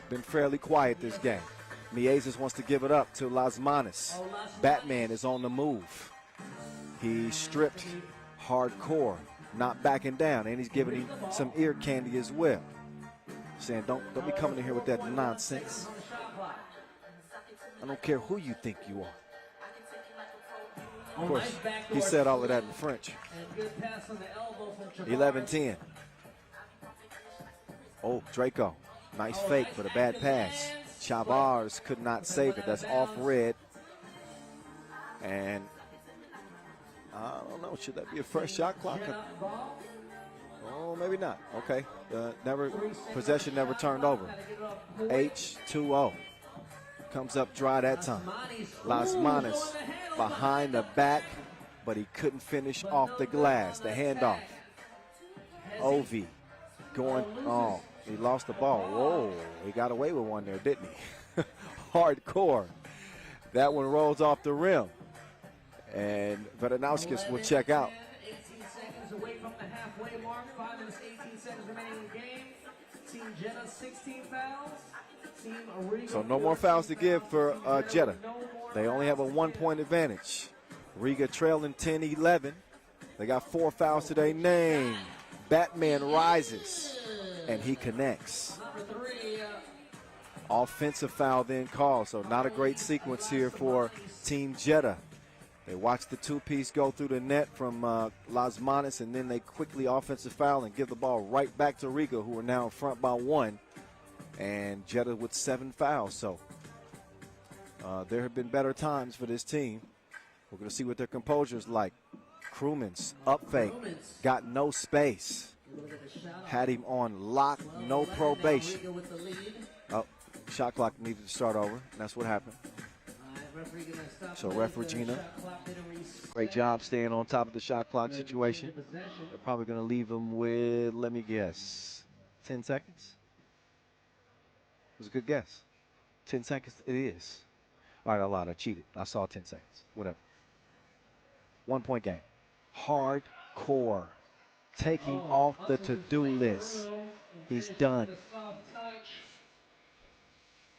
Been fairly quiet this game. Miasis wants to give it up to Lasmanis. Batman is on the move. He stripped hardcore, not backing down, and he's giving him some ear candy as well. Saying, don't be coming in here with that nonsense. I don't care who you think you are. Of course, he said all of that in French. 11-10. Oh, Draco. Nice fake, but a bad pass. Chavars could not save it. That's off Red. And I don't know. Should that be a fresh shot clock? Oh, maybe not. Okay. Possession never turned over. H2O. Comes up dry that time. Lasmanis behind the back, but he couldn't finish off the glass. The handoff. Ovi going, oh, he lost the ball. Whoa, he got away with one there, didn't he? Hardcore. That one rolls off the rim. And Verdanowskis will check out. 18 seconds away from the halfway mark. 5 minutes, 18 seconds remaining in the game. Team Jeddah, 16 fouls. Team Riga, So no more fouls to give for Jeddah. They only have a 1-point advantage. Riga trailing 10-11. They got 4 fouls to their name. Batman rises, and he connects. Offensive foul then called, so not a great sequence here for Team Jeddah. They watch the two-piece go through the net from Lasmanis, and then they quickly offensive foul and give the ball right back to Riga, who are now in front by 1. And Jeddah with 7 fouls. So there have been better times for this team. We're going to see what their composure is like. Krumans up fake, got no space. Had him on lock, no probation. Oh, shot clock needed to start over. That's what happened. So Ref Regina, great job staying on top of the shot clock situation. They're probably going to leave him with, let me guess, 10 seconds? It was a good guess. 10 seconds it is. All right, I lied, I cheated. I saw 10 seconds, whatever. 1-point game. Hardcore. Taking off the to-do list. He's done.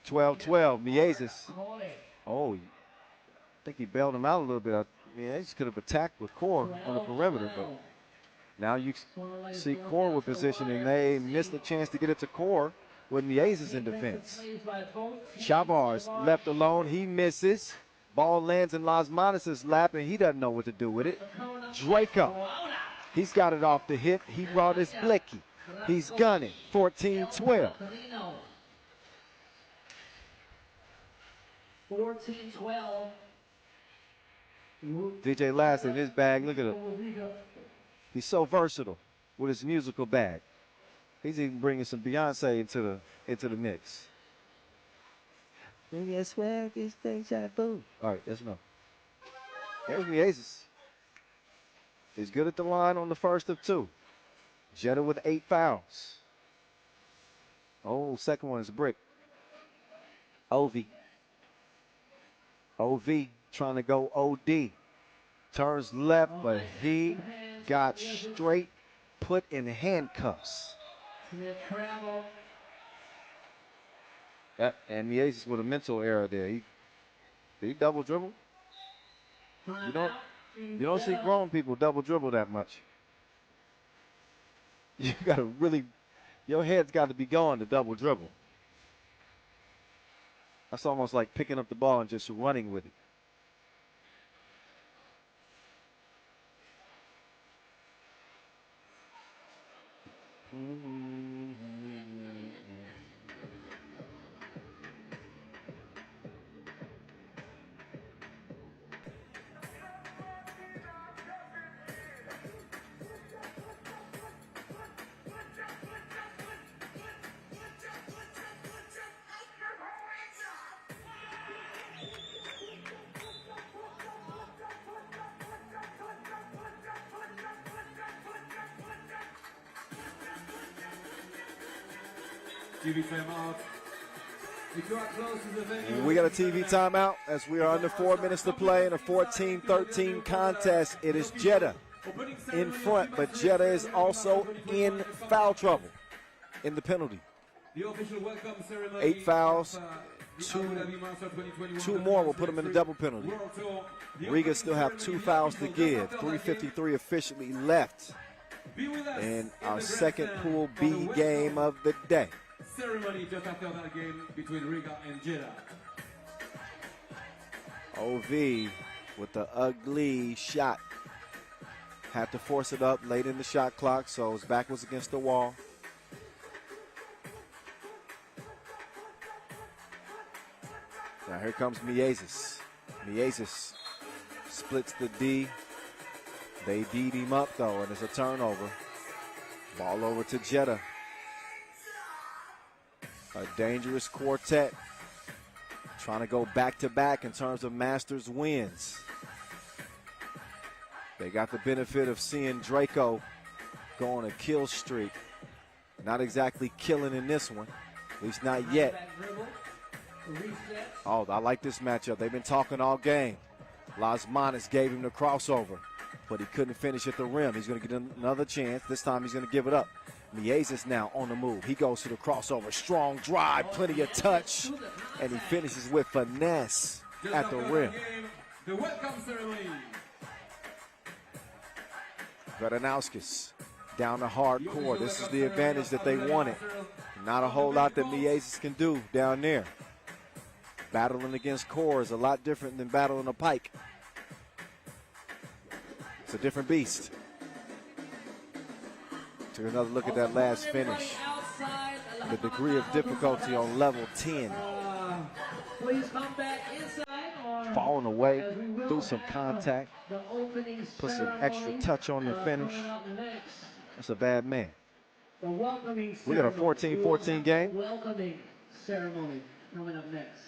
12-12, Miezes. Oh, I think he bailed him out a little bit. Miezes could have attacked with Core on the perimeter, but now you see Core with positioning. They missed the chance to get it to Core with Miezes in defense. Chavars left alone. He misses. Ball lands in Lasmanis' lap, and he doesn't know what to do with it. Draco, he's got it off the hip. He brought his blicky. He's gunning. 14-12. 14-12. DJ Last in his bag. Look at him. He's so versatile with his musical bag. He's even bringing some Beyonce into the mix. Maybe I swear this thing's boo. All right, yes or no? There's Miezes. He's good at the line on the first of 2. Jeddah with 8 fouls. Oh, second one is a brick. OV trying to go OD. Turns left, but he got straight put in handcuffs. And Miezes with a mental error there. Did he double dribble? You don't see grown people double dribble that much. You gotta really, your head's got to be going to double dribble. That's almost like picking up the ball and just running with it. TV timeout. If you are close to the venue, We got a TV timeout as we are under 4 minutes to play in a 14-13 contest. It is Jeddah in front, but Jeddah is also in foul trouble in the penalty. the official welcome ceremony 8 fouls, of the 2 Abu Dhabi Master 2021 two more will put them in a double penalty. World Tour. The Riga still have 2 fouls to give. 3:53 officially left Be with us in the our grand second stand Pool for B the game of the day. ceremony just after that game between Riga and Jeddah. OV with the ugly shot. Had to force it up late in the shot clock, so his back was against the wall. Now here comes Miezes. Miezes splits the D. They D'd him up though, and it's a turnover. Ball over to Jeddah. A dangerous quartet. Trying to go back-to-back in terms of Masters wins. They got the benefit of seeing Draco go on a kill streak. Not exactly killing in this one, at least not yet. Oh, I like this matchup. They've been talking all game. Lasmanis gave him the crossover, but he couldn't finish at the rim. He's going to get another chance. This time he's going to give it up. Miezis now on the move. He goes to the crossover. Strong drive, plenty of touch, and he finishes with finesse at the rim. The welcome ceremony. Verdanowskis down the hard core. This is the advantage that they wanted. Not a whole lot that Miezis can do down there. Battling against core is a lot different than battling a pike. It's a different beast. Take another look at that last finish. The degree of difficulty on level 10. Please come back inside. Falling away, do some contact, put some extra touch on the finish. That's a bad man. We got a 14-14 game. Welcoming ceremony coming up next.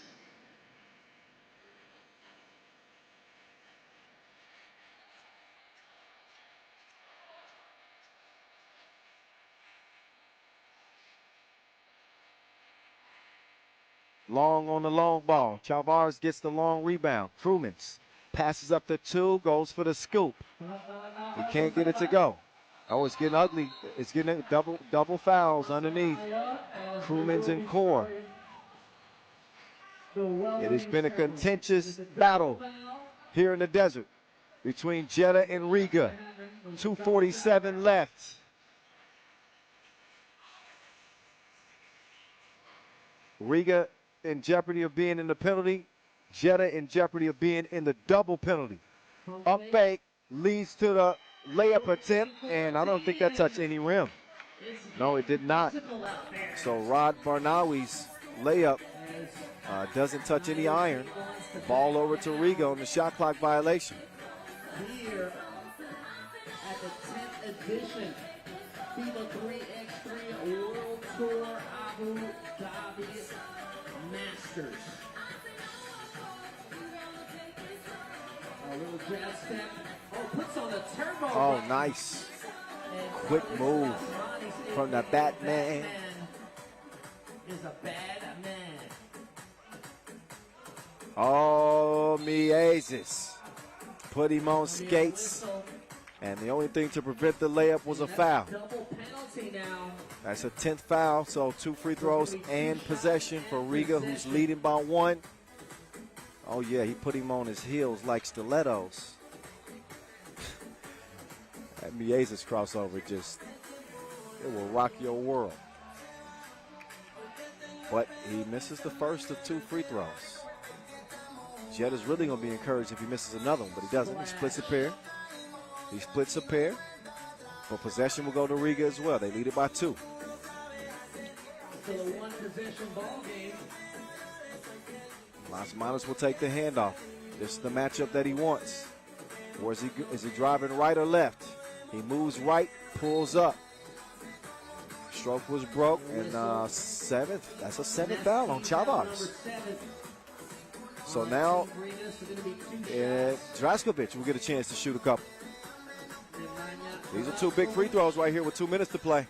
Long on the long ball. Chavez gets the long rebound. Krumans passes up the 2, goes for the scoop. He can't get it to go. Oh, it's getting ugly. It's getting double fouls underneath. Krumans and core. It has been a contentious battle here in the desert between Jeddah and Riga. 2:47 left. Riga in jeopardy of being in the penalty. Jeddah in jeopardy of being in the double penalty. Up fake leads to the layup attempt, and I don't think that touched any rim. No, it did not. So Rod Barnawi's layup doesn't touch any iron. Ball over to Riga on the shot clock violation. Here at the 10th edition FIBA 3x3 World Tour Abu Dhabi Masters. A little jab step. Oh, puts on the turbo. Oh, nice. Quick move from the Batman. Is a bad man. Oh, Miezis put him on skates, and the only thing to prevent the layup was a foul. Double penalty now. That's a 10th foul, so 2 free throws and possession for Riga, who's leading by 1. Oh, yeah, he put him on his heels like stilettos. That Miezis crossover just, it will rock your world. But he misses the first of 2 free throws. Jeddah's really going to be encouraged if he misses another one, but he doesn't. He splits a pair. He splits a pair. But possession will go to Riga as well. They lead it by 2. Still a 1-possession ball game. Lasmanis will take the handoff. This is the matchup that he wants. Or is he driving right or left? He moves right, pulls up. Stroke was broke, and 7th. That's a 7th foul on Chavez. So now, Draskovic will get a chance to shoot a couple. These are 2 big free throws right here with 2 minutes to play.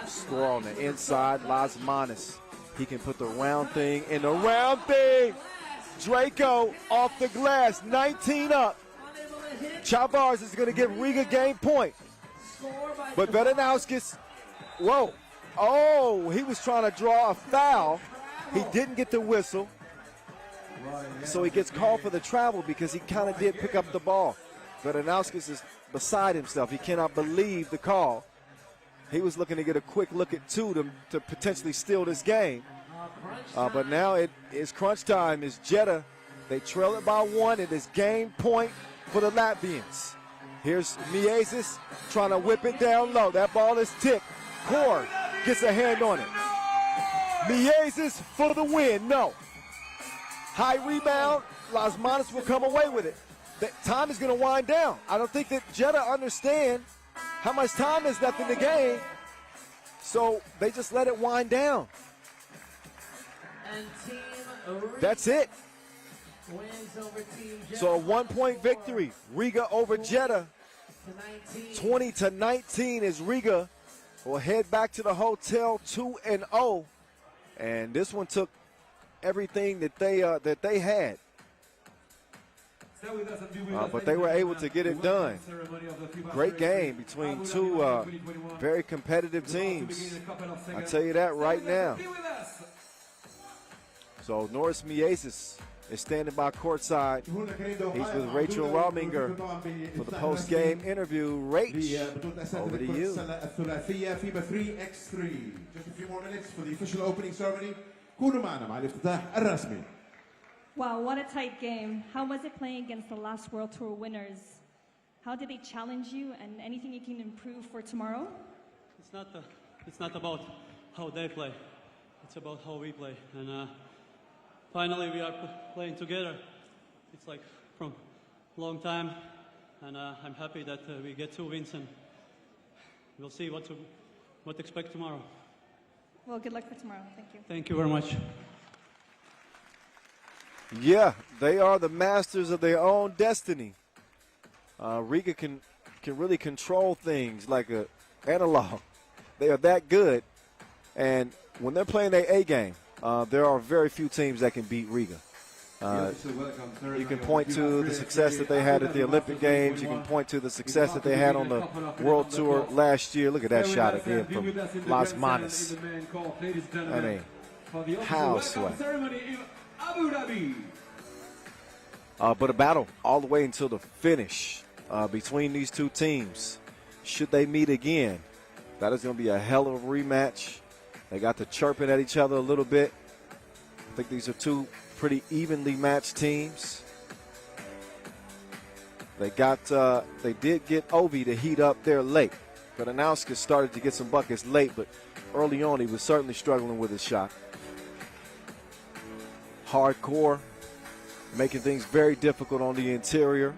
Score on the inside, Lasmanis. He can put the round thing in the round thing. Draco off the glass, 19 up. Chavars is going to give Riga game point. But Vedanauskis, whoa. Oh, he was trying to draw a foul. He didn't get the whistle. So he gets called for the travel because he kind of did pick up the ball. Vedanauskis is beside himself. He cannot believe the call. He was looking to get a quick look at two to potentially steal this game. But now it is crunch time. It's Jeddah. They trail it by 1. It is game point for the Latvians. Here's Miezis trying to whip it down low. That ball is tipped. Core gets a hand on it. Miezis for the win. No. High rebound. Lasmanis will come away with it. The time is going to wind down. I don't think that Jeddah understand how much time is left in the game. So they just let it wind down. And Team Riga That's it. wins over Team Jeddah. So a 1-point victory. Riga over Jeddah. 20-19 as Riga will head back to the hotel 2-0. And this one took everything that they had. But they were able to get it done. Great game between two very competitive teams. I tell you that right now. So Norris Miezis is standing by courtside. He's with Rachel Rominger for the post-game interview. Rach, over to you. FIBA 3x3. Just a few more minutes for the official opening ceremony. Wow, what a tight game. How was it playing against the last World Tour winners? How did they challenge you, and anything you can improve for tomorrow? It's not about how they play. It's about how we play. And finally we are playing together. It's like from a long time. And I'm happy that we get 2 wins, and we'll see what to expect tomorrow. Well, good luck for tomorrow. Thank you. Thank you very much. Yeah, they are the masters of their own destiny. Riga can really control things like a analog. They are that good. And when they're playing their A game, there are very few teams that can beat Riga. You can point to the success that they had at the Olympic Games. You can point to the success that they had on the World Tour last year. Look at that shot again from Lasmanis. I mean, how sweat. Abu Dhabi. But a battle all the way until the finish between these two teams. Should they meet again, that is going to be a hell of a rematch. They got to chirping at each other a little bit. I think these are two pretty evenly matched teams. They did get Ovi to heat up there late. Vedanauskis started to get some buckets late, but early on he was certainly struggling with his shot. Hardcore, making things very difficult on the interior.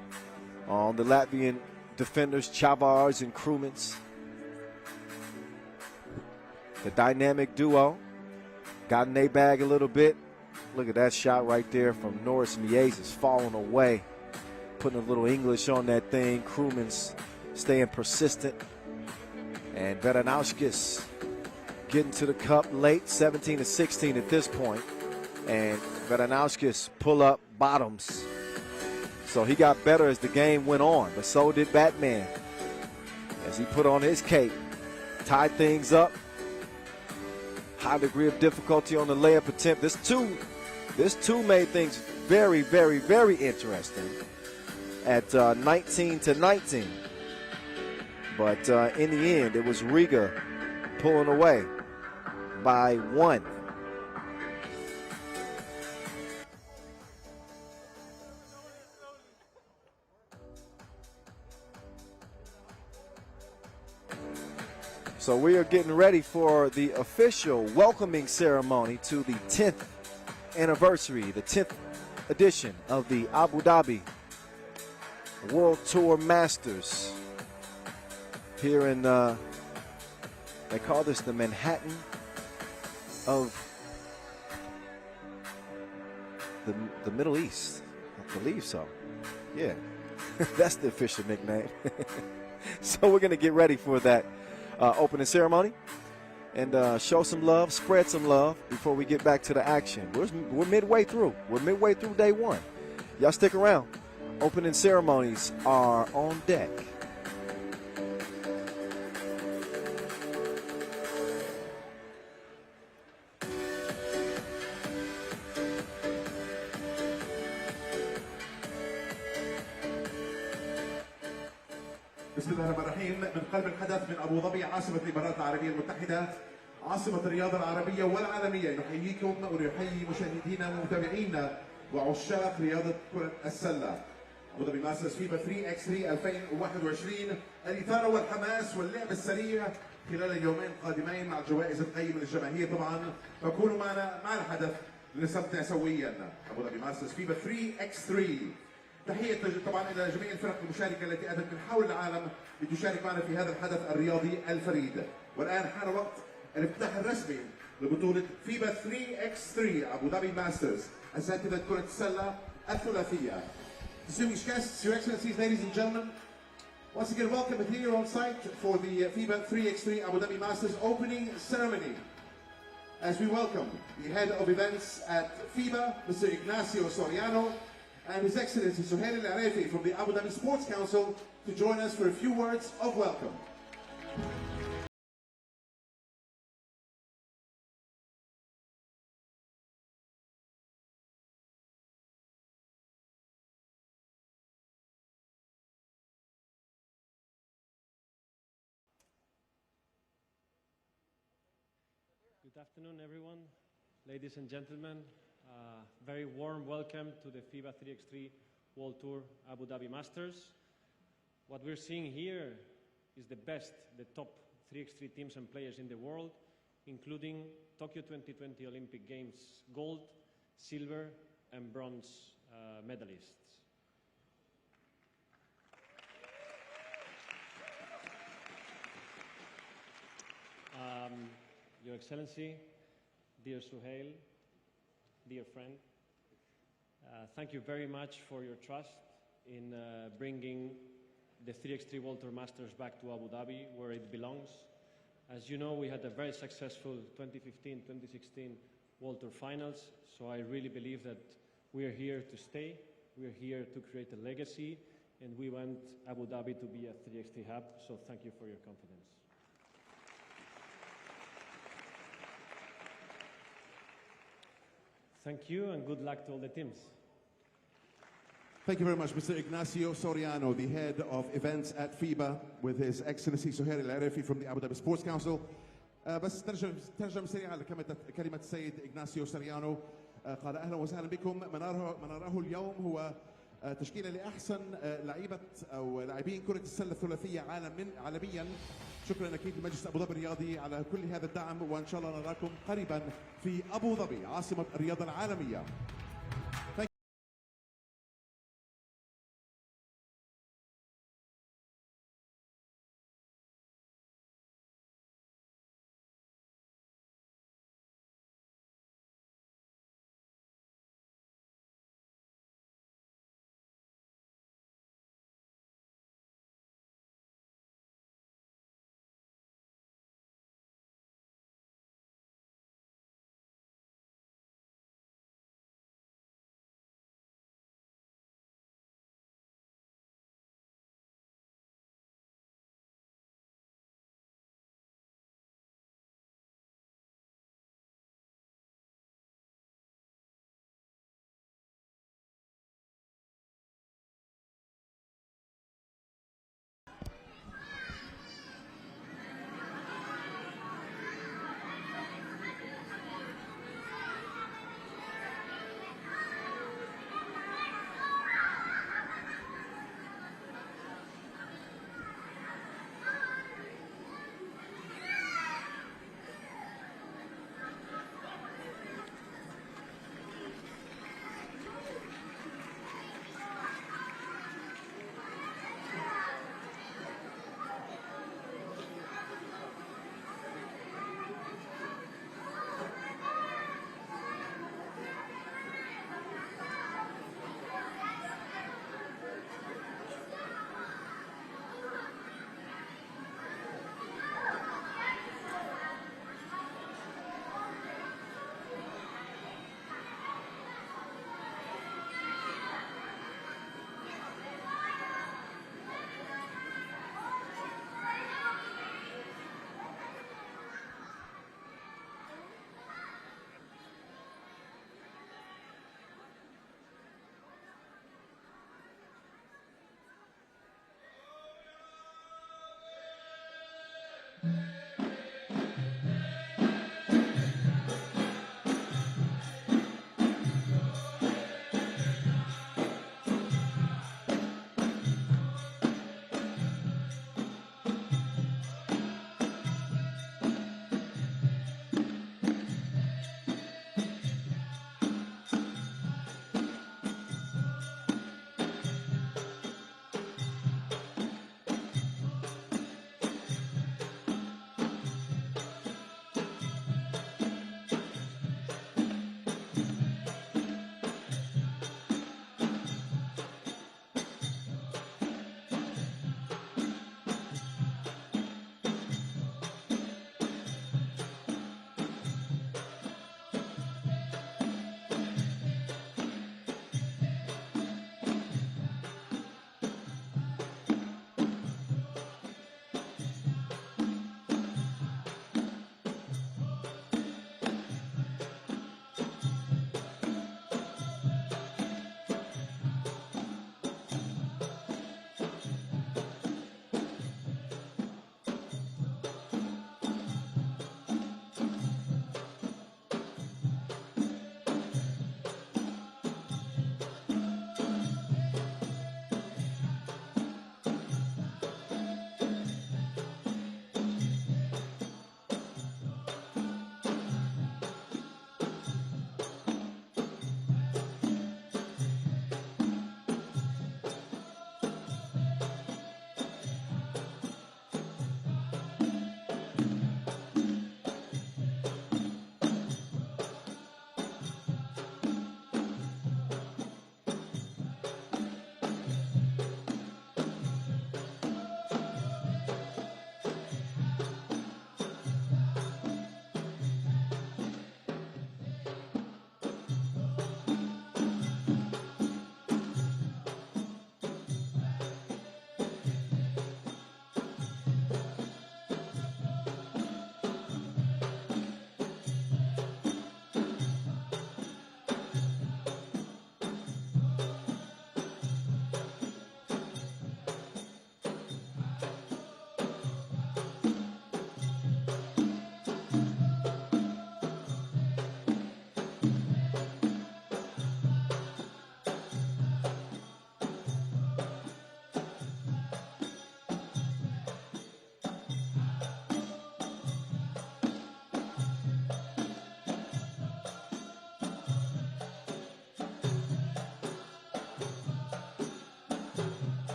On the Latvian defenders, Chavars and Krumins. The dynamic duo got in their bag a little bit. Look at that shot right there from Norris Miezis, falling away, putting a little English on that thing. Krumins staying persistent. And Vedanauskis getting to the cup late, 17-16 at this point. And Vedanauskis pull up bottoms. So he got better as the game went on, but so did Batman as he put on his cape, tied things up. High degree of difficulty on the layup attempt. This two made things very, very, very interesting at 19-19. But in the end, it was Riga pulling away by 1. So we are getting ready for the official welcoming ceremony to the 10th anniversary, the 10th edition of the Abu Dhabi World Tour Masters. Here in, they call this the Manhattan of the Middle East. I believe so. Yeah, that's the official nickname. So we're going to get ready for that opening ceremony. and show some love, spread some love before we get back to the action. We're midway through. We're midway through day one. Y'all stick around. Opening ceremonies are on deck. بسم الله الرحمن الرحيم. من قلب الحدث من ابو ظبي عاصمه الامارات العربيه المتحده عاصمه الرياضه العربيه والعالميه، نحييكم ونحيي مشاهدينا ومتابعينا وعشاق رياضه كره السله. ابو ظبي ماسترز فيبا 3x3 2021، الاثاره والحماس واللعب السريع خلال اليومين القادمين مع الجوائز القيمه للجماهير طبعا، فكونوا معنا مع الحدث لنستمتع سويا. ابو ظبي ماسترز فيبا 3x3. تحية طبعا إلى جميع الفرق المشاركة التي أتت من حول العالم لتشارك معنا في هذا الحدث الرياضي الفريد. والآن حان وقت الافتتاح الرسمي لبطولة فيبا 3x3 أبو ظبي ماسترز، أساتذة كرة السلة الثلاثية. Distinguished guests, Your Excellencies, ladies and gentlemen, once again welcome here on site for the FIBA 3x3 Abu Dhabi Masters opening ceremony. As we welcome the head of events at FIBA, Mr. Ignacio Soriano, and His Excellency Suhail Al-Arefi from the Abu Dhabi Sports Council to join us for a few words of welcome. Good afternoon, everyone. Ladies and gentlemen, very warm welcome to the FIBA 3x3 World Tour Abu Dhabi Masters. What we're seeing here is the best, the top 3x3 teams and players in the world, including Tokyo 2020 Olympic Games gold, silver, and bronze medalists. Your Excellency, dear Suhail, dear friend, thank you very much for your trust in bringing the 3x3 World Tour Masters back to Abu Dhabi, where it belongs. As you know, we had a very successful 2015-2016 World Tour Finals, so I really believe that we're here to stay, we're here to create a legacy, and we want Abu Dhabi to be a 3x3 hub, so thank you for your confidence. Thank you and good luck to all the teams. Thank you very much, Mr. Ignacio Soriano, the head of events at FIBA, with His Excellency Suhail Al-Arefi from the Abu Dhabi Sports Council. بس ترجم سريعا لكلمة السيد إغناسيو سوريانو. قال أهلا وسهلا بكم. ما نراه اليوم هو تشكيلة لأحسن لعيبة أو لاعبين كرة السلة الثلاثية عالميا. شكرا أكيد لمجلس أبو ظبي الرياضي على كل هذا الدعم، وإن شاء الله نراكم قريبا في أبو ظبي عاصمة الرياضة العالمية.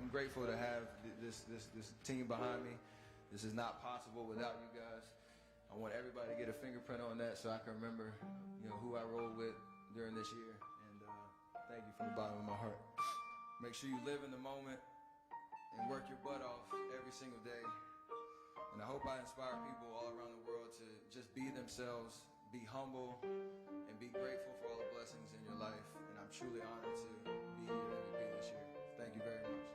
I'm grateful to have this team behind me. This is not possible without you guys. I want everybody to get a fingerprint on that so I can remember, who I rolled with during this year. And thank you from the bottom of my heart. Make sure you live in the moment and work your butt off every single day. And I hope I inspire people all around the world to just be themselves, be humble, and be grateful for all the blessings in your life. And I'm truly honored to be your MVP this year. Thank you very much.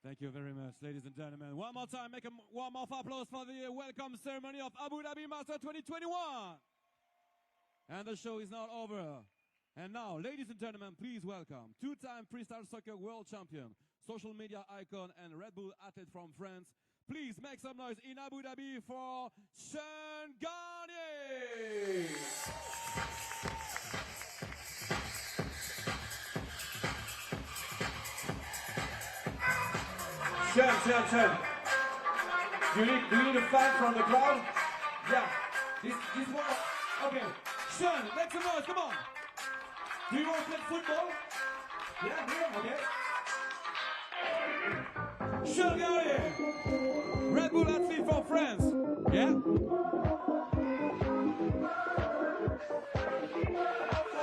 Thank you very much, ladies and gentlemen. One more time, make a warm of applause for the welcome ceremony of Abu Dhabi Master 2021. And the show is not over. And now, ladies and gentlemen, please welcome two-time freestyle soccer world champion, social media icon, and Red Bull athlete from France. Please make some noise in Abu Dhabi for Sean Garnier. Sean. Do you need a fan from the crowd? Yeah. This one. Okay. Sean, make some noise, come on. Do you want to play football? Yeah, here, okay. Sean Garnier, Red Bull athlete from France. Yeah?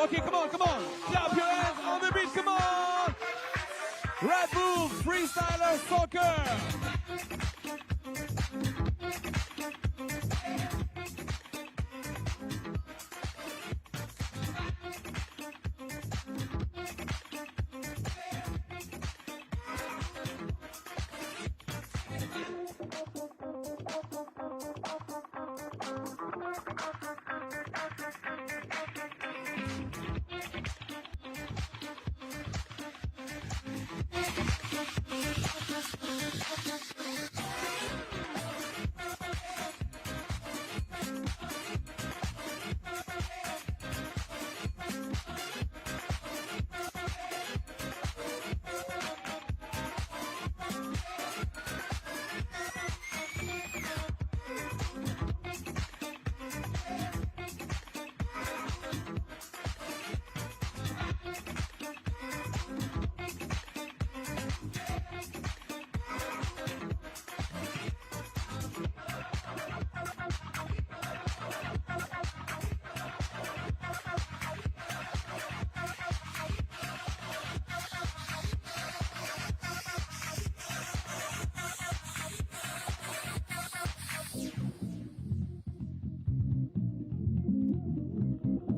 Okay, come on. Clap your hands on the beat, come on. Red Bull Freestyler Soccer.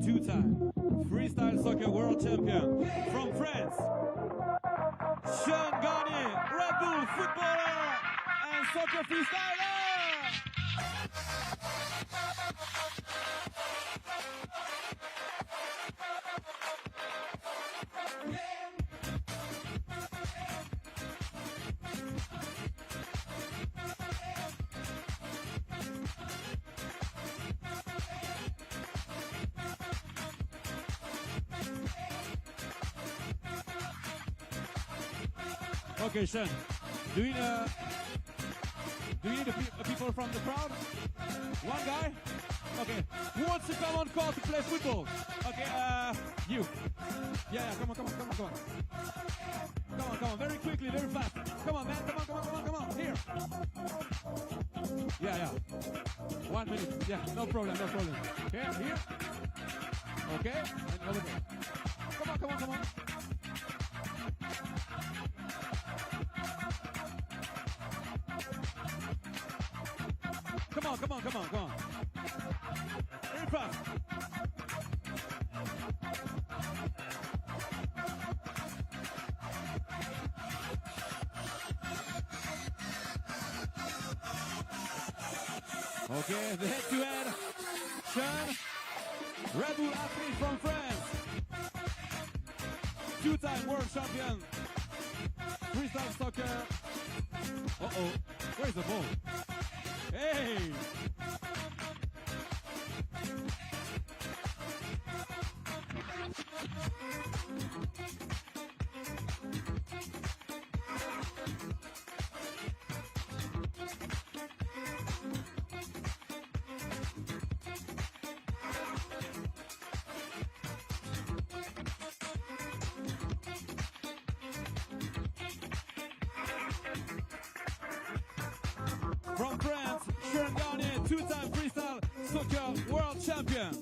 Two-time freestyle soccer world champion from France, Sean Garnier, Red Bull footballer and soccer freestyler. Okay, Sean, do you need people from the crowd? One guy? Okay, who wants to come on court to play football? Okay, you. Yeah, come on. Come on, very quickly, very fast. Come on, man, come on, here. Yeah. 1 minute, yeah, no problem. Okay, here. Okay, and over there. Come on. Come on. Very fast. Okay, the head-to-head. Sean, Red Bull athlete from France. Two-time world champion. Freestyle soccer. Uh-oh, where's the ball? Hey! From France, Sean Garnier, two-time freestyle soccer world champion.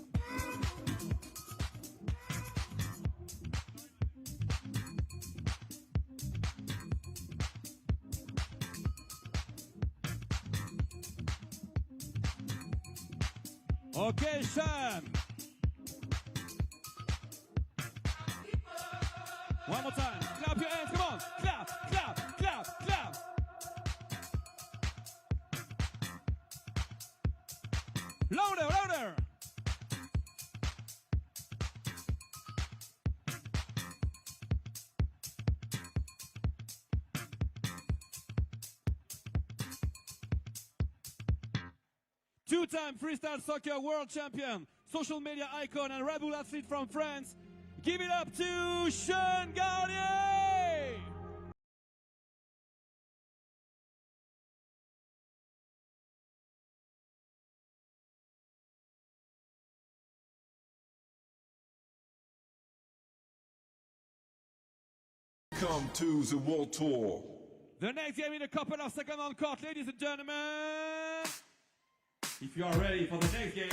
Okay, Sean. One more time. Clap your hands. Come on. Clap. louder, louder. Two-time freestyle soccer world champion, social media icon, and Red Bull athlete from France. Give it up to Sean Garnier! Come to the World Tour. The next game in a couple of seconds on court, ladies and gentlemen. If you are ready for the next game,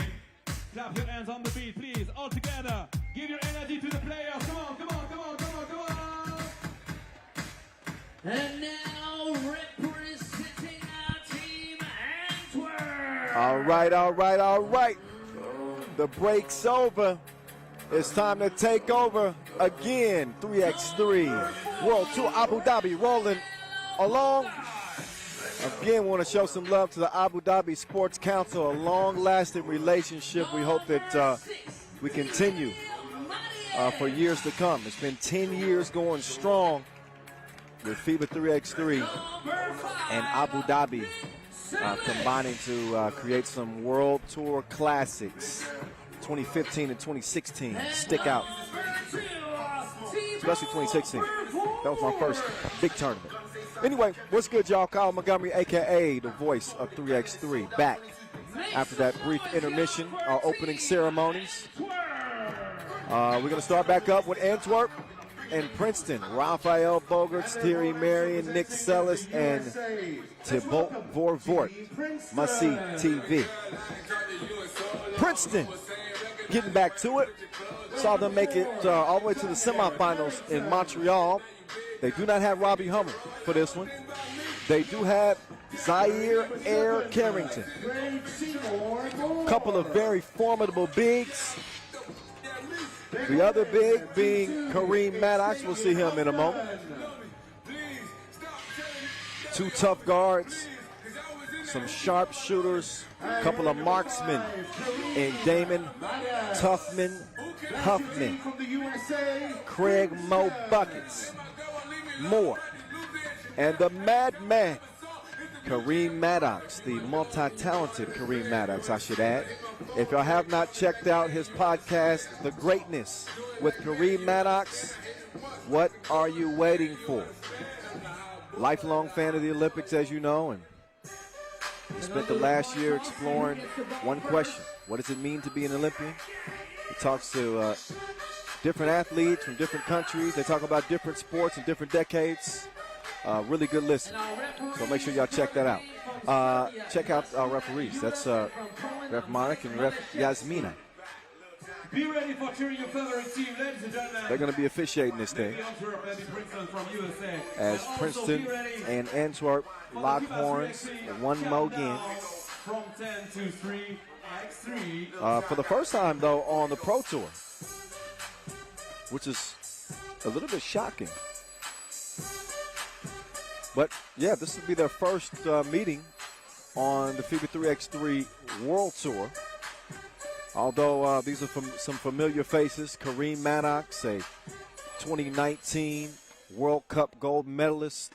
Clap your hands on the beat, please, all together. Give your energy to the players. Come on, come on, come on, come on, come on. And now representing our team, Antwerp. All right, all right, all right. The break's over. It's time to take over again. 3x3 World Tour Abu Dhabi rolling along. Again, want to show some love to the Abu Dhabi Sports Council, a long-lasting relationship. We hope that we continue for years to come. It's been 10 years going strong with FIBA 3x3 and Abu Dhabi combining to create some World Tour classics. 2015 and 2016 stick out, especially 2016. That was my first big tournament. Anyway, what's good, y'all? Kyle Montgomery, a.k.a. the voice of 3x3, back after that brief intermission, our opening ceremonies. We're going to start back up with Antwerp and Princeton. Raphael Bogarts, Thierry Marion, Nick Sellis, and Thibaut Vorvoort. Must-see TV. Princeton getting back to it. Saw them make it all the way to the semifinals in Montreal. They do not have Robbie Hummel for this one. They do have Zaire Air Carrington. Couple of very formidable bigs. The other big being Kareem Maddox. We'll see him in a moment. Two tough guards. Some sharp shooters. A couple of marksmen. And Damon Huffman. Craig Mo Buckets. Moore, and the madman, Kareem Maddox, the multi-talented Kareem Maddox, I should add. If y'all have not checked out his podcast, The Greatness with Kareem Maddox, what are you waiting for? Lifelong fan of the Olympics, as you know, and he spent the last year exploring one question: what does it mean to be an Olympian? He talks to different athletes from different countries. They talk about different sports and different decades. Really good listen. So make sure y'all check that out. Check out our referees. That's Ref Monik and Ref Yasmina. Be ready for cheering your favorite team, ladies and gentlemen. They're going to be officiating this thing. As Princeton and Antwerp lock horns one more again. From 10 to 3x3. For the first time, though, on the Pro Tour, which is a little bit shocking. But, yeah, this will be their first meeting on the FIBA 3x3 World Tour. Although these are some familiar faces. Kareem Maddox, a 2019 World Cup gold medalist.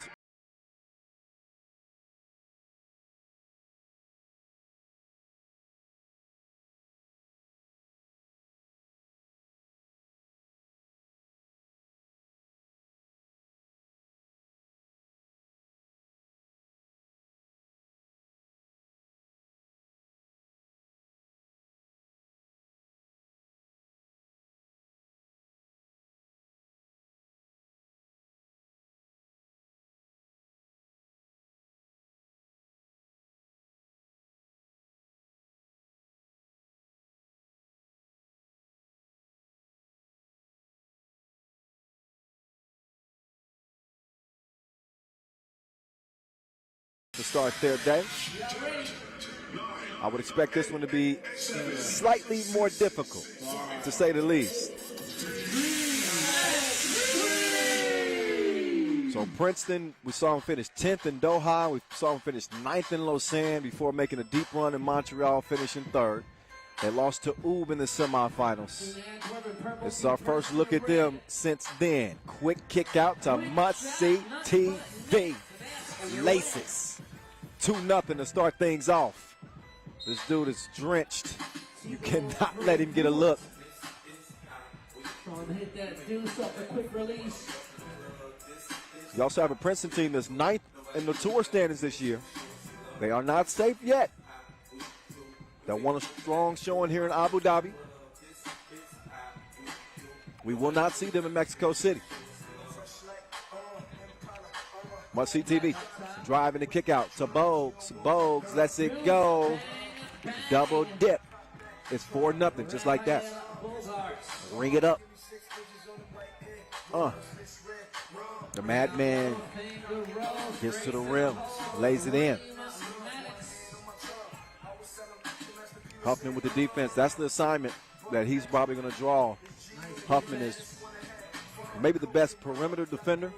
To start their day. I would expect this one to be slightly more difficult, to say the least. So Princeton, we saw him finish 10th in Doha. We saw him finish 9th in Lausanne before making a deep run in Montreal, finishing 3rd. They lost to Ub in the semifinals. This is our first look at them since then. Quick kick out to Must-See TV. Laces. 2-0 to start things off. This dude is drenched. You cannot let him get a look. Trying to hit that deuce off the quick release. You also have a Princeton team that's 9th in the tour standings this year. They are not safe yet. They want a strong showing here in Abu Dhabi. We will not see them in Mexico City. Must-See TV. Driving the kick out to Bogues. Bogues lets it go. Double dip. It's 4-0, just like that. Ring it up. The Madman gets to the rim, lays it in. Huffman with the defense. That's the assignment that he's probably going to draw. Huffman is maybe the best perimeter defender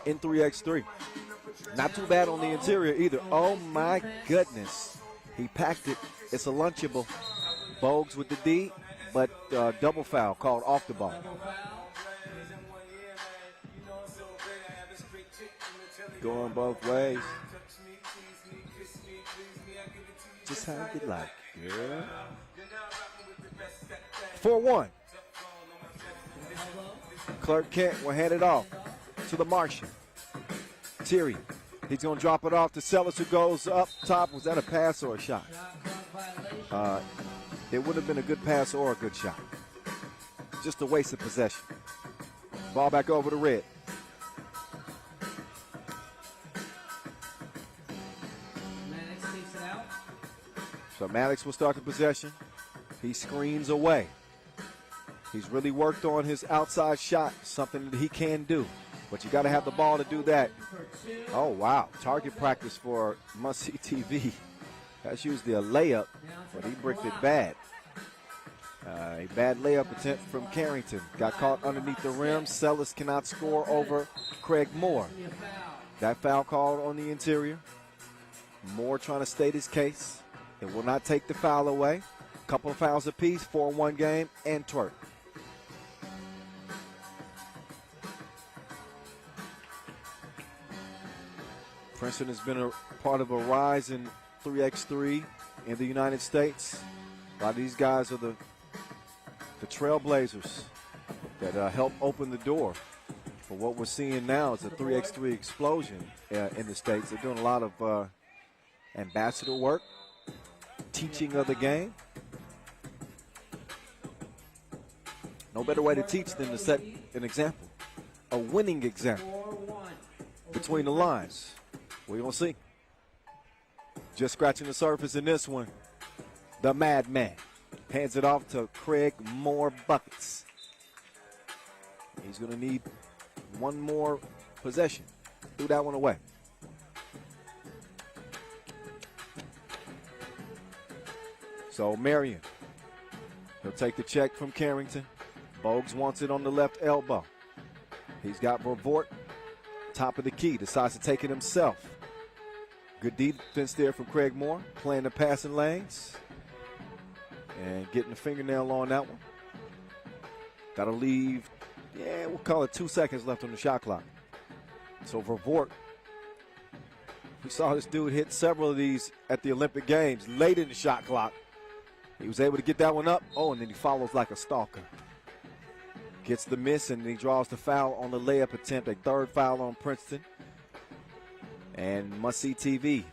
in 3x3. Not too bad on the interior either. Oh my goodness. He packed it. It's a lunchable. Bogues with the D, but double foul called off the ball. Going both ways. Just how you like. Yeah. 4-1. Clark Kent will hand it off to the Martian. Thierry. He's going to drop it off to Sellers, who goes up top. Was that a pass or a shot? It would have been a good pass or a good shot. Just a waste of possession. Ball back over to Red. So Maddox will start the possession. He screens away. He's really worked on his outside shot, something that he can do. But you got to have the ball to do that. Oh, wow. Target practice for Must-See TV. That's usually a layup, but he bricked it bad. A bad layup attempt from Carrington. Got caught underneath the rim. Sellers cannot score over Craig Moore. That foul called on the interior. Moore trying to state his case. It will not take the foul away. Couple of fouls apiece, 4-1 game, Antwerp. Princeton has been a part of a rise in 3x3 in the United States. A lot of these guys are the trailblazers that help open the door for what we're seeing now is a 3x3 explosion in the States. They're doing a lot of ambassador work, teaching of the game. No better way to teach than to set an example, a winning example between the lines. We're going to see. Just scratching the surface in this one. The Madman hands it off to Craig Moore Buckets. He's going to need one more possession. Threw that one away. So Marion, he'll take the check from Carrington. Bogues wants it on the left elbow. He's got Vervoort, top of the key, decides to take it himself. Good defense there from Craig Moore, playing the passing lanes and getting the fingernail on that one. Got to leave, we'll call it 2 seconds left on the shot clock. So Vervoort, we saw this dude hit several of these at the Olympic Games late in the shot clock. He was able to get that one up. Oh, and then he follows like a stalker. Gets the miss, and he draws the foul on the layup attempt. A third foul on Princeton. And Must-See TV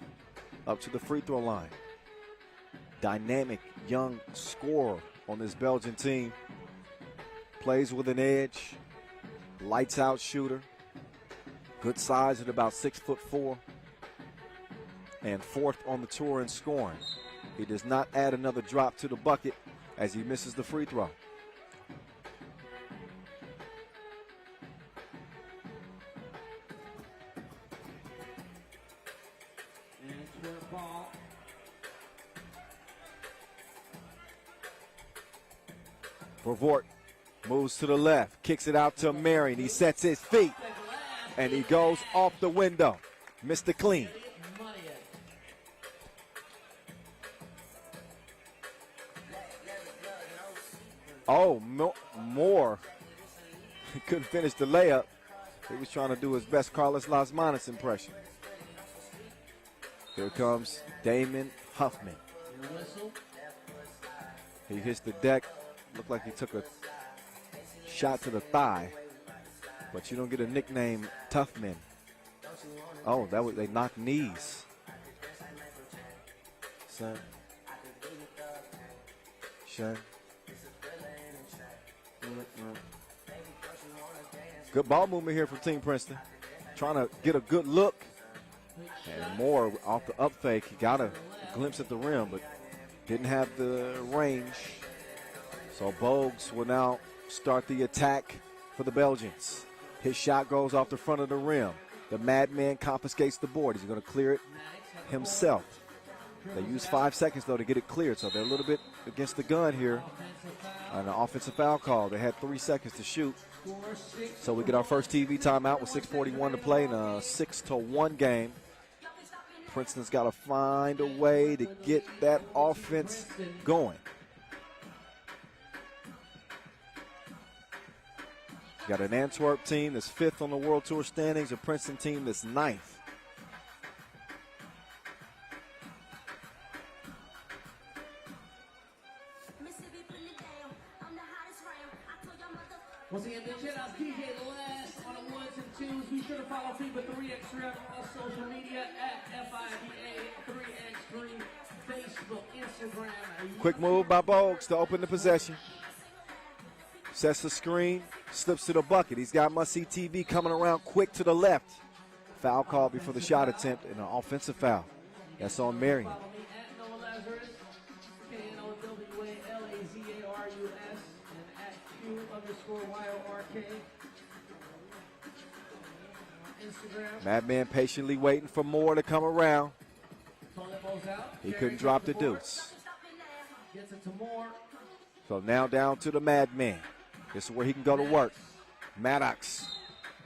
up to the free throw line. Dynamic young scorer on this Belgian team. Plays with an edge. Lights out shooter. Good size at about 6'4". And fourth on the tour in scoring. He does not add another drop to the bucket as he misses the free throw. Vervoort moves to the left, kicks it out to Marion. He sets his feet, and he goes off the window. Mr. Clean. Oh, Moore. He couldn't finish the layup. He was trying to do his best Carlos Las Manos impression. Here comes Damon Huffman. He hits the deck. Looked like he took a shot to the thigh. But you don't get a nickname Toughman. Oh, that was, they knocked knees. Son. Shun. Good ball movement here from Team Princeton. Trying to get a good look. And Moore off the up fake. He got a glimpse at the rim, but didn't have the range. So Bogues will now start the attack for the Belgians. His shot goes off the front of the rim. The Madman confiscates the board. He's going to clear it himself. They use 5 seconds, though, to get it cleared, so they're a little bit against the gun here. On an offensive foul call. They had 3 seconds to shoot. So we get our first TV timeout with 6:41 to play in a 6-1 game. Princeton's got to find a way to get that offense going. You got an Antwerp team that's 5th on the World Tour standings, a Princeton team that's 9th. Once again, big shout out DJ The Last on the ones and twos. Be sure to follow FIBA 3x3 on all social media at FIBA 3x3, Facebook, Instagram. Quick move by Bogues to open the possession. Sets the screen, slips to the bucket. He's got must-see TV coming around quick to the left. Foul call before the shot attempt and an offensive foul. That's on Marion. Follow me at Noah Lazarus, KNOWALAZARUS, and at Q_YORK. Instagram. Madman patiently waiting for Moore to come around. He couldn't drop the deuce. Gets it to Moore. So now down to the Madman. This is where he can go to work. Maddox.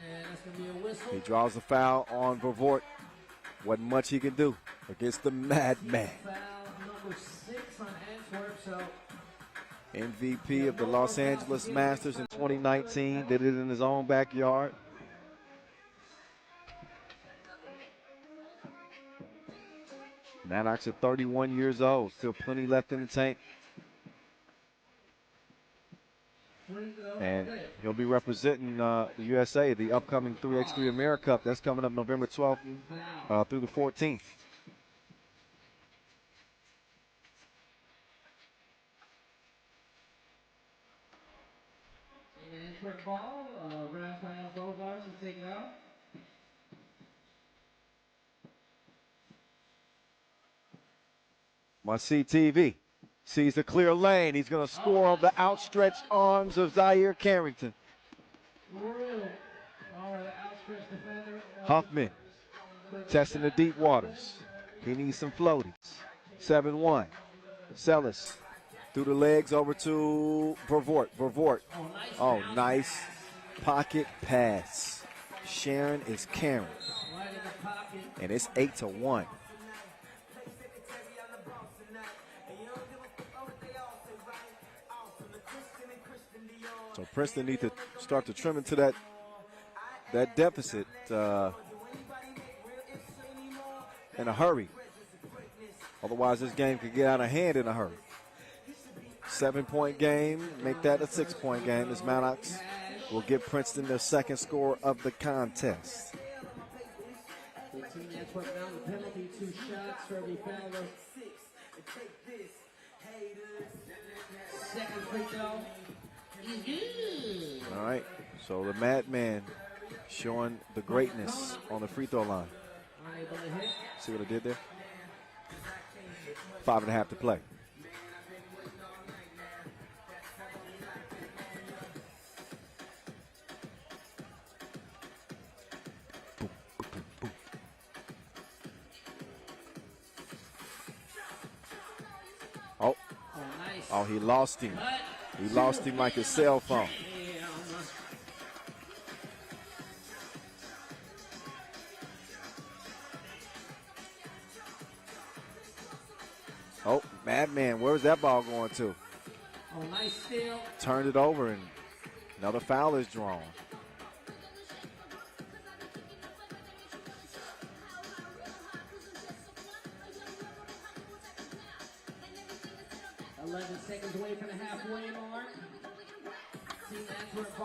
And that's going to be a whistle. He draws the foul on Vervoort. Wasn't much he can do against the Madman. Foul number 6 on Antwerp. So MVP of the Los Angeles Masters in 2019. Did it in his own backyard. Maddox at 31 years old. Still plenty left in the tank. And he'll be representing the USA, the upcoming 3x3 America Cup. That's coming up November 12th through the 14th. Antwerp ball, Raphael Bogars will take it out. Must-see TV. Sees the clear lane. He's going to score on the outstretched arms of Zaire Carrington. Huffman testing the deep waters. He needs some floaties. 7-1. Sellis through the legs over to Vervoort. Vervoort. Oh, nice pocket pass. Sharon is Karen. And it's 8-1. So Princeton needs to start to trim into that deficit in a hurry. Otherwise, this game could get out of hand in a hurry. 7-point game, make that a 6-point game as Maddox will give Princeton their second score of the contest. 15 Antwerp down the penalty, 2 shots for every foul. Second free throw. All right, so the Madman showing the greatness on the free throw line. See what I did there? 5.5 to play. Oh, he lost him. He lost him like his cell phone. Oh, Madman, where's that ball going to? Oh, nice steal. Turned it over, and another foul is drawn. Seconds away from the halfway mark.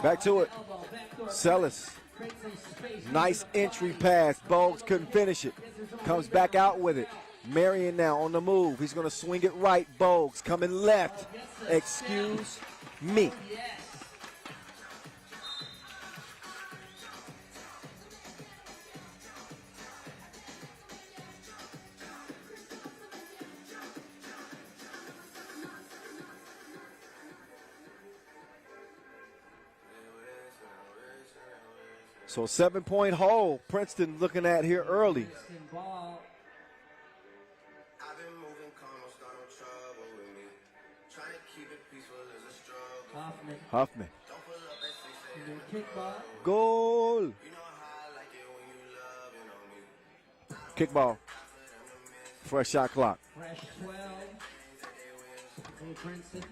Back to it. Sellis. Nice entry pass. Bogues couldn't finish it. Comes back out with it. Marion now on the move. He's going to swing it right. Bogues coming left. Excuse me. So 7-point hole, Princeton looking at here early. Huffman. Goal. Kickball. Fresh shot clock. Fresh 12. Princeton.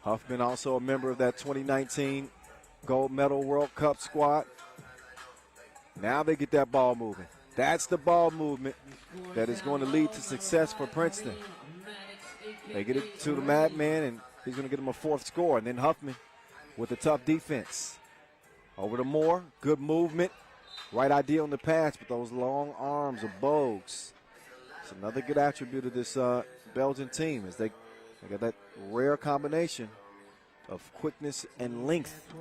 Huffman also a member of that 2019 gold medal World Cup squad. Now they get that ball moving. That's the ball movement that is going to lead to success for Princeton. They get it to the madman, and he's going to get him a fourth score. And then Huffman with a tough defense. Over to Moore. Good movement. Right idea on the pass, but those long arms of Bogues. It's another good attribute of this Belgian team, is they got that rare combination of quickness and length.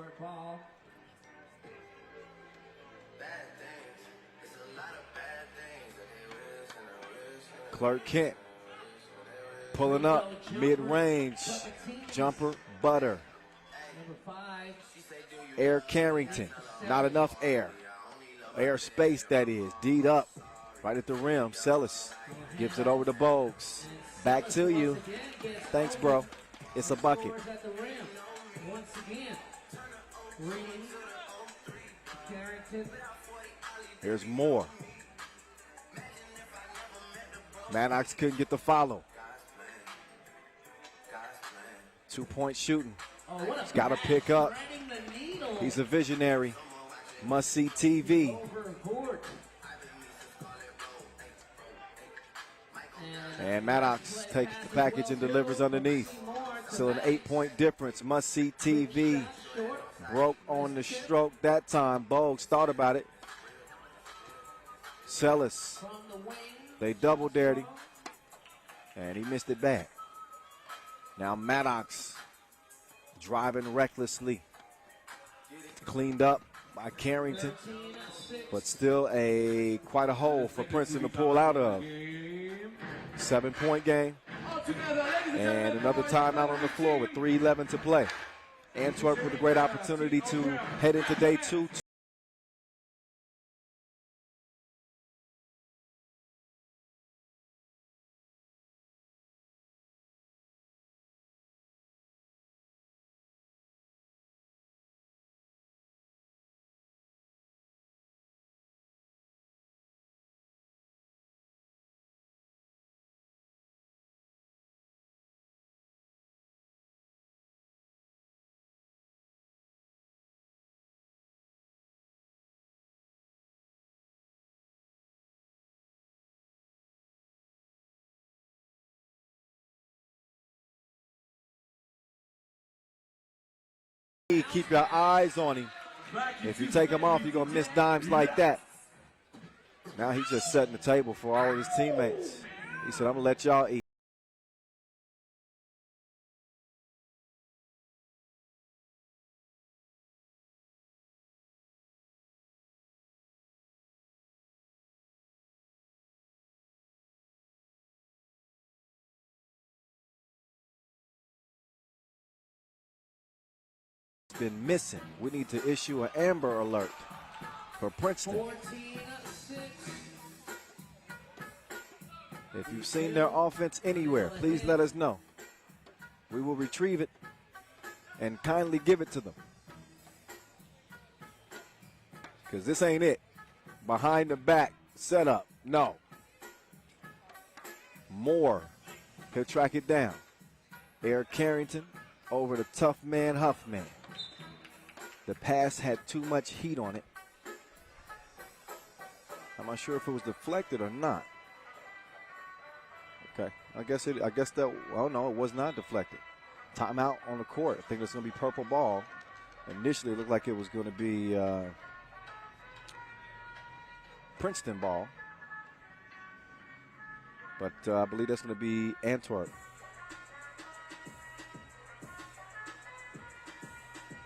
Clark Kent pulling up, mid-range, jumper, butter. Air Carrington, not enough air. Air space, that is, D'd up, right at the rim. Sellis gives it over to Bogues. Back to you. Thanks, bro. It's a bucket. Once again. Here's Moore. Maddox couldn't get the follow. 2-point shooting. He's got to pick up. He's a visionary. Must see TV. And Maddox takes the package and delivers underneath. Still an 8-point difference. Must see TV. Broke on the stroke that time. Bogues thought about it. Sellis. They double dared him. And he missed it back. Now Maddox driving recklessly. Cleaned up by Carrington. But still quite a hole for Princeton to pull out of. 7-point game. And another timeout on the floor with 3:11 to play. Antwerp with a great opportunity to head into day 2. Keep your eyes on him. If you take him off, you're going to miss dimes like that. Now he's just setting the table for all of his teammates. He said, I'm going to let y'all eat. Been missing. We need to issue an Amber Alert for Princeton. 14-6. If you've seen their offense anywhere, please let us know. We will retrieve it and kindly give it to them. because this ain't it. Behind the back setup. No. Moore. He'll track it down. Eric Carrington over to tough man Huffman. The pass had too much heat on it. I'm not sure if it was deflected or not. Okay, I guess that. Oh no, it was not deflected. Timeout on the court. I think it's going to be purple ball. Initially, it looked like it was going to be Princeton ball, but I believe that's going to be Antwerp.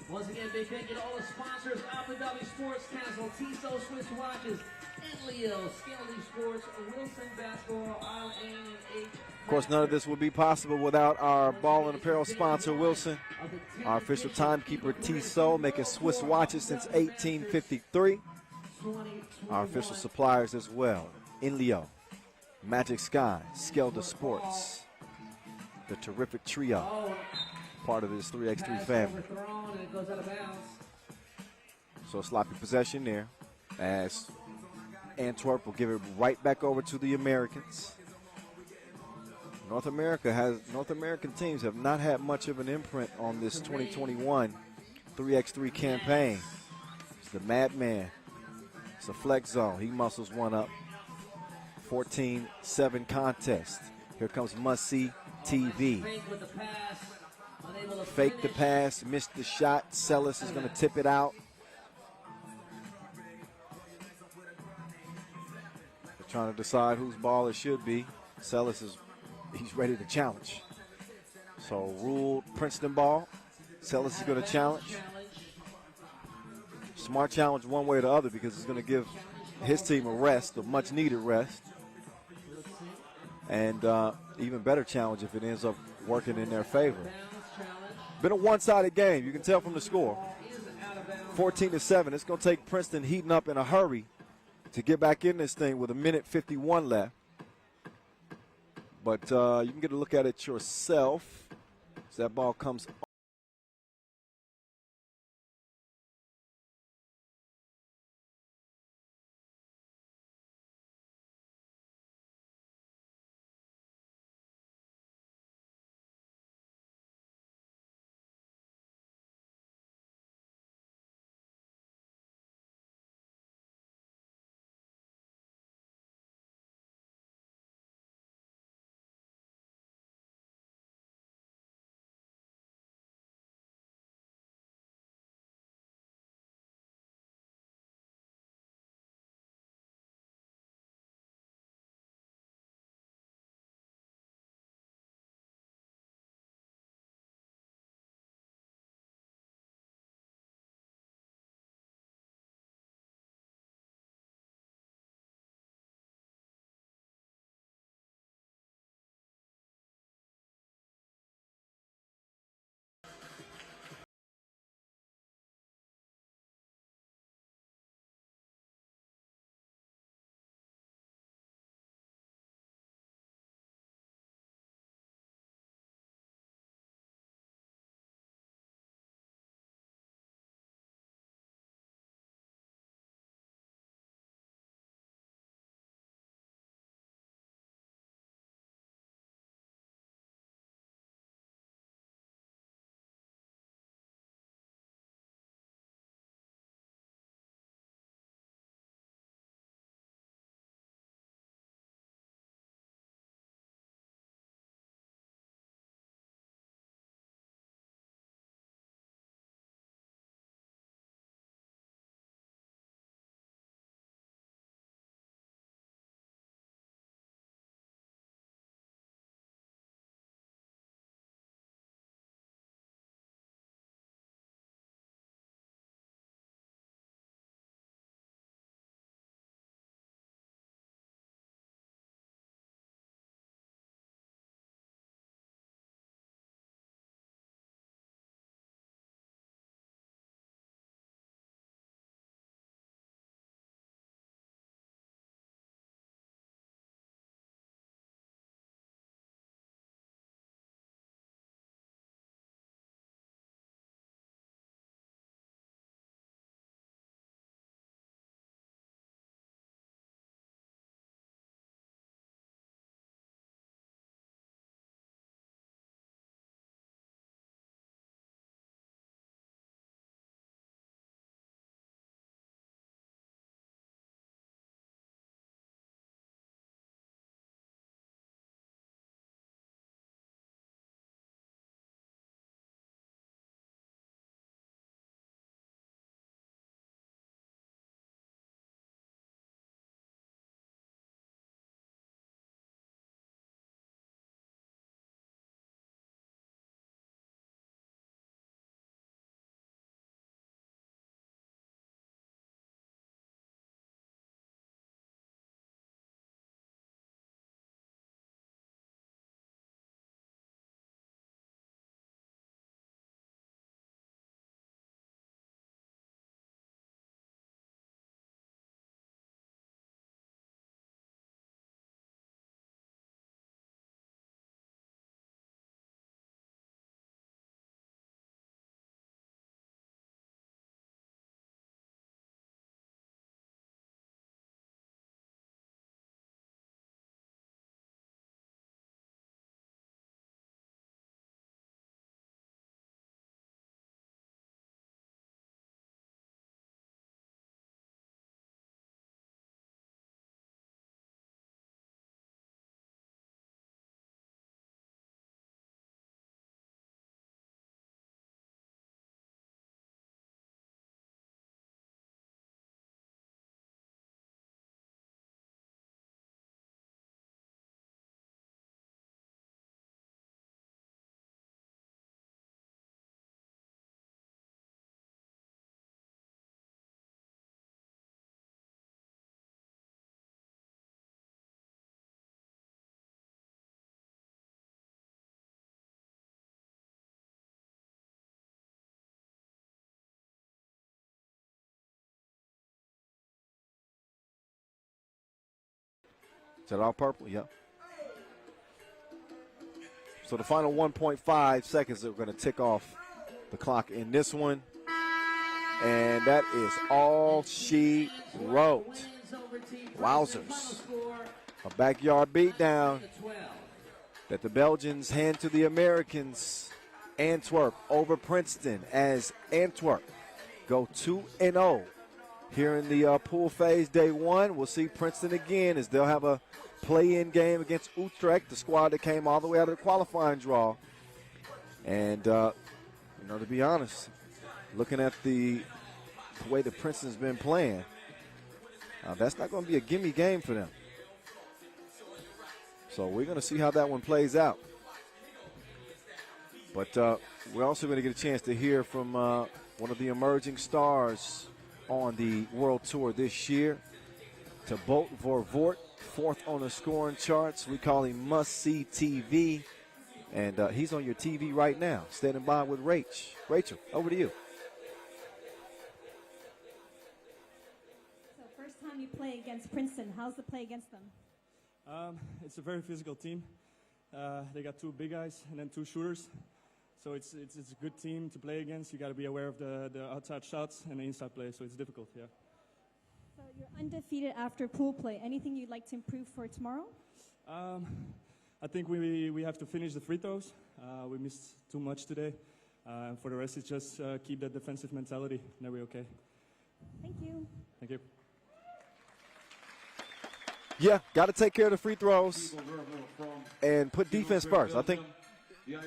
Once again, big thank you to all the sponsors: Abu Dhabi Sports Council, Tissot Swiss Watches, Inleo, Skelly Sports, Wilson Basketball, Isle A and H. Of course, none of this would be possible without our ball and apparel sponsor, Wilson. Our official timekeeper, Tissot, making Swiss watches since 1853. Our official suppliers as well: Inleo, Magic Sky, Skelda Sports, the terrific trio, part of this 3x3 family. So sloppy possession there, as Antwerp will give it right back over to the Americans. North American teams have not had much of an imprint on this 2021 3x3 campaign. It's the Madman. It's a flex zone. He muscles one up. 14-7 contest. Here comes Must-See TV. Fake the pass, missed the shot. Sellis is going to tip it out. They're trying to decide whose ball it should be. Sellis he's ready to challenge. So ruled Princeton ball. Sellis is going to challenge. Smart challenge one way or the other because it's going to give his team a rest, a much needed rest. And even better challenge if it ends up working in their favor. Been a one-sided game. You can tell from the score. 14-7. It's going to take Princeton heating up in a hurry to get back in this thing with 1:51 left. But you can get a look at it yourself as that ball comes Is that all purple? Yeah. So the final 1.5 seconds that we're going to tick off the clock in this one. And that is all she wrote. Wowzers. A backyard beatdown that the Belgians hand to the Americans. Antwerp over Princeton as Antwerp go 2-0 here in the pool phase day one. We'll see Princeton again as they'll have a play-in game against Utrecht, the squad that came all the way out of the qualifying draw. And, to be honest, looking at the way that Princeton's been playing, that's not going to be a gimme game for them. So we're going to see how that one plays out. But we're also going to get a chance to hear from one of the emerging stars on the World Tour this year, Thibaut Vervoort, 4th on the scoring charts. We call him must-see TV, and he's on your TV right now, standing by with Rachel, over to you. So first time you play against Princeton, how's the play against them? It's a very physical team. They got 2 big guys and then 2 shooters. So it's a good team to play against. You got to be aware of the outside shots and the inside play, so it's difficult, yeah. So you're undefeated after pool play. Anything you'd like to improve for tomorrow? I think we have to finish the free throws. We missed too much today. For the rest, it's just keep that defensive mentality, and then we're okay. Thank you. Thank you. Yeah, got to take care of the free throws and put defense first. I think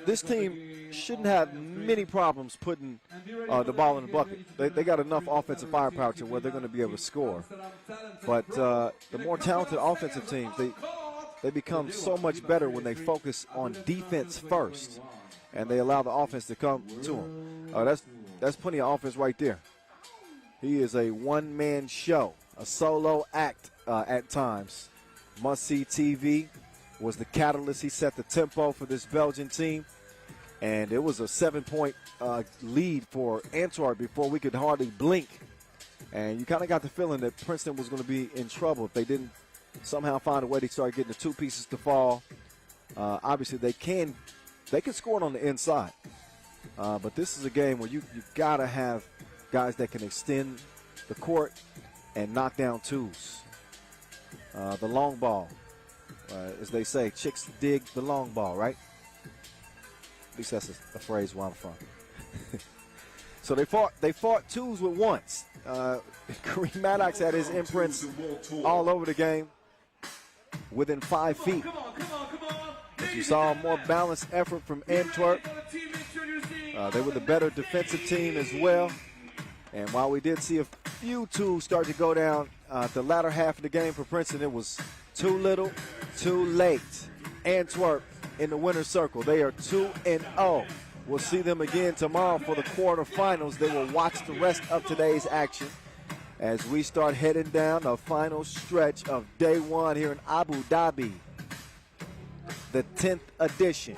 this team shouldn't have many problems putting the ball in the bucket. They got enough offensive firepower to where they're going to be able to score. But the more talented offensive teams, they become so much better when they focus on defense first and they allow the offense to come to them. That's plenty of offense right there. He is a one-man show, a solo act at times. Must-see TV was the catalyst. He set the tempo for this Belgian team, and it was a 7-point lead for Antwerp before we could hardly blink. And you kind of got the feeling that Princeton was going to be in trouble if they didn't somehow find a way to start getting the 2 pieces to fall. Obviously, they can score it on the inside, but this is a game where you got to have guys that can extend the court and knock down twos. The long ball. As they say, chicks dig the long ball, right? At least that's a phrase where I'm from. So they fought twos with ones. Kareem Maddox had his imprints all over the game within 5 feet. As you saw, a more balanced effort from Antwerp. They were the better defensive team as well. And while we did see a few twos start to go down the latter half of the game for Princeton, it was too little, too late. Antwerp in the winner's circle. They are 2-0. We'll see them again tomorrow for the quarterfinals. They will watch the rest of today's action as we start heading down the final stretch of day one here in Abu Dhabi, the 10th edition.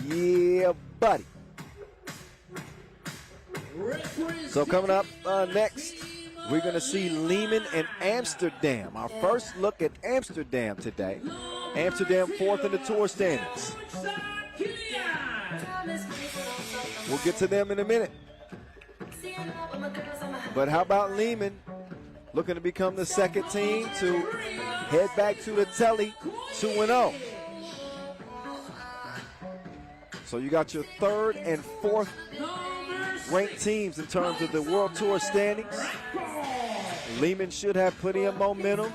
Yeah, buddy. So coming up next, we're going to see Leman and Amsterdam. Our first look at Amsterdam today. Amsterdam 4th in the tour standings. We'll get to them in a minute. But how about Leman looking to become the second team to head back to the telly 2-0. So you got your 3rd and 4th ranked teams in terms of the World Tour standings. Leman should have plenty of momentum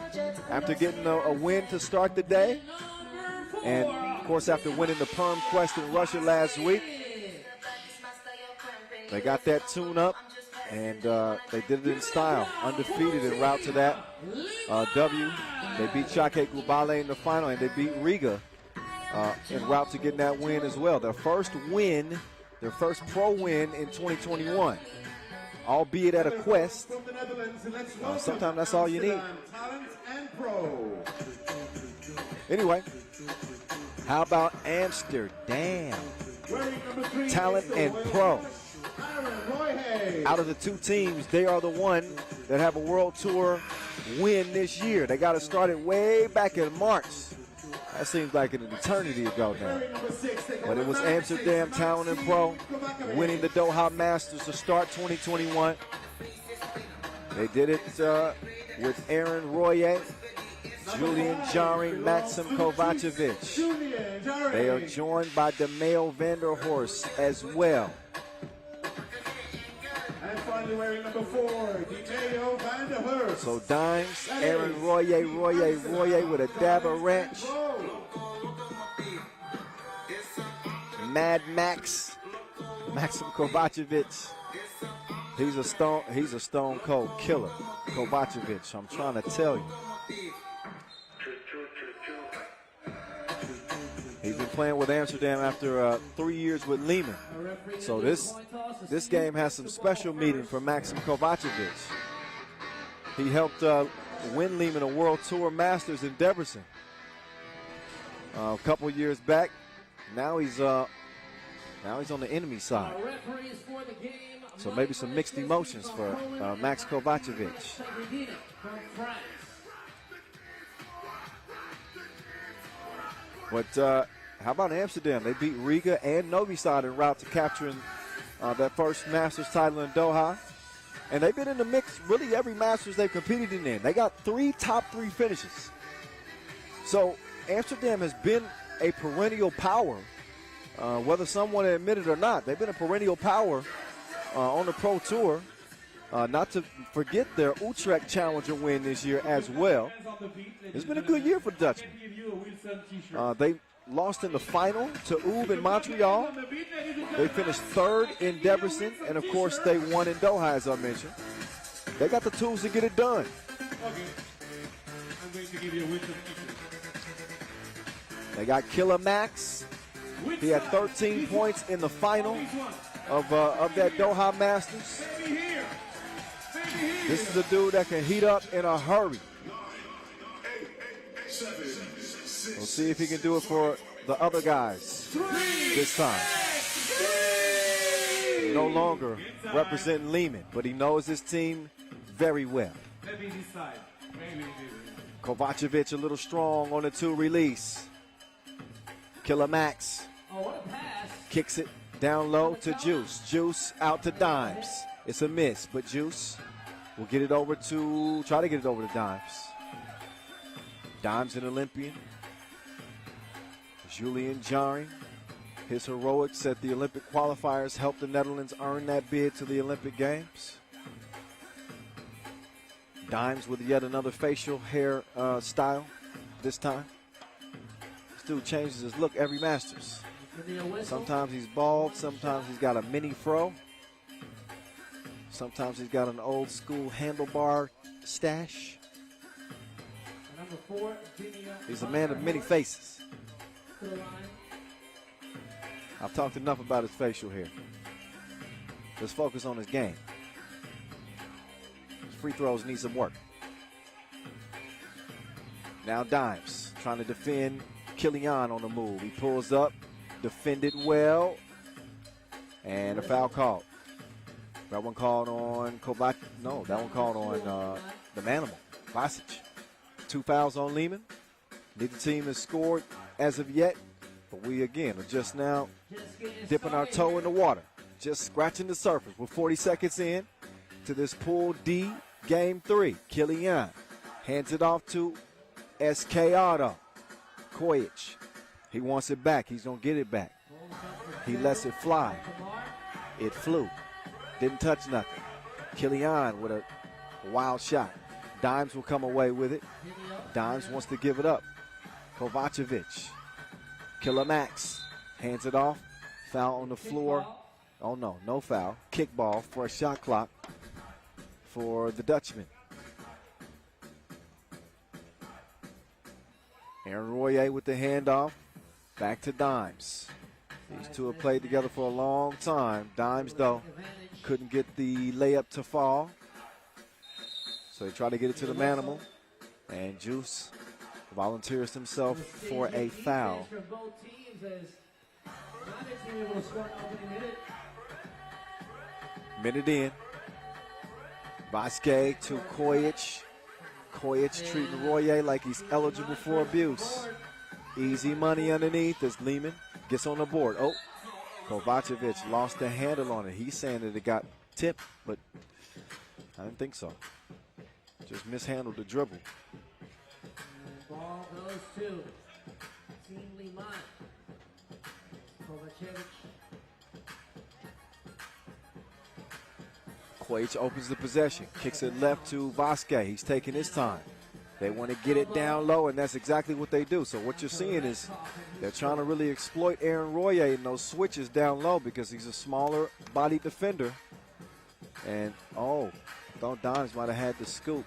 after getting a win to start the day. And, of course, after winning the Perm Quest in Russia last week. They got that tune up, and they did it in style, undefeated en route to that W. They beat Shake Gubale in the final, and they beat Riga en route to getting that win as well. Their first win, their first pro win in 2021, albeit at a quest. Sometimes that's all you need. Anyway, how about Amsterdam? Talent and Pro. Out of the two teams, they are the one that have a World Tour win this year. They got it started way back in March. That seems like an eternity ago now. But it was Amsterdam Talent&Pro winning the Doha Masters to start 2021. They did it with Aaron Royer, Julian Jaring, Maxim Kovacevic. They are joined by DeMeo Vanderhorst as well. And finally wearing number 4, DeMeo Vanderhorst. So Dimes, Aaron Royer with a dab of ranch. Mad Max, Maxim Kovacevic. He's a stone cold killer. Kovacevic, I'm trying to tell you. He's been playing with Amsterdam after 3 years with Leman. So this game has some special meaning for Maxim Kovacevic. He helped win Leman a World Tour Masters in Debrecen a couple years back. Now he's on the enemy side. So maybe some mixed emotions for Max Kovacevic. But how about Amsterdam? They beat Riga and Novi Sad en route to capturing that first Masters title in Doha. And they've been in the mix really every Masters they've competed in. They got 3 top 3 finishes. So Amsterdam has been a perennial power, whether someone admit it or not. They've been a perennial power on the Pro Tour. Not to forget their Utrecht Challenger win this year as well. It's been a good year for the Dutchmen. They lost in the final to UB in Montreal. They finished 3rd in Debrecen, and of course they won in Doha, as I mentioned. They got the tools to get it done. Okay. I'm going to give you a Wilson teacher. They got Killer Max. He had 13 points in the final of that Doha Masters. This is a dude that can heat up in a hurry. We'll see if he can do it for the other guys this time. He's no longer representing Leman, but he knows his team very well. Maybe this side. Maybe. Kovacevic a little strong on the 2 release. Killer Max kicks it down low to Juice. Juice out to Dimes. It's a miss, but Juice will get it over to, try to get it over to Dimes. Dimes an Olympian. Julian Jaring. His heroics at the Olympic qualifiers helped the Netherlands earn that bid to the Olympic Games. Dimes with yet another facial hair style this time. This dude changes his look every Masters. Sometimes he's bald, sometimes he's got a mini fro. Sometimes he's got an old school handlebar stash. He's a man of many faces. I've talked enough about his facial hair. Let's focus on his game. His free throws need some work. Now Dimes trying to defend Kilian on the move. He pulls up, defended well, and a foul called. That one called on Kovac. No, that one called on the Manimal, Vasic. 2 fouls on Leman. Neither team has scored as of yet, but we again are just now dipping our toe in the water, just scratching the surface. We're 40 seconds in to this Pool D Game 3. Kilian hands it off to Escayado. Kojic, he wants it back. He's going to get it back. He lets it fly. It flew. Didn't touch nothing. Kilian with a wild shot. Dimes will come away with it. Dimes wants to give it up. Kovacevic. Killer Max hands it off. Foul on the floor. Oh, no, no foul. Kickball for a shot clock for the Dutchman. Aaron Royer with the handoff. Back to Dimes. These two have played together for a long time. Dimes, though, couldn't get the layup to fall. So he tried to get it to the Manimal. And Juice volunteers himself for a foul. Minute in. Vasquez to Kojic. Kojic treating Royer like he's eligible for abuse. Easy money underneath as Leman gets on the board. Oh, Kovacevic lost the handle on it. He's saying that it got tipped, but I didn't think so. Just mishandled the dribble. And ball goes to Team Liman. Kovacevic. Kojic opens the possession, kicks it left to Vasquez. He's taking his time. They want to get it down low, and that's exactly what they do. So what you're seeing is they're trying to really exploit Aaron Royer in those switches down low because he's a smaller body defender. And, oh, I thought Dimes might have had the scoop,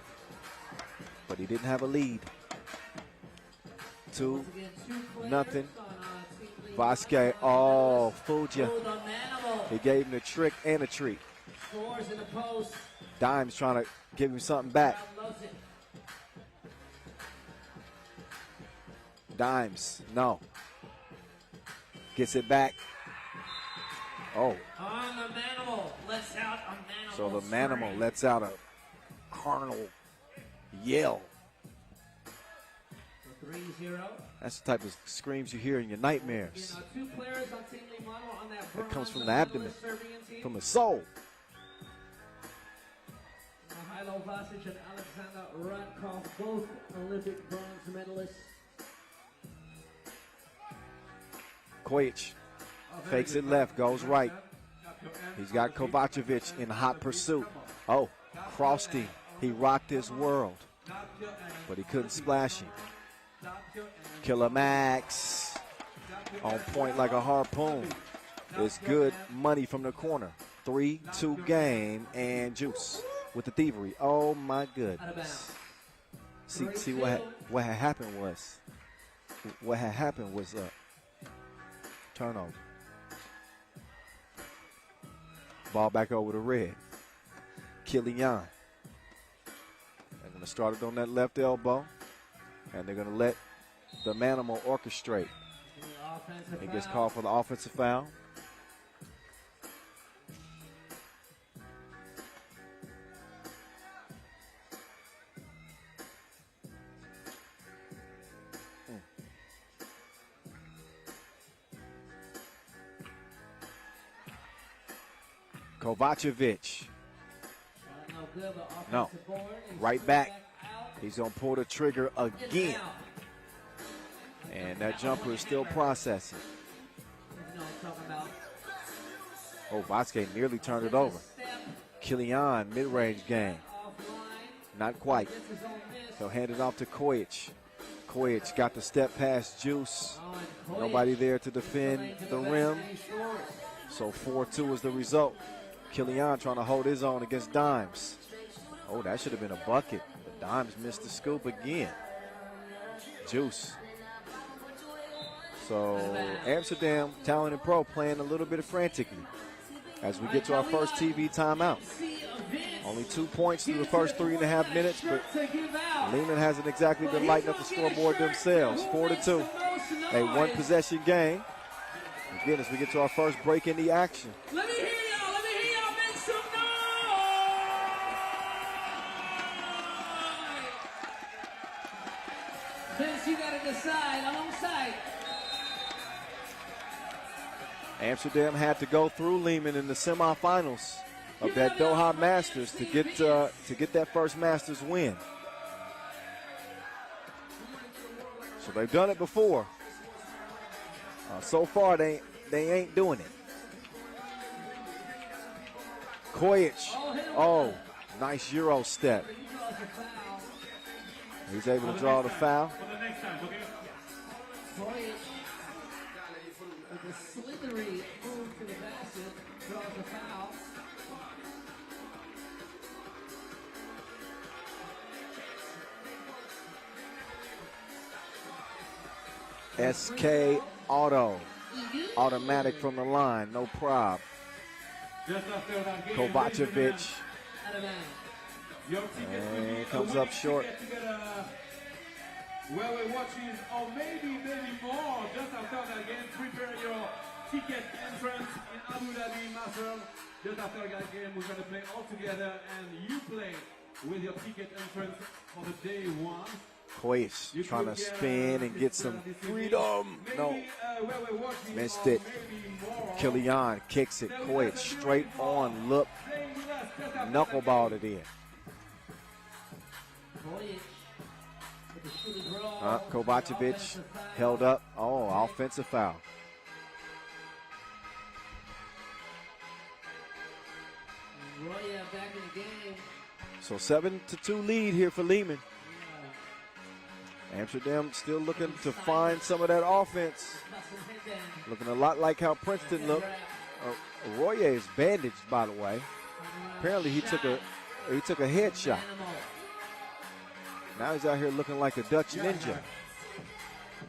but he didn't have a lead. 2-0. Vasquez, oh, fooled you. He gave him the trick and a treat. Dimes trying to give him something back. Dimes, no. Gets it back. Oh. On the Manimal, lets out a Manimal. So the Manimal lets out a carnal yell. 3-0. That's the type of screams you hear in your nightmares. Two players on Team Liman on that That comes from the abdomen, from the soul. Mihailo Vasic and Alexander Radkov, both Olympic bronze medalists. Kojic fakes it left, goes right. He's got Kovacevic in hot pursuit. Oh, crossed him. He rocked his world, but he couldn't splash him. Killer Max on point like a harpoon. It's good money from the corner. 3-2 game, and Juice with the thievery. Oh my goodness. See what had happened was turnover. Ball back over to Red. Kilian. They're going to start it on that left elbow, and they're going to let the Manimal orchestrate. He gets called for the offensive foul. Kovacevic. No. Right back. He's going to pull the trigger again. And that jumper is still processing. Oh, Vasquez nearly turned it over. Kilian, mid-range game. Not quite. He'll hand it off to Kojic. Kojic got the step past Juice. Nobody there to defend the rim. So 4-2 is the result. Kilian trying to hold his own against Dimes. Oh, that should have been a bucket. But Dimes missed the scoop again. Juice. So Amsterdam, Talent&Pro playing a little bit frantically as we get to our first TV timeout. Only 2 points through the first 3.5 minutes, but Leman hasn't exactly been lighting up the scoreboard themselves. 4-2, a one-possession game. Again, as we get to our first break in the action. Let me hear y'all. Let me hear y'all make some noise. Vince, you got to decide. Alongside. Amsterdam had to go through Leman in the semifinals of that Doha Masters to get that first Masters win. So they've done it before. So far, they ain't doing it. Kojic, oh, nice Euro step. He's able to draw the foul. Kojic, with a slithery move to the basket, draws the foul. SK Auto, automatic from the line, no prob. Kovacevic, and comes up short. Well, we're watching, or maybe more. Just after that game, prepare your ticket entrance in Abu Dhabi Masters. Just after that game, we're going to play all together, and you play with your ticket entrance for the day one. Koic trying to spin and get some freedom. No, missed it. Killian kicks it. Koic straight on, look, knuckleballed it in. Kovacevic held up. Oh, offensive foul. Back in the game. So 7-2 lead here for Leman. Amsterdam still looking to find some of that offense. Looking a lot like how Princeton looked. Royer is bandaged, by the way. Apparently he took a headshot. Now he's out here looking like a Dutch ninja.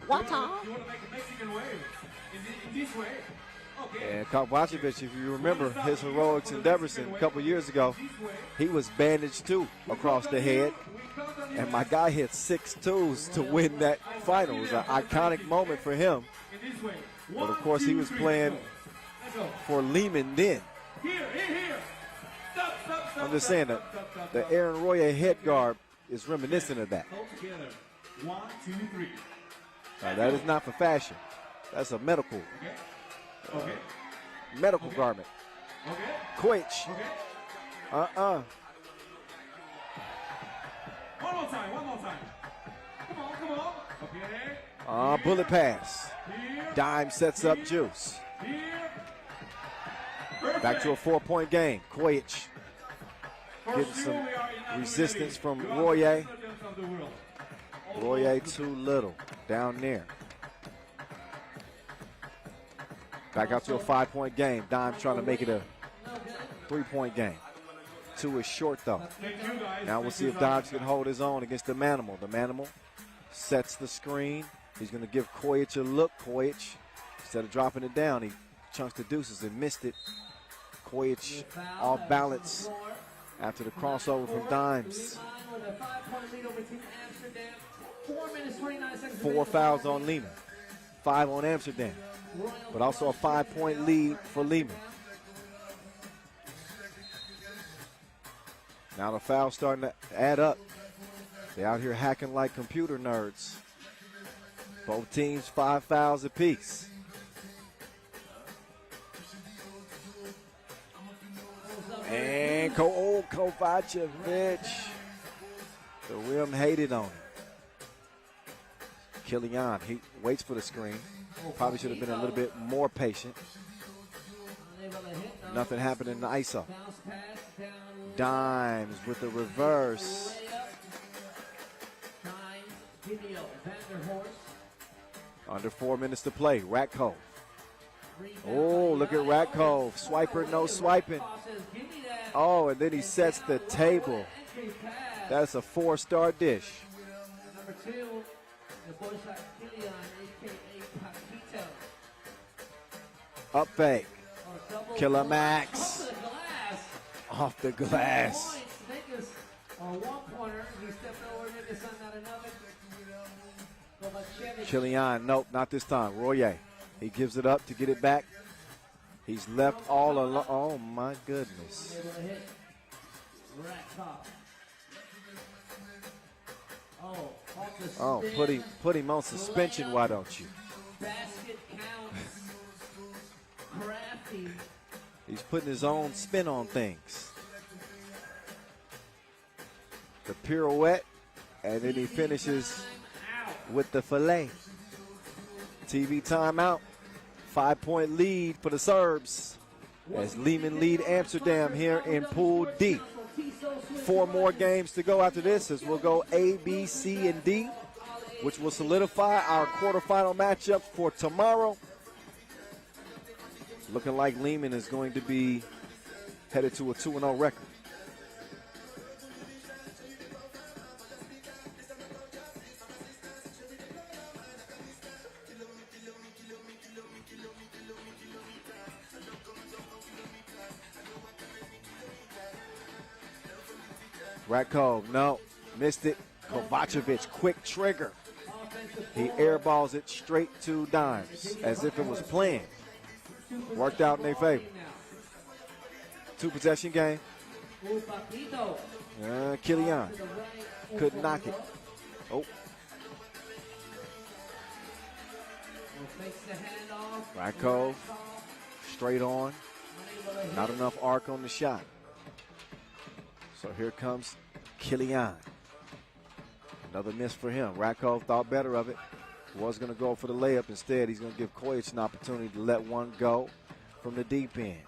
What? You want to make a Mexican wave in this way? Okay. And Kovacevic, if you remember his heroics in Debrecen a couple years ago, he was bandaged too across the head. And my guy hit 6 twos to win that final. It was an iconic moment for him. But of course, he was playing for Leman then. I'm just saying that the Aaron Royer head guard is reminiscent of that. 1, 2, 3. That is not for fashion. That's a medical medical garment. Koic. One more time. Come on. Okay. Bullet pass. Dime sets up Juice. Back to a 4-point game. Koic getting some resistance from Royer. Royer too little down there. Back out to a 5-point game. Dime trying to make it a 3-point game. 2 is short though. Now we'll see if Dimes can hold his own against the Manimal. The Manimal sets the screen. He's going to give Koic a look. Koic, instead of dropping it down, he chunks the deuces and missed it. Koic off balance after the crossover from Dimes. 4 fouls on Leman, 5 on Amsterdam, but also a 5-point lead for Leman. Now the foul's starting to add up. They're out here hacking like computer nerds. Both teams 5 fouls apiece. And Kovacevic. The rim hated on him. Killian, he waits for the screen. Probably should have been a little bit more patient. Nothing happened in the ISO. Dimes with the reverse. Under 4 minutes to play. Ratkov. Oh, look at Ratkov. Swiper, no swiping. Oh, and then he sets the table. That's a 4-star dish. Number 2, the boy shot Killian, a.k.a. Paquito. Up fake. Killer Max. Off the glass. Killian, nope, not this time. Royer, he gives it up to get it back. He's left all alone. Oh my goodness. Oh, put him on suspension. Why don't you? Basket counts. Crafty. He's putting his own spin on things. The pirouette, and then he finishes with the fillet. TV timeout. 5-point lead for the Serbs as Leman lead Amsterdam here in Pool D. 4 more games to go after this as we'll go A, B, C, and D, which will solidify our quarterfinal matchups for tomorrow. Looking like Leman is going to be headed to a 2-0 record. Ratkov, no, missed it. Kovacevic, quick trigger. He airballs it straight to Dimes as if it was planned. Worked out in their favor. 2-possession game. Killian couldn't knock it. Oh. Rakov, straight on. Not enough arc on the shot. So here comes Killian. Another miss for him. Rakov thought better of it. Was going to go for the layup. Instead, he's going to give Kojic an opportunity to let one go from the deep end.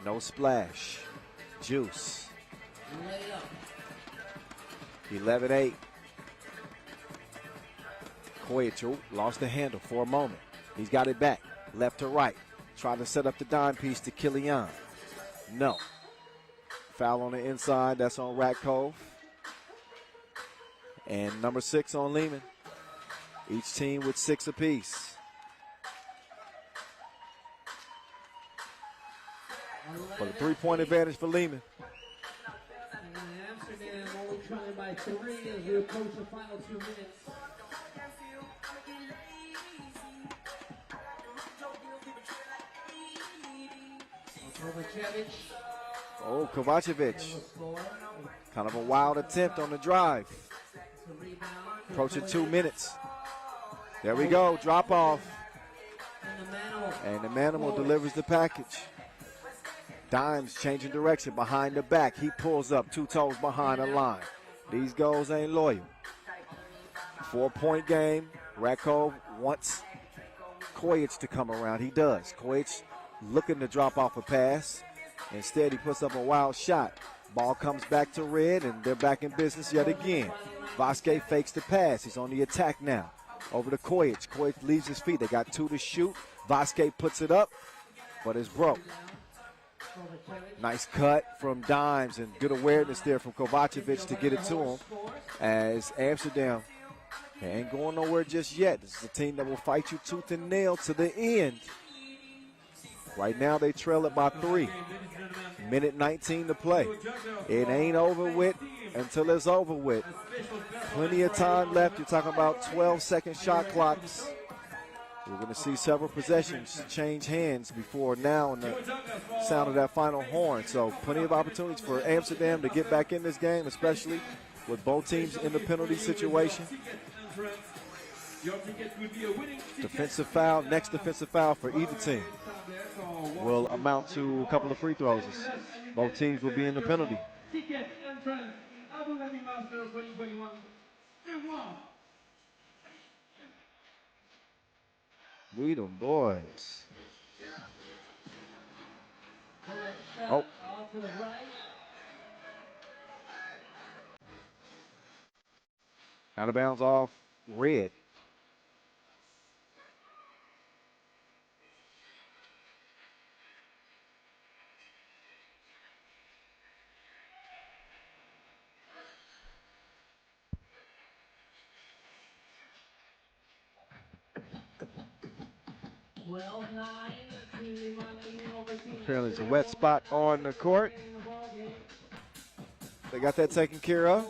No splash. Juice. 11-8. Kojic lost the handle for a moment. He's got it back. Left to right. Trying to set up the dime piece to Killian. No. Foul on the inside. That's on Rakov. And number 6 on Leman. Each team with 6 apiece. For the 3-point advantage for Leman. Amsterdam only trailing by 3 as we approach the final 2 minutes. Oh, Kovacevic. Kind of a wild attempt on the drive. Approaching 2 minutes. There we go, drop off. And the Manimal delivers the package. Dimes changing direction behind the back. He pulls up 2 toes behind the line. These goals ain't loyal. 4-point game. Rakov wants Kojic to come around. He does. Kojic looking to drop off a pass. Instead, he puts up a wild shot. Ball comes back to Red, and they're back in business yet again. Vasquez fakes the pass. He's on the attack now. Over to Kojic. Kojic leaves his feet. They got 2 to shoot. Vasquez puts it up, but it's broke. Nice cut from Dimes and good awareness there from Kovacevic to get it to him. As Amsterdam ain't going nowhere just yet. This is a team that will fight you tooth and nail to the end. Right now they trail it by 3. Minute 19 to play. It ain't over with until it's over with. Plenty of time left. You're talking about 12-second shot clocks. We're going to see several possessions change hands before now and the sound of that final horn. So plenty of opportunities for Amsterdam to get back in this game, especially with both teams in the penalty situation. Defensive foul, next defensive foul for either team will amount to a couple of free throws. Both teams will be in the penalty. Ticket entrance, Abu Dhabi Masters 2021. We them boys. Oh. Out of bounds off Red. Apparently it's a wet spot on the court. They got that taken care of.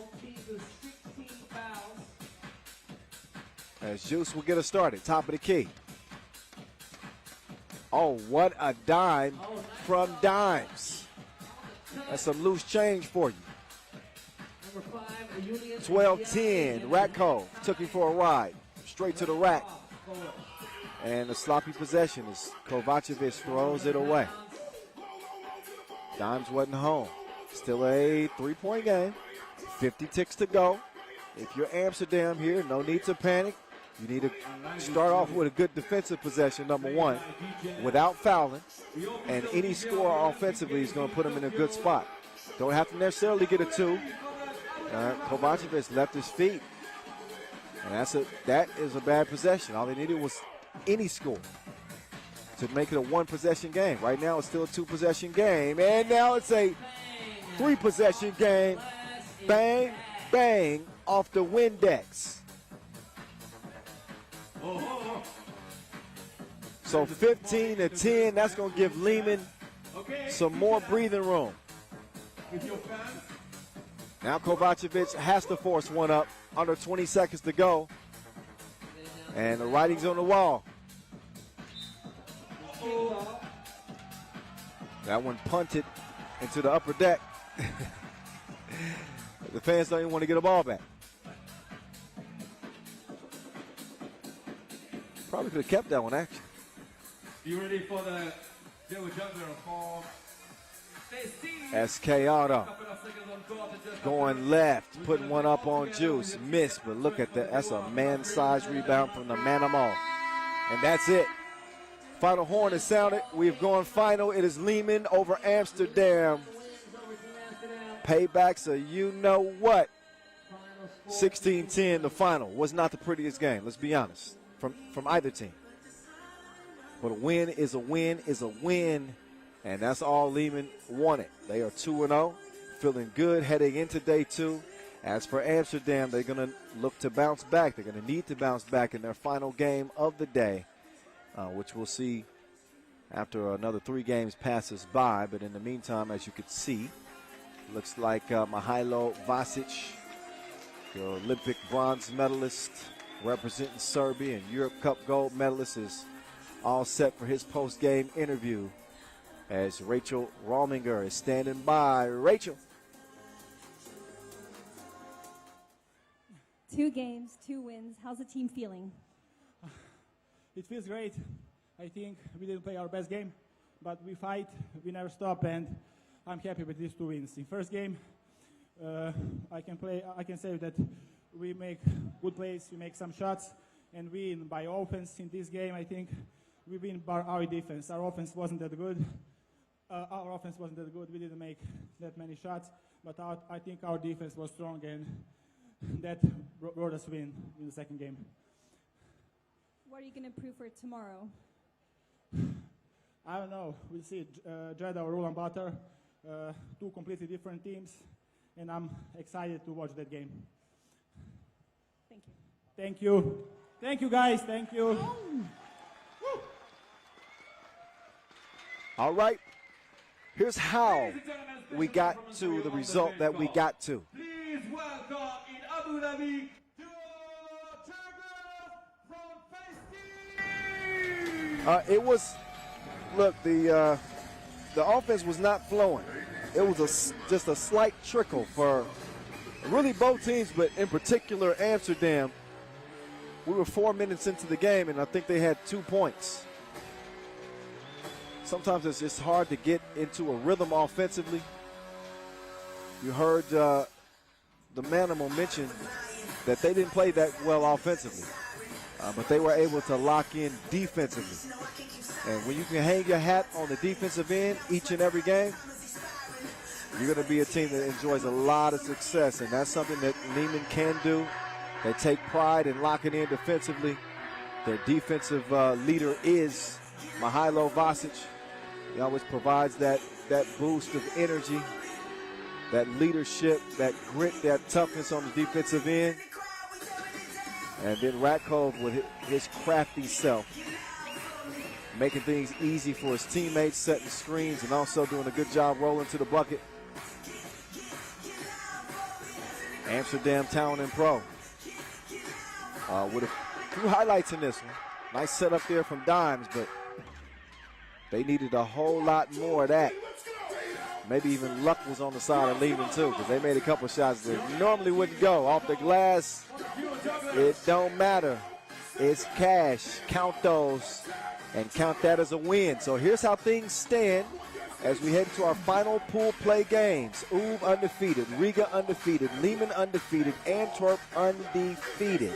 As Juice will get us started, top of the key. Oh, what a dime from Dimes. That's some loose change for you. 12-10, Rakov took him for a ride. Straight to the rack. And a sloppy possession as Kovacevic throws it away. Dimes wasn't home. Still a 3-point game. 50 ticks to go. If you're Amsterdam here, no need to panic. You need to start off with a good defensive possession, number 1, without fouling. And any score offensively is going to put them in a good spot. Don't have to necessarily get a 2. Kovacevic left his feet. And that is a bad possession. All they needed was any score to make it a 1-possession game. Right now it's still a 2-possession game, and now it's a 3-possession game. Bang, bang off the Windex. So 15-10, that's going to give Leman some more breathing room. Now Kovacevic has to force one up. Under 20 seconds to go. And the writing's on the wall. That one punted into the upper deck. The fans don't even want to get a ball back. Probably could have kept that one, actually. You ready for the Joe Juggler for SK Auto going left, putting one up on Juice. Missed, but look at that. That's a man-sized rebound from the Manamo. And that's it. Final horn is sounded. We've gone final. It is Leman over Amsterdam. Payback, so you know what. 16-10, the final. Was not the prettiest game, let's be honest, from either team. But a win is a win is a win, and that's all Leman wanted. They are 2-0, feeling good heading into day 2. As for Amsterdam, they're going to look to bounce back. They're going to need to bounce back in their final game of the day, which we'll see after another 3 games passes by. But in the meantime, as you can see, looks like Mihailo Vasic, the Olympic bronze medalist representing Serbia and Europe Cup gold medalist, is all set for his post-game interview as Rachel Rominger is standing by. Rachel. 2 games, 2 wins. How's the team feeling? It feels great. I think we didn't play our best game, but we fight, we never stop, and I'm happy with these 2 wins. In first game, I can say that we make good plays, we make some shots, and we win by offense. In this game, I think we win by our defense. Our offense wasn't that good. We didn't make that many shots, but I think our defense was strong, and that brought us win in the second game. What are you going to improve for tomorrow? I don't know. We'll see. Jeddah or Ulaanbaatar, 2 completely different teams, and I'm excited to watch that game. Thank you. Thank you. Thank you, guys. Thank you. All right. Here's how we got to the result that we got to. Please welcome in Abu Dhabi, it was, look, the offense was not flowing. It was just a slight trickle for really both teams, but in particular Amsterdam. We were 4 minutes into the game, and I think they had 2 points. Sometimes it's just hard to get into a rhythm offensively. You heard the Manamo mention that they didn't play that well offensively, but they were able to lock in defensively. And when you can hang your hat on the defensive end each and every game, you're going to be a team that enjoys a lot of success, and that's something that Leman can do. They take pride in locking in defensively. Their defensive leader is Mihailo Vasic. He always provides that boost of energy, that leadership, that grit, that toughness on the defensive end. And then Ratkov with his crafty self, making things easy for his teammates, setting screens, and also doing a good job rolling to the bucket. Amsterdam Talent&Pro with a few highlights in this one. Nice setup there from Dimes, but they needed a whole lot more of that. Maybe even luck was on the side of Leman too, because they made a couple shots that normally wouldn't go. Off the glass, it don't matter. It's cash. Count those and count that as a win. So here's how things stand as we head into our final pool play games. Uve undefeated, Riga undefeated, Leman undefeated, Antwerp undefeated.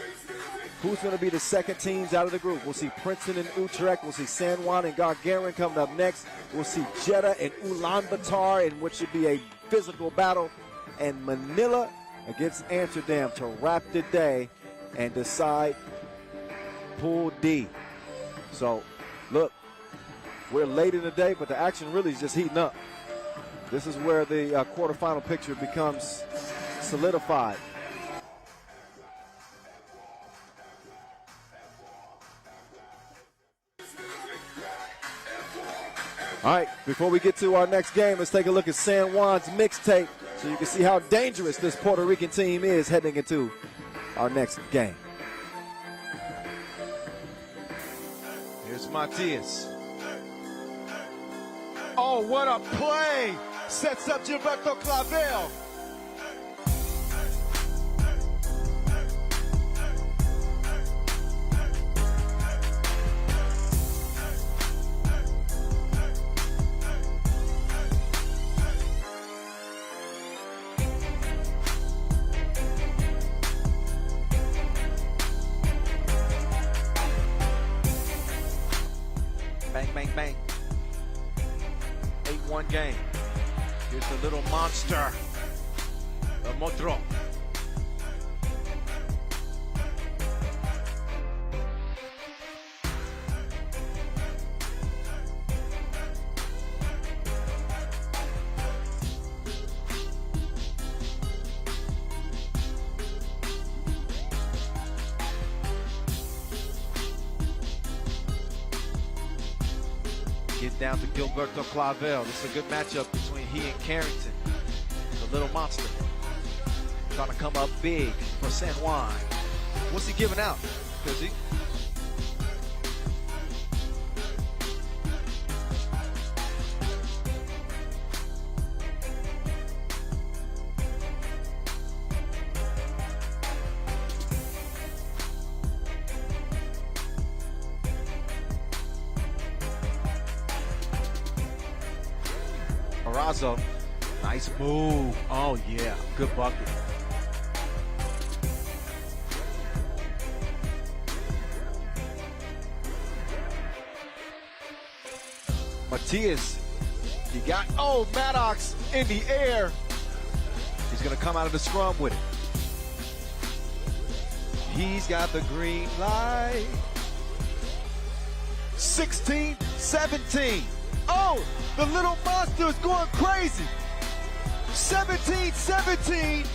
Who's going to be the second teams out of the group? We'll see Princeton and Utrecht. We'll see San Juan and Gagarin coming up next. We'll see Jeddah and Ulaanbaatar in what should be a physical battle. And Manila against Amsterdam to wrap the day and decide Pool D. So, look, we're late in the day, but the action really is just heating up. This is where the quarterfinal picture becomes solidified. All right, before we get to our next game, let's take a look at San Juan's mixtape so you can see how dangerous this Puerto Rican team is heading into our next game. Here's Matias. Oh, what a play! Sets up Gilberto Clavel. Bang, bang, bang. 8-1 game. Here's the little monster, Motro. Get down to Gilberto Clavel. This is a good matchup between he and Carrington. The little monster. Trying to come up big for San Juan. What's he giving out? Because he... Arazo, nice move. Oh yeah, good bucket. Matias, you got, oh, Maddox in the air. He's gonna come out of the scrum with it. He's got the green light. 16-17. Oh, the little monster is going crazy. 17-17.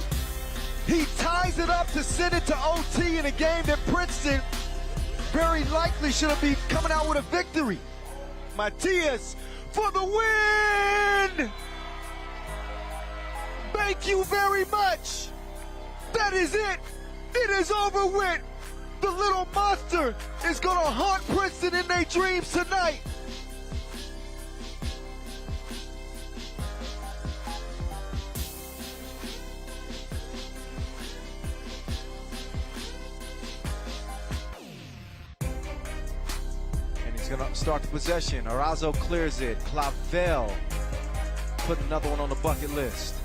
He ties it up to send it to OT in a game that Princeton very likely should have been coming out with a victory. Matias for the win! Thank you very much. That is it. It is over with. The little monster is going to haunt Princeton in their dreams tonight. Going to start the possession. Arazo clears it. Clavel put another one on the bucket list.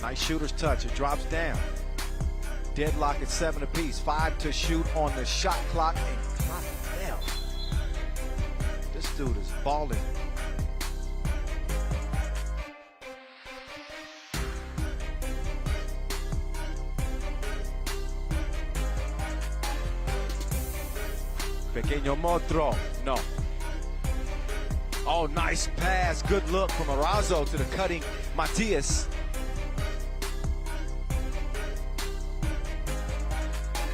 Nice shooter's touch. It drops down. Deadlock at 7 apiece. 5 to shoot on the shot clock. And Clavel. This dude is balling. Pequeño Motro, no. Oh, nice pass. Good look from Arazo to the cutting Matias.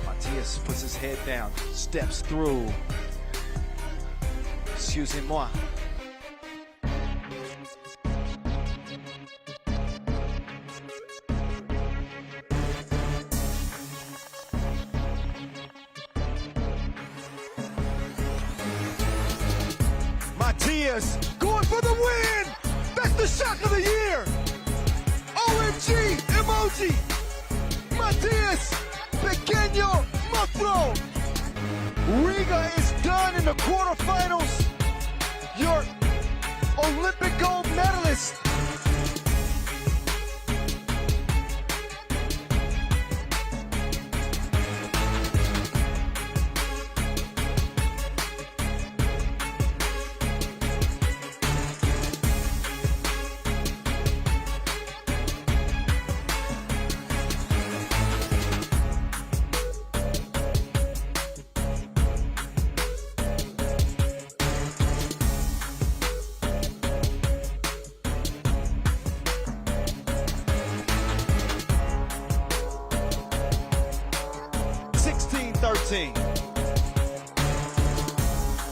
Matias puts his head down, steps through. Excusez-moi. Matias going for the win! That's the shock of the year! OMG emoji! Matias Pequeño Motro! Riga is done in the quarterfinals. Your Olympic gold medalist.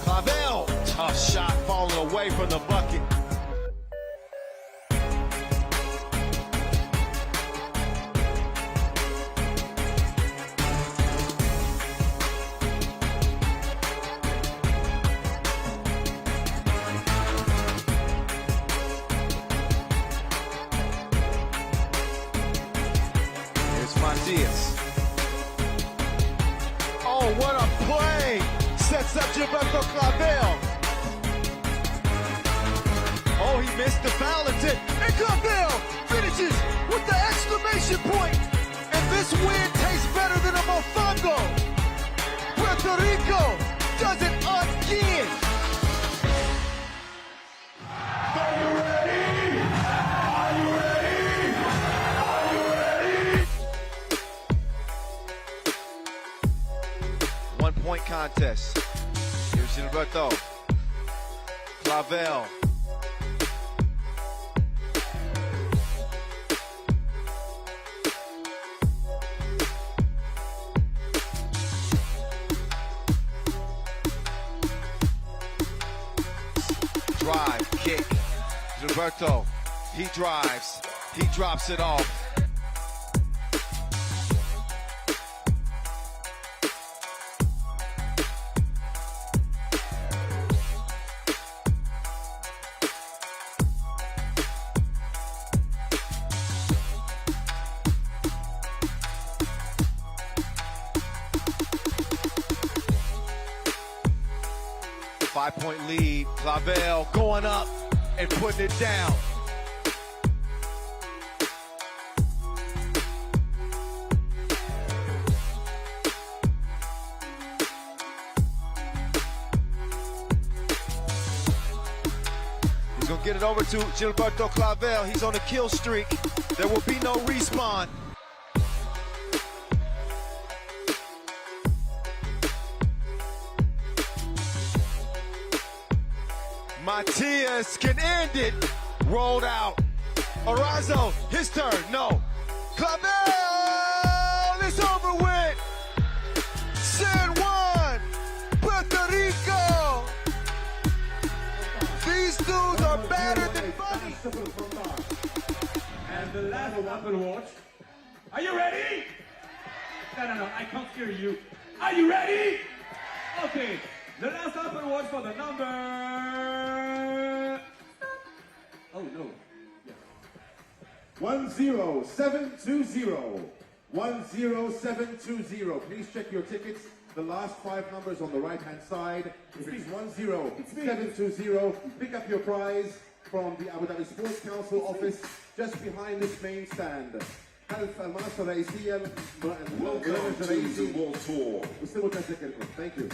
Clavel, tough shot falling away from the bucket. Here's Matias. Oh, what a play! Sets up Gilberto Clavel. Oh, he missed the foul attempt. And Clavel finishes with the exclamation point. And This win tastes better than a mofongo. Puerto Rico does it again. Are you ready? Are you ready? Are you ready? 1 point contest. Here's Gilberto. Clavel. Drive, kick. Gilberto, he drives. He drops it off. Five-point lead. Clavel going up and putting it down. He's going to get it over to Gilberto Clavel. He's on a kill streak. There will be no respawn. Matias can end it. Rolled out. Arazo, his turn. No. Clavel is over with. San Juan, Puerto Rico. These dudes are better than funny. And the last Apple Watch. Are you ready? No, I can't hear you. Are you ready? Okay. The last Apple Watch for the number. Oh no. Yeah. 10720. 10720. Please check your tickets. The last 5 numbers on the right-hand side. If it's 10720, pick up your prize from the Abu Dhabi Sports Council office just behind this main stand. Welcome to the World Tour. Thank you.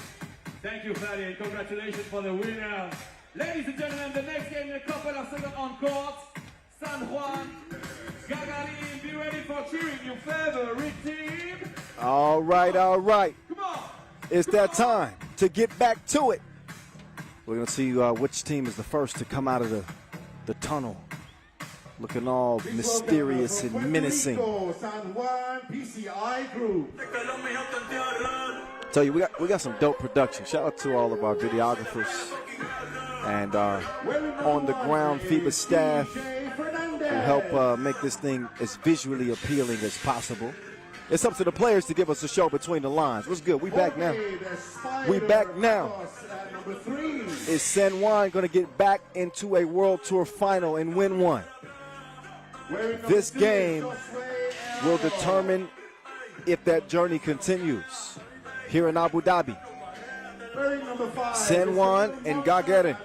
Thank you, Fadi, and congratulations for the winners. Ladies and gentlemen, the next game in a couple of seconds on court. San Juan, Gagarin, be ready for cheering your favorite team. All right, all right. Come on. It's that time to get back to it. We're going to see which team is the first to come out of the tunnel. Looking all mysterious and menacing. San Juan PCI Group. Tell you, we got some dope production. Shout out to all of our videographers and our on-the-ground FIBA staff who help make this thing as visually appealing as possible. It's up to the players to give us a show between the lines. What's good? We back now. We back now. Is San Juan going to get back into a World Tour final and win one? This game will determine if that journey continues. Here in Abu Dhabi, San Juan and Gagarin,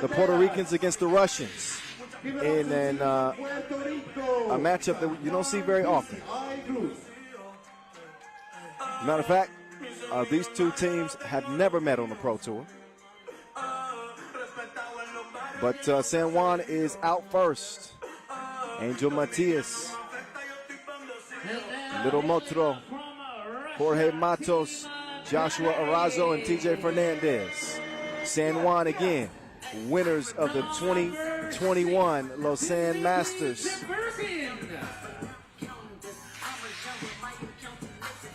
the Puerto Ricans against the Russians, in a matchup that you don't see very often. Matter of fact, these two teams have never met on the Pro Tour. But San Juan is out first. Angel Matias, Little Motro, Jorge Matos, Joshua Arazo, and TJ Fernandez. San Juan again, winners of the 2021 Lausanne Masters.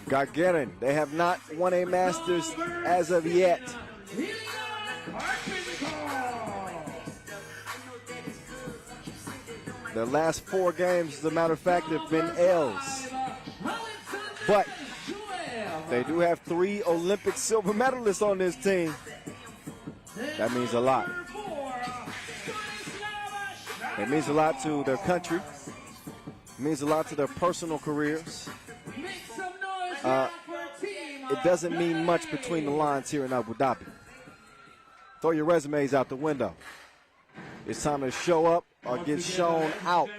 Gagarin, they have not won a Masters as of yet. Their last 4 games, as a matter of fact, have been L's. But they do have 3 Olympic silver medalists on this team. That means a lot. It means a lot to their country. It means a lot to their personal careers. It doesn't mean much between the lines here in Abu Dhabi. Throw your resumes out the window. It's time to show up or get shown out.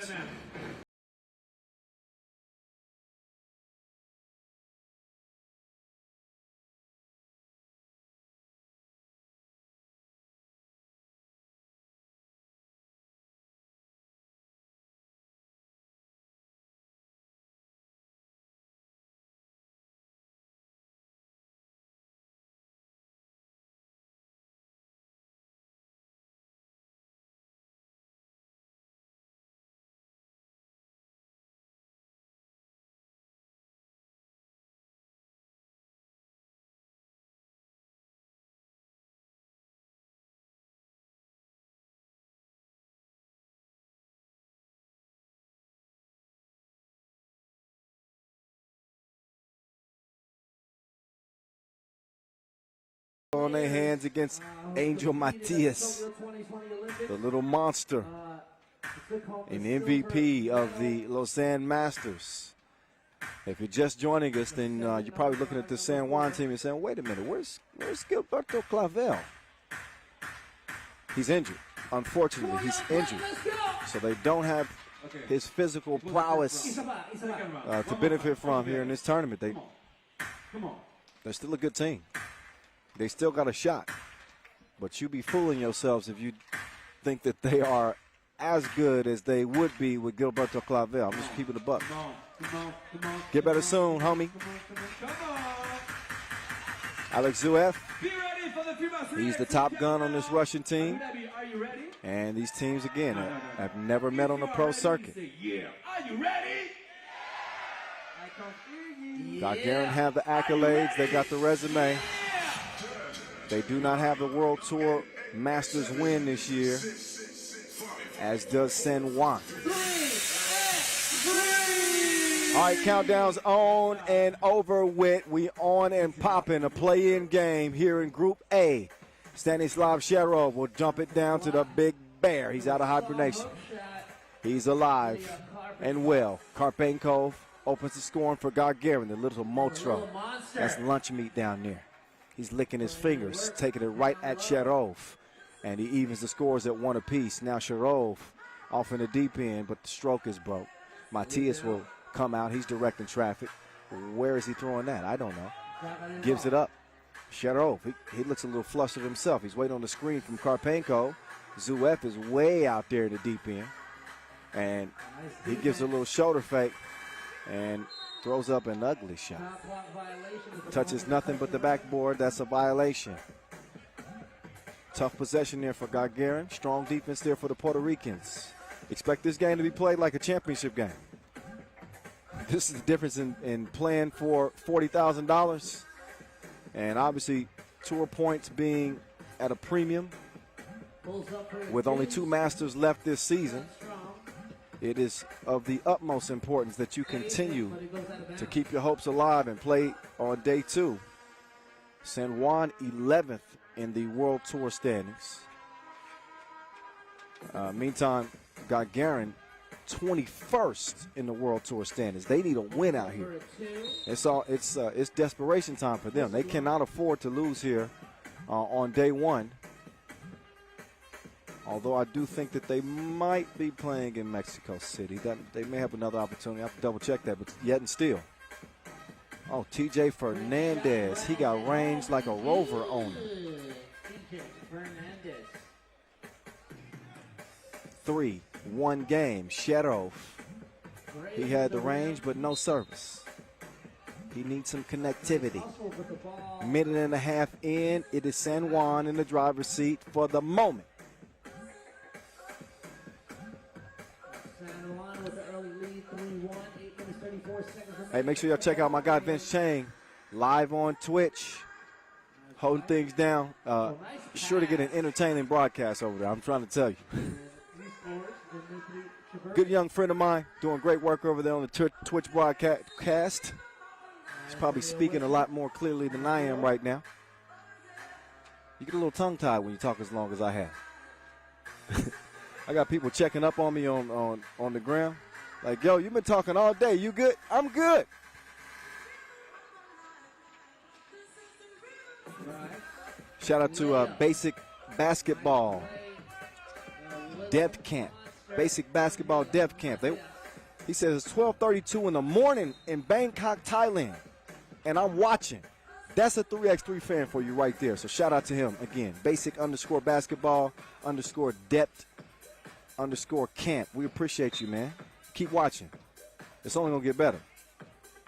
on their hands against Angel Matias, the little monster, an MVP of the Lausanne Masters. If you're just joining us, then you're probably looking at the San Juan team and saying, wait a minute, where's Gilberto Clavel? He's injured. Unfortunately, he's injured. So they don't have his physical prowess to benefit from here in this tournament. They're still a good team. They still got a shot. But you be fooling yourselves if you think that they are as good as they would be with Gilberto Clavel. I'm just keeping the buck. Get better soon, homie. Alex Zuev, he's the top gun on this Russian team. And these teams, again, have never met on the pro circuit. Gagarin have the accolades. They got the resume. They do not have the World Tour Masters win this year, as does San Juan. All right, countdown's on and over with. We on and popping a play-in game here in Group A. Stanislav Sharov will jump it down to the Big Bear. He's out of hibernation. He's alive and well. Karpenkov opens the scoring for Gagarin, the little Motro. That's lunch meat down there. He's licking his fingers, taking it right at Sharov. And he evens the scores at 1 apiece. Now Sharov off in the deep end, but the stroke is broke. Matias will come out. He's directing traffic. Where is he throwing that? I don't know. Gives it up. Sharov, he looks a little flustered himself. He's waiting on the screen from Karpenko. Zuev is way out there in the deep end. And he gives a little shoulder fake and throws up an ugly shot. Touches nothing but the backboard. That's a violation. Tough possession there for Gagarin. Strong defense there for the Puerto Ricans. Expect this game to be played like a championship game. This is the difference in playing for $40,000 and obviously tour points being at a premium. With only 2 Masters left this season, it is of the utmost importance that you continue to keep your hopes alive and play on day 2. San Juan 11th in the World Tour standings. Meantime, Gagarin 21st in the World Tour standings. They need a win out here. It's desperation time for them. They cannot afford to lose here on day 1. Although I do think that they might be playing in Mexico City. That they may have another opportunity. I have to double check that, but yet and still. Oh, TJ Fernandez. He got range like a rover owner. TJ Fernandez. 3-1 game. Sharov. He had the range, but no service. He needs some connectivity. Minute and a half in. It is San Juan in the driver's seat for the moment. San Juan with the early lead, 3-1, 8 minutes, 34 seconds. Hey, make sure y'all check out my guy Vince Chang live on Twitch, holding things down. Sure to get an entertaining broadcast over there, I'm trying to tell you. Good young friend of mine, doing great work over there on the Twitch broadcast. He's probably speaking a lot more clearly than I am right now. You get a little tongue-tied when you talk as long as I have. I got people checking up on me on the ground. Like, yo, you've been talking all day. You good? I'm good. Shout out to Basic Basketball Depth Camp. Basic Basketball Depth Camp. He says it's 12:32 in the morning in Bangkok, Thailand, and I'm watching. That's a 3x3 fan for you right there. So shout out to him again. Basic_basketball_depth_camp. We appreciate you, man. Keep watching. It's only gonna get better.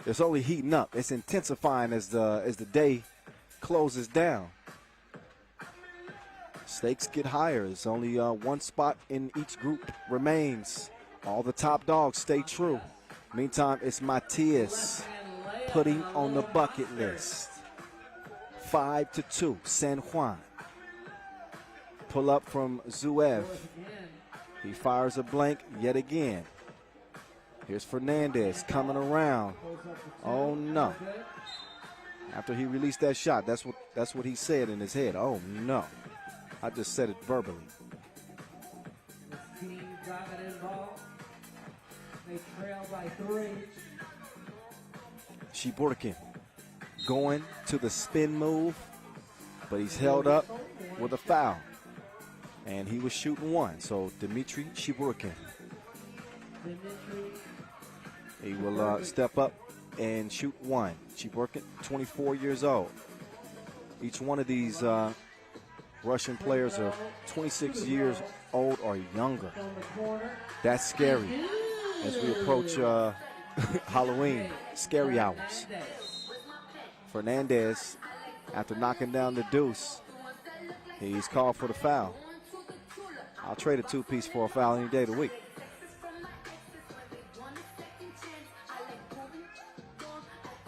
It's only heating up. It's intensifying as the day closes down. Stakes get higher. It's only 1 spot in each group remains. All the top dogs stay true. Meantime, it's Matias putting on the bucket list. 5-2, San Juan. Pull up from Zuev. He fires a blank yet again. Here's Fernandez coming around. Oh no. After he released that shot, that's what he said in his head. Oh no, I just said it verbally. This team got it involved. They trail by 3. Shiborkin going to the spin move, but he's held up with a foul. And he was shooting 1, so Dmitry Shiborkin. He will step up and shoot 1. Shiborkin, 24 years old. Each one of these Russian players are 26 years old or younger. That's scary as we approach Halloween, scary hours. Fernandez, after knocking down the deuce, he's called for the foul. I'll trade a 2-piece for a foul any day of the week.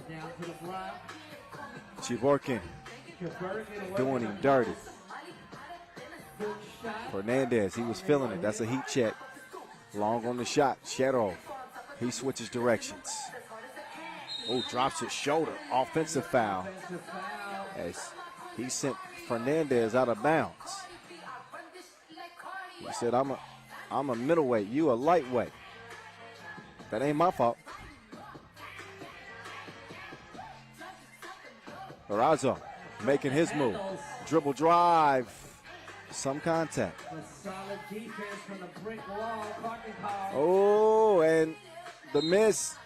Down to the block. Chivorkin doing him dirty. Fernandez, he was feeling it. That's a heat check. Long on the shot. Shedov, he switches directions. Oh, drops his shoulder. Offensive foul. As he sent Fernandez out of bounds. He said, I'm a middleweight, you a lightweight. That ain't my fault. Barrazo making his move. Dribble drive. Some contact. Solid defense from the brick wall. Oh, and the miss.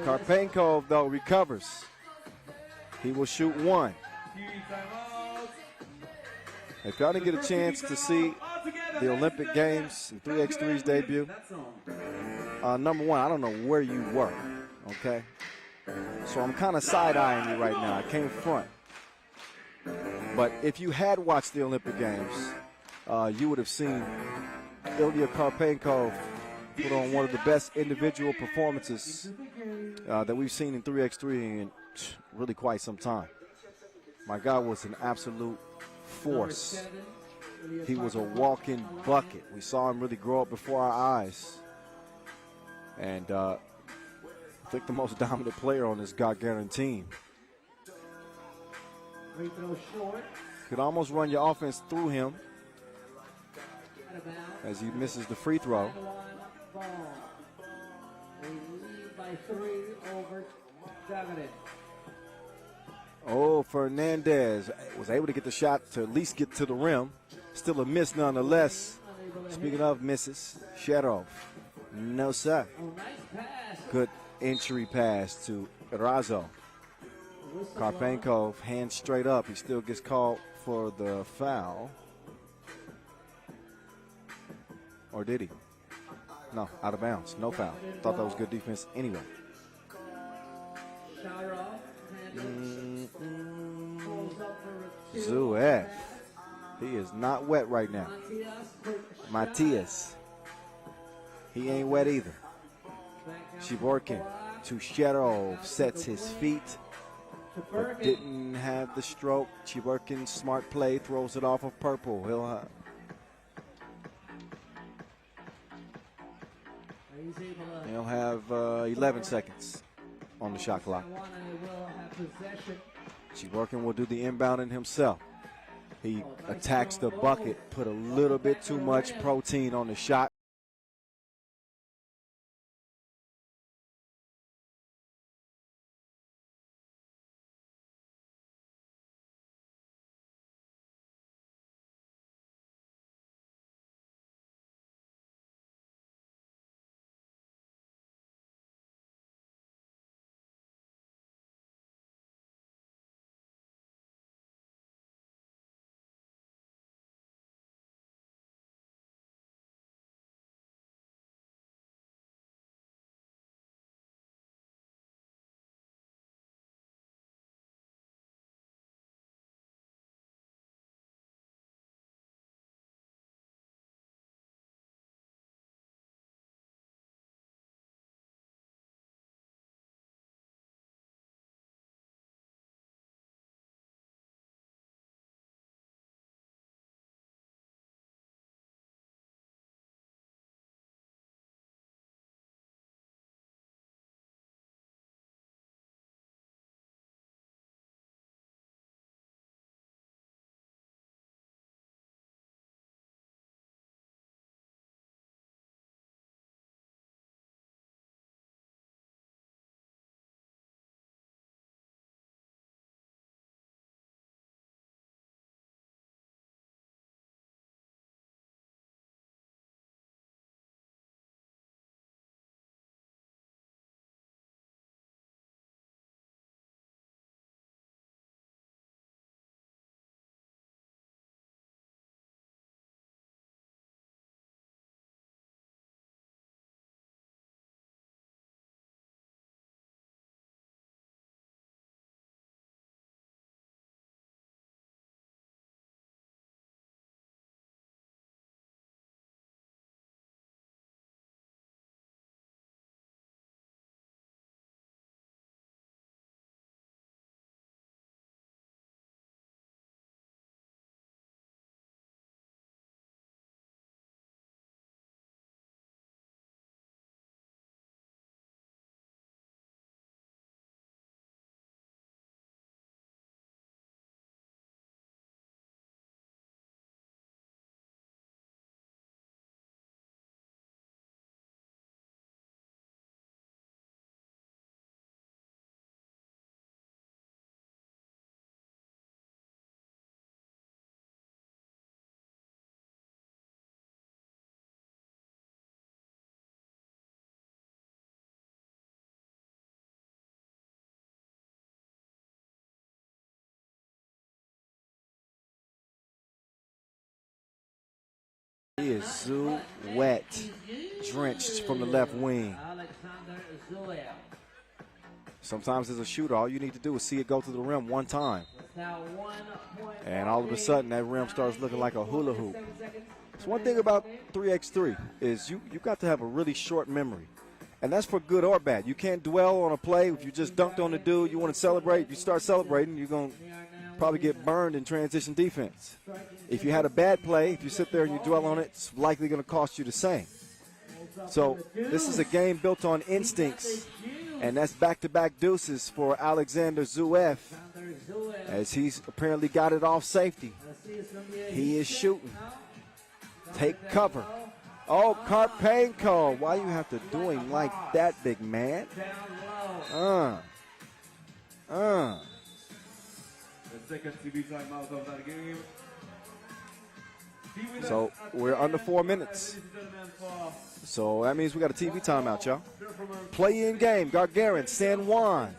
Karpenkov, though, recovers. He will shoot 1. If y'all didn't get a chance to see the Olympic Games and 3x3's debut, number one, I don't know where you were, okay? So I'm kind of side-eyeing you right now. I came front. But if you had watched the Olympic Games, you would have seen Ilya Karpenkov put on one of the best individual performances that we've seen in 3x3 in really quite some time. My guy was an absolute force. He was a walking bucket. We saw him really grow up before our eyes. And I think the most dominant player on this Gagarin team. Could almost run your offense through him as he misses the free throw. By 3 over Gagarin. Oh, Fernandez was able to get the shot to at least get to the rim. Still a miss nonetheless. Speaking of misses, Shedov. No, sir. Good entry pass to Razo. Karpenkov, hands straight up. He still gets called for the foul. Or did he? No, out of bounds. No foul. Thought that was good defense anyway. Zuev. He is not wet right now. Matias. He ain't wet either. Shivorkin to Shedov, sets his feet, but didn't have the stroke. Shivorkin, smart play, throws it off of Purple. He'll have 11 seconds on the shot clock. Shivorkin will do the inbounding himself. He attacks the bucket, put a little bit too much protein on the shot. is Zoo wet, drenched from the left wing. Sometimes as a shooter, all you need to do is see it go to the rim one time. And all of a sudden, that rim starts looking like a hula hoop. So one thing about 3x3 is you got to have a really short memory. And that's for good or bad. You can't dwell on a play. If you just dunked on the dude, you want to celebrate, if you start celebrating, you're going to probably get burned in transition defense. If you had a bad play, if you sit there and you dwell on it, it's likely going to cost you the same. So this is a game built on instincts, and that's back-to-back deuces for Alexander Zuev, as he's apparently got it off safety. He is shooting. Take cover. Oh, Karpenko. Why you have to do him like that, big man? The second TV timeout of that game. So we're under 4 minutes. So that means we got a TV timeout, y'all. Play-in game, Gagarin, San Juan.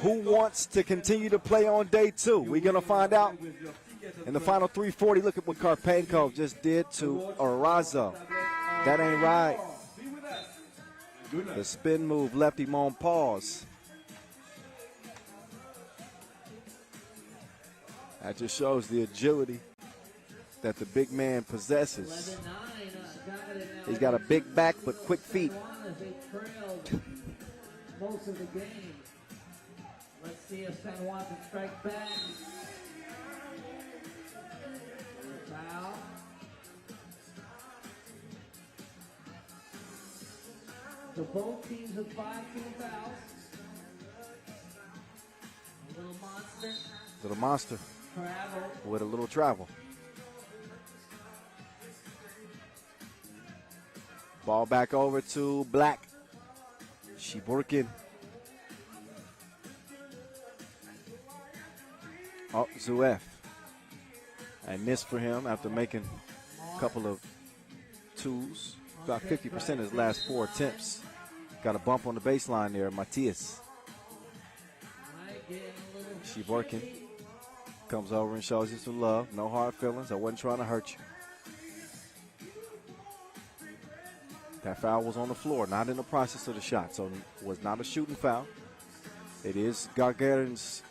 Who wants to continue to play on day 2? We're going to find out in the final 340. Look at what Karpenko just did to Arazo. That ain't right. The spin move left him on pause. That just shows the agility that the big man possesses. He's got a big back but quick feet. Most of the game. Let's see if San Juan can strike back. Foul. So both teams have 5 team fouls. A little monster. Little monster Travel. with a little travel. Ball back over to Black. Shiborkin. Oh, Zuev. A miss for him after making a couple of twos. About 50% his last 4 attempts. Got a bump on the baseline there, Matias. Shiborkin comes over and shows you some love. No hard feelings. I wasn't trying to hurt you. That foul was on the floor, not in the process of the shot, so it was not a shooting foul. It is Gagarin's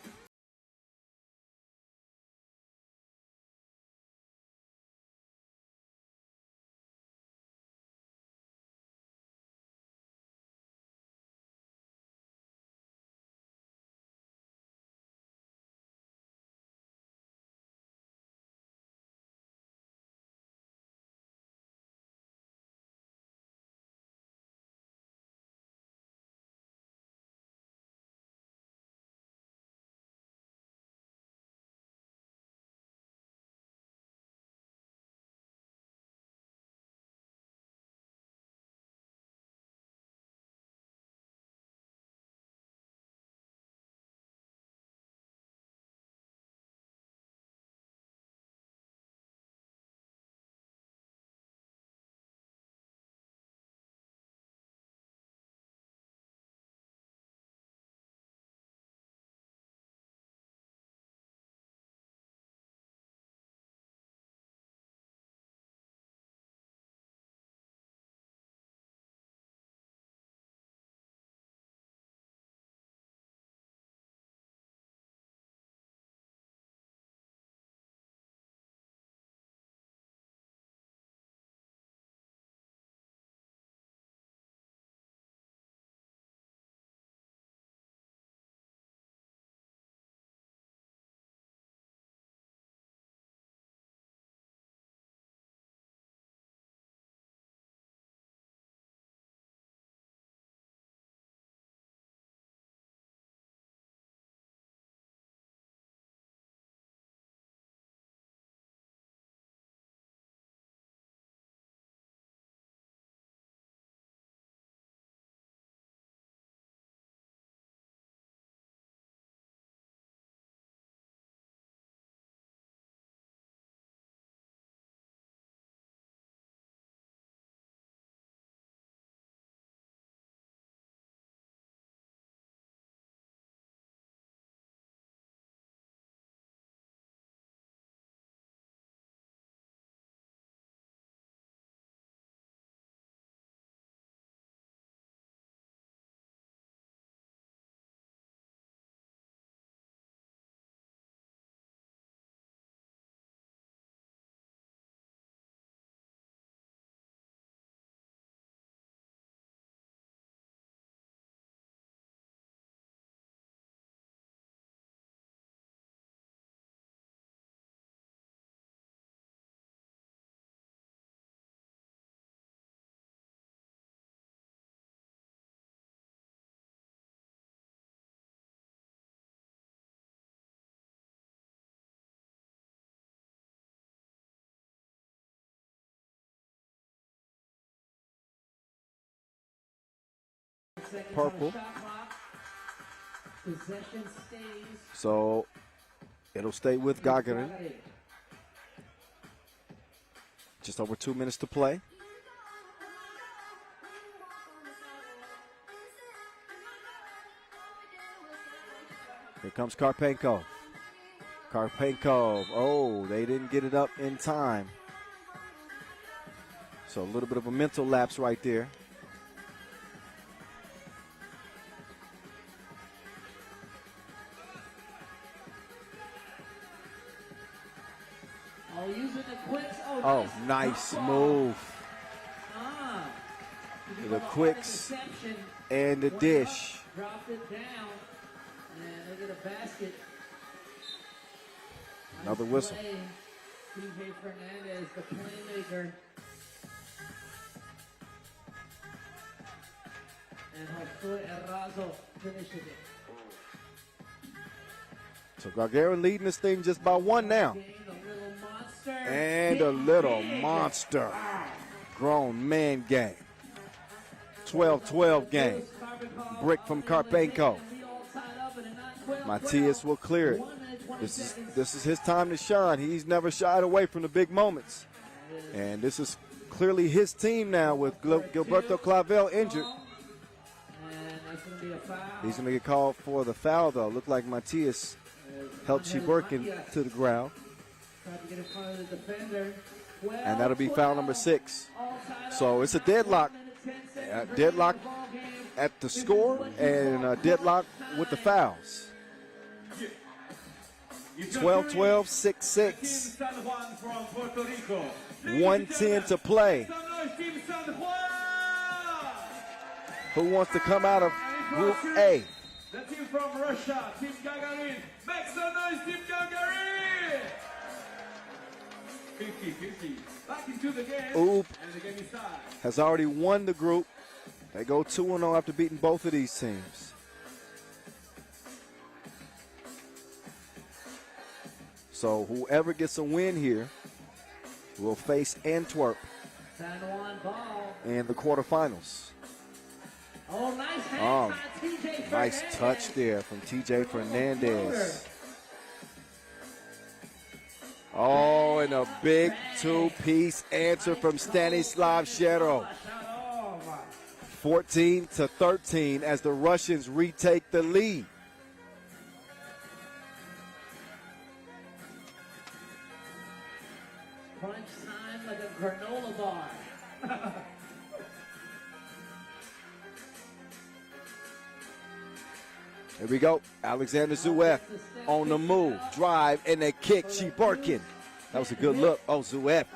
purple. Possession stays. So it'll stay with Gagarin. Just over 2 minutes to play. Here comes Karpenko. Karpenko. Oh, they didn't get it up in time. So a little bit of a mental lapse right there. Oh, using the quicks. Oh, nice move. The quicks and the dish. Dropped it down. And they get a basket. Another whistle. TJ Fernandez, the playmaker. And Josue Errazo finishes it. So Gagarin leading this thing just by one now. And a little monster. Grown man game. 12-12 game. Brick from Karpenko. Matias will clear it. This is his time to shine. He's never shied away from the big moments. And this is clearly his team now with Gilberto Clavel injured. He's going to get called for the foul, though. Looked like Matias helped Chiburkin to the ground. And that'll be foul number 6. So it's a deadlock. Deadlock at the score and a deadlock with the fouls. 12-12, 6-6. 1:10 to play. Who wants to come out of Group A? The team from Russia, Team Gagarin. Make some noise, Team Gagarin! 50-50. Back into the game. Oop And the game is tied. has already won the group. They go 2-0 after beating both of these teams. So whoever gets a win here will face Antwerp San Juan ball. in the quarterfinals. Oh, nice hands by TJ Fernandez. Nice touch there from TJ Fernandez. Oh, and a big two-piece answer from Stanislav Shero. 14-13 as the Russians retake the lead. Crunch time like a granola bar. Here we go. Alexander Zuev on the move. Drive and a kick. Chiburkin. That was a good look. Oh, Zuev.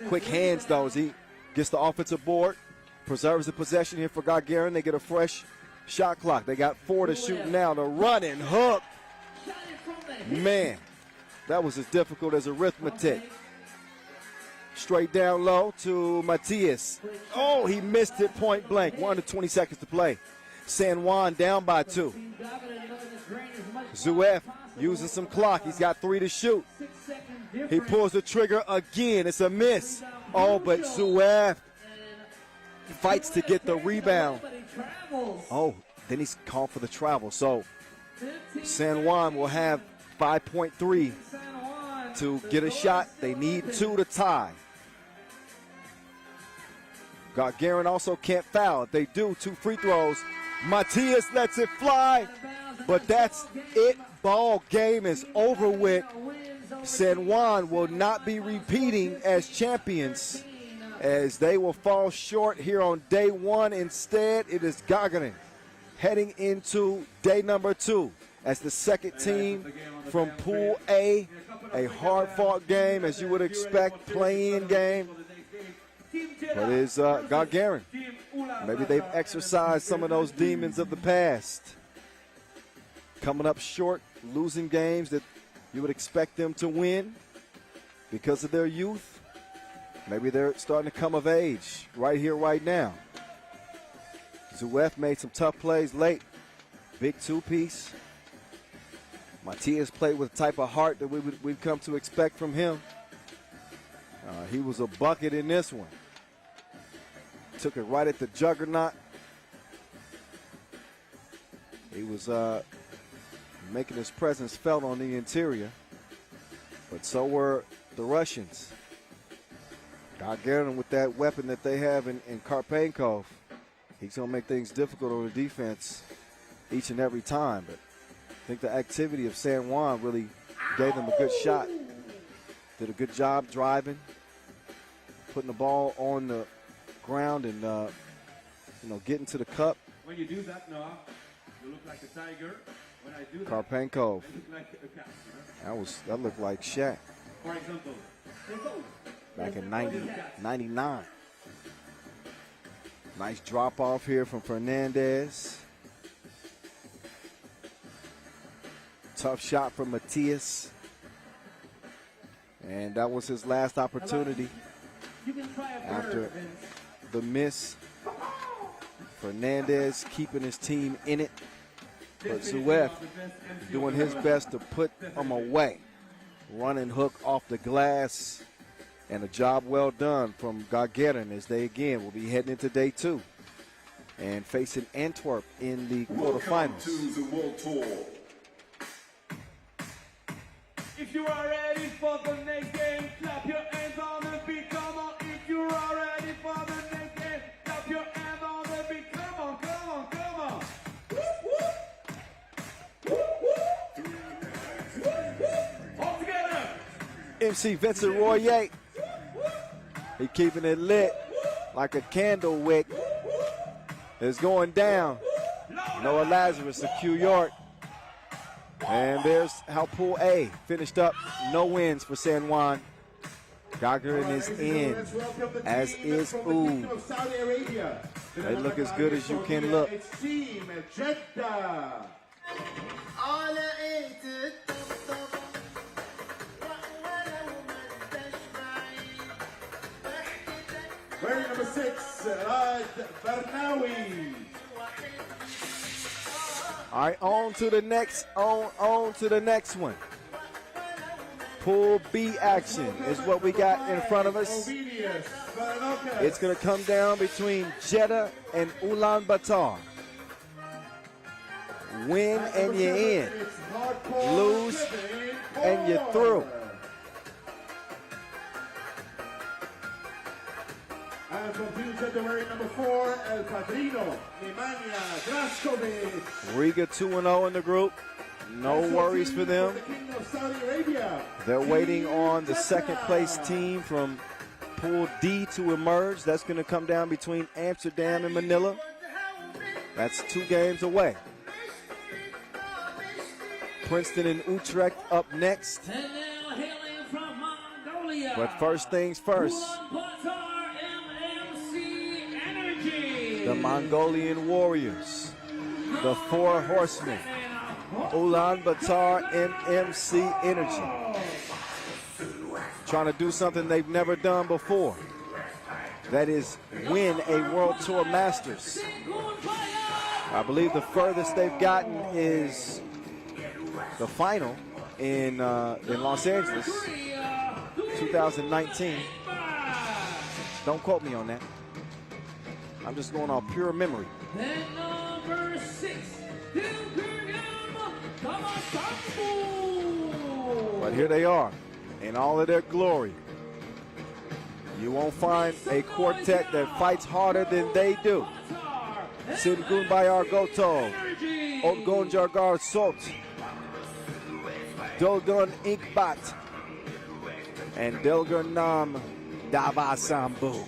Quick hands, though, as he gets the offensive board. Preserves the possession here for Gagarin. They get a fresh shot clock. They got 4 to shoot now. The running hook. Man, that was as difficult as arithmetic. Straight down low to Matias. Oh, he missed it point blank. 1 to 20 seconds to play. San Juan down by 2. Zuev using some clock. He's got 3 to shoot. He pulls the trigger again. It's a miss. Oh, but Zuev fights to get the rebound. Oh, then he's called for the travel. So San Juan will have 5.3 to get a shot. They need 2 to tie. Gagarin also can't foul. If they do, 2 free throws. Matias lets it fly, but that's it. Ball game is over with. San Juan will not be repeating as champions, as they will fall short here on day 1. Instead, it is Gagarin heading into day number 2 as the second team from Pool A. A hard-fought game, as you would expect, play-in game. But it's Gagarin. Maybe they've exercised some of those demons of the past. Coming up short, losing games that you would expect them to win because of their youth. Maybe they're starting to come of age right here, right now. Zuev made some tough plays late. Big 2-piece. Matias played with the type of heart that we've come to expect from him. He was a bucket in this one. Took it right at the juggernaut. He was making his presence felt on the interior, but so were the Russians. Gagarin with that weapon that they have in Karpenkov. He's going to make things difficult on the defense each and every time, but I think the activity of San Juan really gave them a good shot. Did a good job driving, putting the ball on the ground and, getting to the cup. When you do that, Noah, you look like a tiger. When I do that, Karpenkov. I look like a cat. That looked like Shaq For example, back in 99. Nice drop off here from Fernandez. Tough shot from Matias. And that was his last opportunity after the miss. Fernandez keeping his team in it. But Zuev doing his best to put them away. Running hook off the glass. And a job well done from Gagarin as they again will be heading into day 2 and facing Antwerp in the quarterfinals. Welcome to the World Tour. If you are ready for the next game, clap your hands on the beat, come on. If you are ready for the next game, clap your hands on the beat, come on, come on, come on. Whoop, whoop. All together. MC Vincent Royer. He keeping it lit like a candle wick. It's going down. Noah Lazarus of Q York. And there's how Pool A finished up. No wins for San Juan. Gagarin is in, as is Oud. They look as good as you can look. It's Team Jeddah. Wearing number 6, Rad Barnawi. All right, on to the next one. Pool B action is what we got in front of us. It's going to come down between Jeddah and Ulaanbaatar. Win and you're in. Lose and you're through. And from Team Jeddah wearing number 4, El Padrino, Liman. Riga 2-0 in the group. No worries for them. They're waiting on the second place team from Pool D to emerge. That's going to come down between Amsterdam and Manila. That's 2 games away. Princeton and Utrecht up next. And now hailing from Mongolia. But first things first. UlaanbaatarMMC Energy. The Mongolian Warriors. The 4 Horsemen. Ulaanbaatar MMC Energy. Trying to do something they've never done before. That is win a World Tour Masters. I believe the furthest they've gotten is the final in Los Angeles, 2019. Don't quote me on that. I'm just going off pure memory. And number 6, but here they are in all of their glory. You won't find a quartet that fights harder than they do. Singun Bayar Goto, Otgon Jargar Sot, Doldon Inkbat, and Dilgar Nam Davasambu.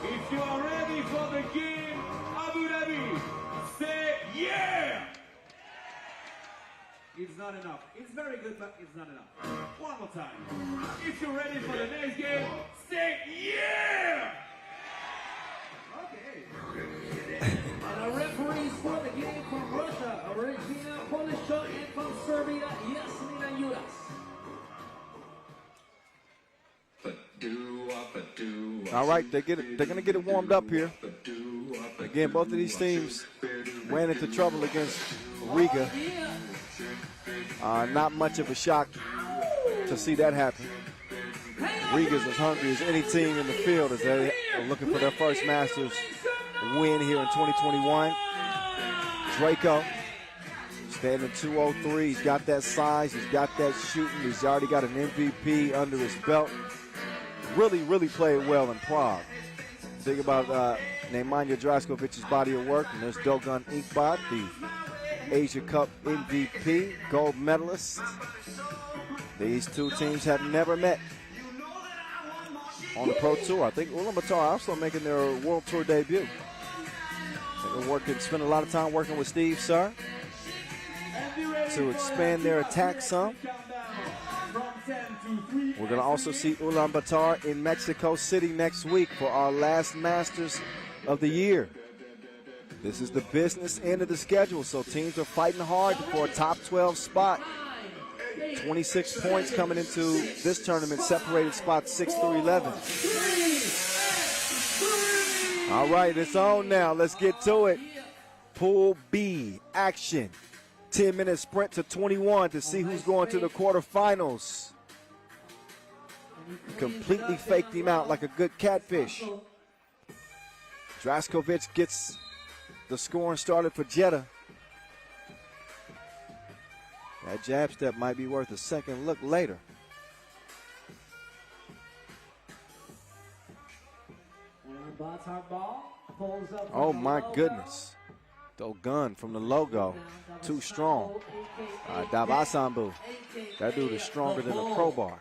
If you are ready for the game, Abu Dhabi, say yeah! It's not enough. It's very good, but it's not enough. One more time. If you're ready for the next game, say yeah! Okay. And our referees for the game from Russia, Regina Polishuk, and from Serbia, Yasmina Yuras. All right, they're going to get it warmed up here. Again, both of these teams ran into trouble against Riga. Not much of a shock to see that happen. Riga's as hungry as any team in the field as they are looking for their first Masters win here in 2021. Draco, standing 203. He's got that size. He's got that shooting. He's already got an MVP under his belt. Really, really played well in Prague. Think about Nemanja Drašković's body of work, and there's Dogan Inkbot, the Asia Cup MVP, gold medalist. These two teams have never met on the Pro Tour. I think Ulaanbaatar also making their World Tour debut. They've been spent a lot of time working with Steve Sir to expand their attack some. We're going to also see Ulaanbaatar in Mexico City next week for our last Masters of the year. This is the business end of the schedule, so teams are fighting hard for a top 12 spot. 26 points coming into this tournament, separated spots 6 through 11. All right, it's on now. Let's get to it. Pool B action. 10-minute sprint to 21 to see who's going to the quarterfinals. Completely faked him out like a good catfish. Drašković gets the scoring started for Jeddah. That jab step might be worth a second look later. Oh my goodness. Dogan from the logo. Too strong. Davasambu. That dude is stronger than a crowbar.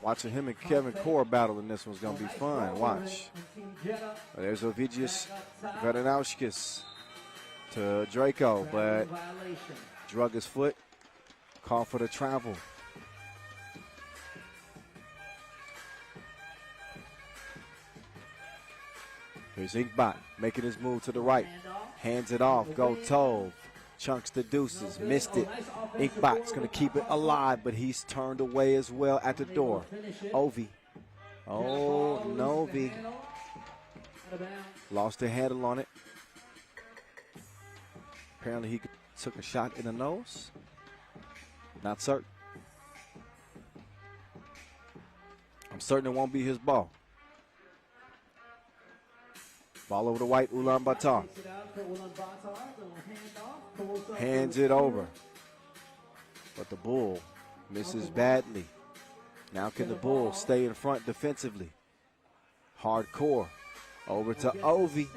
Watching him and Kevin Core battle in this one's going to be fun. Watch. There's Ovidius Veranauskis to Draco, but drug his foot. Call for the travel. Here's Inkbot making his move to the right. Hands it off. Go Tove. Chunks the deuces. Missed it. Inkbot's going to keep it alive, but he's turned away as well at the door. Ovi. Oh, Novi. Lost the handle on it. Apparently he took a shot in the nose. Not certain. I'm certain it won't be his ball. Ball over to white, Ulaanbaatar. Hands it over. But the Bull misses badly. Now can the Bull stay in front defensively? Hardcore. Over to Ovi.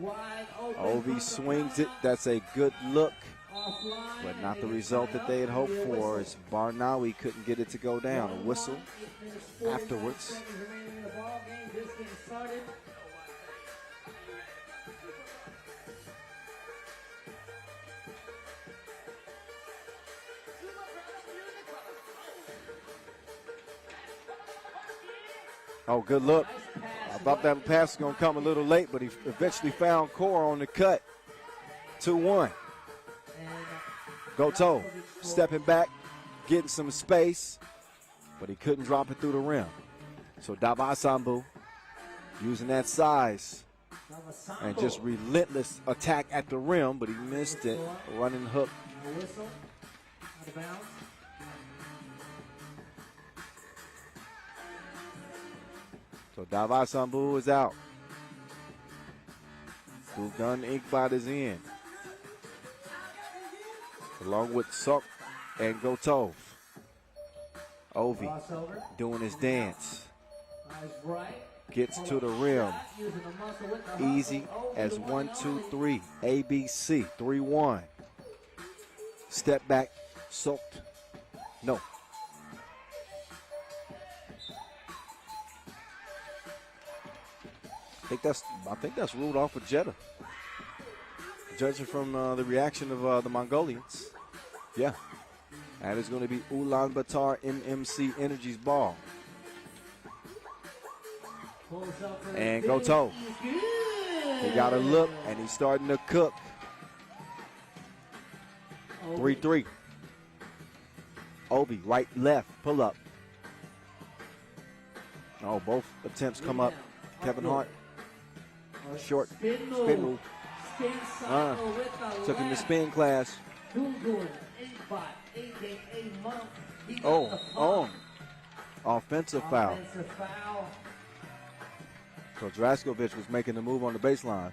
Ovi swings it. That's a good look, but not the result that they had hoped for, as Barnawi couldn't get it to go down. A whistle afterwards. Oh, good look. I thought that pass was going to come a little late, but he eventually found Core on the cut. 2-1. Goto stepping back, getting some space, but he couldn't drop it through the rim. So Davasambu using that size and just relentless attack at the rim, but he missed it. Running hook. So Davasambu is out. Dogan Inkbot is in, along with Sok and Gotov. Ovi doing his dance. Gets to the rim. Easy as 1, 2, 3. ABC. 3-1. Step back. Soaked. No. I think that's ruled off of Jeddah. Judging from the reaction of the Mongolians. Yeah. That is going to be UlaanbaatarMMC Energy's ball. And Goto. He got a look, and he's starting to cook. 3-3. Obi, right, left, pull up. Oh, both attempts come up. Kevin Hart. Short spin move. Took him to spin class. Offensive foul. Offensive foul. So Draskovic was making the move on the baseline.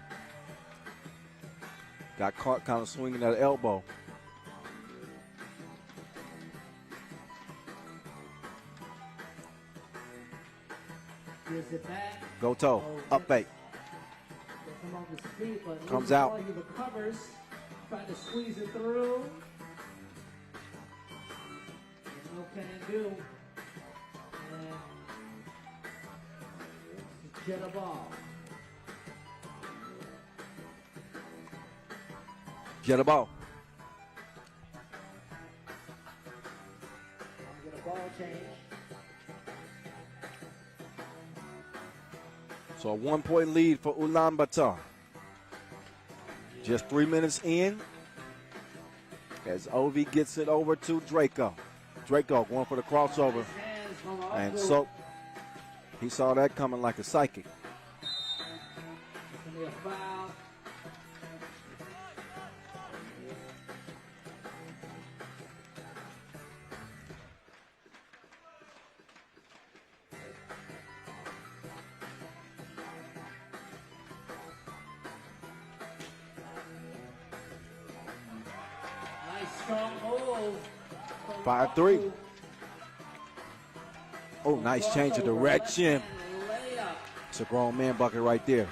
Got caught kind of swinging that elbow. Gives it back. Go toe. Up fake. Come off his feet, but Comes out. He recovers. Trying to squeeze it through. No can do. And Jeddah ball. Jeddah ball. Get a ball change. So a 1-point lead for Ulaanbaatar. Just 3 minutes in as Ovi gets it over to Draco. Draco going for the crossover. And so he saw that coming like a psychic. It's going to be a foul. Strong move. 5-3. Oh, nice change of direction. It's a grown man bucket right there.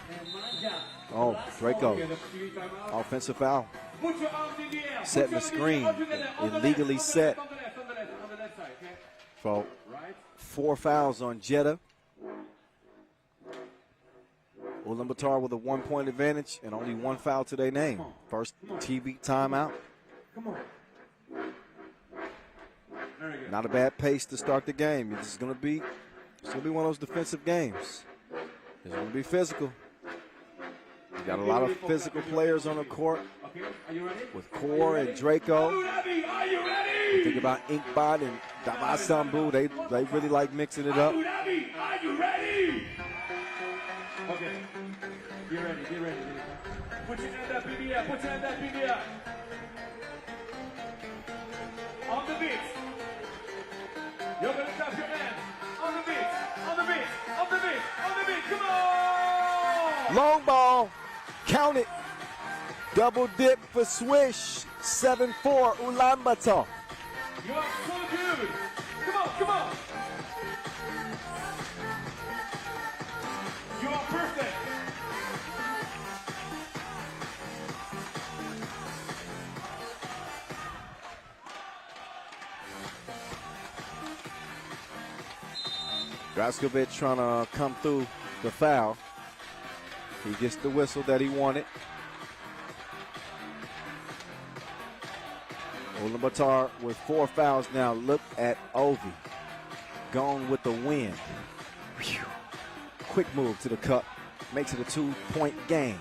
Oh, Draco. Offensive foul. Setting the screen. Illegally set. For 4 fouls on Jeddah. Ulaanbaatar with a 1-point advantage and only 1 foul to their name. First TV timeout. Come on. Not a bad pace to start the game. It's going to be one of those defensive games. It's going to be physical. You got a lot of physical players on the court with Core and Draco. You think about Inkbot and Dabasambu. They really like mixing it up. Are you ready? Okay. Get ready. Put your hand up in the air. On the beat. You're going to clap your hands. On the beat. Come on! Long ball. Count it. Double dip for Swish. 7-4 Ulaanbaatar. You are so good. Come on. You are perfect. Draskovic trying to come through the foul. He gets the whistle that he wanted. Ulaanbaatar with 4 fouls now. Look at Ovi. Gone with the win. Whew. Quick move to the cup. Makes it a 2-point game.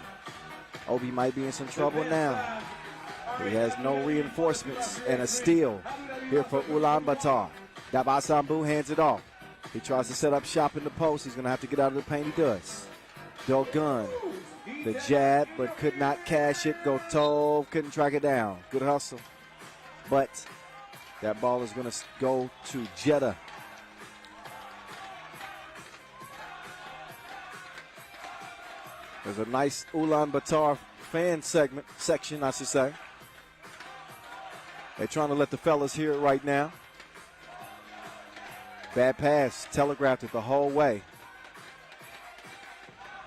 Ovi might be in some trouble now. He has no reinforcements and a steal here for Ulaanbaatar. Dabasambu hands it off. He tries to set up shop in the post. He's going to have to get out of the paint. He does. Dogun, the jab, but could not cash it. Gotov couldn't track it down. Good hustle. But that ball is going to go to Jeddah. There's a nice Ulaanbaatar fan section, I should say. They're trying to let the fellas hear it right now. Bad pass, telegraphed it the whole way.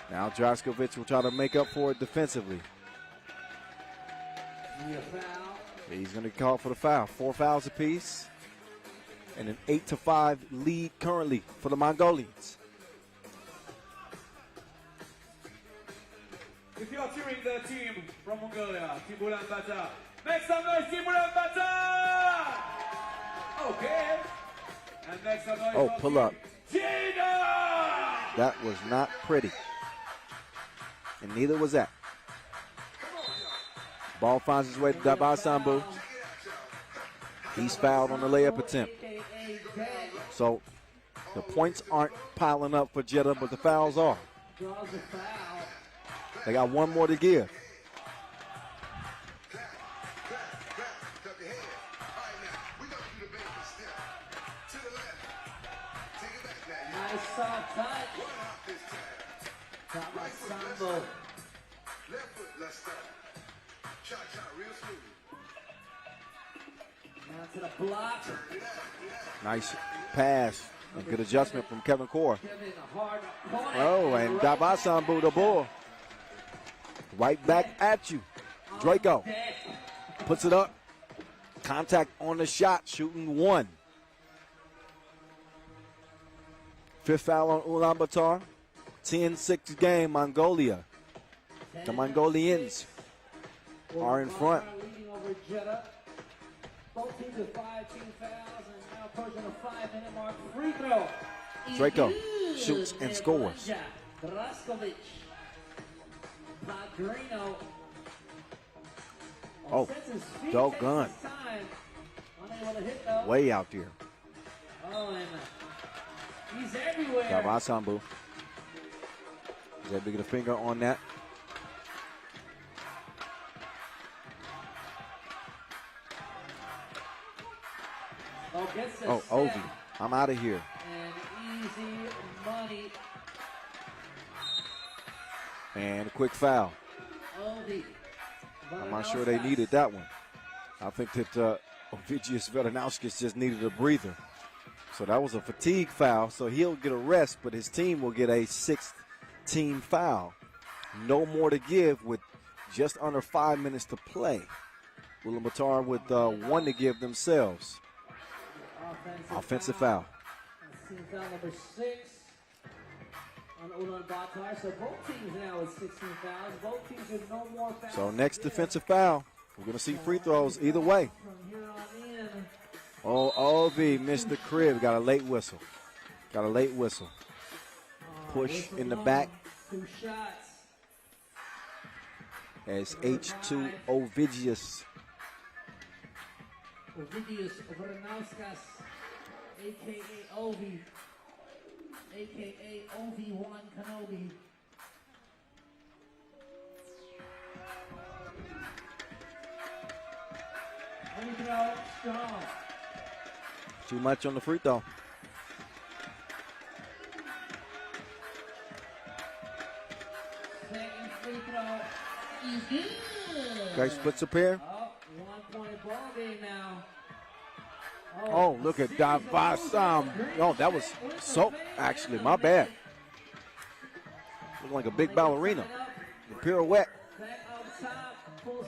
Now Draskovic will try to make up for it defensively. He's going to call for the foul. 4 fouls apiece. And an 8-5 lead currently for the Mongolians. If you're cheering the team from Mongolia, Team Ulaanbaatar, make some noise, Team Ulaanbaatar! Okay. And make some noise. Oh, pull up. Jeddah! That was not pretty. And neither was that. Ball finds its way to Dabasambu. He's fouled on the layup attempt. So the points aren't piling up for Jeddah, but the fouls are. They got one more to give. soft touch. Top of Sambo. Left foot, let's start. Cha-cha, real smooth. Down to the block. Nice pass. A good adjustment from Kevin Core. Kevin, a hard corner. Oh, and Davasambu, the ball. Right back at you. Draco puts it up. Contact on the shot, shooting one. Fifth foul on Ulaanbaatar. 10-6 game, Mongolia. The Mongolians are in front. Leading over Jeddah. Both teams with 5 team fouls and now approaching the 5-minute mark. Free throw. Draco shoots and scores. Draskovic. Pellegrino. Oh, doggone. Unable to hit though. Way out there. Oh, and he's everywhere. Davasambu. Is able to get a finger on that. Oh, Ovi. I'm out of here. And easy money. And a quick foul. Ovi. I'm not sure they needed that one. I think that Ovidius Velanauskas just needed a breather. So that was a fatigue foul, so he'll get a rest, but his team will get a 6th team foul. No more to give with just under 5 minutes to play. Ulaanbaatar with 1 to give themselves. Offensive foul. Team foul number 6 on Ulaanbaatar. So both teams now with 16 fouls. Both teams with no more fouls. So next defensive foul. We're going to see free throws either way. From here on in. Oh, Ovi missed the crib. Got a late whistle. Got a late whistle. Push in the back. 2 shots. As H2 Ovidius. Ovidius Velanauskas, a.k.a. Ovi, a.k.a. Obi-Wan Kenobi. Free throw, strong. Too much on the free throw. Second free throw is good. Okay, splits a pair. 1-point ball game now. Oh, look at Davasam. Oh, that was soap, actually. My bad. Looking like a big ballerina. The pirouette.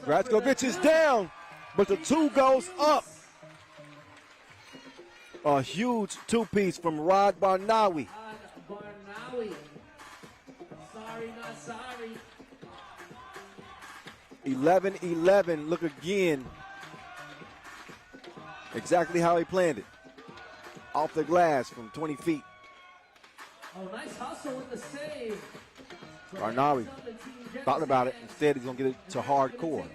Draskovic is down, but the 2 goes up. A huge 2-piece from Rod Barnawi. Barnawi. Sorry, not sorry. 11-11. Look again. Exactly how he planned it. Off the glass from 20 feet. Oh, nice hustle with the save. Barnawi thought about it. Instead, he's going to get it to hardcore.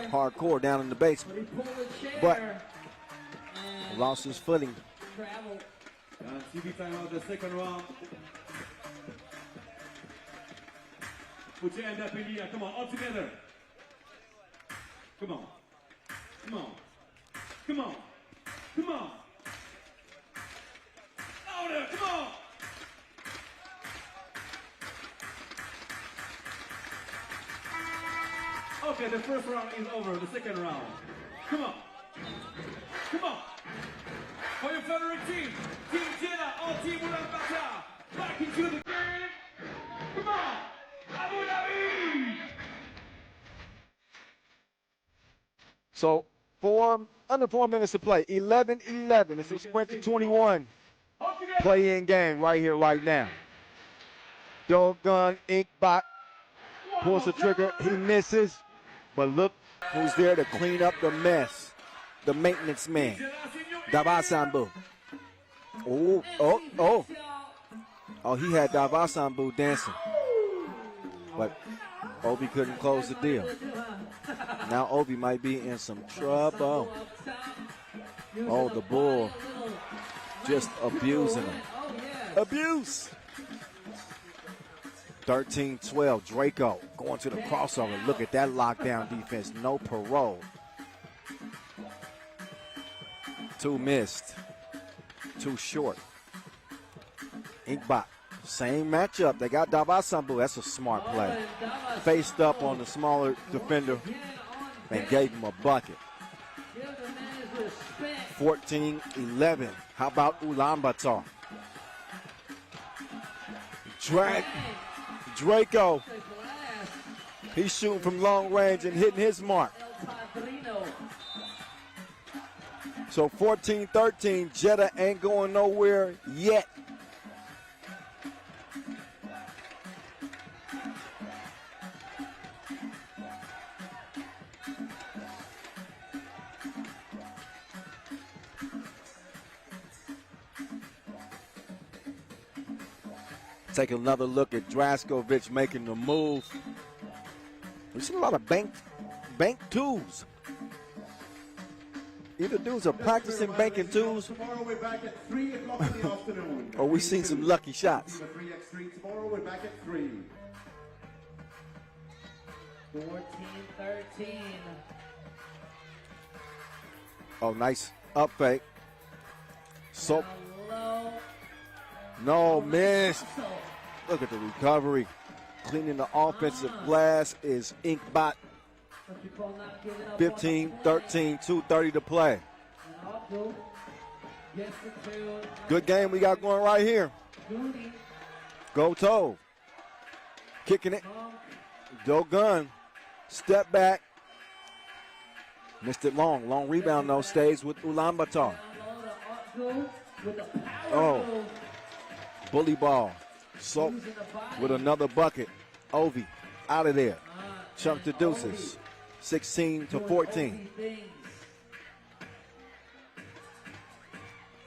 Hardcore down in the basement. But he lost his footing. TV time out the second round. Put your hand up in the air. Come on, all together. Come on. Come on. Come on. Come on. Louder. Come on. Okay, the first round is over. The second round. Come on. Come on. For your favorite team, Team Jeddah or Team Ulaanbaatar. Back into the game. Come on. Abu Dhabi. So, under 4 minutes to play. 11-11. It's a sprint to 21. Play-in game right here, right now. Doggone Inkbot pulls the trigger. He misses. But look who's there to clean up the mess. The maintenance man. Davasambu. Oh, he had Davasambu dancing. But Obi couldn't close the deal. Now Obi might be in some trouble. Oh, the bull just abusing him. Abuse. 13-12, Draco going to the crossover. Look at that lockdown defense, no parole. 2 missed, 2 short. Inkbot, same matchup. They got Dabasambu. That's a smart play. Faced up on the smaller defender and gave him a bucket. 14-11. How about Ulaanbaatar? Draco. He's shooting from long range and hitting his mark. So 14-13. Jeddah ain't going nowhere yet. Take another look at Draskovic making the move. We've seen a lot of bank twos. Either dudes are practicing banking twos, Tomorrow we're back at 3 o'clock in the afternoon. or we've seen some lucky shots. FIBA 3x3. Tomorrow we're back at 3. 14-13. Oh, nice up fake. So, no miss. Look at the recovery. Cleaning the offensive glass is Inkbot. 15-13, 2:30 to play. Good game we got going right here. Go Tove. Kicking it. Dogun. Step back. Missed it long. Long rebound though. Stays with Ulaanbaatar. Oh. Bully ball. So with another bucket. Ovi out of there. Chunk the deuces. 16-14.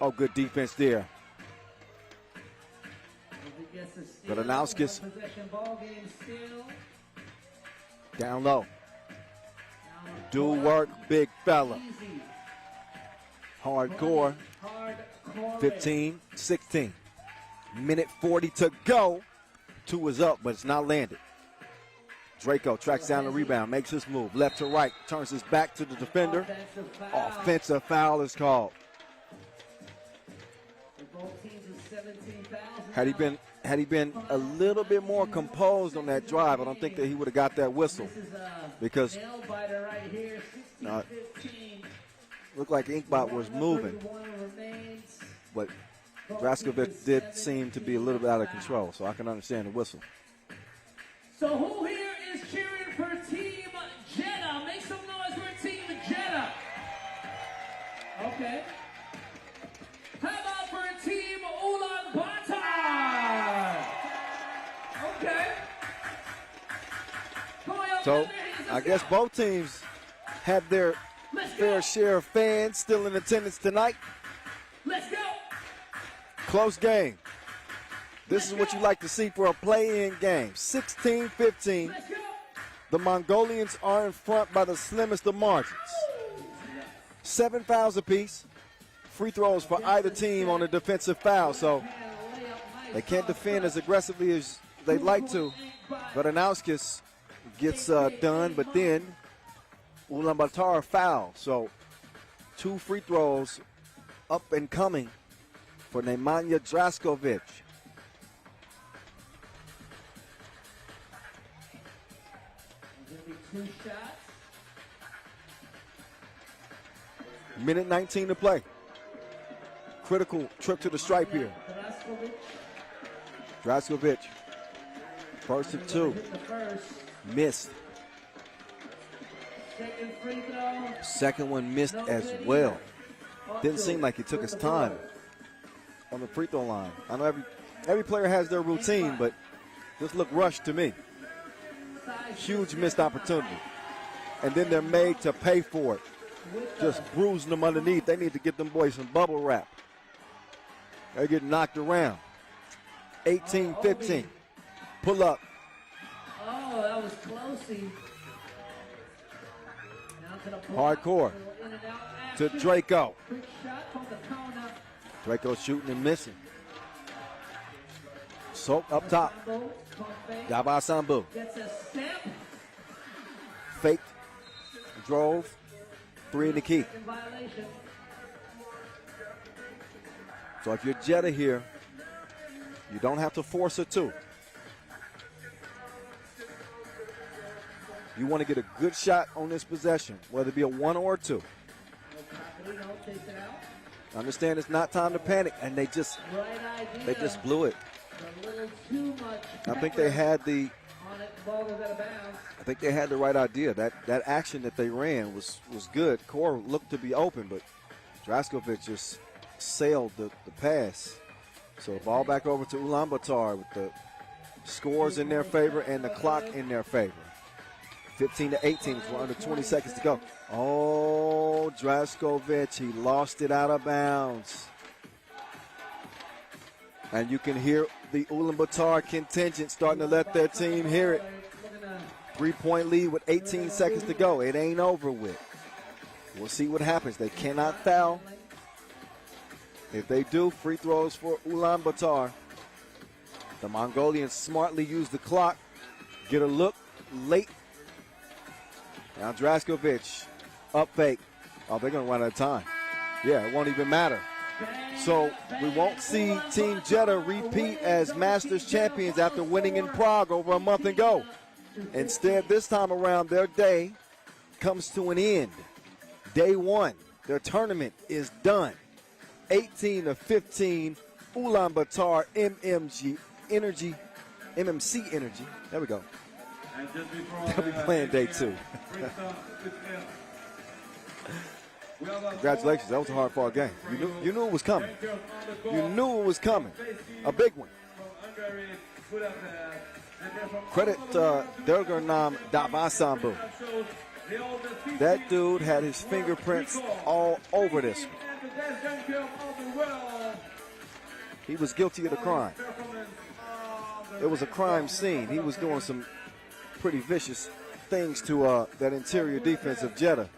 Oh, good defense there. Gagarin down low. Do work, big fella. Hardcore. 15-16. Minute 40 to go. 2 is up, but it's not landed. Draco tracks down the rebound, makes his move. Left to right, turns his back to the defender. Offensive foul is called. Had he been a little bit more composed on that drive, I don't think that he would have got that whistle. Because looked like Inkbot was moving. But Draskovic did seem to be a little bit out of control, so I can understand the whistle. So who here is cheering for Team Jeddah? Make some noise for Team Jeddah. Okay. How about for Team Ulaanbaatar? Okay. So I guess both teams have their fair share of fans still in attendance tonight. Let's go. Close game. This is what you like to see for a play-in game. 16-15. The Mongolians are in front by the slimmest of margins. 7 fouls apiece. Free throws for either team on a defensive foul. So they can't defend as aggressively as they'd like to. But Anauskis gets done, but then Ulaanbaatar foul. So 2 free throws up and coming for Nemanja Draskovic. Minute 19 to play. Critical trip to the stripe here. Draskovic. First and 2. Missed. Second one missed as well. Didn't seem like he took his time on the free throw line. I know every player has their routine, but this looked rushed to me. Huge missed opportunity. And then they're made to pay for it. Just bruising them underneath. They need to get them boys some bubble wrap. They're getting knocked around. 18-15. Pull up. Oh, that was close. Hardcore to Draco. Draco shooting and missing. So up top. Dabasambu. Faked. Drove. 3 in the key. So if you're Jeddah here, You don't have to force a two. You want to get a good shot on this possession, whether it be a one or a two. Understand it's not time to panic, and they just blew it. I think they had the right idea. That action that they ran was good. Core looked to be open, but Draskovic just sailed the pass. So ball back over to Ulaanbaatar with the scores in their favor and the clock in their favor. 15-18 with under 20 seconds to go. Oh, Draskovic, he lost it out of bounds. And you can hear the Ulaanbaatar contingent starting to let their team hear it. 3-point lead with 18 seconds to go. It ain't over with. We'll see what happens. They cannot foul. If they do, free throws for Ulaanbaatar. The Mongolians smartly use the clock, get a look late. Now Draskovic, up fake. Oh, they're going to run out of time. Yeah, it won't even matter. So we won't see Team Jeddah repeat as Masters champions after winning in Prague over a month ago. Instead, this time around, their day comes to an end. Day one, their tournament is done. 18-15, Ulaanbaatar MMC Energy. There we go. They'll be playing day two. Congratulations, that was a hard-fought game. You knew it was coming. You knew it was coming. A big one. Credit Gagarin Davasambu. That dude had his fingerprints all over this one. He was guilty of the crime. It was a crime scene. He was doing some pretty vicious things to that interior defense of Jeddah.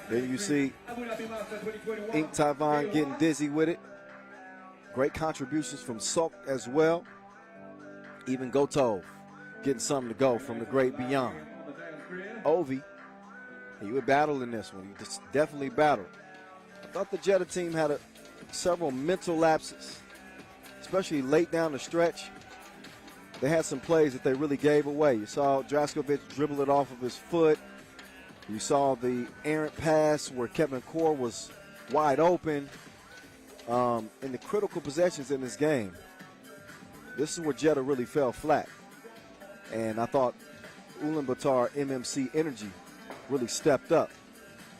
Then you see Ink Taiwan getting dizzy with it. Great contributions from Sok as well. Even Gotov getting something to go from the great beyond. Ovi, you were battling this one. You just definitely battled. I thought the Jeddah team had several mental lapses, especially late down the stretch. They had some plays that they really gave away. You saw Draskovic dribble it off of his foot. You saw the errant pass where Kevin Core was wide open. In the critical possessions in this game, this is where Jeddah really fell flat. And I thought Ulaanbaatar MMC Energy really stepped up.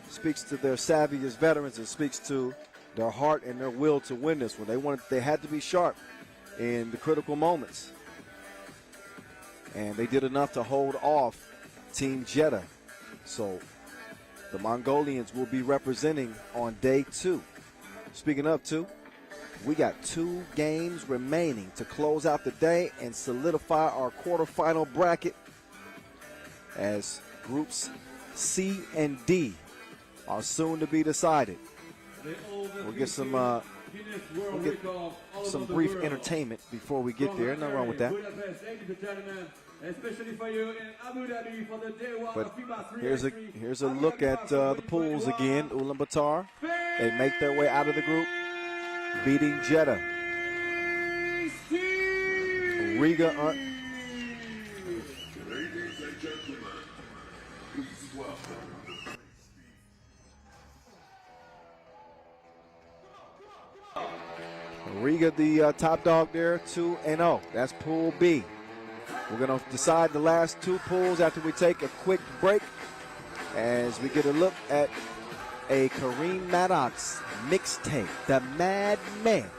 Speaks to their savvy as veterans and speaks to their heart and their will to win this one. They had to be sharp in the critical moments. And they did enough to hold off Team Jeddah. So the Mongolians will be representing on day two. Speaking of two, we got 2 games remaining to close out the day and solidify our quarterfinal bracket as groups C and D are soon to be decided. We'll get some brief entertainment before we get there. Nothing wrong with that. Especially for you in Abu Dhabi for the day one But of FIBA 3x3. here's a look at the pools again. Ulaanbaatar, they make their way out of the group, beating Jeddah. Riga Ladies and gentlemen, please welcome. Riga, the top dog there, 2-0. That's Pool B. We're going to decide the last 2 pools after we take a quick break as we get a look at a Kareem Maddox mixtape, The Mad Man.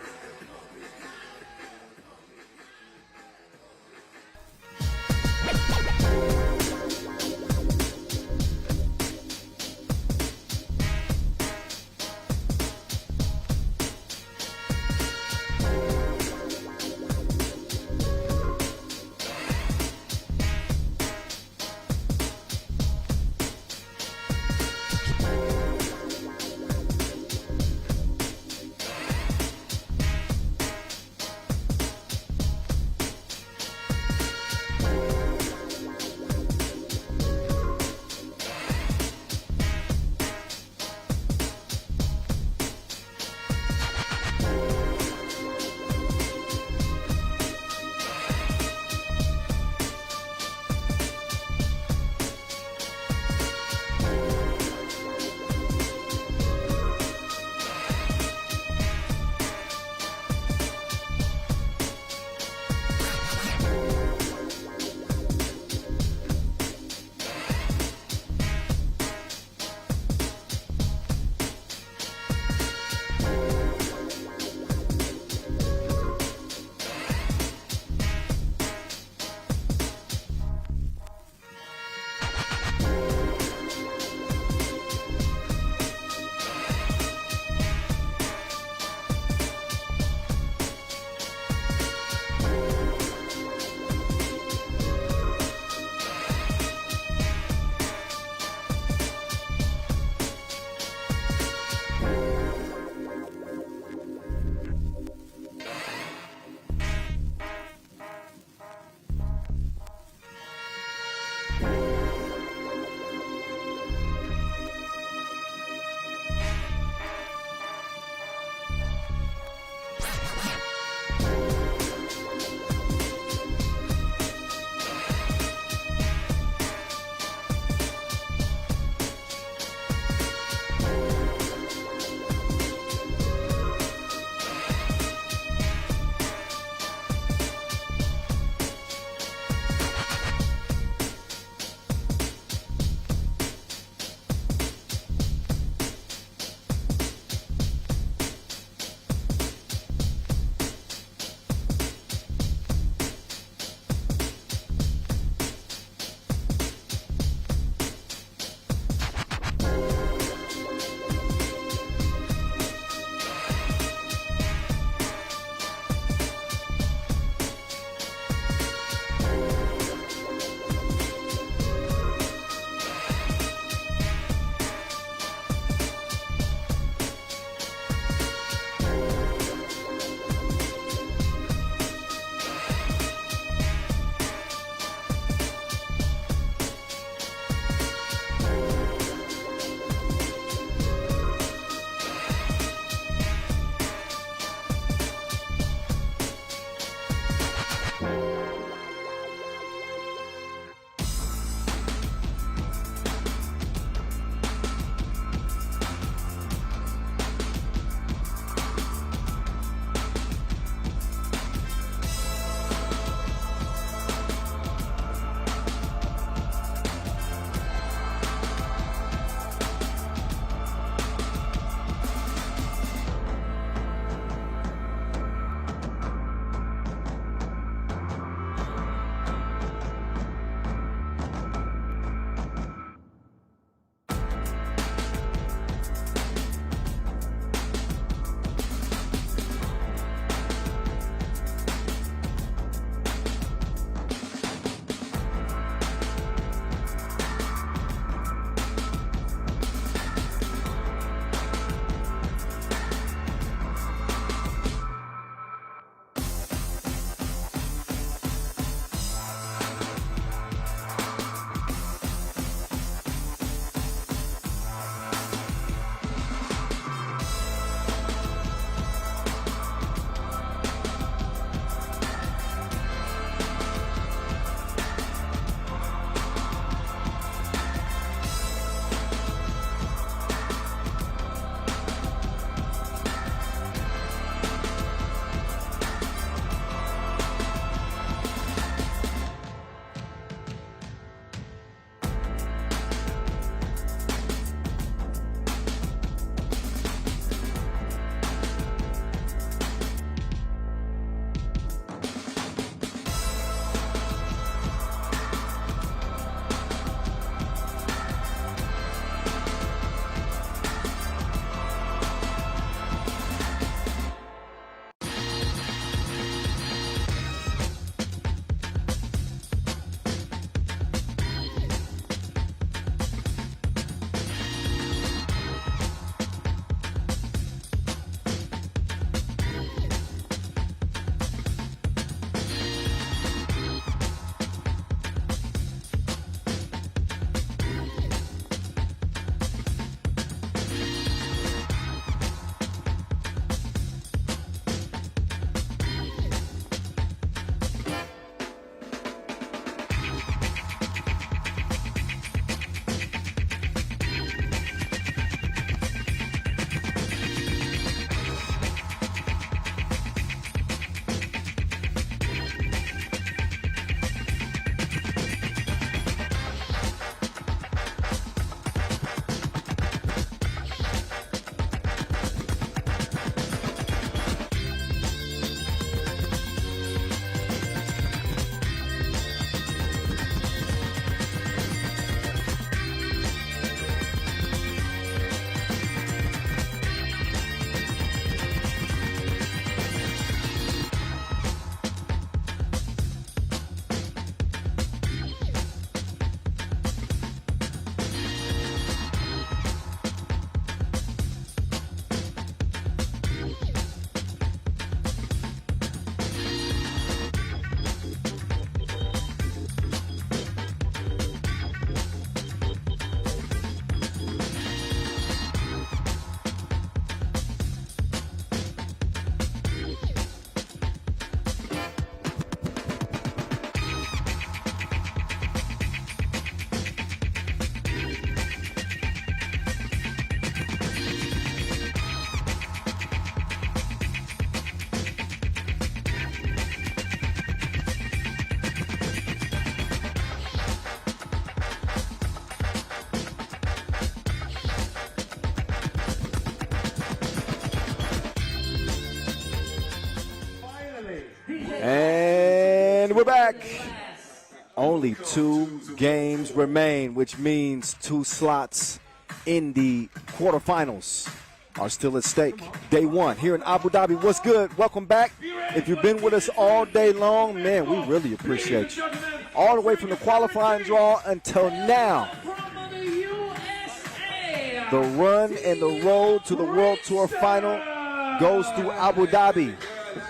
We're back. Only 2 games remain, which means 2 slots in the quarterfinals are still at stake. Day 1 here in Abu Dhabi. What's good? Welcome back. If you've been with us all day long, man, we really appreciate you. All the way from the qualifying draw until now. The run and the road to the World Tour final goes through Abu Dhabi.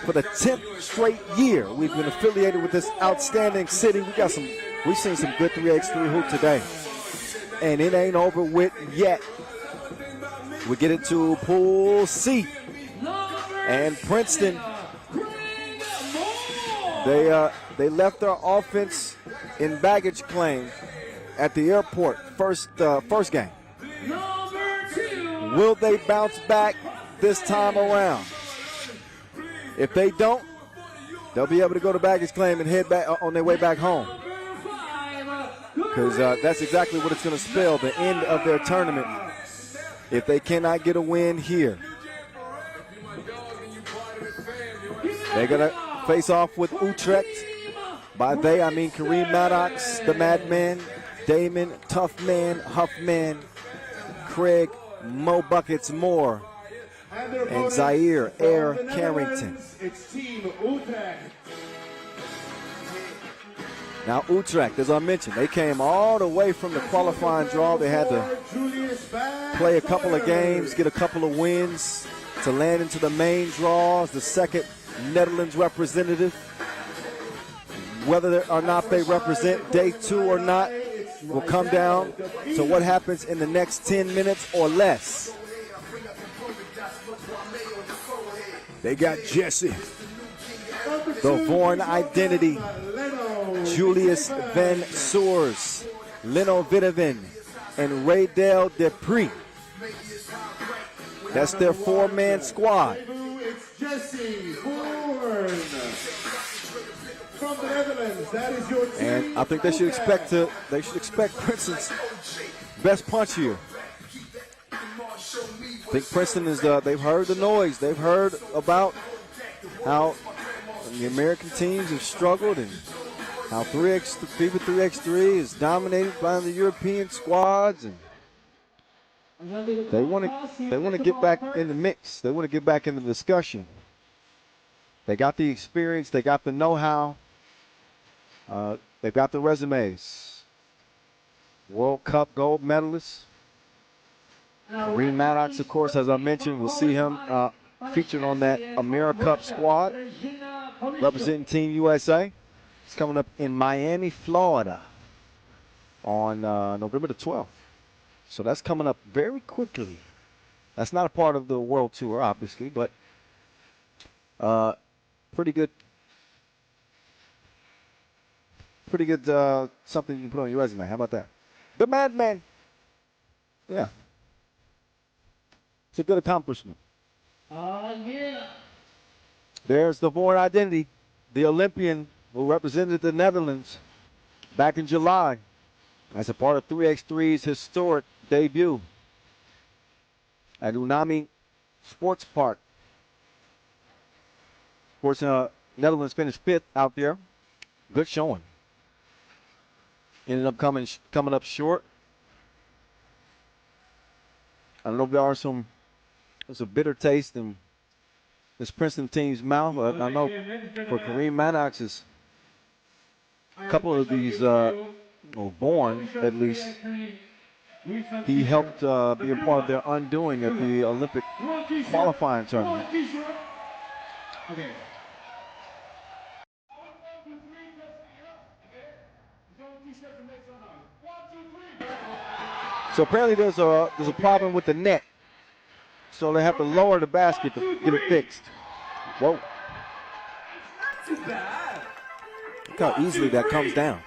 For the 10th straight year, we've been affiliated with this outstanding city. We've seen some good 3x3 hoop today. And it ain't over with yet. We get into Pool C. And Princeton, they left their offense in baggage claim at the airport first game. Will they bounce back this time around? If they don't, they'll be able to go to baggage claim and head back on their way back home. Because that's exactly what it's going to spell, the end of their tournament, if they cannot get a win here. They're going to face off with Utrecht. By they, I mean Kareem Maddox, the Madman, Damon, Tough Man, Huffman, Craig, Mo Buckets Moore, and Zaire Air Carrington. It's Team Utrecht. Now Utrecht, as I mentioned, they came all the way from the qualifying draw. They had to play a couple of games, get a couple of wins to land into the main draw as the second Netherlands representative. Whether or not they represent day 2 or not will come down to what happens in the next 10 minutes or less. They got Jesse, the Vorn Identity, Julius Van Soers, Leno Vitaven, and Raydale Dupree. That's their 4-man squad. It's Jesse Vorn from the Netherlands. That is your team. And I think they should expect Princeton's best punch here. I think Princeton is, they've heard the noise. They've heard about how the American teams have struggled and how FIBA 3x3 is dominated by the European squads. And they want to get back in the mix. They want to get back in the discussion. They got the experience. They got the know-how. They've got the resumes. World Cup gold medalists. Kareem Maddox, of course, as I mentioned, we'll see him featured on that AmeriCup squad, representing Team USA. It's coming up in Miami, Florida on November the 12th. So that's coming up very quickly. That's not a part of the World Tour, obviously, but pretty good something you can put on your resume. How about that? The Madman. Yeah. It's a good accomplishment. There's the Vorn Identity, the Olympian who represented the Netherlands back in July as a part of 3x3's historic debut at Unami Sports Park. Of course, Netherlands finished 5th out there. Good showing. Ended up coming up short. I don't know if there's a bitter taste in this Princeton team's mouth, but I know for Kareem Maddox's a couple of these, born at least, he helped be a part of their undoing at the Olympic qualifying tournament. Okay. So apparently there's a problem with the net. So they have to lower the basket to get it fixed. Whoa. Not too bad. Look how easily that comes down.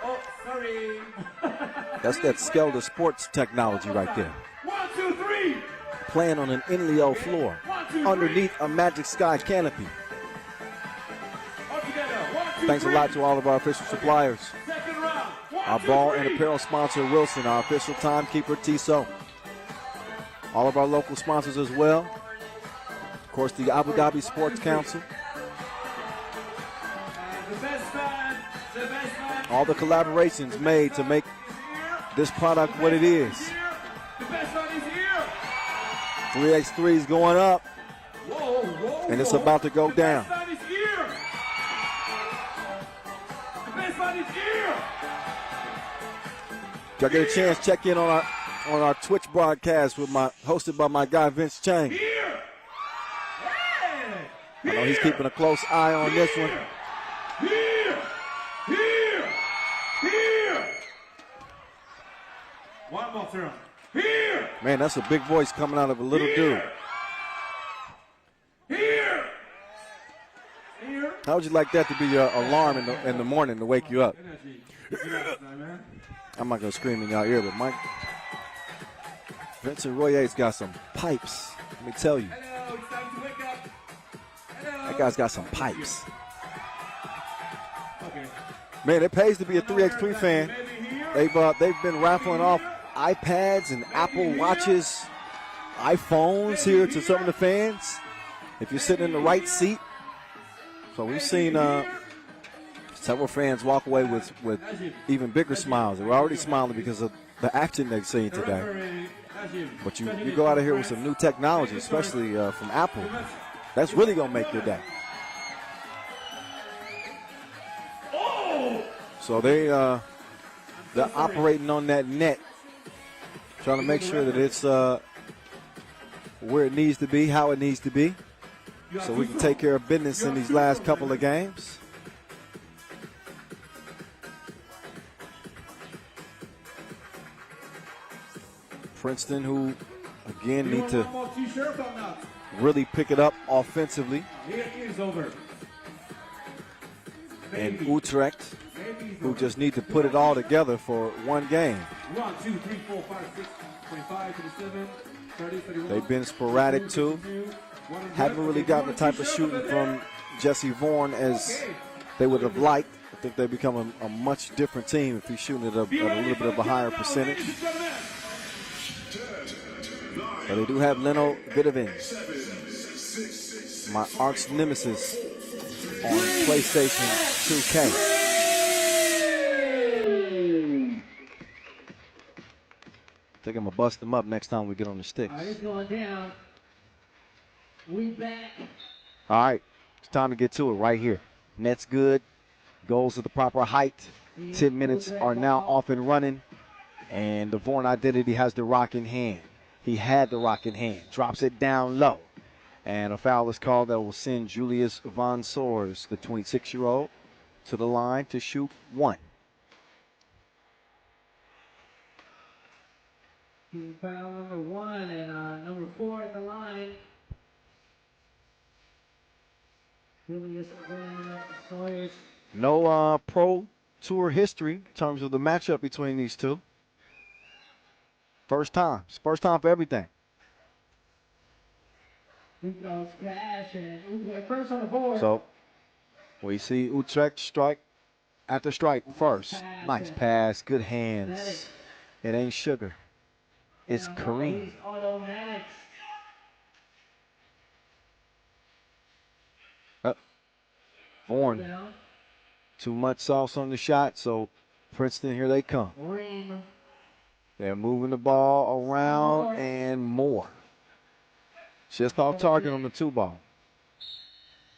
Oh, sorry. That's that Skelda sports technology right there. 1, 2, 3. Playing on an Inleo floor, underneath a Magic Sky canopy. Thanks a lot to all of our official suppliers. Our ball and apparel sponsor, Wilson, our official timekeeper, Tissot. All of our local sponsors as well. Of course, the Abu Dhabi Sports Council. All the collaborations made to make this product what it is. The best man is here. 3x3 is going up, and it's about to go down. The best man is here. The best man is here. Y'all get a chance, check in on our Twitch broadcast hosted by my guy Vince Chang. Here. I know he's keeping a close eye on this one. Here. Here. Here. One more turn. Here. Man, that's a big voice coming out of a little dude. Here. Here. How would you like that to be your alarm in the morning to wake you up? I'm not going to scream in y'all ear, but Mike Vincent Royer's got some pipes. Let me tell you. Hello, it's time to wake up. Hello. That guy's got some pipes. Okay. Man, it pays to be a 3x3 fan. They've been raffling off iPads and Apple Watches, iPhones here to some of the fans. If you're sitting in the right seat. So we've seen several fans walk away with even bigger smiles. They were already smiling because of the action they've seen today. But you go out of here with some new technology, especially from Apple. That's really going to make your day. So they're operating on that net, trying to make sure that it's where it needs to be, how it needs to be, so we can take care of business in these last couple of games. Princeton, who again need to really pick it up offensively. And Utrecht, who just need to put it all together for one game. 1, 2, 3, 4, 5, 6, 25, 27, 30, 31. They've been sporadic too. Haven't really gotten the type of shooting from Jesse Vaughan as they would have liked. I think they become a much different team if he's shooting at a little bit of a higher percentage. But they do have Leno Vidovin, my arch nemesis on PlayStation 2K. I think I'm going to bust them up next time we get on the sticks. All right, it's going down. We back. All right, it's time to get to it right here. Net's good. Goals at the proper height. 10 minutes are now off and running. And the Vaughan identity has the rock in hand. He had the rock in hand. Drops it down low. And a foul is called that will send Julius Van Soers, the 26-year-old, to the line to shoot one. Team foul number 1 and number 4 at the line. Julius Van Soers. No pro tour history in terms of the matchup between these two. First time. It's first time for everything. Cash and first on the board. So we see Utrecht strike after strike first. Nice pass, good hands. It ain't sugar. It's Kareem. Vaughan. Too much sauce on the shot, so Princeton, here they come. They're moving the ball around and more. Just off target on the 2-ball.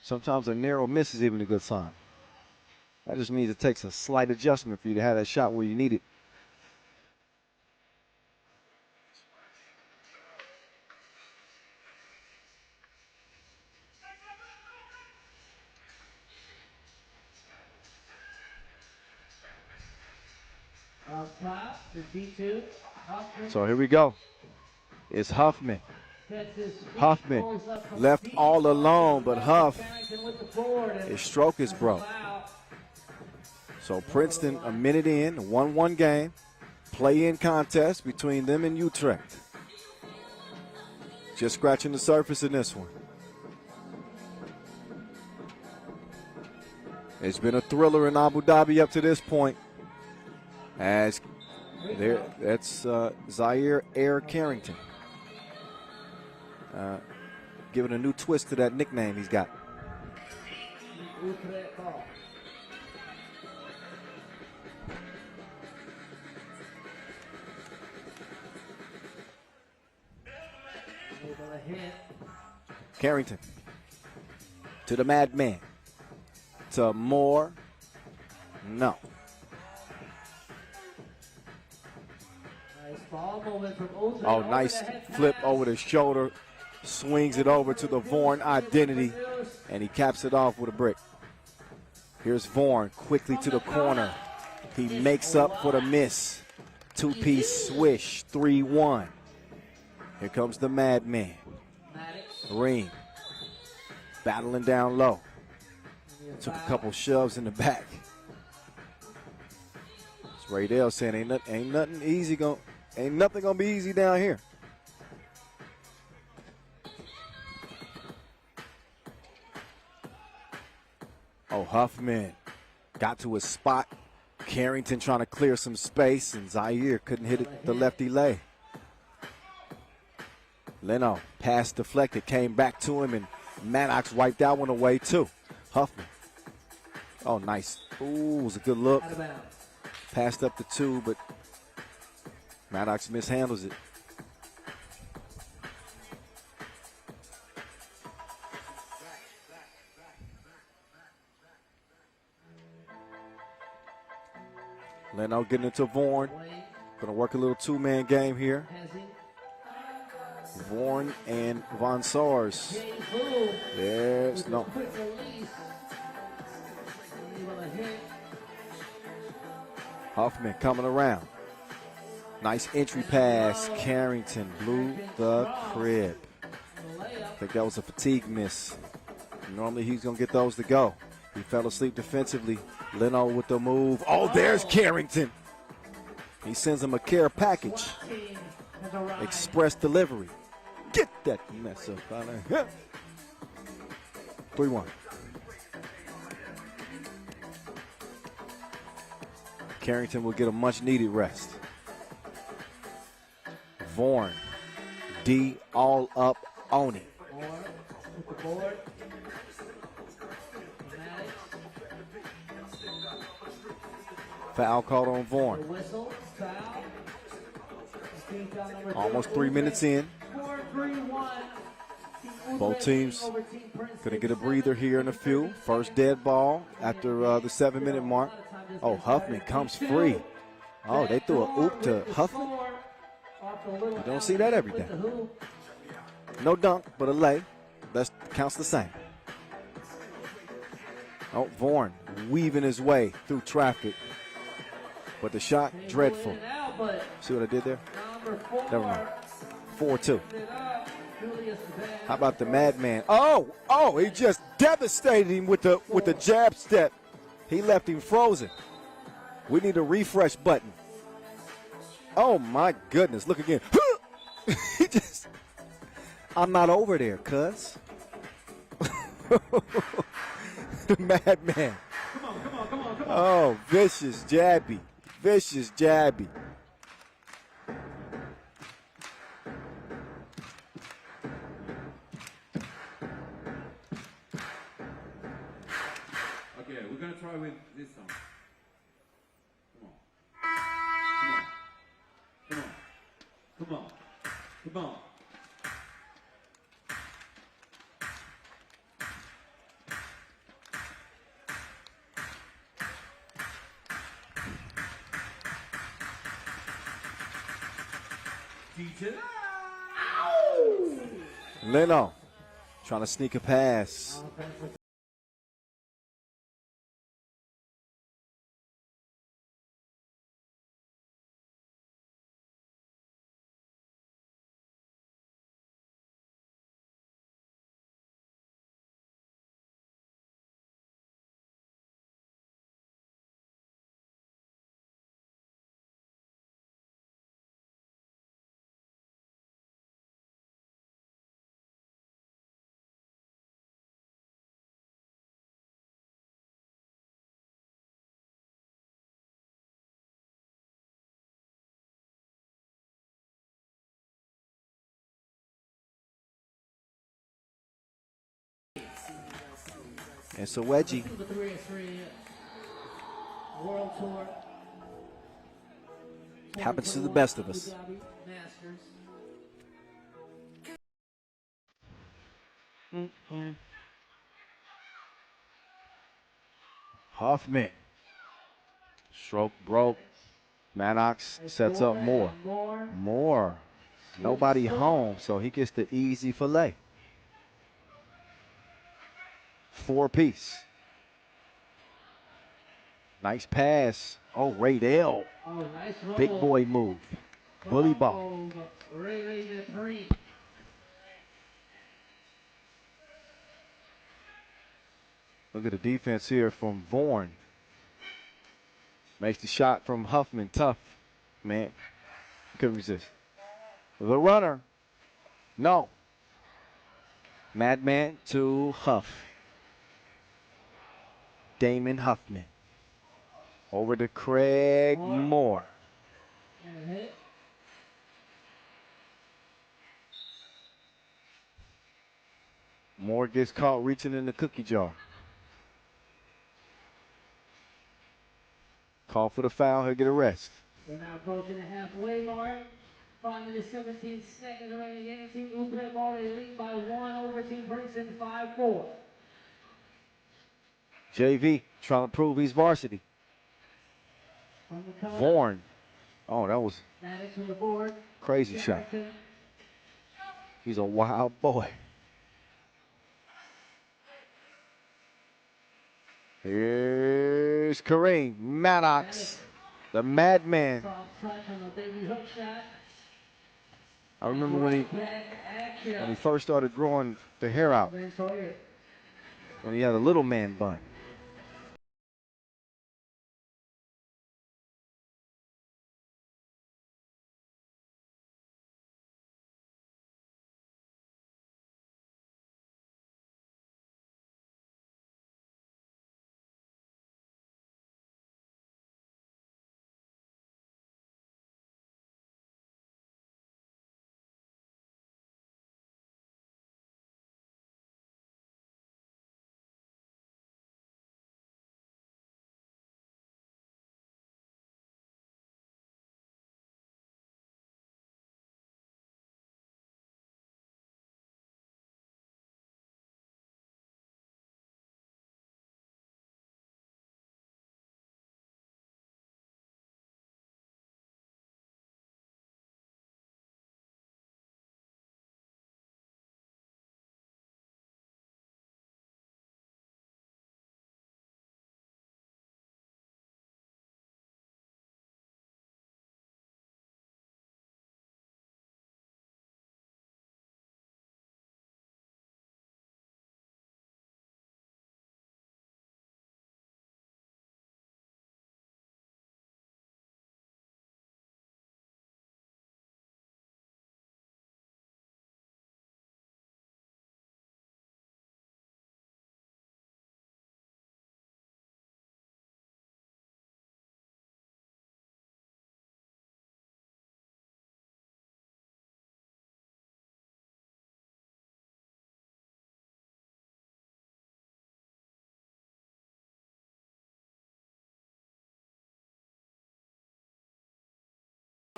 Sometimes a narrow miss is even a good sign. That just means it takes a slight adjustment for you to have that shot where you need it. So here we go. It's Huffman. Huffman left all alone, but Huff, his stroke is broke. So Princeton, a minute in, a 1-1 game, play-in contest between them and Utrecht. Just scratching the surface in this one. It's been a thriller in Abu Dhabi up to this point. As there, that's Zaire Air Carrington. Giving a new twist to that nickname he's got. Able to hit. Carrington to the madman. To Moore. No. Nice ball movement from Utre. Oh, nice flip over the shoulder. Swings it over to the Vaughan identity. And he caps it off with a brick. Here's Vaughan quickly to the corner. He makes up for the miss. Two-piece swish, 3-1. Here comes the madman. Reem battling down low. Took a couple shoves in the back. It's Ray Dale saying ain't nothing easy ain't nothing gonna be easy down here. Oh, Huffman got to his spot. Carrington trying to clear some space, and Zaire couldn't hit it the lefty lay. Leno, pass deflected, came back to him, and Maddox wiped that one away too. Huffman. Oh, nice. Ooh, it was a good look. Passed up the two, but Maddox mishandles it. Leno getting into Vaughan. Gonna work a little two-man game here. Vaughan and Von Sars. There's no. Huffman coming around. Nice entry pass. Carrington blew the crib. I think that was a fatigue miss. Normally he's going to get those to go. He fell asleep defensively. Leno with the move. Oh, there's Carrington. He sends him a care package. Express delivery. Get that mess up out of here. 3-1. Carrington will get a much-needed rest. Vaughan, D all up on it. Foul called on Vaughan. Almost 3 minutes in. Both teams going to get a breather here in a few. First dead ball after the 7-minute mark. Oh, Huffman comes free. Oh, they threw a oop to Huffman. You don't see that every day. No dunk, but a lay. That counts the same. Oh, Vaughan weaving his way through traffic. But the shot, dreadful. See what I did there? Never mind. 4-2. How about the madman? Oh, he just devastated him with the jab step. He left him frozen. We need a refresh button. Oh my goodness, look again. He just, I'm not over there, cuz. The madman. Come on. Oh, vicious jabby. Vicious jabby. Okay, we're gonna try with this song. Come on. Leno trying to sneak a pass. It's a wedgie. FIBA 3x3 World Tour. Happens to the best of us. Abu Dhabi Masters. Huffman. Stroke broke. Maddox sets up more. More. Nobody home, so he gets the easy fillet. 4-piece. Nice pass. Oh, Raydell. Big boy move. Bully ball. Look at the defense here from Vaughan. Makes the shot from Huffman. Tough, man. Couldn't resist. The runner. No. Madman to Huff. Damon Huffman. Over to Craig Moore. Moore gets caught reaching in the cookie jar. Call for the foul, he'll get a rest. We're now approaching the halfway mark. 5 minutes, 17 seconds remaining game. Team Utre ball is lead by 1 over Team Princeton 5-4. JV trying to prove he's varsity. Vaughan. Oh, that was crazy shot. He's a wild boy. Here's Kareem Maddox, the madman. I remember when he first started growing the hair out, when he had a little man bun.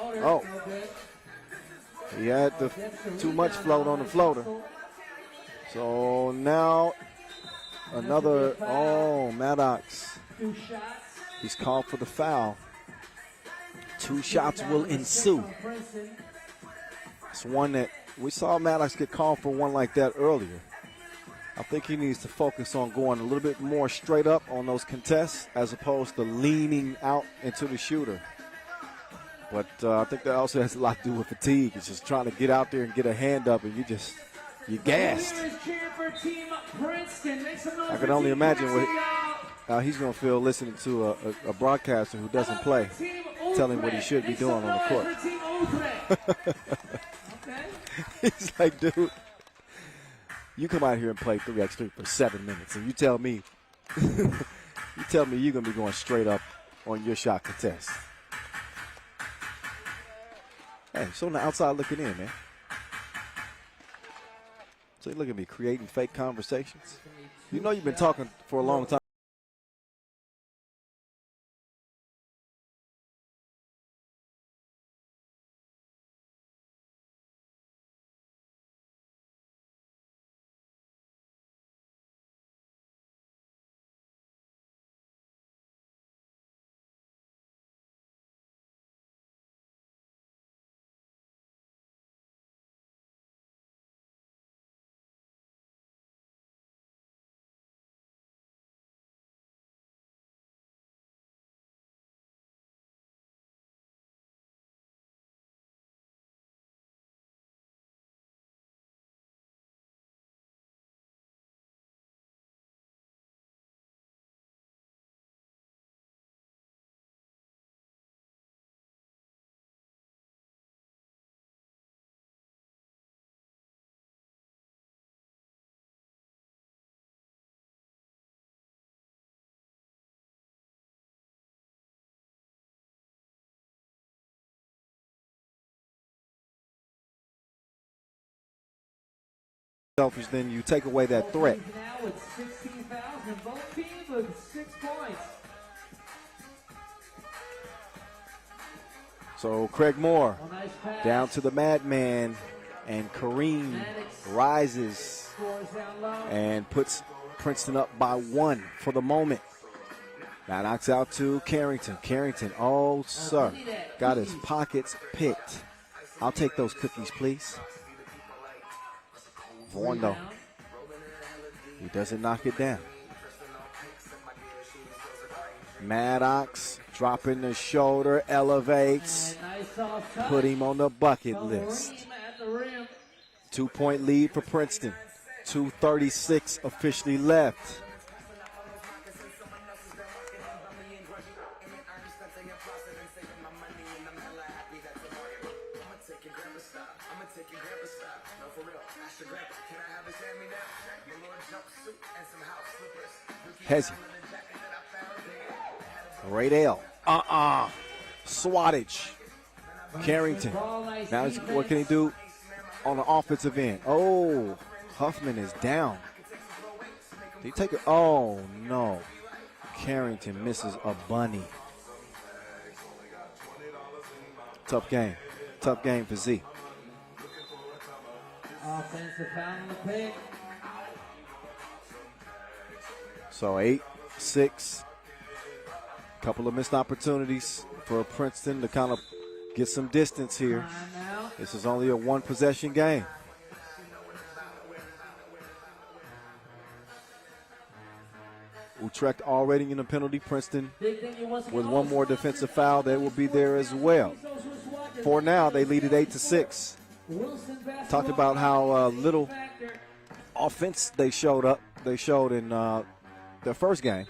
Oh, he had too much float on the floater. So now another, Maddox. He's called for the foul. 2 shots will ensue. It's one that we saw Maddox get called for one like that earlier. I think he needs to focus on going a little bit more straight up on those contests as opposed to leaning out into the shooter. But I think that also has a lot to do with fatigue. It's just trying to get out there and get a hand up, and you gassed. I can only imagine how he's going to feel listening to a broadcaster who doesn't play, tell him what he should be doing on the court. He's like, dude, you come out here and play 3x3 for 7 minutes, and you tell me you're going to be going straight up on your shot contest. Hey, so on the outside looking in, man. So you look at me creating fake conversations. You know you've been talking for a long time. selfish, then you take away that threat. Now with 16,000, both teams with 6 points. So Craig Moore Nice pass. down to the madman, and Kareem rises Scores down low. and puts Princeton up by 1 for the moment. Now knocks out to Carrington. Carrington, oh sir, got his pockets picked. I'll take those cookies, please. Vaughn though, he doesn't knock it down. Maddox dropping the shoulder, elevates, put him on the bucket list. 2-point lead for Princeton. 2:36 officially left. Hezzy. Radale. Swattage. Carrington. Now what can he do on the offensive end? Oh, Huffman is down. Did he take it? Oh, no. Carrington misses a bunny. Tough game. Tough game for Z. Offensive foul on the pick. So 8-6. Couple of missed opportunities for Princeton to kind of get some distance here. This is only a 1-possession game. Utrecht already in a penalty. Princeton with one more defensive foul, they will be there as well. For now, they lead at 8-6. Talked about how little offense they showed in their first game.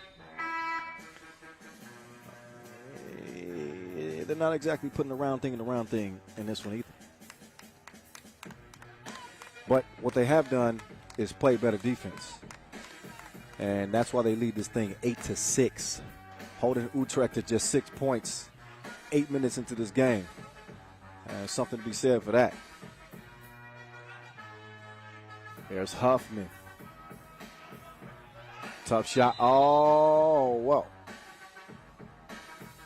They're not exactly putting the round thing in this one either. But what they have done is play better defense. And that's why they lead this thing 8-6. Holding Utrecht to just 6 points 8 minutes into this game. Something to be said for that. There's Huffman. Tough shot. Oh, whoa.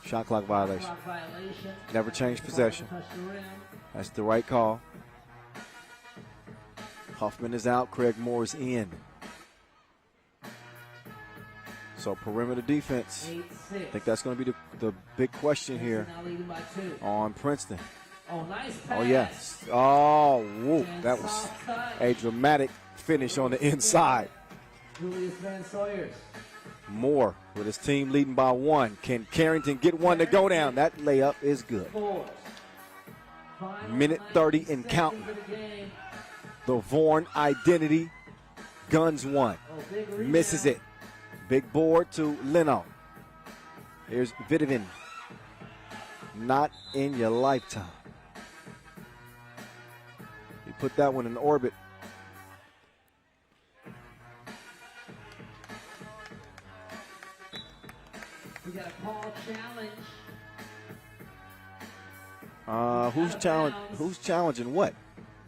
Shot clock violation. Never change possession. That's the right call. Huffman is out. Craig Moore's in. So perimeter defense. I think that's going to be the big question here on Princeton. Oh, yes. Oh, whoop. That was a dramatic finish on the inside. Moore with his team leading by 1. Can Carrington get one to go down? That layup is good. Minute 30 and counting. The Vaughn identity. Guns one. Misses it. Big board to Leno. Here's Vidovin. Not in your lifetime. He put that one in orbit. We got a call challenge. Who's challenging what?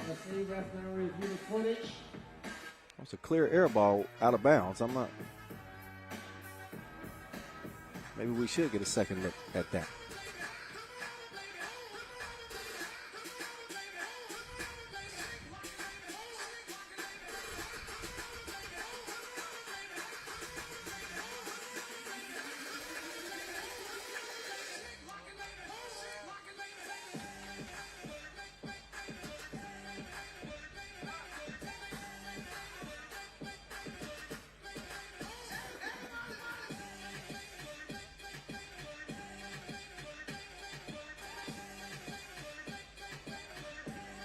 Let's see, ref gonna review the footage. It's a clear air ball out of bounds. I'm not. Maybe we should get a second look at that.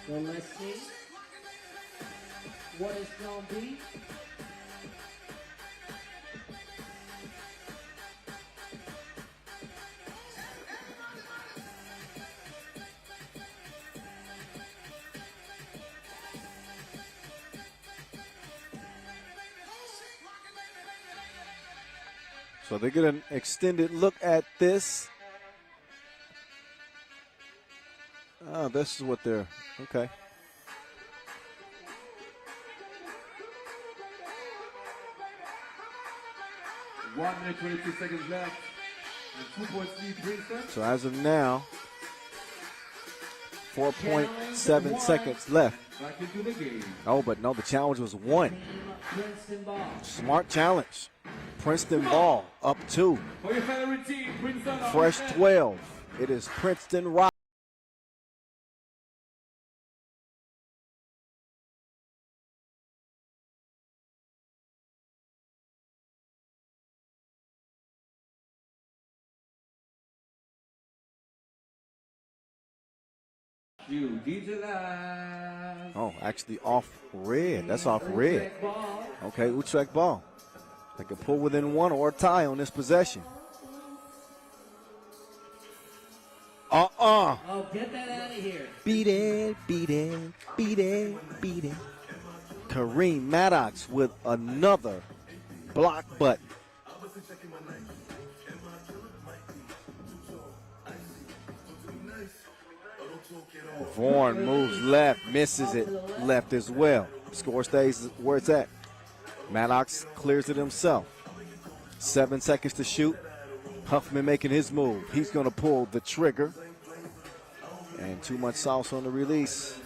So let's see what it's going to be. So they get an extended look at this. Oh, this is what they're, okay. 1 minute 22 seconds left. And 2 points lead Princeton. So as of now, 4.7 seconds left. Back into the game. Oh, but no, the challenge was 1. Princeton ball. Smart challenge. Princeton ball up 2. For your favorite team, Princeton. Fresh 12. It is Princeton Rock. Oh, actually off red. That's off red. Okay, Utrecht ball. They can pull within 1 or a tie on this possession. Oh, get that out of here. Beat it, beat it, beat it, beat it. Kareem Maddox with another block button. Vaughn moves left, misses it left as well. Score stays where it's at. Maddox clears it himself. 7 seconds to shoot. Huffman making his move. He's going to pull the trigger. And too much sauce on the release.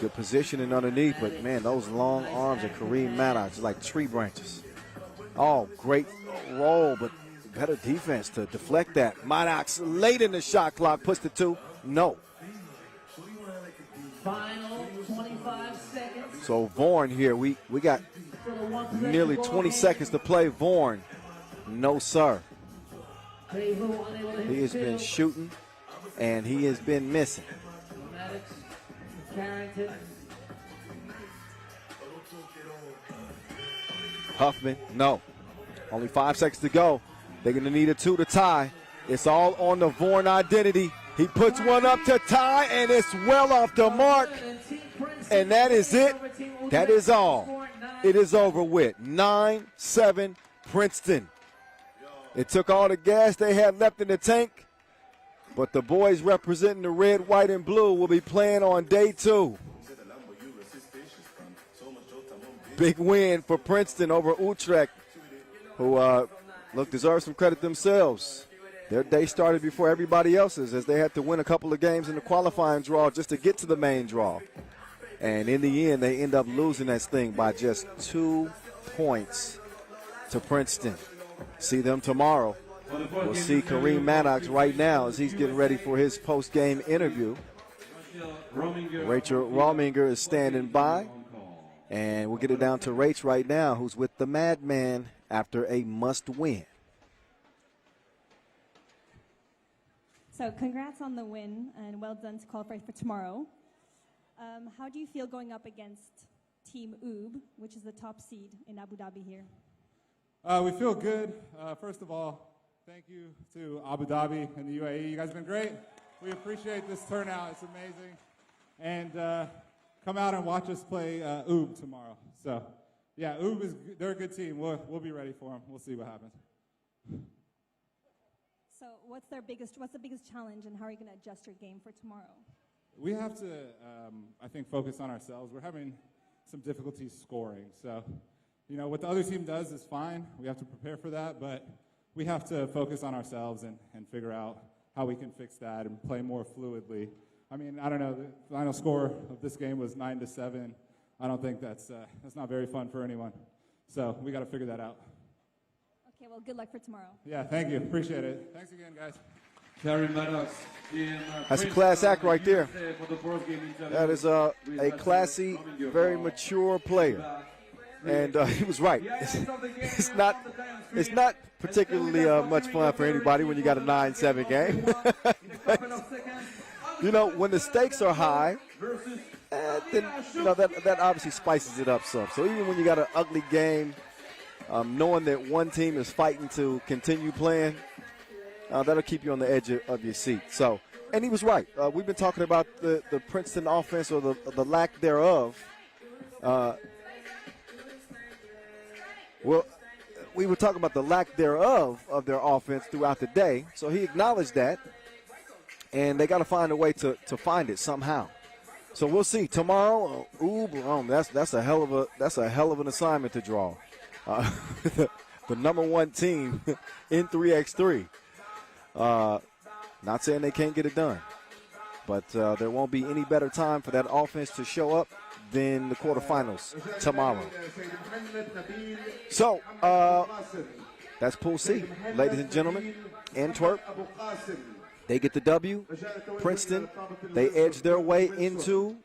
Good positioning underneath, but man, those long arms of Kareem Maddox are like tree branches. Oh, great roll, but better defense to deflect that. Maddox late in the shot clock, puts the 2. No. Final 25 seconds. So Vaughn here, we got nearly 20 seconds to play. Vaughn, no sir. He has been shooting and he has been missing. Huffman, no. Only 5 seconds to go. They're going to need a 2 to tie. It's all on the Vaughn identity. He puts one up to tie, and it's well off the mark. And that is it. That is all. It is over with. 9-7 Princeton. It took all the gas they had left in the tank, but the boys representing the red, white, and blue will be playing on day 2. Big win for Princeton over Utrecht, who deserve some credit themselves. Their day started before everybody else's as they had to win a couple of games in the qualifying draw just to get to the main draw. And in the end, they end up losing that thing by just 2 points to Princeton. See them tomorrow. We'll see Kareem Maddox right now as he's getting ready for his post-game interview. Rachel Rominger is standing by. And we'll get it down to Rach right now, who's with the Madman after a must-win. So congrats on the win, and well done to qualify for tomorrow. How do you feel going up against Team UB, which is the top seed in Abu Dhabi here? We feel good. First of all, thank you to Abu Dhabi and the UAE. You guys have been great. We appreciate this turnout. It's amazing. And come out and watch us play UB tomorrow. So, yeah, UB they're a good team. We'll be ready for them. We'll see what happens. So what's the biggest challenge, and how are you going to adjust your game for tomorrow? We have to, I think, focus on ourselves. We're having some difficulties scoring. So, what the other team does is fine. We have to prepare for that, but we have to focus on ourselves and figure out how we can fix that and play more fluidly. I mean, I don't know. The final score of this game was 9-7. I don't think that's not very fun for anyone. So we got to figure that out. Okay, well, good luck for tomorrow. Yeah, thank you. Appreciate it. Thanks again, guys. That's a class act right there. That is a classy, very mature player. And he was right. It's not particularly much fun for anybody when you got a 9-7 game. When the stakes are high, then that obviously spices it up some. So even when you got an ugly game, knowing that one team is fighting to continue playing, that'll keep you on the edge of your seat. So, and he was right. We've been talking about the Princeton offense, or the lack thereof. Well, we were talking about the lack thereof of their offense throughout the day. So he acknowledged that, and they got to find a way to find it somehow. So we'll see tomorrow. That's a hell of an assignment to draw. the number one team in 3x3. Not saying they can't get it done, but there won't be any better time for that offense to show up than the quarterfinals tomorrow. So, that's Pool C. Ladies and gentlemen, Antwerp, they get the W. Princeton, they edge their way into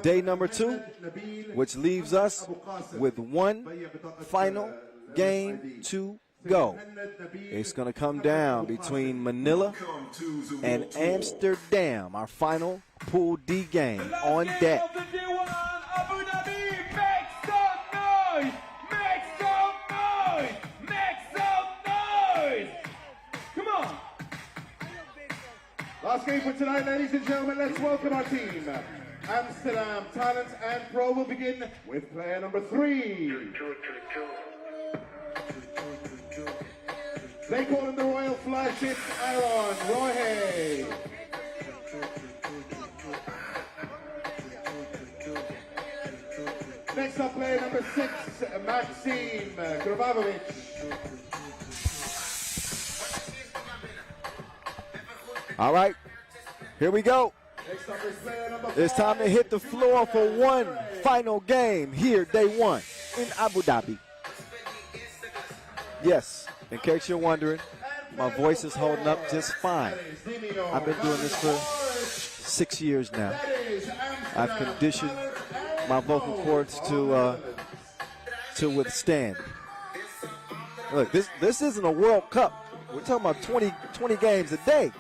day number 2, which leaves us with one final game to go. It's going to come down between Manila and Amsterdam, our final Pool D game on deck. Abu Dhabi, make some noise! Make some noise! Make some noise! Come on! Last game for tonight, ladies and gentlemen. Let's welcome our team. Amsterdam Talent&Pro will begin with player number 3. They call him the Royal Flush. It's Aaron Roy. Next up, player number 6, Maxime Krvavovic. All right, here we go. Next up is player number 5. It's time to hit the floor for one final game here, day 1 in Abu Dhabi. Yes, in case you're wondering, my voice is holding up just fine. I've been doing this for 6 years now. I've conditioned my vocal cords to withstand. Look, this isn't a World Cup. We're talking about 20 games a day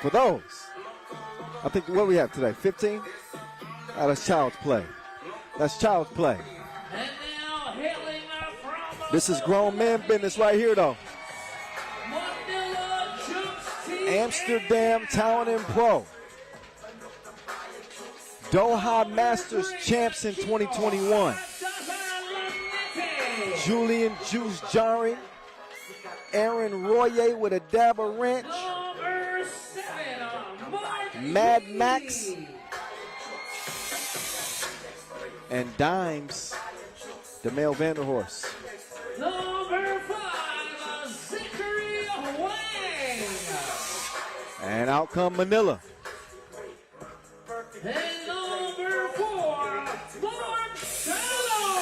for those. I think, what do we have today, 15? Oh, that's child's play. That's child's play. This is grown man business right here, though. Amsterdam Talent&Pro. Doha Masters champs in 2021. Julian Juice Jarring. Aaron Royer with a dab of wrench. Mad Max. And Dimes, the male Vanderhorst. Number 5, Zachary Wang. And out come Manila. And number 4, Marcelo.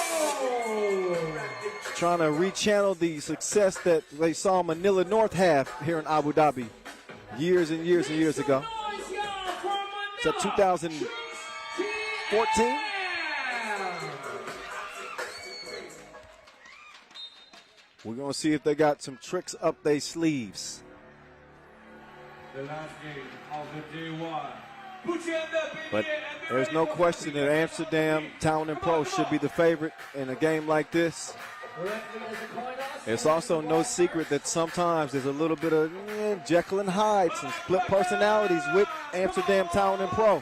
Trying to rechannel the success that they saw Manila North have here in Abu Dhabi years and years and years ago. Is that 2014? We're going to see if they got some tricks up their sleeves. The last game of the day 1. But there's no question that Amsterdam Talent&Pro should be the favorite in a game like this. It's also no secret that sometimes there's a little bit of Jekyll and Hyde, some split personalities with Amsterdam Talent&Pro.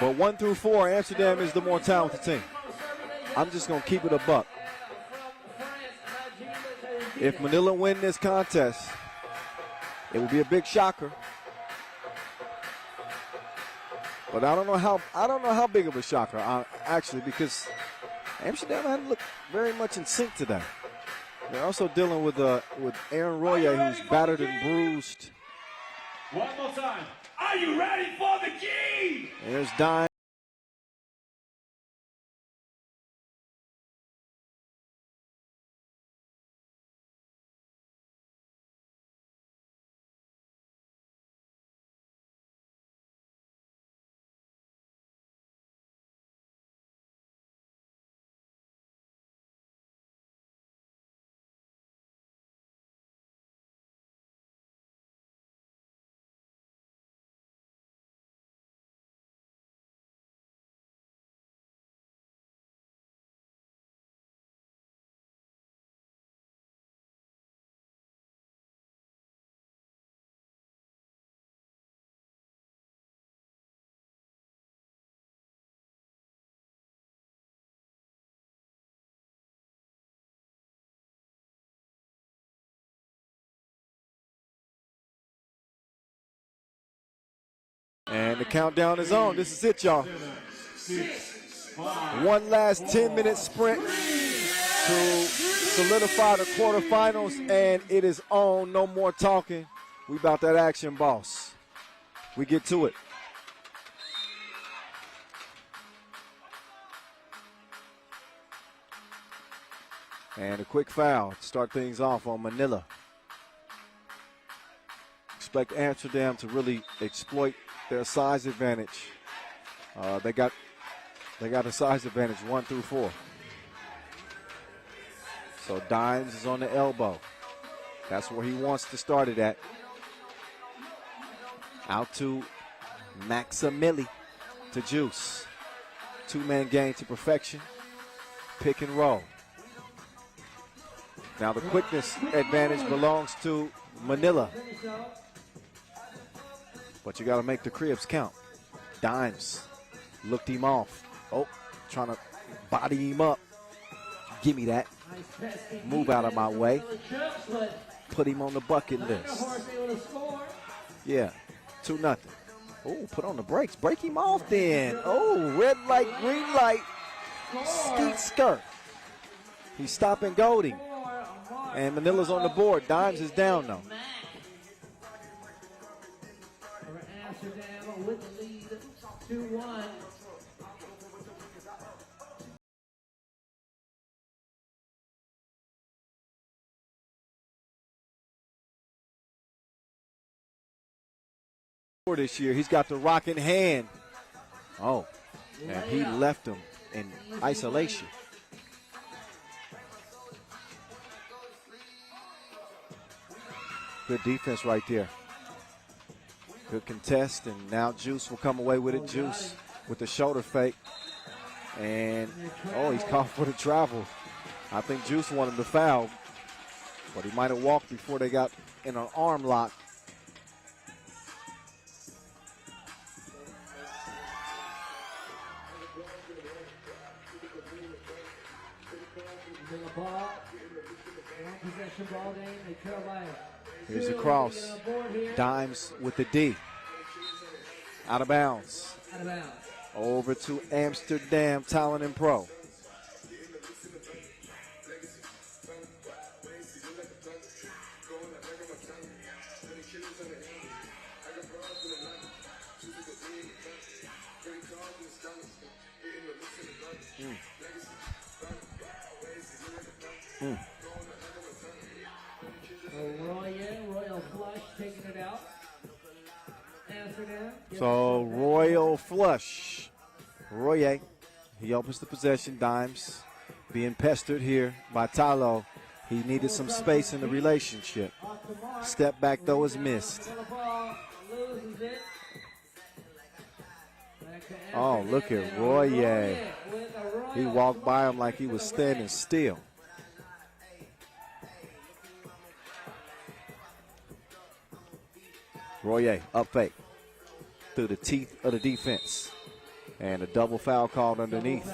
But 1 through 4, Amsterdam is the more talented team. I'm just going to keep it a buck. If Manila win this contest, it will be a big shocker. But I don't know how big of a shocker, actually, because Amsterdam hadn't looked very much in sync today. They're also dealing with Aaron Royer, who's battered and bruised. One more time. Are you ready for the game? There's Dime. And the countdown is on. This is it, y'all. 6, One last 10-minute sprint to solidify the quarterfinals, and it is on. No more talking. We about that action, boss. We get to it. And a quick foul to start things off on Manila. Expect Amsterdam to really exploit their size advantage. They got a size advantage 1 through 4. So Dimes is on the elbow. That's where he wants to start it at. Out to Maximili to Juice. Two-man game to perfection. Pick and roll. Now the quickness advantage belongs to Manila. But you got to make the cribs count. Dimes looked him off. Oh, trying to body him up. Give me that. Move out of my way. Put him on the bucket list. Yeah, 2-0. Oh, put on the brakes. Break him off then. Oh, red light, green light. Skeet skirt. He's stopping Golding. And Manila's on the board. Dimes is down though. Amsterdam with the lead, 2-1. This year, he's got the rock in hand. Oh, and he left him in isolation. Good defense right there. Good contest, and now Juice will come away with it. Juice with the shoulder fake. And, oh, he's caught for the travel. I think Juice wanted the foul, but he might have walked before they got in an arm lock. Here's the cross. Dimes with the D. Out of bounds. Over to Amsterdam, Talent&Pro. Royal Flush taking it out. Amsterdam. So Royal Flush. Royer, he opens the possession. Dimes being pestered here by Talo. He needed some space in the relationship. Step back though is missed. Oh, look at Royer. He walked by him like he was standing still. Royer up fake through the teeth of the defense. And a double foul called underneath.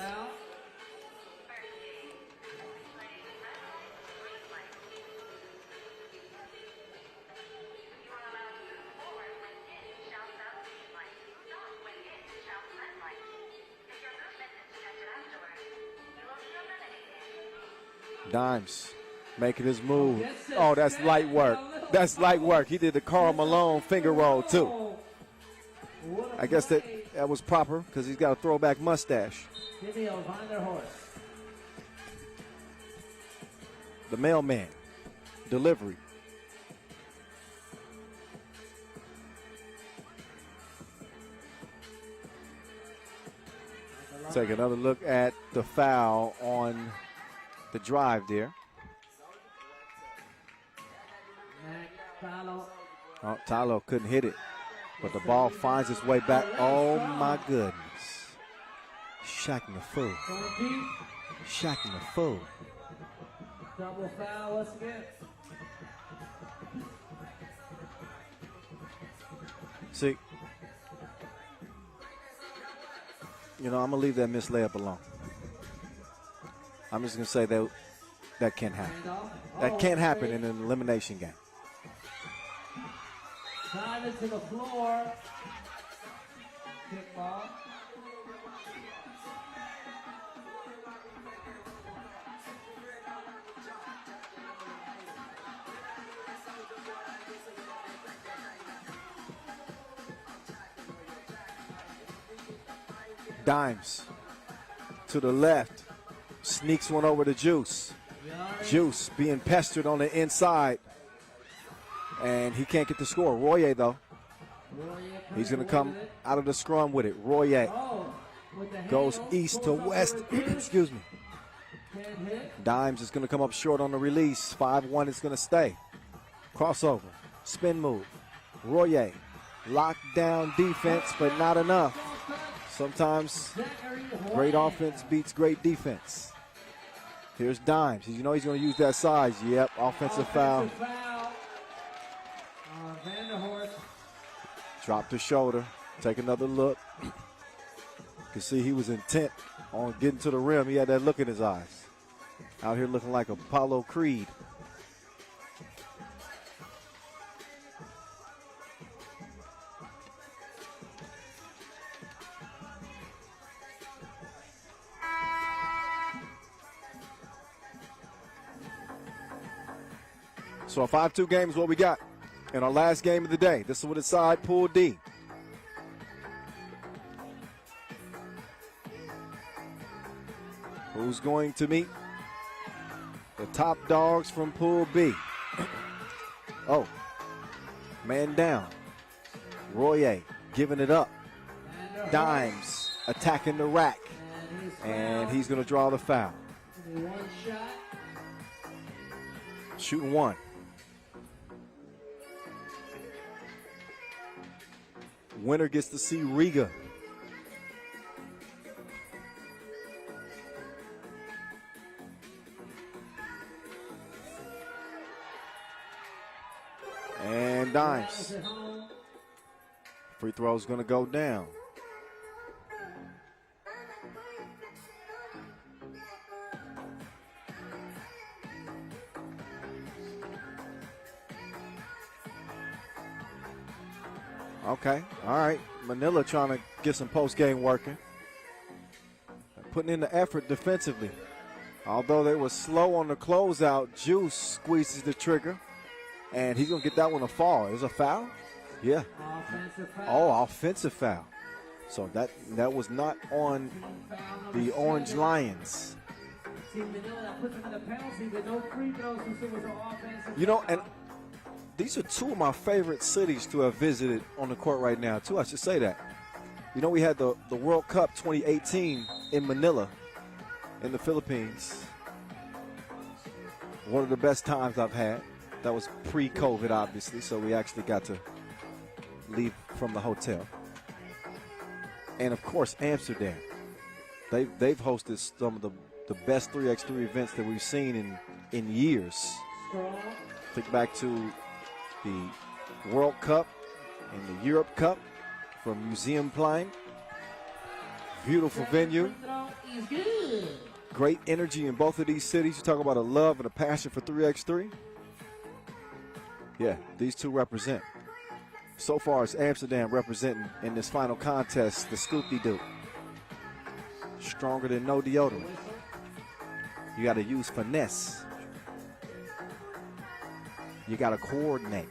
Dimes making his move. Oh, that's light work. That's light work. He did the Karl Malone finger roll, too. I guess that was proper because he's got a throwback mustache. The mailman. Delivery. Take another look at the foul on the drive there. Oh, Talo couldn't hit it, but the ball finds its way back. Oh, my goodness. Shacking the fool. Shacking the fool. Double foul once again. See, you know, I'm going to leave that missed layup alone. I'm just going to say that can't happen. That can't happen in an elimination game. Time it to the floor. Kick ball. Dimes to the left. Sneaks one over to Juice. Juice being pestered on the inside. And he can't get the score. Royer, though. He's going to come out of the scrum with it. Royer goes east to west. Excuse me. Dimes is going to come up short on the release. 5-1 is going to stay. Crossover. Spin move. Royer. Lockdown defense, but not enough. Sometimes great offense beats great defense. Here's Dimes. You know he's going to use that size. Yep, offensive foul. Drop the shoulder. Take another look. You can see he was intent on getting to the rim. He had that look in his eyes. Out here looking like Apollo Creed. So a 5-2 game is what we got in our last game of the day. This will decide Pool D. Who's going to meet the top dogs from Pool B? Oh, man down. Royer giving it up. Dimes attacking the rack. And he's going to draw the foul. Shooting one. Winner gets to see Riga. And Dimes. Free throw's going to go down. Okay, all right. Manila trying to get some post-game working. Putting in the effort defensively. Although they were slow on the closeout, Juice squeezes the trigger. And he's going to get that one a fall. Is it a foul? Yeah. Offensive foul. Oh, offensive foul. So that was not on the Orange Lions. Team Manila that puts them in the penalty, but no free throws, so it was an offensive You know, foul. and these are two of my favorite cities to have visited on the court right now, too. I should say that. You know, we had the World Cup 2018 in Manila in the Philippines. One of the best times I've had. That was pre-COVID, obviously, so we actually got to leave from the hotel. And, of course, Amsterdam. They've hosted some of the best 3x3 events that we've seen in years. Think back to the World Cup and the Europe Cup from Museum Plein. Beautiful venue. Great energy in both of these cities. You talk about a love and a passion for 3x3. Yeah, these two represent. So far, it's Amsterdam representing in this final contest, the Scoopy-Doo. Stronger than no deodorant. You got to use finesse. You got to coordinate.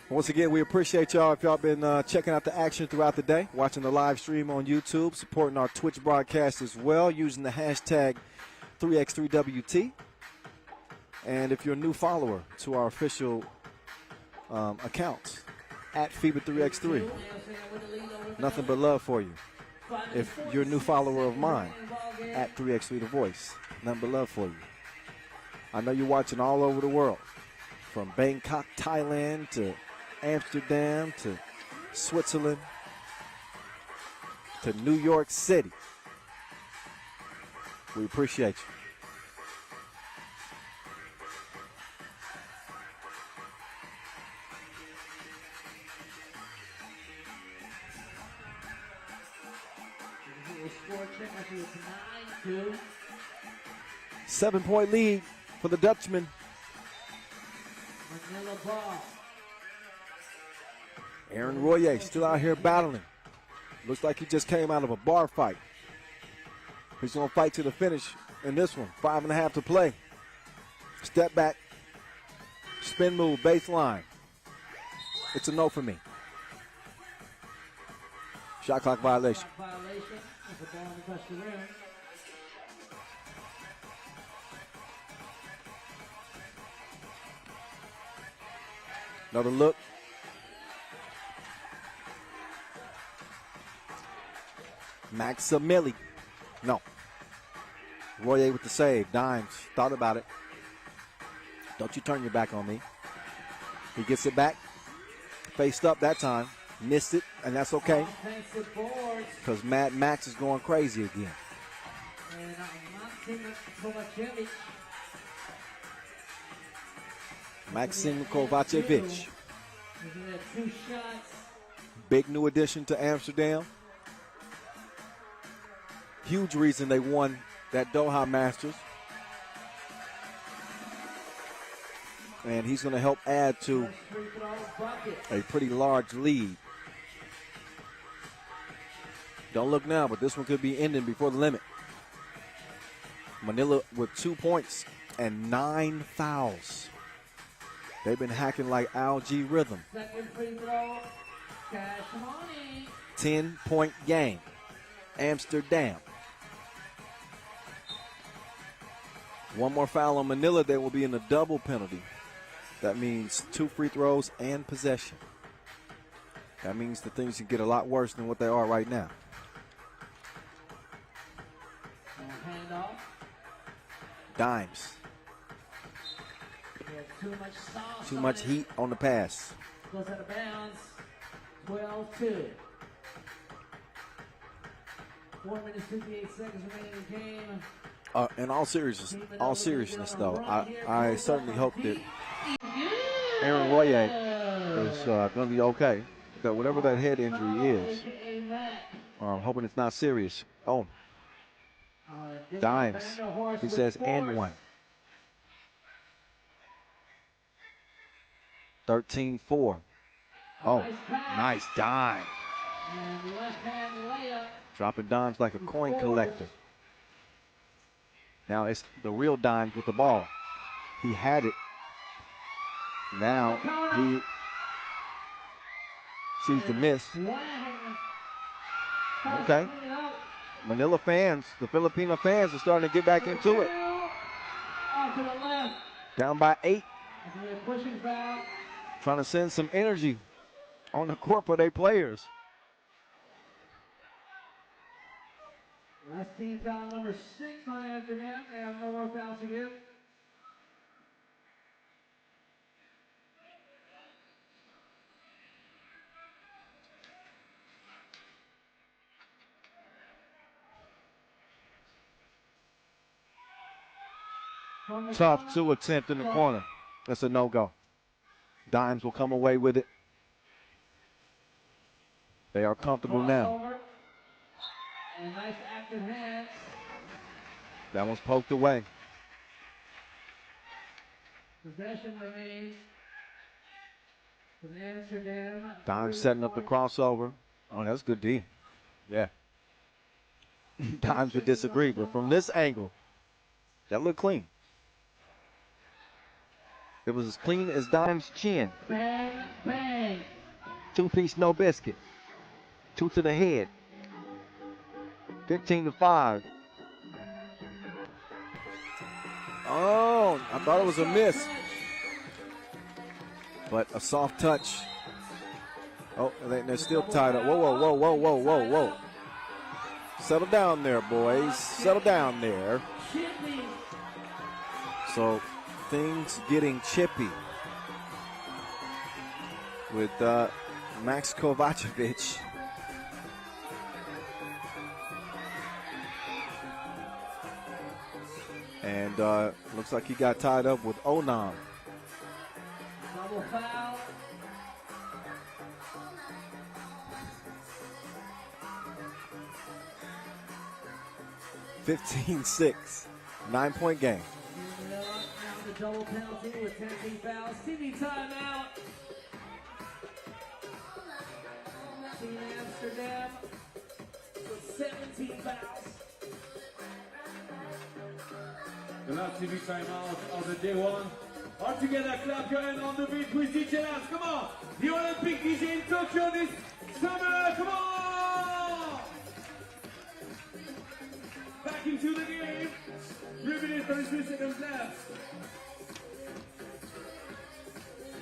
Once again, we appreciate y'all if y'all been checking out the action throughout the day, watching the live stream on YouTube, supporting our Twitch broadcast as well, using the hashtag 3x3WT. And if you're a new follower to our official account, at FIBA 3x3, nothing but love for you. If you're a new follower of mine, at 3x3 The Voice, nothing but love for you. I know you're watching all over the world, from Bangkok, Thailand, to Amsterdam, to Switzerland, to New York City. We appreciate you. Score check, I think it's 9-2. 7-point lead for the Dutchman. Manila ball. Aaron Royer still out here battling. Looks like he just came out of a bar fight. He's going to fight to the finish in this one. 5.5 to play. Step back. Spin move, baseline. It's a no for me. Shot clock violation. Shot violation. It's a ball across the rim. Another look. Maximili. No. Royer with the save. Dimes. Thought about it. Don't you turn your back on me. He gets it back. Faced up that time. Missed it, and that's okay. Offensive boards. Because Mad Max is going crazy again. And Kovacevic. Maxim Kovacevic. He's had 2 shots. Big new addition to Amsterdam. Huge reason they won that Doha Masters. And he's going to help add to a pretty large lead. Don't look now, but this one could be ending before the limit. Manila with 2 points and 9 fouls. They've been hacking like algae rhythm. Second free throw. Cash money. 10-point game. Amsterdam. One more foul on Manila, they will be in a double penalty. That means 2 free throws and possession. That means the things can get a lot worse than what they are right now. Handoff. Dimes. Too much heat on the pass. Goes out of bounds. 12-2. 4 minutes, 58 seconds remaining in the game. In all seriousness, though, I certainly hope that Aaron Royer is going to be okay. That whatever that head injury is, I'm hoping it's not serious. Oh, Dimes. He says and one. 13-4. Oh, nice dime. And left-hand layup. Dropping dimes like a coin collector. Now it's the real Dimes with the ball. He had it. Now he sees the miss. Okay. Manila fans, the Filipino fans are starting to get back into it. Off to the left. Down by 8. Pushing foul. Trying to send some energy on the court for their players. Last team foul number 6 on Amsterdam. They have no more fouls to give. Tough 2 attempt in the corner. That's a no-go. Dimes will come away with it. They are comfortable now. And nice active hands. That one's poked away. Possession remains with Amsterdam. Dimes setting up the crossover. Oh, that's good D. Yeah. Dimes would disagree, but from this angle, that looked clean. It was as clean as Dimes' chin. Bang, bang. 2-piece, no biscuit. 2 to the head. 15-5. Oh, I thought it was a miss. But a soft touch. Oh, they're still tied up. Whoa. Settle down there, boys. Settle down there. So things getting chippy with Max Kovacevic. And looks like he got tied up with Onam. Double foul. $15-6. 9-point game. Now the double penalty with 10 team fouls. TV timeout. Team Amsterdam with 17 fouls. The last TV timeout of the day one. All together, clap your hand on the beat with DJ Lance. Come on! The Olympic is in Tokyo this summer. Come on! Back into the game. 3 minutes, 33 seconds left.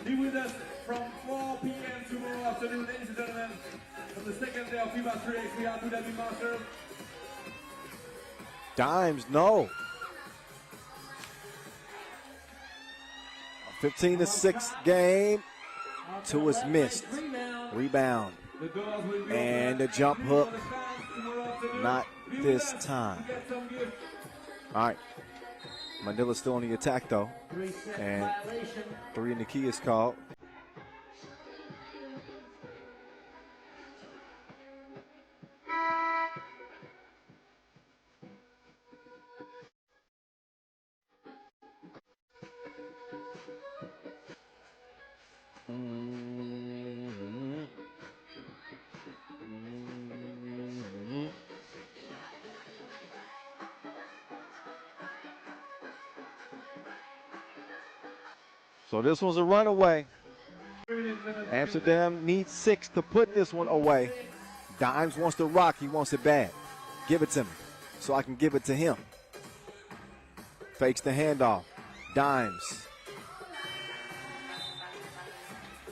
Be with us from 4 p.m. tomorrow afternoon, ladies and gentlemen, on the second day of FIBA 3x3 Abu Dhabi Masters. Dimes, no. 15-6 game. 2 is missed. Rebound. And the jump hook. Not this time. All right. Manila's still on the attack, though. And 3 in the key is called. So this one's a runaway. Amsterdam needs 6 to put this one away. Dimes wants to rock. He wants it bad. Give it to me so I can give it to him. Fakes the handoff. Dimes.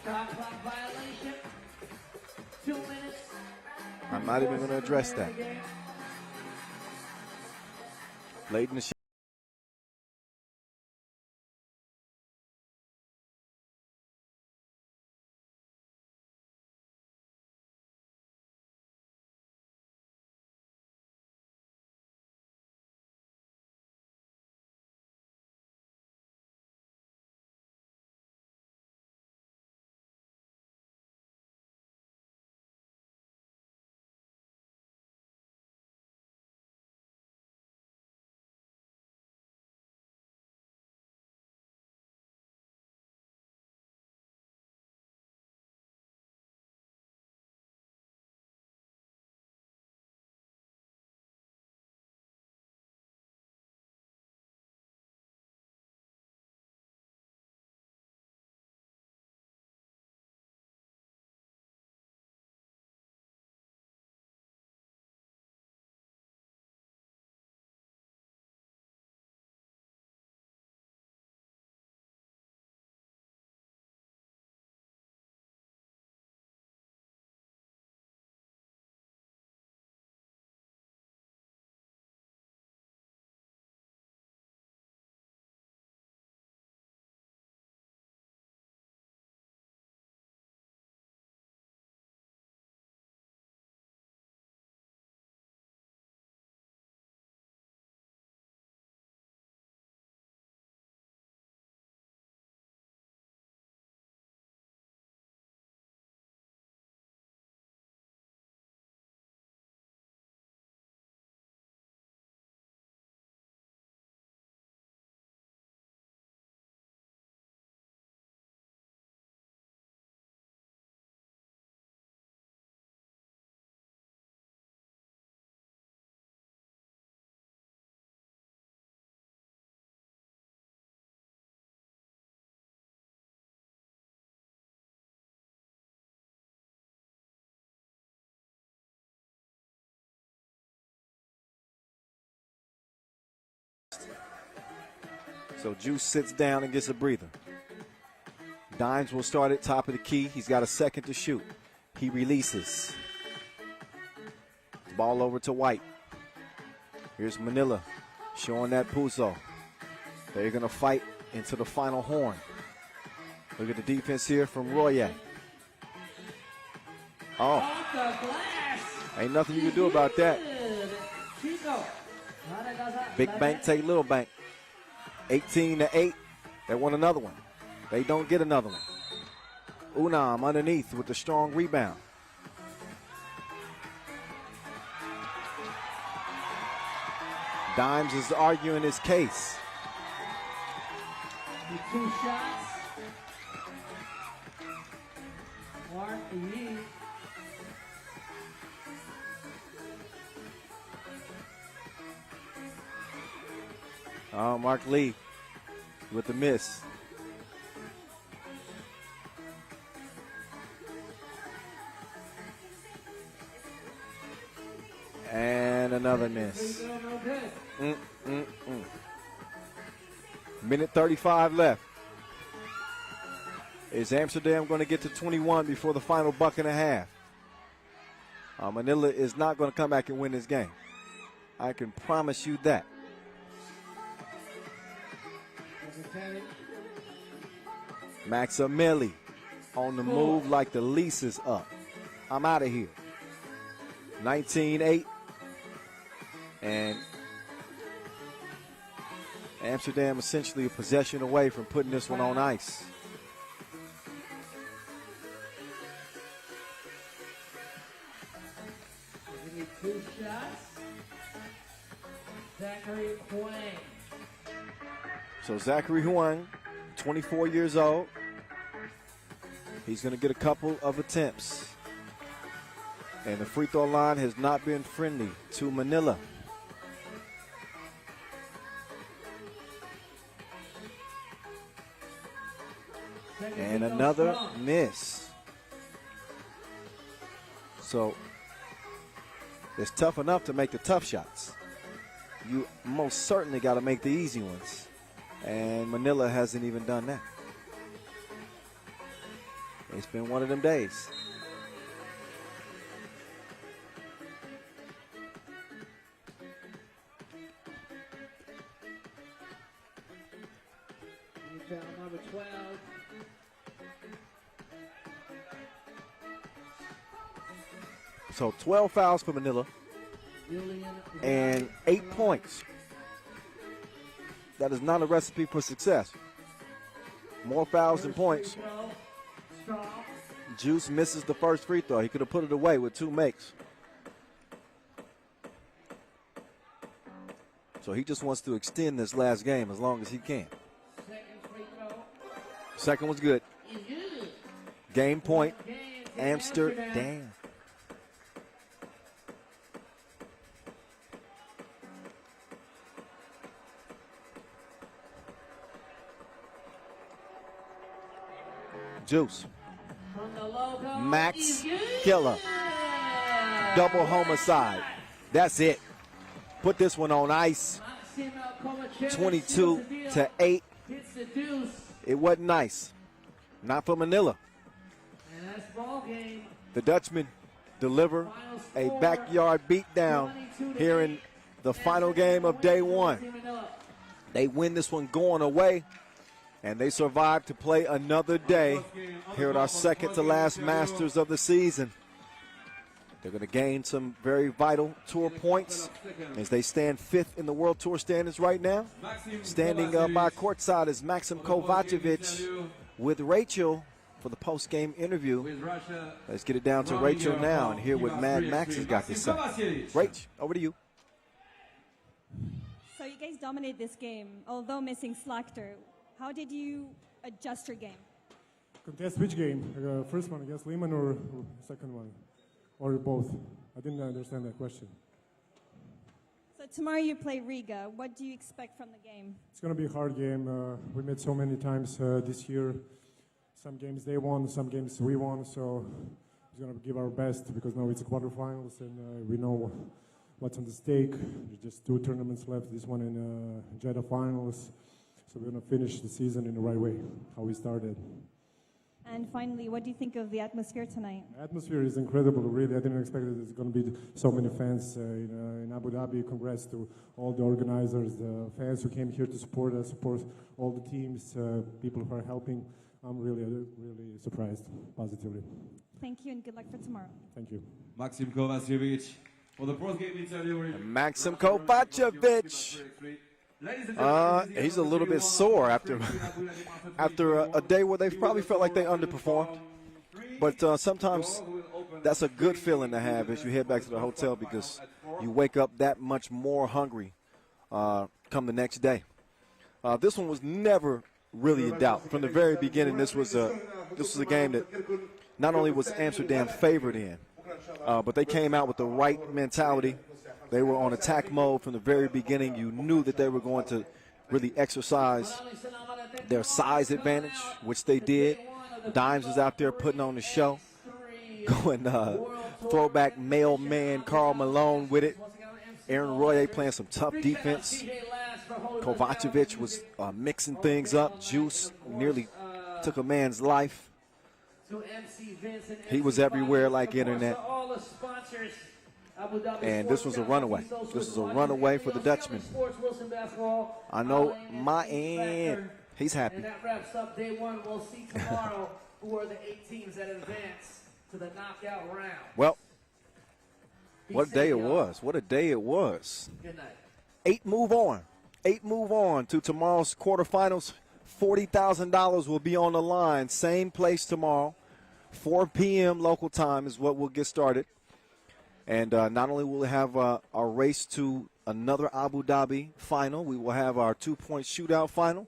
Shot clock violation. 2 minutes. I'm not even going to address that. Late in the shot. So Juice sits down and gets a breather. Dimes will start at top of the key. He's got a second to shoot. He releases. Ball over to White. Here's Manila showing that Puzo. They're going to fight into the final horn. Look at the defense here from Royer. Oh. Ain't nothing you can do about that. Big bank take little bank. 18-8. They want another one. They don't get another one. Unam underneath with the strong rebound. Dimes is arguing his case. The 2 shots. Mark Lee. Mark Lee with the miss. And another miss. Minute 35 left. Is Amsterdam going to get to 21 before the final buck and a half? Manila is not going to come back and win this game. I can promise you that. Maximili on the move like the lease is up. I'm out of here. 19-8. And Amsterdam essentially a possession away from putting this one on ice. Give me 2 shots. Zachary Huang. So Zachary Juan, 24 years old. He's going to get a couple of attempts. And the free throw line has not been friendly to Manila. And another miss. So it's tough enough to make the tough shots. You most certainly got to make the easy ones. And Manila hasn't even done that. It's been one of them days. Number 12. So 12 fouls for Manila and 8 points. That is not a recipe for success. More fouls than points. Juice misses the first free throw. He could have put it away with 2 makes. So he just wants to extend this last game as long as he can. Second was good. Game point, Amsterdam. Juice. Max Killer. Double homicide. That's it. Put this one on ice. 22-8. It wasn't nice. Not for Manila. The Dutchmen deliver a backyard beatdown here in the final game of day 1. They win this one going away, and they survive to play another day here at our second to last Masters of the season. They're going to gain some very vital tour points as they stand 5th in the World Tour standings right now. Standing by courtside is Maxim Kovacevic with Rachel for the post-game interview. Let's get it down to Rachel now and hear what Mad Max has got to say. Rach, over to you. So you guys dominated this game, although missing Slakter. How did you adjust your game? Contest which game? First one against Leman or second one? Or both? I didn't understand that question. So tomorrow you play Riga. What do you expect from the game? It's going to be a hard game. We met so many times this year. Some games they won, some games we won. So we're going to give our best because now it's a quarterfinals and we know what's on the stake. There's just 2 tournaments left. This one in Jeddah finals. So we're going to finish the season in the right way, how we started. And finally, what do you think of the atmosphere tonight? The atmosphere is incredible, really. I didn't expect that there's going to be so many fans in Abu Dhabi. Congrats to all the organizers, the fans who came here to support us, support all the teams, people who are helping. I'm really, really surprised, positively. Thank you, and good luck for tomorrow. Thank you. Maxim Kovacevic for the post game interview. Maxim Kovacevic. He's a little bit sore after a day where they probably felt like they underperformed. But sometimes that's a good feeling to have as you head back to the hotel because you wake up that much more hungry come the next day. This one was never really in doubt. From the very beginning, this was a game that not only was Amsterdam favored in, but they came out with the right mentality. They were on attack mode from the very beginning. You knew that they were going to really exercise their size advantage, which they did. Dimes is out there putting on the show, going throwback mailman Karl Malone with it. Aaron Royer playing some tough defense. Kovacevic was mixing things up. Juice nearly took a man's life. He was everywhere like internet. And this was a runaway. This is a runaway for the Dutchman. I know my end. He's happy. And that wraps up day one. We'll see tomorrow who are the 8 teams that advance to the knockout round. Well, what a day it was. What a day it was. Good night. 8 move on. 8 move on to tomorrow's quarterfinals. $40,000 will be on the line. Same place tomorrow. 4 p.m. local time is what we'll get started. And not only will we have our race to another Abu Dhabi final, we will have our 2-point shootout final.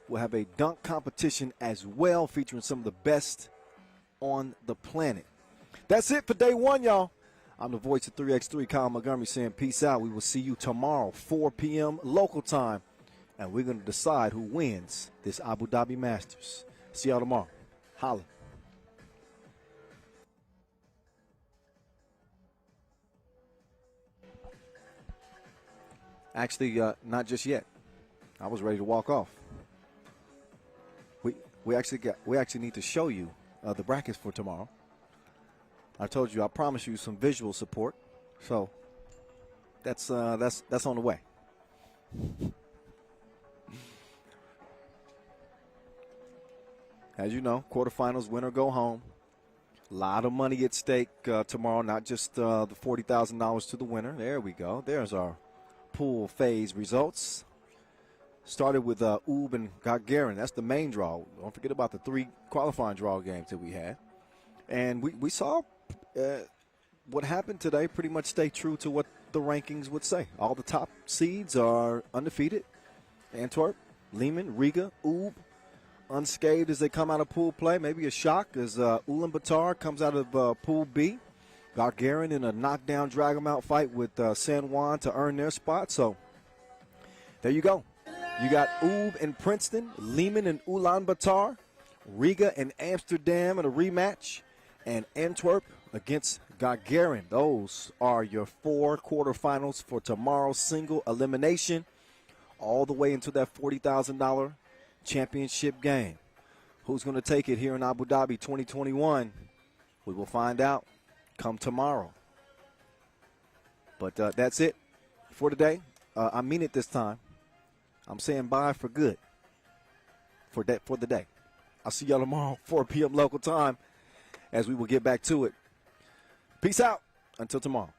We'll have a dunk competition as well, featuring some of the best on the planet. That's it for day one, y'all. I'm the voice of 3x3, Kyle Montgomery, saying peace out. We will see you tomorrow, 4 p.m. local time, and we're going to decide who wins this Abu Dhabi Masters. See y'all tomorrow. Holla. Actually, not just yet. I was ready to walk off. We actually need to show you the brackets for tomorrow. I told you I promised you some visual support, so that's on the way. As you know, quarterfinals, win or go home. A lot of money at stake tomorrow, not just the $40,000 to the winner. There we go. There's our pool phase results. Started with Ub and Gagarin. That's the main draw. Don't forget about the 3 qualifying draw games that we had. And we saw what happened today pretty much stay true to what the rankings would say. All the top seeds are undefeated. Antwerp, Leman, Riga, Ub, unscathed as they come out of pool play. Maybe a shock as Ulaanbaatar comes out of pool B. Gagarin in a knockdown, drag-em-out fight with San Juan to earn their spot. So there you go. You got Ub and Princeton, Liman and Ulaanbaatar, Riga and Amsterdam in a rematch, and Antwerp against Gagarin. Those are your 4 quarterfinals for tomorrow's single elimination, all the way into that $40,000 championship game. Who's going to take it here in Abu Dhabi 2021? We will find out come tomorrow. But that's it for today. I mean it this time. I'm saying bye for good for the day. I'll see y'all tomorrow, 4 p.m. local time, as we will get back to it. Peace out. Until tomorrow.